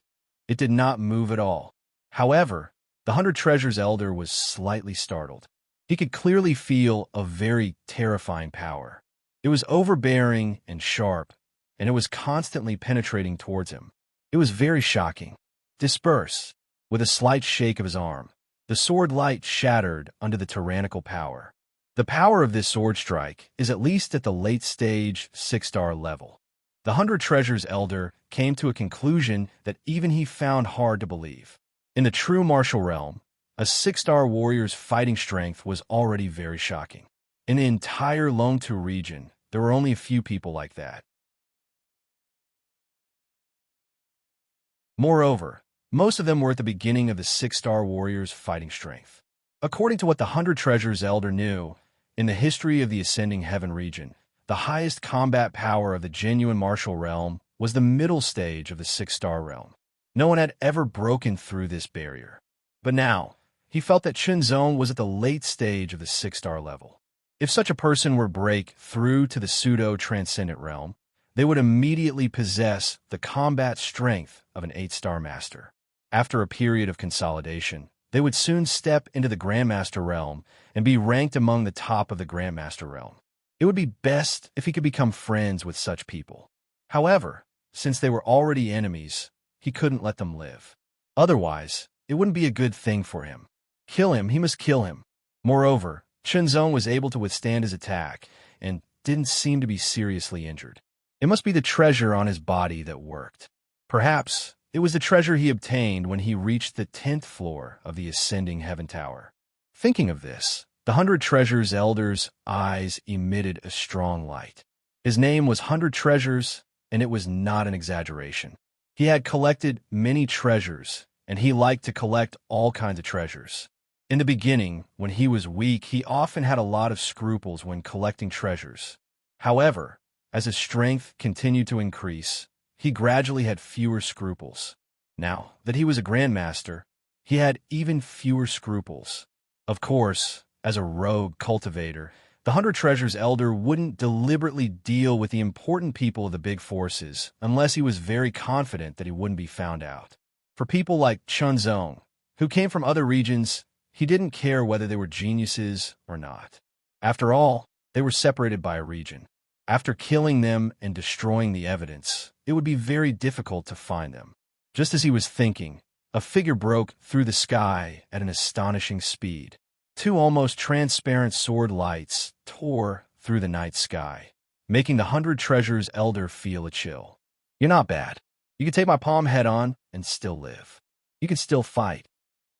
it did not move at all. However, the 100 Treasures Elder was slightly startled. He could clearly feel a very terrifying power. It was overbearing and sharp, and it was constantly penetrating towards him. It was very shocking. Disperse. With a slight shake of his arm, the sword light shattered under the tyrannical power. The power of this sword strike is at least at the late stage 6-star level. The 100 Treasures Elder came to a conclusion that even he found hard to believe. In the true martial realm, a 6-star warrior's fighting strength was already very shocking. In the entire Longtu region, there were only a few people like that. Moreover, most of them were at the beginning of the 6-star warrior's fighting strength. According to what the 100 Treasures Elder knew, in the history of the Ascending Heaven region, the highest combat power of the genuine martial realm was the middle stage of the 6-star realm. No one had ever broken through this barrier. But now, he felt that Chunzong was at the late stage of the 6-star level. If such a person were to break through to the pseudo-transcendent realm, they would immediately possess the combat strength of an 8-star master. After a period of consolidation, they would soon step into the Grandmaster realm and be ranked among the top of the Grandmaster realm. It would be best if he could become friends with such people. However, since they were already enemies, he couldn't let them live. Otherwise, it wouldn't be a good thing for him. Kill him, he must kill him. Moreover, Chunzong was able to withstand his attack and didn't seem to be seriously injured. It must be the treasure on his body that worked. Perhaps it was the treasure he obtained when he reached the 10th floor of the Ascending Heaven Tower. Thinking of this, the 100 Treasures Elder's eyes emitted a strong light. His name was 100 Treasures, and it was not an exaggeration. He had collected many treasures, and he liked to collect all kinds of treasures. In the beginning, when he was weak, he often had a lot of scruples when collecting treasures. However, as his strength continued to increase, he gradually had fewer scruples. Now that he was a Grandmaster, he had even fewer scruples. Of course, as a rogue cultivator, the 100 Treasures Elder wouldn't deliberately deal with the important people of the big forces unless he was very confident that he wouldn't be found out. For people like Chunzong, who came from other regions, he didn't care whether they were geniuses or not. After all, they were separated by a region. After killing them and destroying the evidence, it would be very difficult to find them. Just as he was thinking, a figure broke through the sky at an astonishing speed. Two almost transparent sword lights tore through the night sky, making the 100 Treasures Elder feel a chill. You're not bad. You can take my palm head on and still live. You can still fight.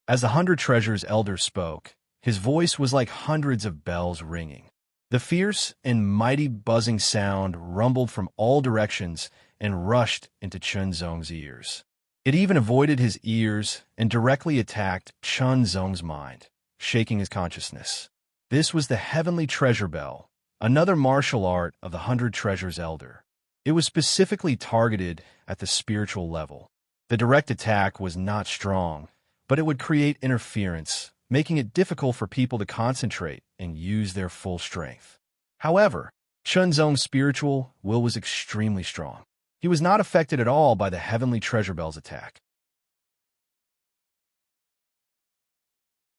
As the 100 Treasures Elder spoke, his voice was like hundreds of bells ringing. The fierce and mighty buzzing sound rumbled from all directions and rushed into Chunzong's ears. It even avoided his ears and directly attacked Chunzong's mind, shaking his consciousness. This was the Heavenly Treasure Bell, another martial art of the 100 Treasures Elder. It was specifically targeted at the spiritual level. The direct attack was not strong, but it would create interference, making it difficult for people to concentrate and use their full strength. However, Chunzong's spiritual will was extremely strong. He was not affected at all by the heavenly treasure bell's attack.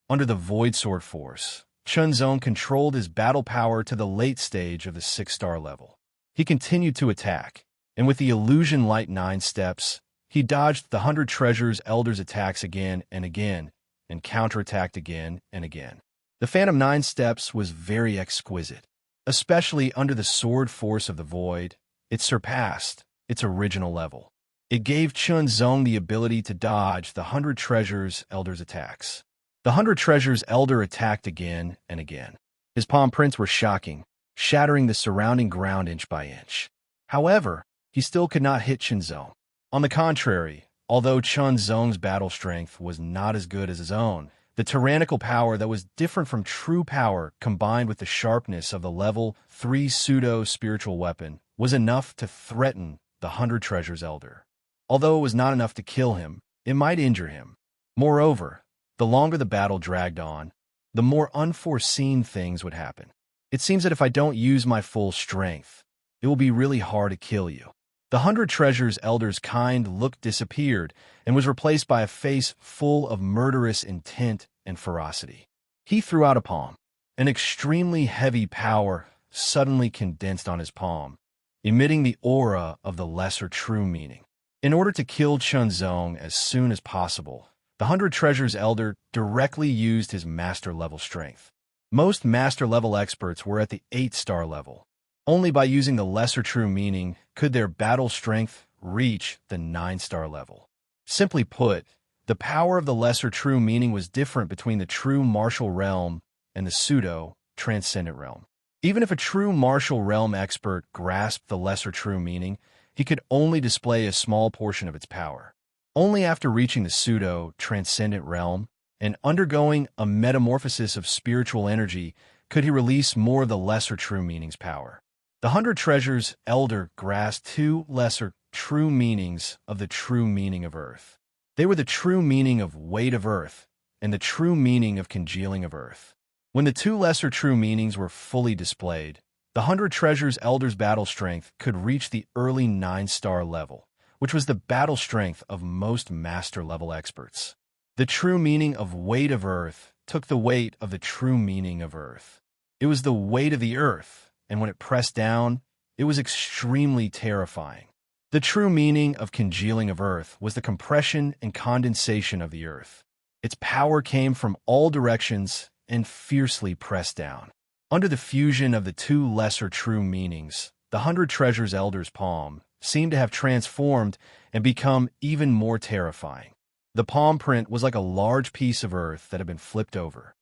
Under the Void Sword force, Chunzong controlled his battle power to the late stage of the 6-star level. He continued to attack, and with the Illusion Light 9 steps, he dodged the 100 Treasures Elder's attacks again and again, and counterattacked again and again. The Phantom 9 steps was very exquisite. Especially under the sword force of the Void, it surpassed its original level. It gave Chunzong the ability to dodge the 100 Treasures Elder's attacks. The 100 Treasures Elder attacked again and again. His palm prints were shocking, shattering the surrounding ground inch by inch. However, he still could not hit Chunzong. On the contrary, although Chunzong's battle strength was not as good as his own, the tyrannical power that was different from true power combined with the sharpness of the level 3 pseudo-spiritual weapon was enough to threaten the 100 Treasures Elder. Although it was not enough to kill him, it might injure him. Moreover, the longer the battle dragged on, the more unforeseen things would happen. It seems that if I don't use my full strength, it will be really hard to kill you. The 100 Treasures Elder's kind look disappeared and was replaced by a face full of murderous intent and ferocity. He threw out a palm. An extremely heavy power suddenly condensed on his palm, emitting the aura of the lesser true meaning. In order to kill Chunzong as soon as possible, the 100 Treasures Elder directly used his master-level strength. Most master-level experts were at the 8-star level. Only by using the lesser true meaning could their battle strength reach the 9-star level. Simply put, the power of the lesser true meaning was different between the true martial realm and the pseudo-transcendent realm. Even if a true martial realm expert grasped the lesser true meaning, he could only display a small portion of its power. Only after reaching the pseudo-transcendent realm and undergoing a metamorphosis of spiritual energy could he release more of the lesser true meaning's power. The 100 Treasures Elder grasped 2 lesser true meanings of the true meaning of Earth. They were the true meaning of weight of Earth and the true meaning of congealing of Earth. When the 2 lesser true meanings were fully displayed, the 100 Treasures Elder's battle strength could reach the early 9-star level, which was the battle strength of most master-level experts. The true meaning of weight of Earth took the weight of the true meaning of Earth. It was the weight of the Earth, and when it pressed down, it was extremely terrifying. The true meaning of congealing of Earth was the compression and condensation of the Earth. Its power came from all directions and fiercely pressed down. Under the fusion of the 2 lesser true meanings, the 100 Treasures Elder's palm seemed to have transformed and become even more terrifying. The palm print was like a large piece of Earth that had been flipped over.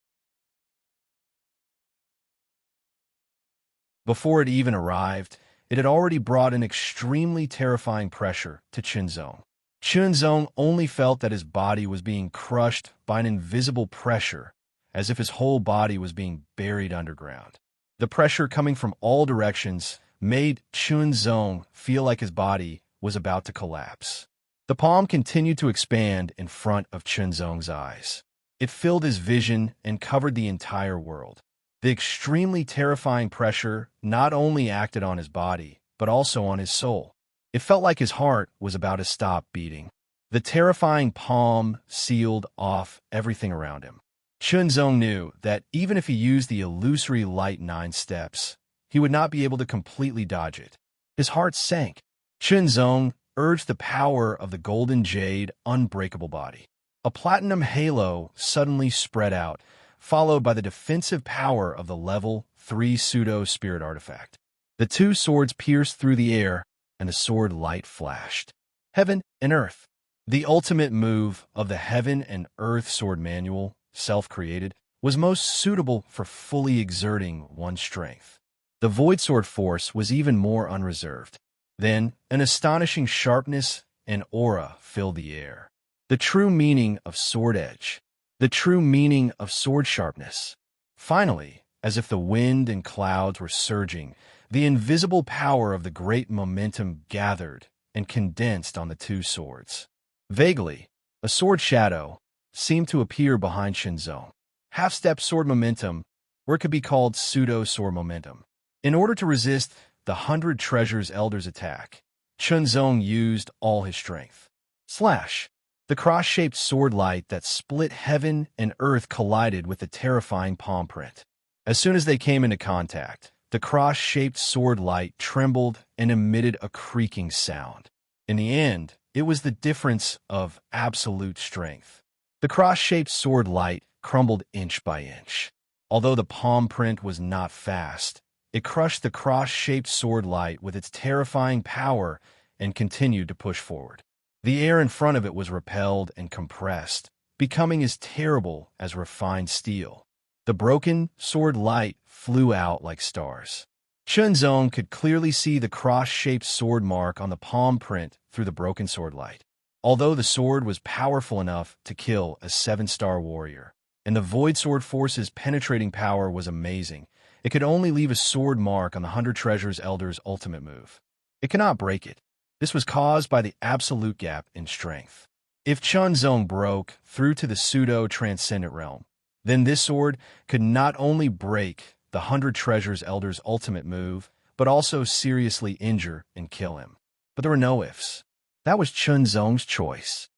Before it even arrived, it had already brought an extremely terrifying pressure to Chunzong. Chunzong only felt that his body was being crushed by an invisible pressure, as if his whole body was being buried underground. The pressure coming from all directions made Chunzong feel like his body was about to collapse. The palm continued to expand in front of Chunzong's eyes. It filled his vision and covered the entire world. The extremely terrifying pressure not only acted on his body, but also on his soul. It felt like his heart was about to stop beating. The terrifying palm sealed off everything around him. Chunzong knew that even if he used the illusory light 9 steps, he would not be able to completely dodge it. His heart sank. Chunzong urged the power of the golden jade unbreakable body. A platinum halo suddenly spread out, followed by the defensive power of the level 3 pseudo-spirit artifact. The 2 swords pierced through the air, and the sword light flashed. Heaven and Earth. The ultimate move of the Heaven and Earth sword manual, self-created, was most suitable for fully exerting one's strength. The Void Sword force was even more unreserved. Then, an astonishing sharpness and aura filled the air. The true meaning of sword edge. The true meaning of sword sharpness. Finally, as if the wind and clouds were surging, the invisible power of the great momentum gathered and condensed on the 2 swords. Vaguely, a sword shadow seemed to appear behind Chunzong. Half-step sword momentum or it could be called pseudo-sword momentum. In order to resist the 100 Treasures Elder's attack, Chunzong used all his strength. Slash! The cross-shaped sword light that split heaven and earth collided with the terrifying palm print. As soon as they came into contact, the cross-shaped sword light trembled and emitted a creaking sound. In the end, it was the difference of absolute strength. The cross-shaped sword light crumbled inch by inch. Although the palm print was not fast, it crushed the cross-shaped sword light with its terrifying power and continued to push forward. The air in front of it was repelled and compressed, becoming as terrible as refined steel. The broken sword light flew out like stars. Chunzong could clearly see the cross-shaped sword mark on the palm print through the broken sword light. Although the sword was powerful enough to kill a 7-star warrior, and the Void Sword Force's penetrating power was amazing, it could only leave a sword mark on the 100 Treasures Elder's ultimate move. It cannot break it. This was caused by the absolute gap in strength. If Chunzong broke through to the pseudo-transcendent realm, then this sword could not only break the 100 Treasures Elder's ultimate move, but also seriously injure and kill him. But there were no ifs. That was Chunzong's choice.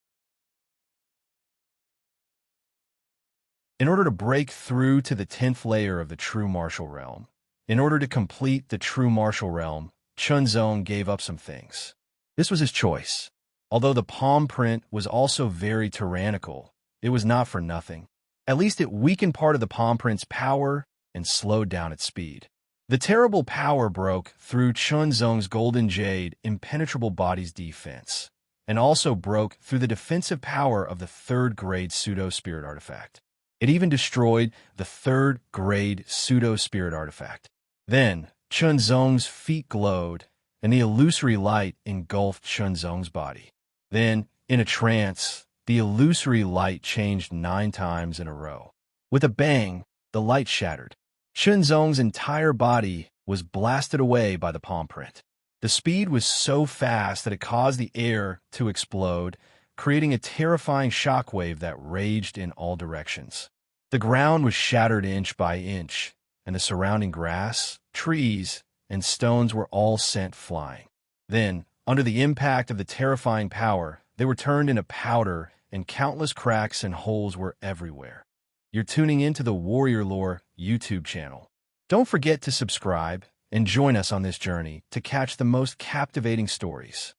In order to break through to the 10th layer of the true martial realm, in order to complete the true martial realm, Chunzong gave up some things. This was his choice. Although the palm print was also very tyrannical, it was not for nothing. At least it weakened part of the palm print's power and slowed down its speed. The terrible power broke through Chunzong's golden jade impenetrable body's defense, and also broke through the defensive power of the 3rd-grade pseudo-spirit artifact. It even destroyed the 3rd-grade pseudo-spirit artifact. Then, Chunzong's feet glowed, and the illusory light engulfed Chunzong's body. Then, in a trance, the illusory light changed 9 times in a row. With a bang, the light shattered. Chunzong's entire body was blasted away by the palm print. The speed was so fast that it caused the air to explode, creating a terrifying shockwave that raged in all directions. The ground was shattered inch by inch, and the surrounding grass, trees, and stones were all sent flying. Then, under the impact of the terrifying power, they were turned into powder, and countless cracks and holes were everywhere. You're tuning into the Warrior Lore YouTube channel. Don't forget to subscribe and join us on this journey to catch the most captivating stories.